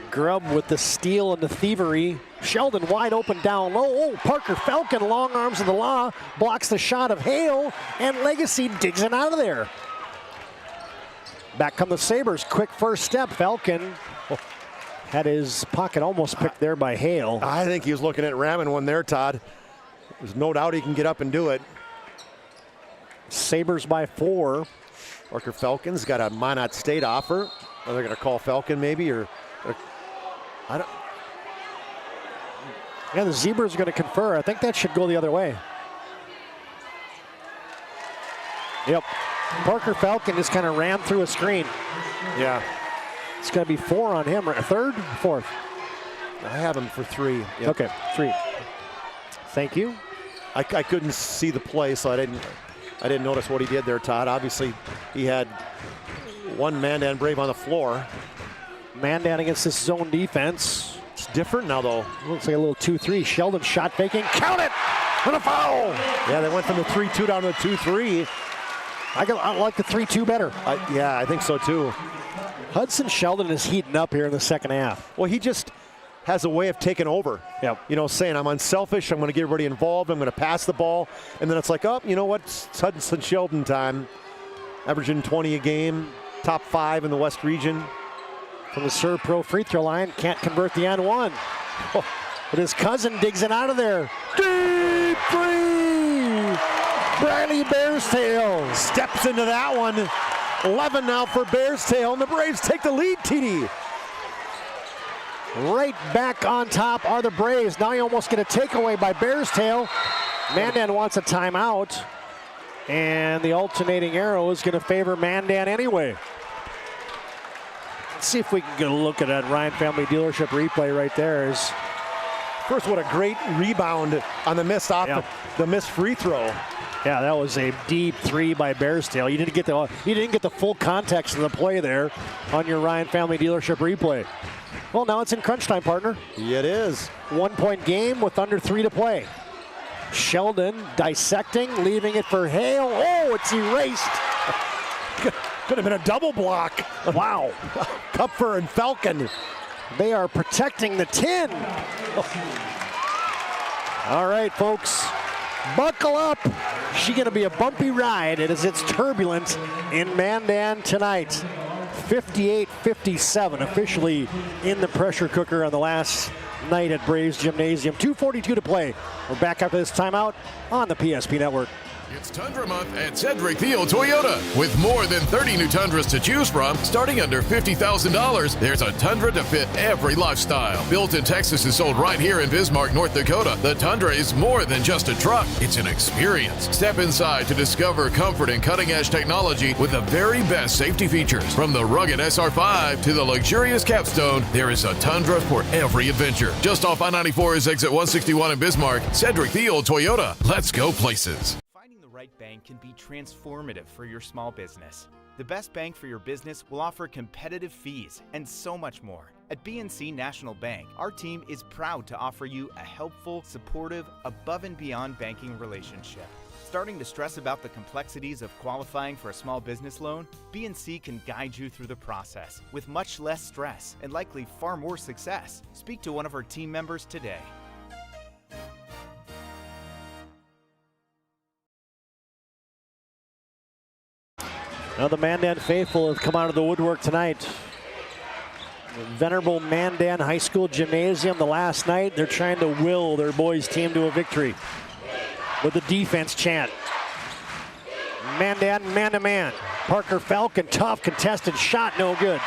Grubb with the steal and the thievery. Sheldon wide open down low. Oh, Parker Falcon, long arms of the law, blocks the shot of Hale, and Legacy digs it out of there. Back come the Sabers. Quick first step. Falcon had his pocket almost picked there by Hale. I think he was looking at ramming one there, Todd. There's no doubt he can get up and do it. Sabers by 4. Parker Falcon's got a Minot State offer. Are they going to call Falcon maybe, or I don't. Yeah, the Zebras are going to confer. I think that should go the other way. Yep. Parker Falcon just kind of ran through a screen. Yeah. It's going to be 4 on him. Third? Fourth? I have him for 3. Yep. Okay, 3. Thank you. I couldn't see the play, so I didn't notice what he did there, Todd. Obviously, he had one Mandan Brave on the floor. Mandan against this zone defense. It's different now, though. Looks like a little 2-3. Sheldon shot faking. Count it! And a foul! Yeah, they went from the 3-2 down to the 2-3. I like the 3-2 better. Yeah, I think so, too. Hudson Sheldon is heating up here in the second half. Well, he just has a way of taking over. Yep. You know, saying, I'm unselfish, I'm going to get everybody involved, I'm going to pass the ball. And then it's like, oh, you know what? It's Hudson Sheldon time. Averaging 20 a game, top 5 in the West region. From the Serve Pro free throw line, can't convert the N1. Oh, but his cousin digs it out of there. Deep 3! Bradley Bearstail steps into that one. 11 now for Bearstail, and the Braves take the lead, TD. Right back on top are the Braves. Now you almost get a takeaway by Bearstail. Mandan wants a timeout, and the alternating arrow is going to favor Mandan anyway. Let's see if we can get a look at that Ryan Family Dealership replay right there. First, what a great rebound on the missed the missed free throw. Yeah, that was a deep 3 by Bearstail. You didn't get the full context of the play there on your Ryan Family Dealership replay. Well, now it's in crunch time, partner. It is. 1-point game with under 3 to play. Sheldon dissecting, leaving it for Hale. Oh, it's erased. Could have been a double block. Wow. Kupfer and Falcon. They are protecting the 10. All right, folks. Buckle up. She's going to be a bumpy ride as it's turbulent in Mandan tonight. 58-57, officially in the pressure cooker on the last night at Braves Gymnasium. 2:42 to play. We're back after this timeout on the PSP Network. It's Tundra Month at Cedric Thiel Toyota. With more than 30 new Tundras to choose from, starting under $50,000, there's a Tundra to fit every lifestyle. Built in Texas and sold right here in Bismarck, North Dakota, the Tundra is more than just a truck. It's an experience. Step inside to discover comfort and cutting-edge technology with the very best safety features. From the rugged SR5 to the luxurious Capstone, there is a Tundra for every adventure. Just off I-94 is exit 161 in Bismarck. Cedric Thiel Toyota. Let's go places. Right bank can be transformative for your small business. The best bank for your business will offer competitive fees and so much more. At BNC National Bank, our team is proud to offer you a helpful, supportive, above and beyond banking relationship. Starting to stress about the complexities of qualifying for a small business loan? BNC can guide you through the process with much less stress and likely far more success. Speak to one of our team members today. Now the Mandan faithful have come out of the woodwork tonight. The venerable Mandan High School Gymnasium the last night. They're trying to will their boys' team to a victory with the defense chant. Mandan man-to-man. Parker Falcon, tough contested shot, no good.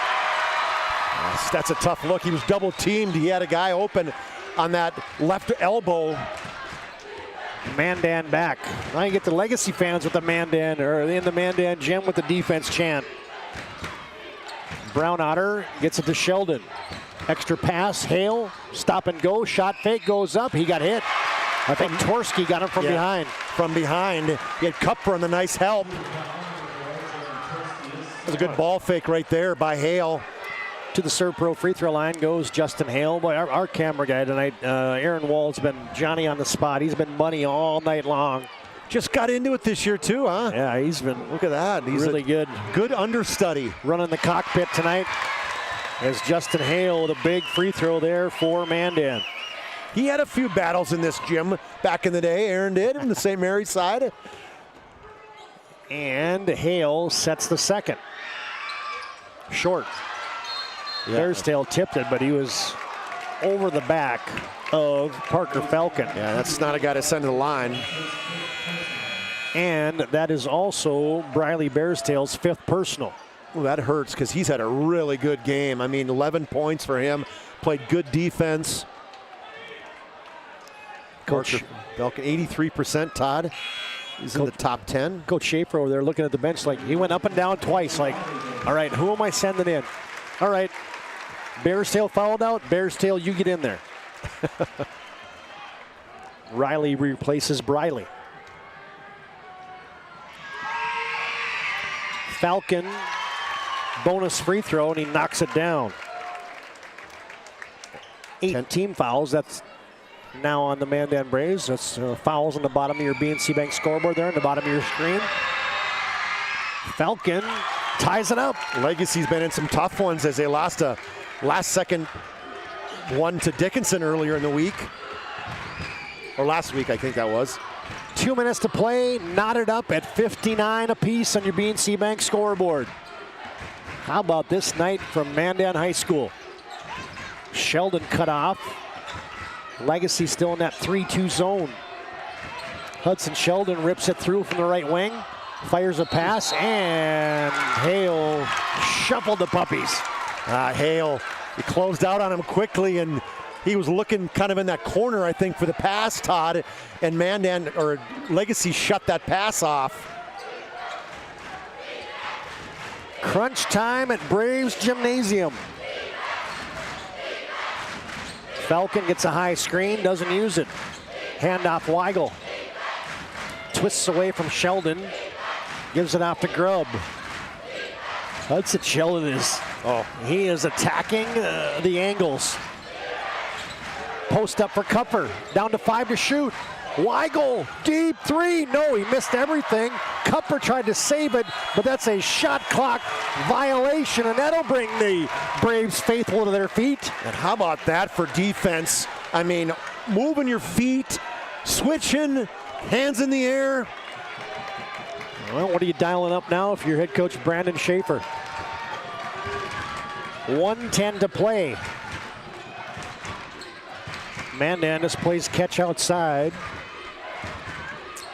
That's a tough look. He was double teamed. He had a guy open on that left elbow. Mandan back. Now you get the Legacy fans with the Mandan, or in the Mandan gym with the defense chant. Brown Otter gets it to Sheldon. Extra pass, Hale, stop and go, shot fake, goes up. He got hit. I think Torski got him from behind. From behind. He had Kupfer on the nice help. That was a good ball fake right there by Hale. To the Serve Pro free throw line goes Justin Hale. Boy, our camera guy tonight, Aaron Wall's been Johnny on the spot. He's been money all night long. Just got into it this year too, huh? Yeah, he's been. Look at that. He's really good. Good understudy. Running the cockpit tonight as Justin Hale with a big free throw there for Mandan. He had a few battles in this gym back in the day. Aaron did on the St. Mary's side. And Hale sets the second. Short. Yeah. Bearsdale tipped it, but he was over the back of Parker Falcon. Yeah, that's not a guy to send to the line. And that is also Briley Bearsdale's 5th personal. Well, that hurts because he's had a really good game. I mean, 11 points for him. Played good defense. Coach Falcon, 83%, Todd. He's in the top 10. Coach Schaefer over there looking at the bench like he went up and down twice like, all right, who am I sending in? All right, Bearsdale fouled out. Bearsdale, you get in there. Riley replaces Briley. Falcon, bonus free throw, and he knocks it down. 8 team fouls. That's now on the Mandan Braves. That's fouls on the bottom of your BNC Bank scoreboard there, on the bottom of your screen. Falcon ties it up. Legacy's been in some tough ones as they lost a last-second one to Dickinson earlier in the week. Or last week, I think that was. 2 minutes to play, knotted up at 59 apiece on your BNC Bank scoreboard. How about this night from Mandan High School? Sheldon cut off. Legacy still in that 3-2 zone. Hudson Sheldon rips it through from the right wing. Fires a pass, and Hale shuffled the puppies. Hale, he closed out on him quickly, and he was looking kind of in that corner, I think, for the pass, Todd. And Mandan, or Legacy, shut that pass off. Crunch time at Braves Gymnasium. Falcon gets a high screen, doesn't use it. Handoff Weigel. Twists away from Sheldon. Gives it off to Grubb. Hudson Sheldon is, he is attacking the angles. Post up for Kupfer. Down to 5 to shoot. Weigel, deep 3. No, he missed everything. Kupfer tried to save it, but that's a shot clock violation, and that'll bring the Braves faithful to their feet. And how about that for defense? I mean, moving your feet, switching, hands in the air. Well, what are you dialing up now if you're head coach Brandon Schaefer? 1:10 to play. Mandan just plays catch outside.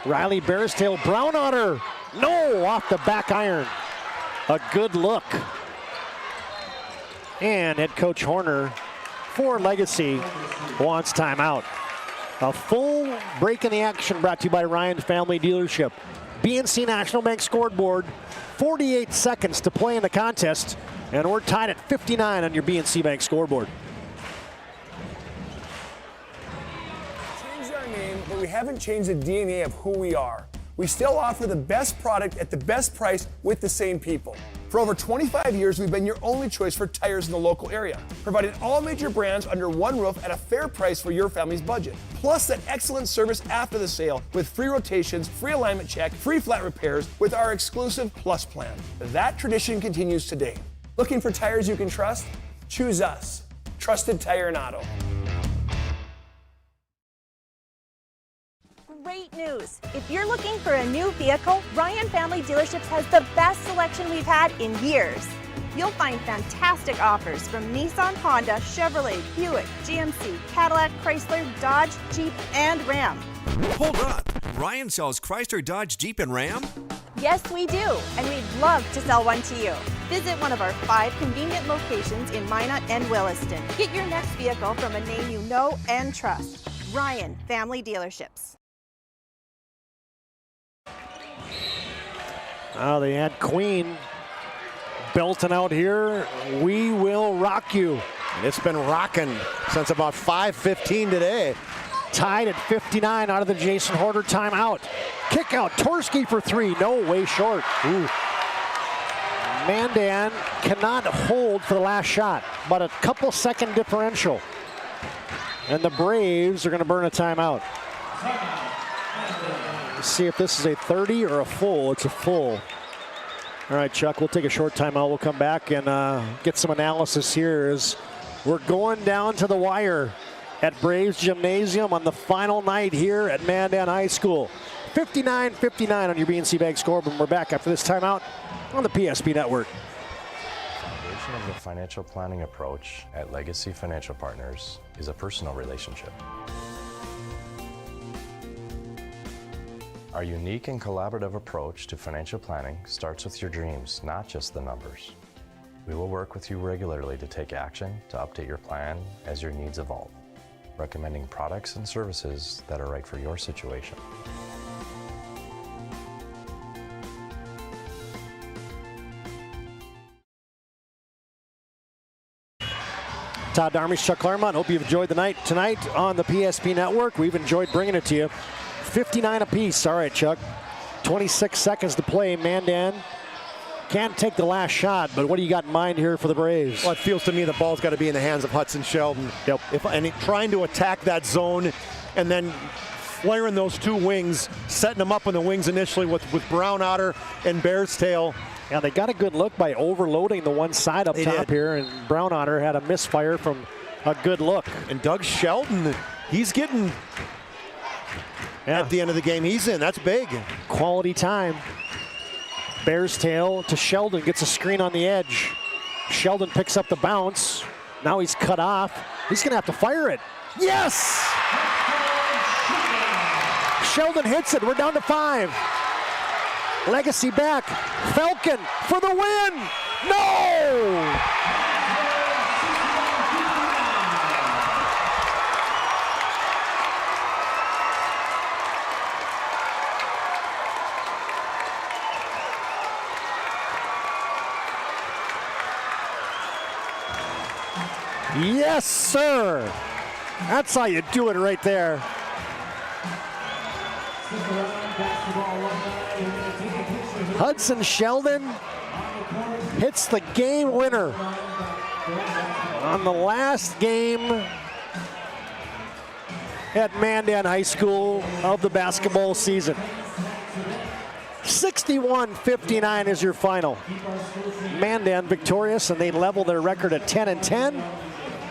Riley Bearsdale, Brown Otter. No, off the back iron. A good look. And head coach Horner for Legacy wants timeout. A full break in the action brought to you by Ryan Family Dealership. BNC National Bank scoreboard, 48 seconds to play in the contest, and we're tied at 59 on your BNC Bank scoreboard. Changed our name, but we haven't changed the DNA of who we are. We still offer the best product at the best price with the same people. For over 25 years, we've been your only choice for tires in the local area, providing all major brands under one roof at a fair price for your family's budget. Plus that excellent service after the sale with free rotations, free alignment check, free flat repairs with our exclusive Plus plan. That tradition continues today. Looking for tires you can trust? Choose us. Trusted Tire and Auto. Great news! If you're looking for a new vehicle, Ryan Family Dealerships has the best selection we've had in years. You'll find fantastic offers from Nissan, Honda, Chevrolet, Buick, GMC, Cadillac, Chrysler, Dodge, Jeep, and Ram. Hold up! Ryan sells Chrysler, Dodge, Jeep, and Ram? Yes, we do, and we'd love to sell one to you. Visit one of our 5 convenient locations in Minot and Williston. Get your next vehicle from a name you know and trust. Ryan Family Dealerships. They had Queen belting out here. We will rock you. And it's been rocking since about 5:15 today. Tied at 59 out of the Jason Horder timeout. Kick out, Torski for 3. No, way short. Ooh. Mandan cannot hold for the last shot, but a couple second differential. And the Braves are going to burn a timeout. Let's see if this is a 30 or a full. It's a full. All right, Chuck, we'll take a short timeout. We'll come back and get some analysis here as we're going down to the wire at Braves Gymnasium on the final night here at Mandan High School. 59-59 on your BNC Bank scoreboard. We're back after this timeout on the PSP Network. The foundation of the financial planning approach at Legacy Financial Partners is a personal relationship. Our unique and collaborative approach to financial planning starts with your dreams, not just the numbers. We will work with you regularly to take action to update your plan as your needs evolve, recommending products and services that are right for your situation. Todd, Domres, Chuck Clairmont. Hope you've enjoyed the night tonight on the PSP Network. We've enjoyed bringing it to you. 59 apiece. All right, Chuck. 26 seconds to play. Mandan can't take the last shot, but what do you got in mind here for the Braves? Well, it feels to me the ball's got to be in the hands of Hudson Sheldon. Yep. Trying to attack that zone and then flaring those two wings, setting them up on the wings initially with Brown Otter and Bear's Tail. Yeah, they got a good look by overloading the one side up top here, and Brown Otter had a misfire from a good look. And Doug Sheldon, he's getting at the end of the game. He's in. That's big. Quality time. Bear's Tail to Sheldon, gets a screen on the edge. Sheldon picks up the bounce. Now he's cut off. He's going to have to fire it. Yes! Sheldon hits it. We're down to 5. Legacy back. Falcon for the win. No! Yes, sir. That's how you do it right there. Hudson Sheldon hits the game winner on the last game at Mandan High School of the basketball season. 61-59 is your final. Mandan victorious, and they level their record at 10-10,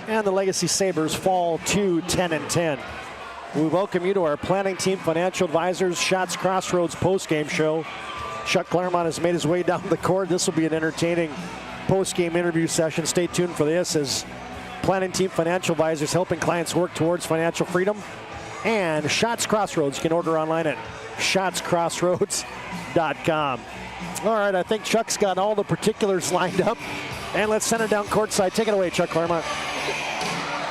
and the Legacy Sabers fall to 10-10. We welcome you to our planning team financial advisors Shots Crossroads postgame show. Chuck Clairmont has made his way down the court. This will be an entertaining postgame interview session. Stay tuned for this as planning team financial advisors helping clients work towards financial freedom. And Shots Crossroads, you can order online at shotscrossroads.com. All right, I think Chuck's got all the particulars lined up. And let's send it down courtside. Take it away, Chuck Clairmont.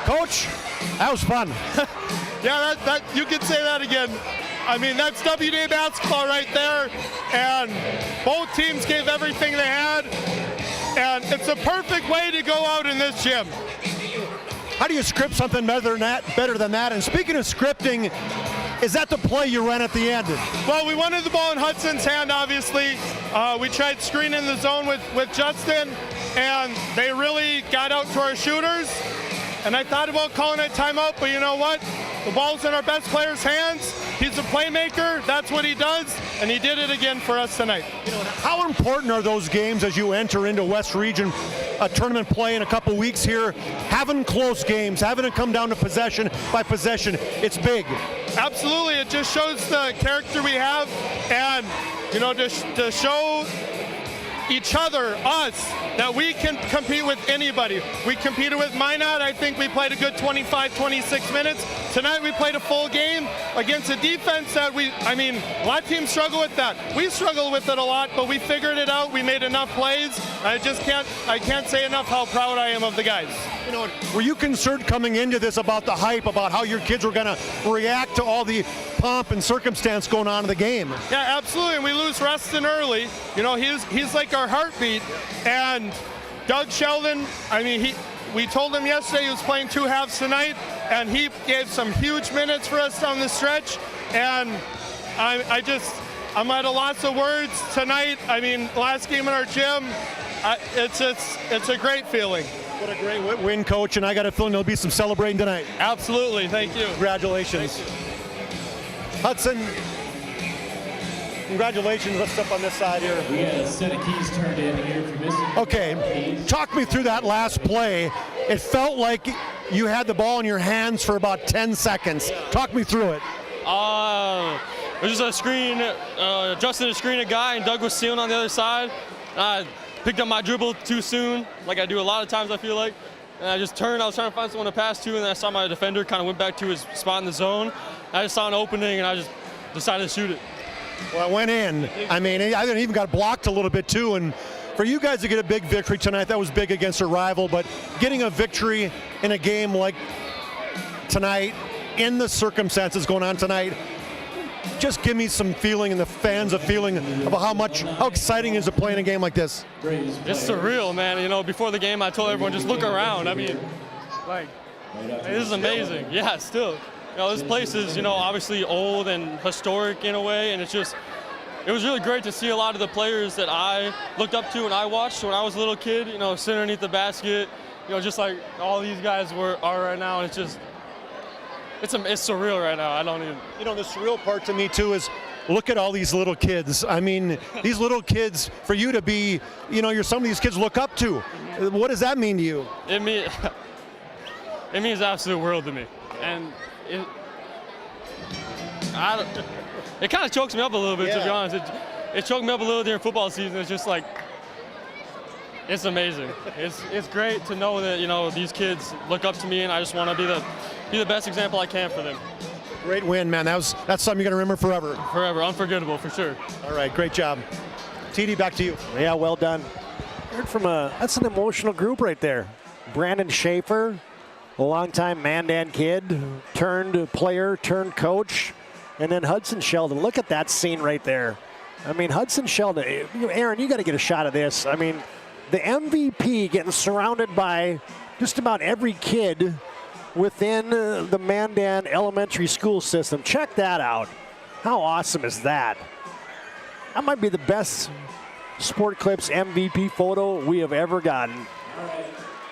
Coach, that was fun. Yeah, that you could say that again. I mean, that's WDA basketball right there, and both teams gave everything they had, and it's a perfect way to go out in this gym. How do you script something better than that? And speaking of scripting, is that the play you ran at the end? Well, we wanted the ball in Hudson's hand, obviously. We tried screening the zone with Justin, and they really got out to our shooters. And I thought about calling it timeout, but you know what? The ball's in our best player's hands. He's a playmaker. That's what he does, and he did it again for us tonight. How important are those games as you enter into West Region tournament play in a couple weeks here? Having close games, having it come down to possession by possession, it's big. Absolutely. It just shows the character we have, and to show each other, us, that we can compete with anybody. We competed with Minot. I think we played a good 25, 26 minutes. Tonight we played a full game against a defense that a lot of teams struggle with that. We struggle with it a lot, but we figured it out. We made enough plays, I can't say enough how proud I am of the guys. You know, were you concerned coming into this about the hype, about how your kids were going to react to all the pomp and circumstance going on in the game? Yeah, absolutely. And we lose Rustin early. You know, he's like our heartbeat. And Doug Sheldon, I mean, we told him yesterday he was playing 2 halves tonight, and he gave some huge minutes for us down the stretch. And I'm at a loss of words tonight. I mean, last game in our gym, it's a great feeling. What a great win, Coach, and I got a feeling there'll be some celebrating tonight. Absolutely, thank you. Congratulations. Thank you. Hudson, congratulations. Let's step on this side here. We got a set of keys turned in here for Mr. Okay, talk me through that last play. It felt like you had the ball in your hands for about 10 seconds. Talk me through it. It was just a screen, Justin to screen a guy, and Doug was sealing on the other side. I picked up my dribble too soon, like I do a lot of times, I feel like. And I just turned, I was trying to find someone to pass to, and then I saw my defender kind of went back to his spot in the zone. I just saw an opening, and I just decided to shoot it. Well, I went in. I mean, I even got blocked a little bit too, and for you guys to get a big victory tonight, that was big against a rival, but getting a victory in a game like tonight, in the circumstances going on tonight, just give me some feeling, and the fans a feeling about how exciting it is to play in a game like this. It's surreal, man. You know, before the game, I told everyone, just look around. I mean, like, this is amazing. Yeah, still. You know, this place is, you know, obviously old and historic in a way, and it was really great to see a lot of the players that I looked up to and I watched when I was a little kid, you know, sitting underneath the basket, you know, just like all these guys are right now, and it's just, it's surreal right now. I don't even. You know, the surreal part to me too is look at all these little kids. I mean, these little kids, for you to be, you know, some of these kids look up to. What does that mean to you? It means the absolute world to me, and it kind of chokes me up a little bit, to be honest. It choked me up a little during football season. It's just like, it's amazing. It's great to know that, you know, these kids look up to me, and I just want to be the best example I can for them. Great win, man. That's something you're going to remember forever. Forever, unforgettable for sure. All right, great job. TD, back to you. Yeah, well done. Heard from that's an emotional group right there. Brandon Schaefer, a longtime Mandan kid, turned player, turned coach, and then Hudson Sheldon. Look at that scene right there. I mean, Hudson Sheldon, Aaron, you got to get a shot of this. I mean, the MVP getting surrounded by just about every kid within the Mandan elementary school system. Check that out. How awesome is that? That might be the best Sport Clips MVP photo we have ever gotten.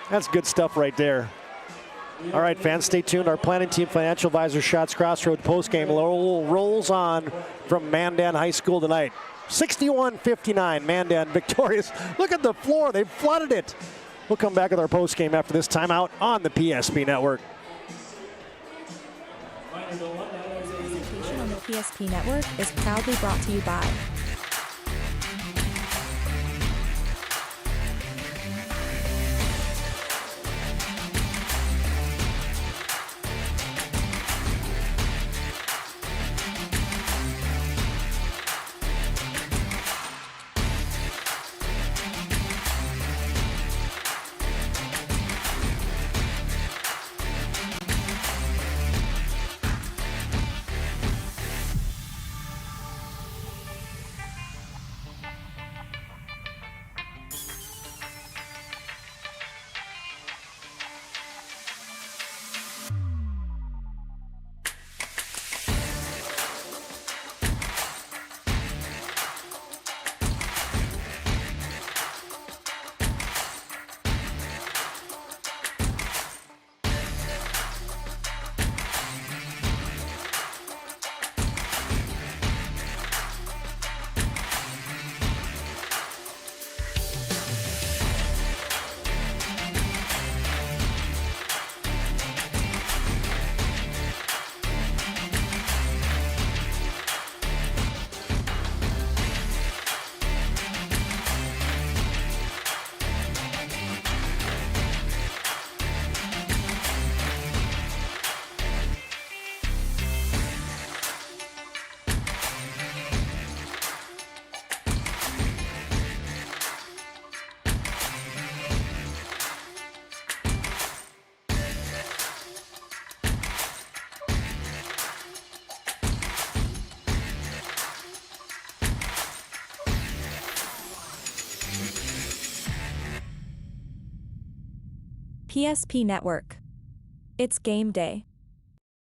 That's good stuff right there. All right, fans, stay tuned. Our planning team financial advisor Shots Crossroad postgame rolls on from Mandan High School tonight. 61-59, Mandan victorious. Look at the floor, they've flooded it. We'll come back with our postgame after this timeout on the PSP Network. Presentation on the PSP Network is proudly brought to you by PSP Network. It's game day.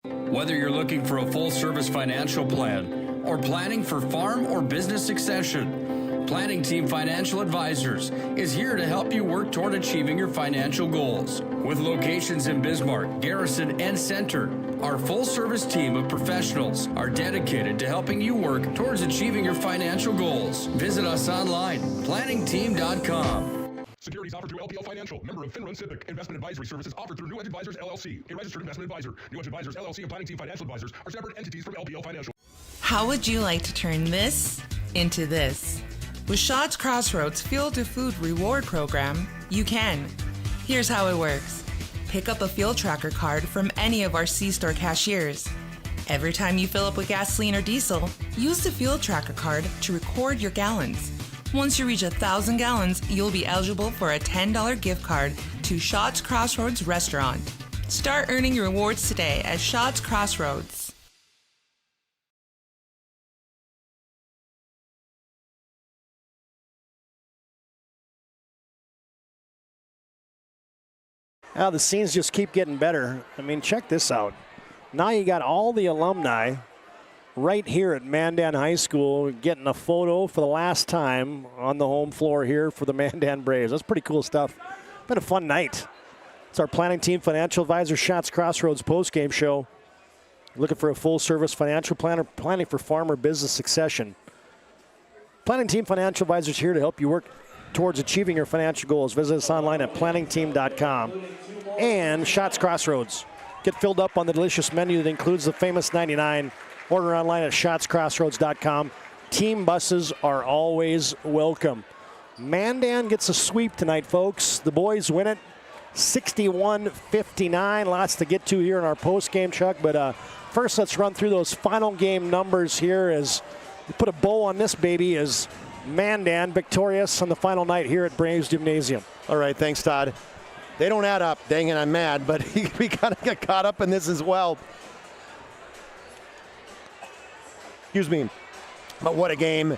Whether you're looking for a full-service financial plan or planning for farm or business succession, Planning Team Financial Advisors is here to help you work toward achieving your financial goals. With locations in Bismarck, Garrison, and Center, our full-service team of professionals are dedicated to helping you work towards achieving your financial goals. Visit us online, planningteam.com. Securities offered through LPL Financial, member of Finland Civic. Investment advisory services offered through New Edge Advisors LLC, a registered investment advisor. New Edge Advisors LLC and Planning Team Financial Advisors are separate entities from LPL Financial. How would you like to turn this into this? With Shaw's Crossroads Fuel to Food Reward Program, you can. Here's how it works. Pick up a fuel tracker card from any of our C-store cashiers. Every time you fill up with gasoline or diesel, use the fuel tracker card to record your gallons. Once you reach 1,000 gallons, you'll be eligible for a $10 gift card to Shaw's Crossroads Restaurant. Start earning your rewards today at Shaw's Crossroads. Now the scenes just keep getting better. I mean, check this out. Now you got all the alumni right here at Mandan High School getting a photo for the last time on the home floor here for the Mandan Braves. That's pretty cool stuff. Been a fun night. It's our Planning Team Financial Advisor Shots Crossroads postgame show. Looking for a full-service financial planner, planning for farm or business succession. Planning Team Financial Advisors here to help you work towards achieving your financial goals. Visit us online at planningteam.com. And Shots Crossroads. Get filled up on the delicious menu that includes the famous 99. Order online at shotscrossroads.com. Team buses are always welcome. Mandan gets a sweep tonight, folks. The boys win it 61-59. Lots to get to here in our postgame, Chuck. But first, let's run through those final game numbers here as we put a bow on this baby as Mandan victorious on the final night here at Braves Gymnasium. All right, thanks, Todd. They don't add up. Dang it, I'm mad, but we kind of got caught up in this as well. Excuse me. But what a game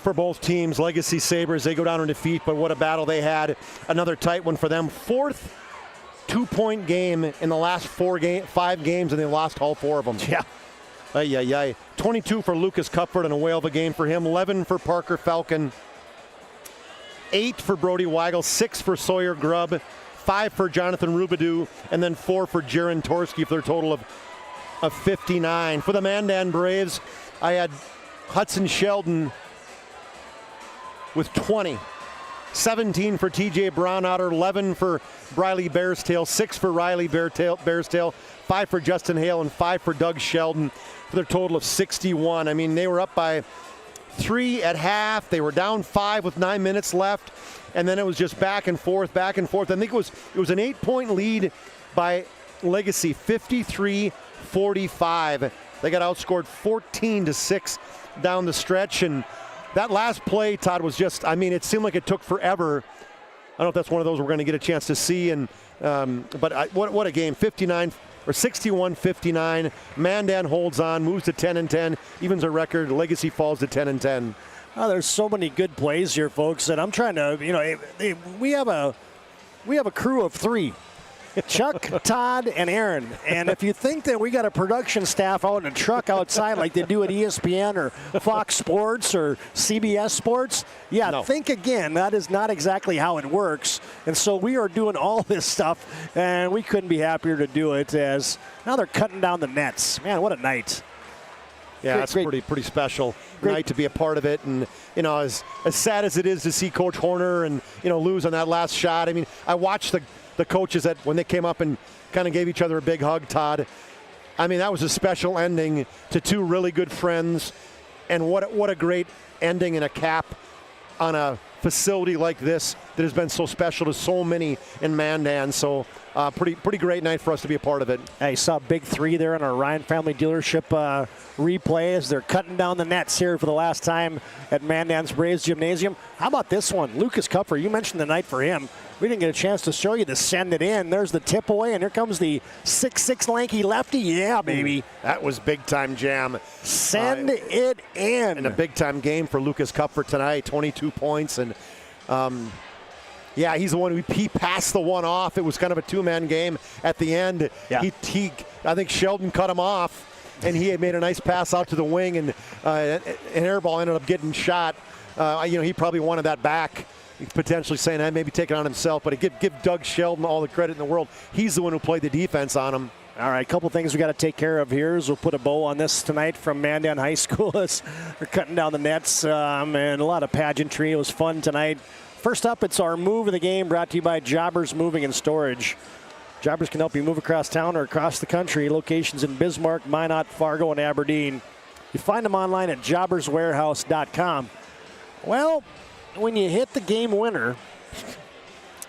for both teams. Legacy Sabers, they go down in defeat, but what a battle they had. Another tight one for them. Fourth 2-point game in the last 5 games, and they lost all 4 of them. Yeah. 22 for Lucas Cuthbert, and a whale of a game for him. 11 for Parker Falcon. 8 for Brody Weigel. 6 for Sawyer Grubb. 5 for Jonathan Rubidoux, and then 4 for Jaron Torski for their total of 59. For the Mandan Braves, I had Hudson Sheldon with 20. 17 for TJ Brownotter, 11 for Briley Bearstail, 6 for Riley Bearstail, 5 for Justin Hale, and 5 for Doug Sheldon for their total of 61. I mean, they were up by 3 at half. They were down 5 with 9 minutes left, and then it was just back and forth, back and forth. I think it was an 8-point lead by Legacy, 53-45. They got outscored 14-6 down the stretch, and that last play, Todd, was just, I mean, it seemed like it took forever. I don't know if that's one of those we're going to get a chance to see, and but what a game. 61-59. Mandan holds on, moves to 10-10, evens a record. Legacy falls to 10-10. Oh, there's so many good plays here, folks, and I'm trying to, we have a crew of 3. Chuck, Todd, and Aaron. And if you think that we got a production staff out in a truck outside like they do at ESPN or Fox Sports or CBS Sports, no. Think again. That is not exactly how it works. And so we are doing all this stuff, and we couldn't be happier to do it as now they're cutting down the nets. Man, what a night. Yeah, that's pretty special night to be a part of it. And, as sad as it is to see Coach Horner and, lose on that last shot. I mean, I watched the coaches when they came up and kind of gave each other a big hug, Todd. I mean, that was a special ending to 2 really good friends. And what a great ending and a cap on a facility like this that has been so special to so many in Mandan. So pretty great night for us to be a part of it. I saw a big 3 there in our Ryan Family Dealership replay as they're cutting down the nets here for the last time at Mandan's Braves Gymnasium. How about this one? Lucas Kupfer, you mentioned the night for him. We didn't get a chance to show you to send it in. There's the tip away, and here comes the 6'6" lanky lefty. Yeah, baby. That was big-time jam. Send it in. And a big-time game for Lucas Kupfer tonight, 22 points. And Yeah, he's the one he passed the one off. It was kind of a two-man game at the end. Yeah. I think Sheldon cut him off, and he had made a nice pass out to the wing, and an air ball ended up getting shot. He probably wanted that back, potentially saying, maybe take it on himself. But give Doug Sheldon all the credit in the world. He's the one who played the defense on him. All right, a couple things we got to take care of here is we'll put a bow on this tonight from Mandan High School as they're cutting down the nets and a lot of pageantry. It was fun tonight. First up, it's our move of the game brought to you by Jobbers Moving and Storage. Jobbers can help you move across town or across the country. Locations in Bismarck, Minot, Fargo, and Aberdeen. You find them online at jobberswarehouse.com. Well, when you hit the game winner,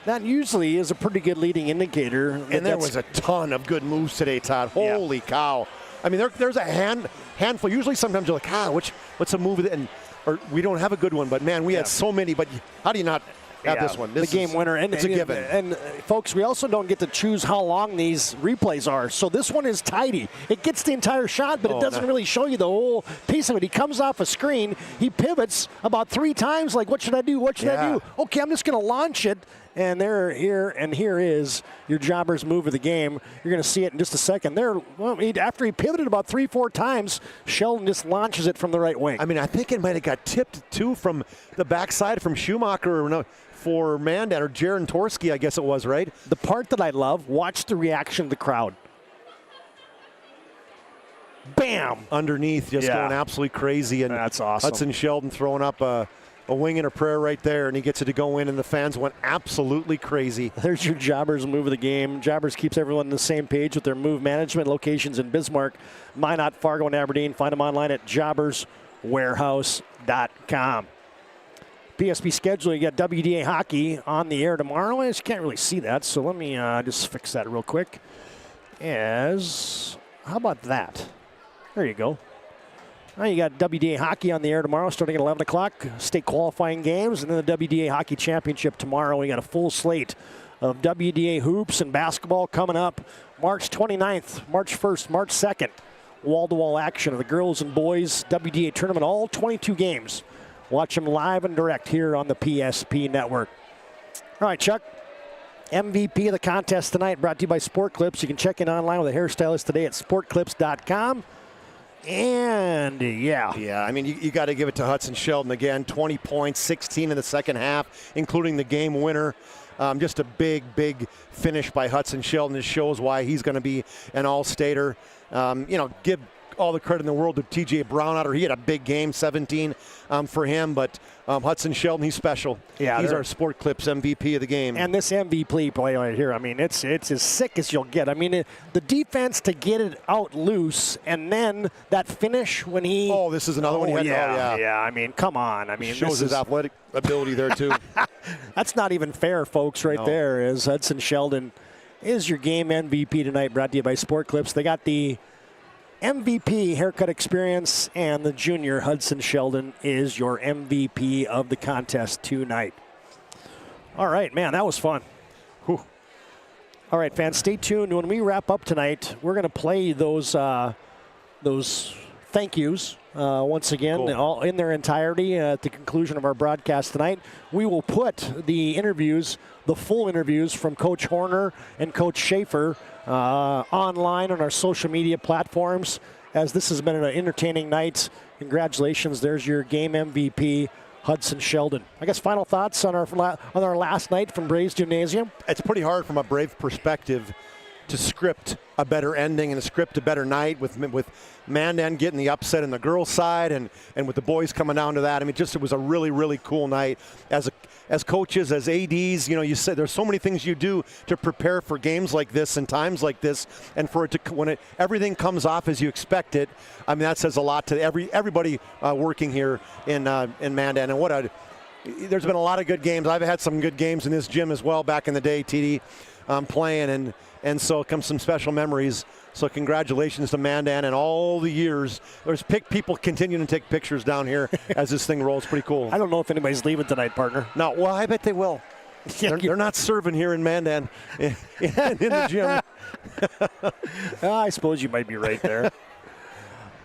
that usually is a pretty good leading indicator. And there was a ton of good moves today, Todd. Holy cow. I mean, there's a handful. Usually sometimes you're like, what's a move? Or we don't have a good one, but man, we had so many. But how do you not have this one? The game winner. And it's a given. And folks, we also don't get to choose how long these replays are. So this one is tidy. It gets the entire shot, but it doesn't really show you the whole piece of it. He comes off a screen. He pivots about 3 times, like, what should I do? What should I do? Okay, I'm just going to launch it. And here is your Jobbers move of the game. You're going to see it in just a second. After he pivoted about 3-4 times, Sheldon just launches it from the right wing. I mean, I think it might have got tipped, too, from the backside from Schumacher for Mandan, or Jaron Torski, I guess it was, right? The part that I love, watch the reaction of the crowd. Bam! Underneath, just going absolutely crazy. And that's awesome. Hudson Sheldon throwing up a wing and a prayer right there, and he gets it to go in, and the fans went absolutely crazy. There's your Jobbers move of the game. Jobbers keeps everyone on the same page with their move management. Locations in Bismarck, Minot, Fargo, and Aberdeen. Find them online at jobberswarehouse.com. PSP schedule, you got WDA hockey on the air tomorrow. I just can't really see that, so let me just fix that real quick. How about that? There you go. Now you got WDA hockey on the air tomorrow starting at 11 o'clock, state qualifying games, and then the WDA Hockey Championship tomorrow. We got a full slate of WDA hoops and basketball coming up March 29th, March 1st, March 2nd. Wall-to-wall action of the girls and boys WDA tournament, all 22 games. Watch them live and direct here on the PSP network. All right, Chuck. MVP of the contest tonight brought to you by Sport Clips. You can check in online with a hairstylist today at sportclips.com. And I mean, you got to give it to Hudson Sheldon again. 20 points, 16 in the second half, including the game winner. Just a big finish by Hudson Sheldon. It shows why he's going to be an all-stater. Give all the credit in the world to TJ Brownotter. He had a big game, 17 for him, but Hudson Sheldon, he's special. Yeah, he's our Sport Clips MVP of the game. And this MVP play right here, I mean, it's as sick as you'll get. I mean, the defense to get it out loose, and then that finish when he... Oh, this is another one. Yeah, I mean, come on. I mean, shows his athletic ability there, too. That's not even fair, folks, right there, as Hudson Sheldon is your game MVP tonight, brought to you by Sport Clips. They got the MVP haircut experience, and the junior Hudson Sheldon is your MVP of the contest tonight. All right, man, that was fun. Whew. All right, fans, stay tuned. When we wrap up tonight, we're going to play those thank yous once again, all in their entirety at the conclusion of our broadcast tonight. We will put the full interviews from Coach Horner and Coach Schaefer online on our social media platforms, as this has been an entertaining night. Congratulations, there's your game MVP, Hudson Sheldon. I guess final thoughts on our last night from Braves Gymnasium? It's pretty hard from a Brave perspective to script a better ending and to script a better night with Mandan getting the upset on the girls' side and with the boys coming down to that. I mean, it was a really, really cool night. As coaches, as ADs, you said there's so many things you do to prepare for games like this and times like this, and for it to everything comes off as you expect it. I mean, that says a lot to everybody working here in Mandan. And there's been a lot of good games. I've had some good games in this gym as well back in the day, TD, playing, and so comes some special memories. So congratulations to Mandan and all the years. There's people continuing to take pictures down here as this thing rolls. Pretty cool. I don't know if anybody's leaving tonight, partner. No, well, I bet they will. They're not serving here in Mandan in the gym. I suppose you might be right there.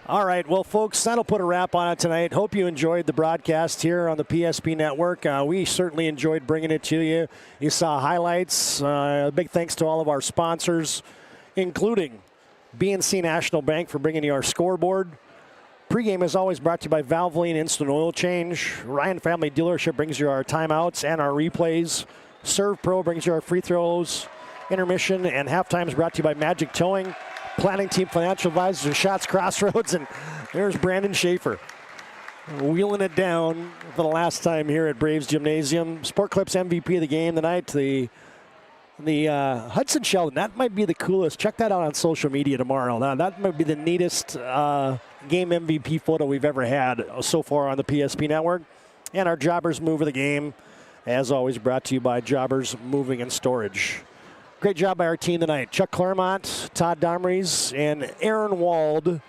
All right, well, folks, that'll put a wrap on it tonight. Hope you enjoyed the broadcast here on the PSP Network. We certainly enjoyed bringing it to you. You saw highlights. Big thanks to all of our sponsors, including BNC National Bank for bringing you our scoreboard. Pre-game is always brought to you by Valvoline Instant Oil Change. Ryan Family Dealership brings you our timeouts and our replays. Serve Pro brings you our free throws. Intermission and halftime is brought to you by Magic Towing. Planning Team Financial Advisors, Shots Crossroads, and there's Brandon Schaefer wheeling it down for the last time here at Braves Gymnasium. Sport Clips MVP of the game tonight, the Hudson Sheldon. That might be the coolest. Check that out on social media tomorrow. Now, that might be the neatest game MVP photo we've ever had so far on the PSP Network. And our Jobbers Move of the game, as always, brought to you by Jobbers Moving and Storage. Great job by our team tonight. Chuck Clairmont, Todd Domres, and Aaron Wald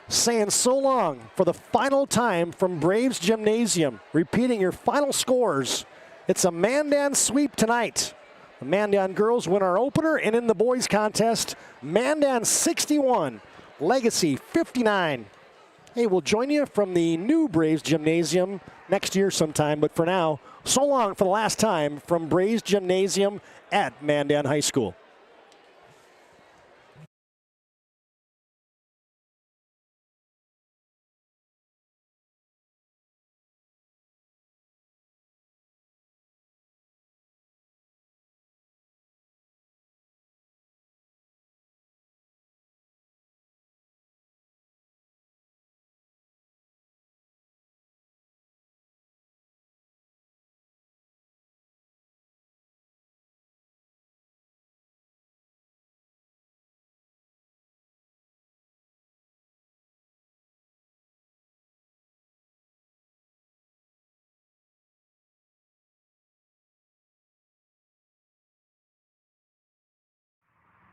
saying so long for the final time from Braves Gymnasium. Repeating your final scores. It's a Mandan sweep tonight. The Mandan girls win our opener, and in the boys contest, Mandan 61, Legacy 59. Hey, we'll join you from the new Braves Gymnasium next year sometime, but for now, so long for the last time from Braves Gymnasium at Mandan High School.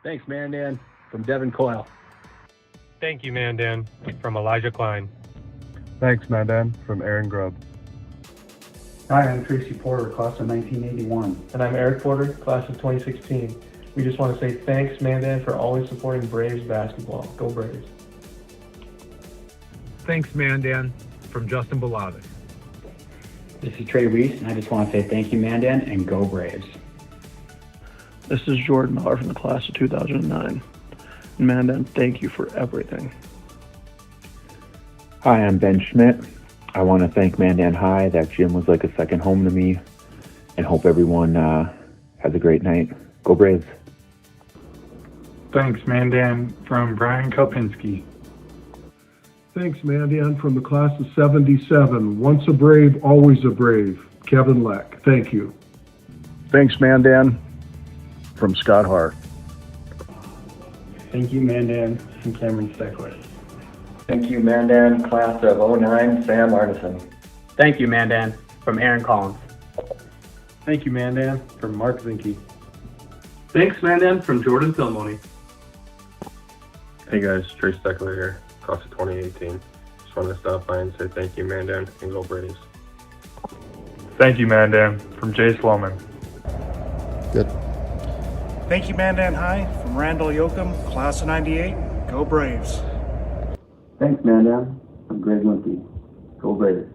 Thanks, Mandan, from Devin Coyle. Thank you, Mandan, from Elijah Klein. Thanks, Mandan, from Aaron Grubb. Hi, I'm Tracy Porter, class of 1981. And I'm Eric Porter, class of 2016. We just want to say thanks, Mandan, for always supporting Braves basketball. Go Braves. Thanks, Mandan, from Justin Balavic. This is Trey Reese, and I just want to say thank you, Mandan, and go Braves. This is Jordan Miller from the class of 2009. And Mandan, thank you for everything. Hi, I'm Ben Schmidt. I want to thank Mandan High. That gym was like a second home to me, and hope everyone has a great night. Go Braves. Thanks, Mandan, from Brian Kopinski. Thanks, Mandan, from the class of 77. Once a Brave, always a Brave. Kevin Leck, thank you. Thanks, Mandan, from Scott Hart. Thank you, Mandan, from Cameron Steckler. Thank you, Mandan, class of 09, Sam Arneson. Thank you, Mandan, from Aaron Collins. Thank you, Mandan, from Mark Zinke. Thanks, Mandan, from Jordan Philmoni. Hey guys, Trey Steckler here, class of 2018. Just wanted to stop by and say thank you, Mandan, and go Braves. Thank you, Mandan, from Jay Sloman. Good. Thank you, Mandan High, from Randall Yoakum, class of 98. Go Braves. Thanks, Mandan, from Greg Limpy. Go Braves.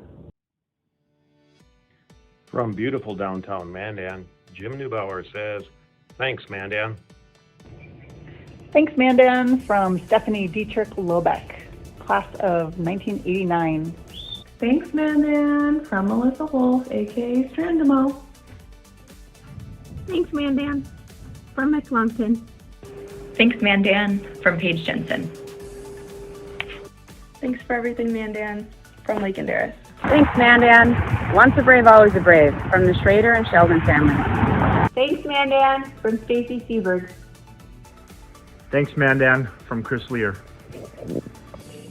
From beautiful downtown Mandan, Jim Neubauer says, thanks, Mandan. Thanks, Mandan, from Stephanie Dietrich Lobeck, class of 1989. Thanks, Mandan, from Melissa Wolf, aka Strandamo. Thanks, Mandan, from McLumpton. Thanks, Mandan, from Paige Jensen. Thanks for everything, Mandan, from Lake Andaris. Thanks, Mandan. Once a Brave, always a Brave, from the Schrader and Sheldon family. Thanks, Mandan, from Stacy Seberg. Thanks, Mandan, from Chris Lear.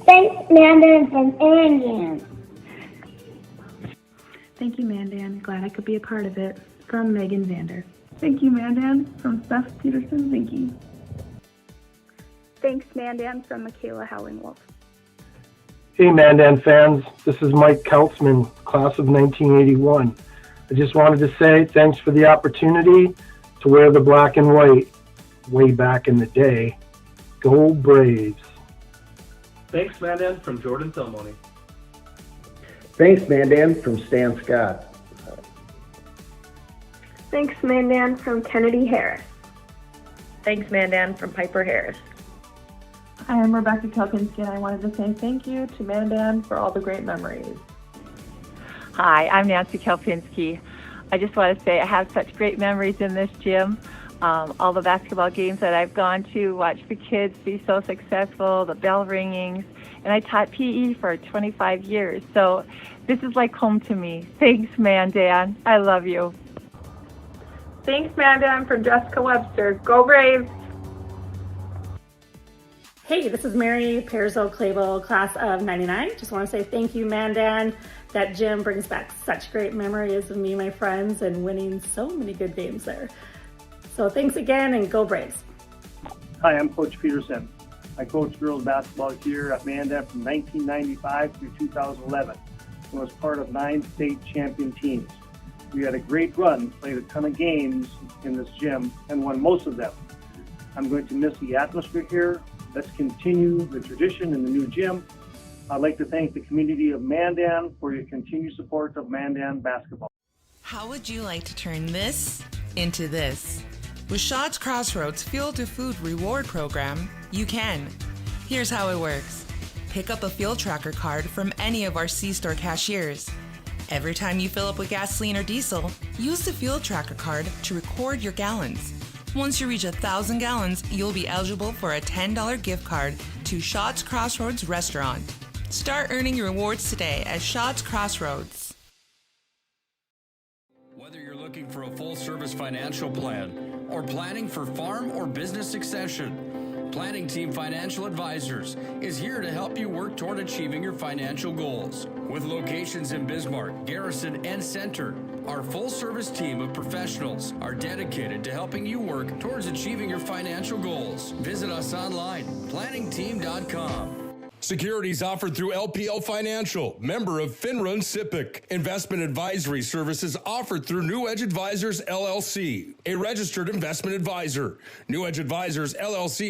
Thanks, Mandan, from Aaron. Thank you, Mandan. Glad I could be a part of it. From Megan Vander. Thank you, Mandan, from Steph Peterson-Zinke. Thanks, Mandan, from Michaela Howling-Wolf. Hey, Mandan fans, this is Mike Kautzman, class of 1981. I just wanted to say thanks for the opportunity to wear the black and white way back in the day. Go Braves. Thanks, Mandan, from Jordan Telmoni. Thanks, Mandan, from Stan Scott. Thanks, Mandan, from Kennedy Harris. Thanks, Mandan, from Piper Harris. Hi, I'm Rebecca Kelpinski, and I wanted to say thank you to Mandan for all the great memories. Hi, I'm Nancy Kelpinski. I just want to say I have such great memories in this gym. All the basketball games that I've gone to, watch the kids be so successful, the bell ringings, and I taught PE for 25 years. So this is like home to me. Thanks, Mandan. I love you. Thanks, Mandan, from Jessica Webster. Go Braves! Hey, this is Mary Pearzo-Clavel, class of 99. Just want to say thank you, Mandan. That gym brings back such great memories of me and my friends and winning so many good games there. So thanks again, and go Braves. Hi, I'm Coach Peterson. I coached girls basketball here at Mandan from 1995 through 2011 and was part of 9 state champion teams. We had a great run, played a ton of games in this gym, and won most of them. I'm going to miss the atmosphere here. Let's continue the tradition in the new gym. I'd like to thank the community of Mandan for your continued support of Mandan basketball. How would you like to turn this into this? With Shots Crossroads Fuel to Food Reward Program, you can. Here's how it works. Pick up a fuel tracker card from any of our C-store cashiers. Every time you fill up with gasoline or diesel, use the fuel tracker card to record your gallons. Once you reach 1,000 gallons, you'll be eligible for a $10 gift card to Shots Crossroads Restaurant. Start earning your rewards today at Shots Crossroads. Whether you're looking for a full-service financial plan or planning for farm or business succession, Planning Team Financial Advisors is here to help you work toward achieving your financial goals. With locations in Bismarck, Garrison, and Center, our full-service team of professionals are dedicated to helping you work towards achieving your financial goals. Visit us online, planningteam.com. Securities offered through LPL Financial, member of FINRA and SIPC. Investment advisory services offered through New Edge Advisors, LLC, a registered investment advisor. New Edge Advisors, LLC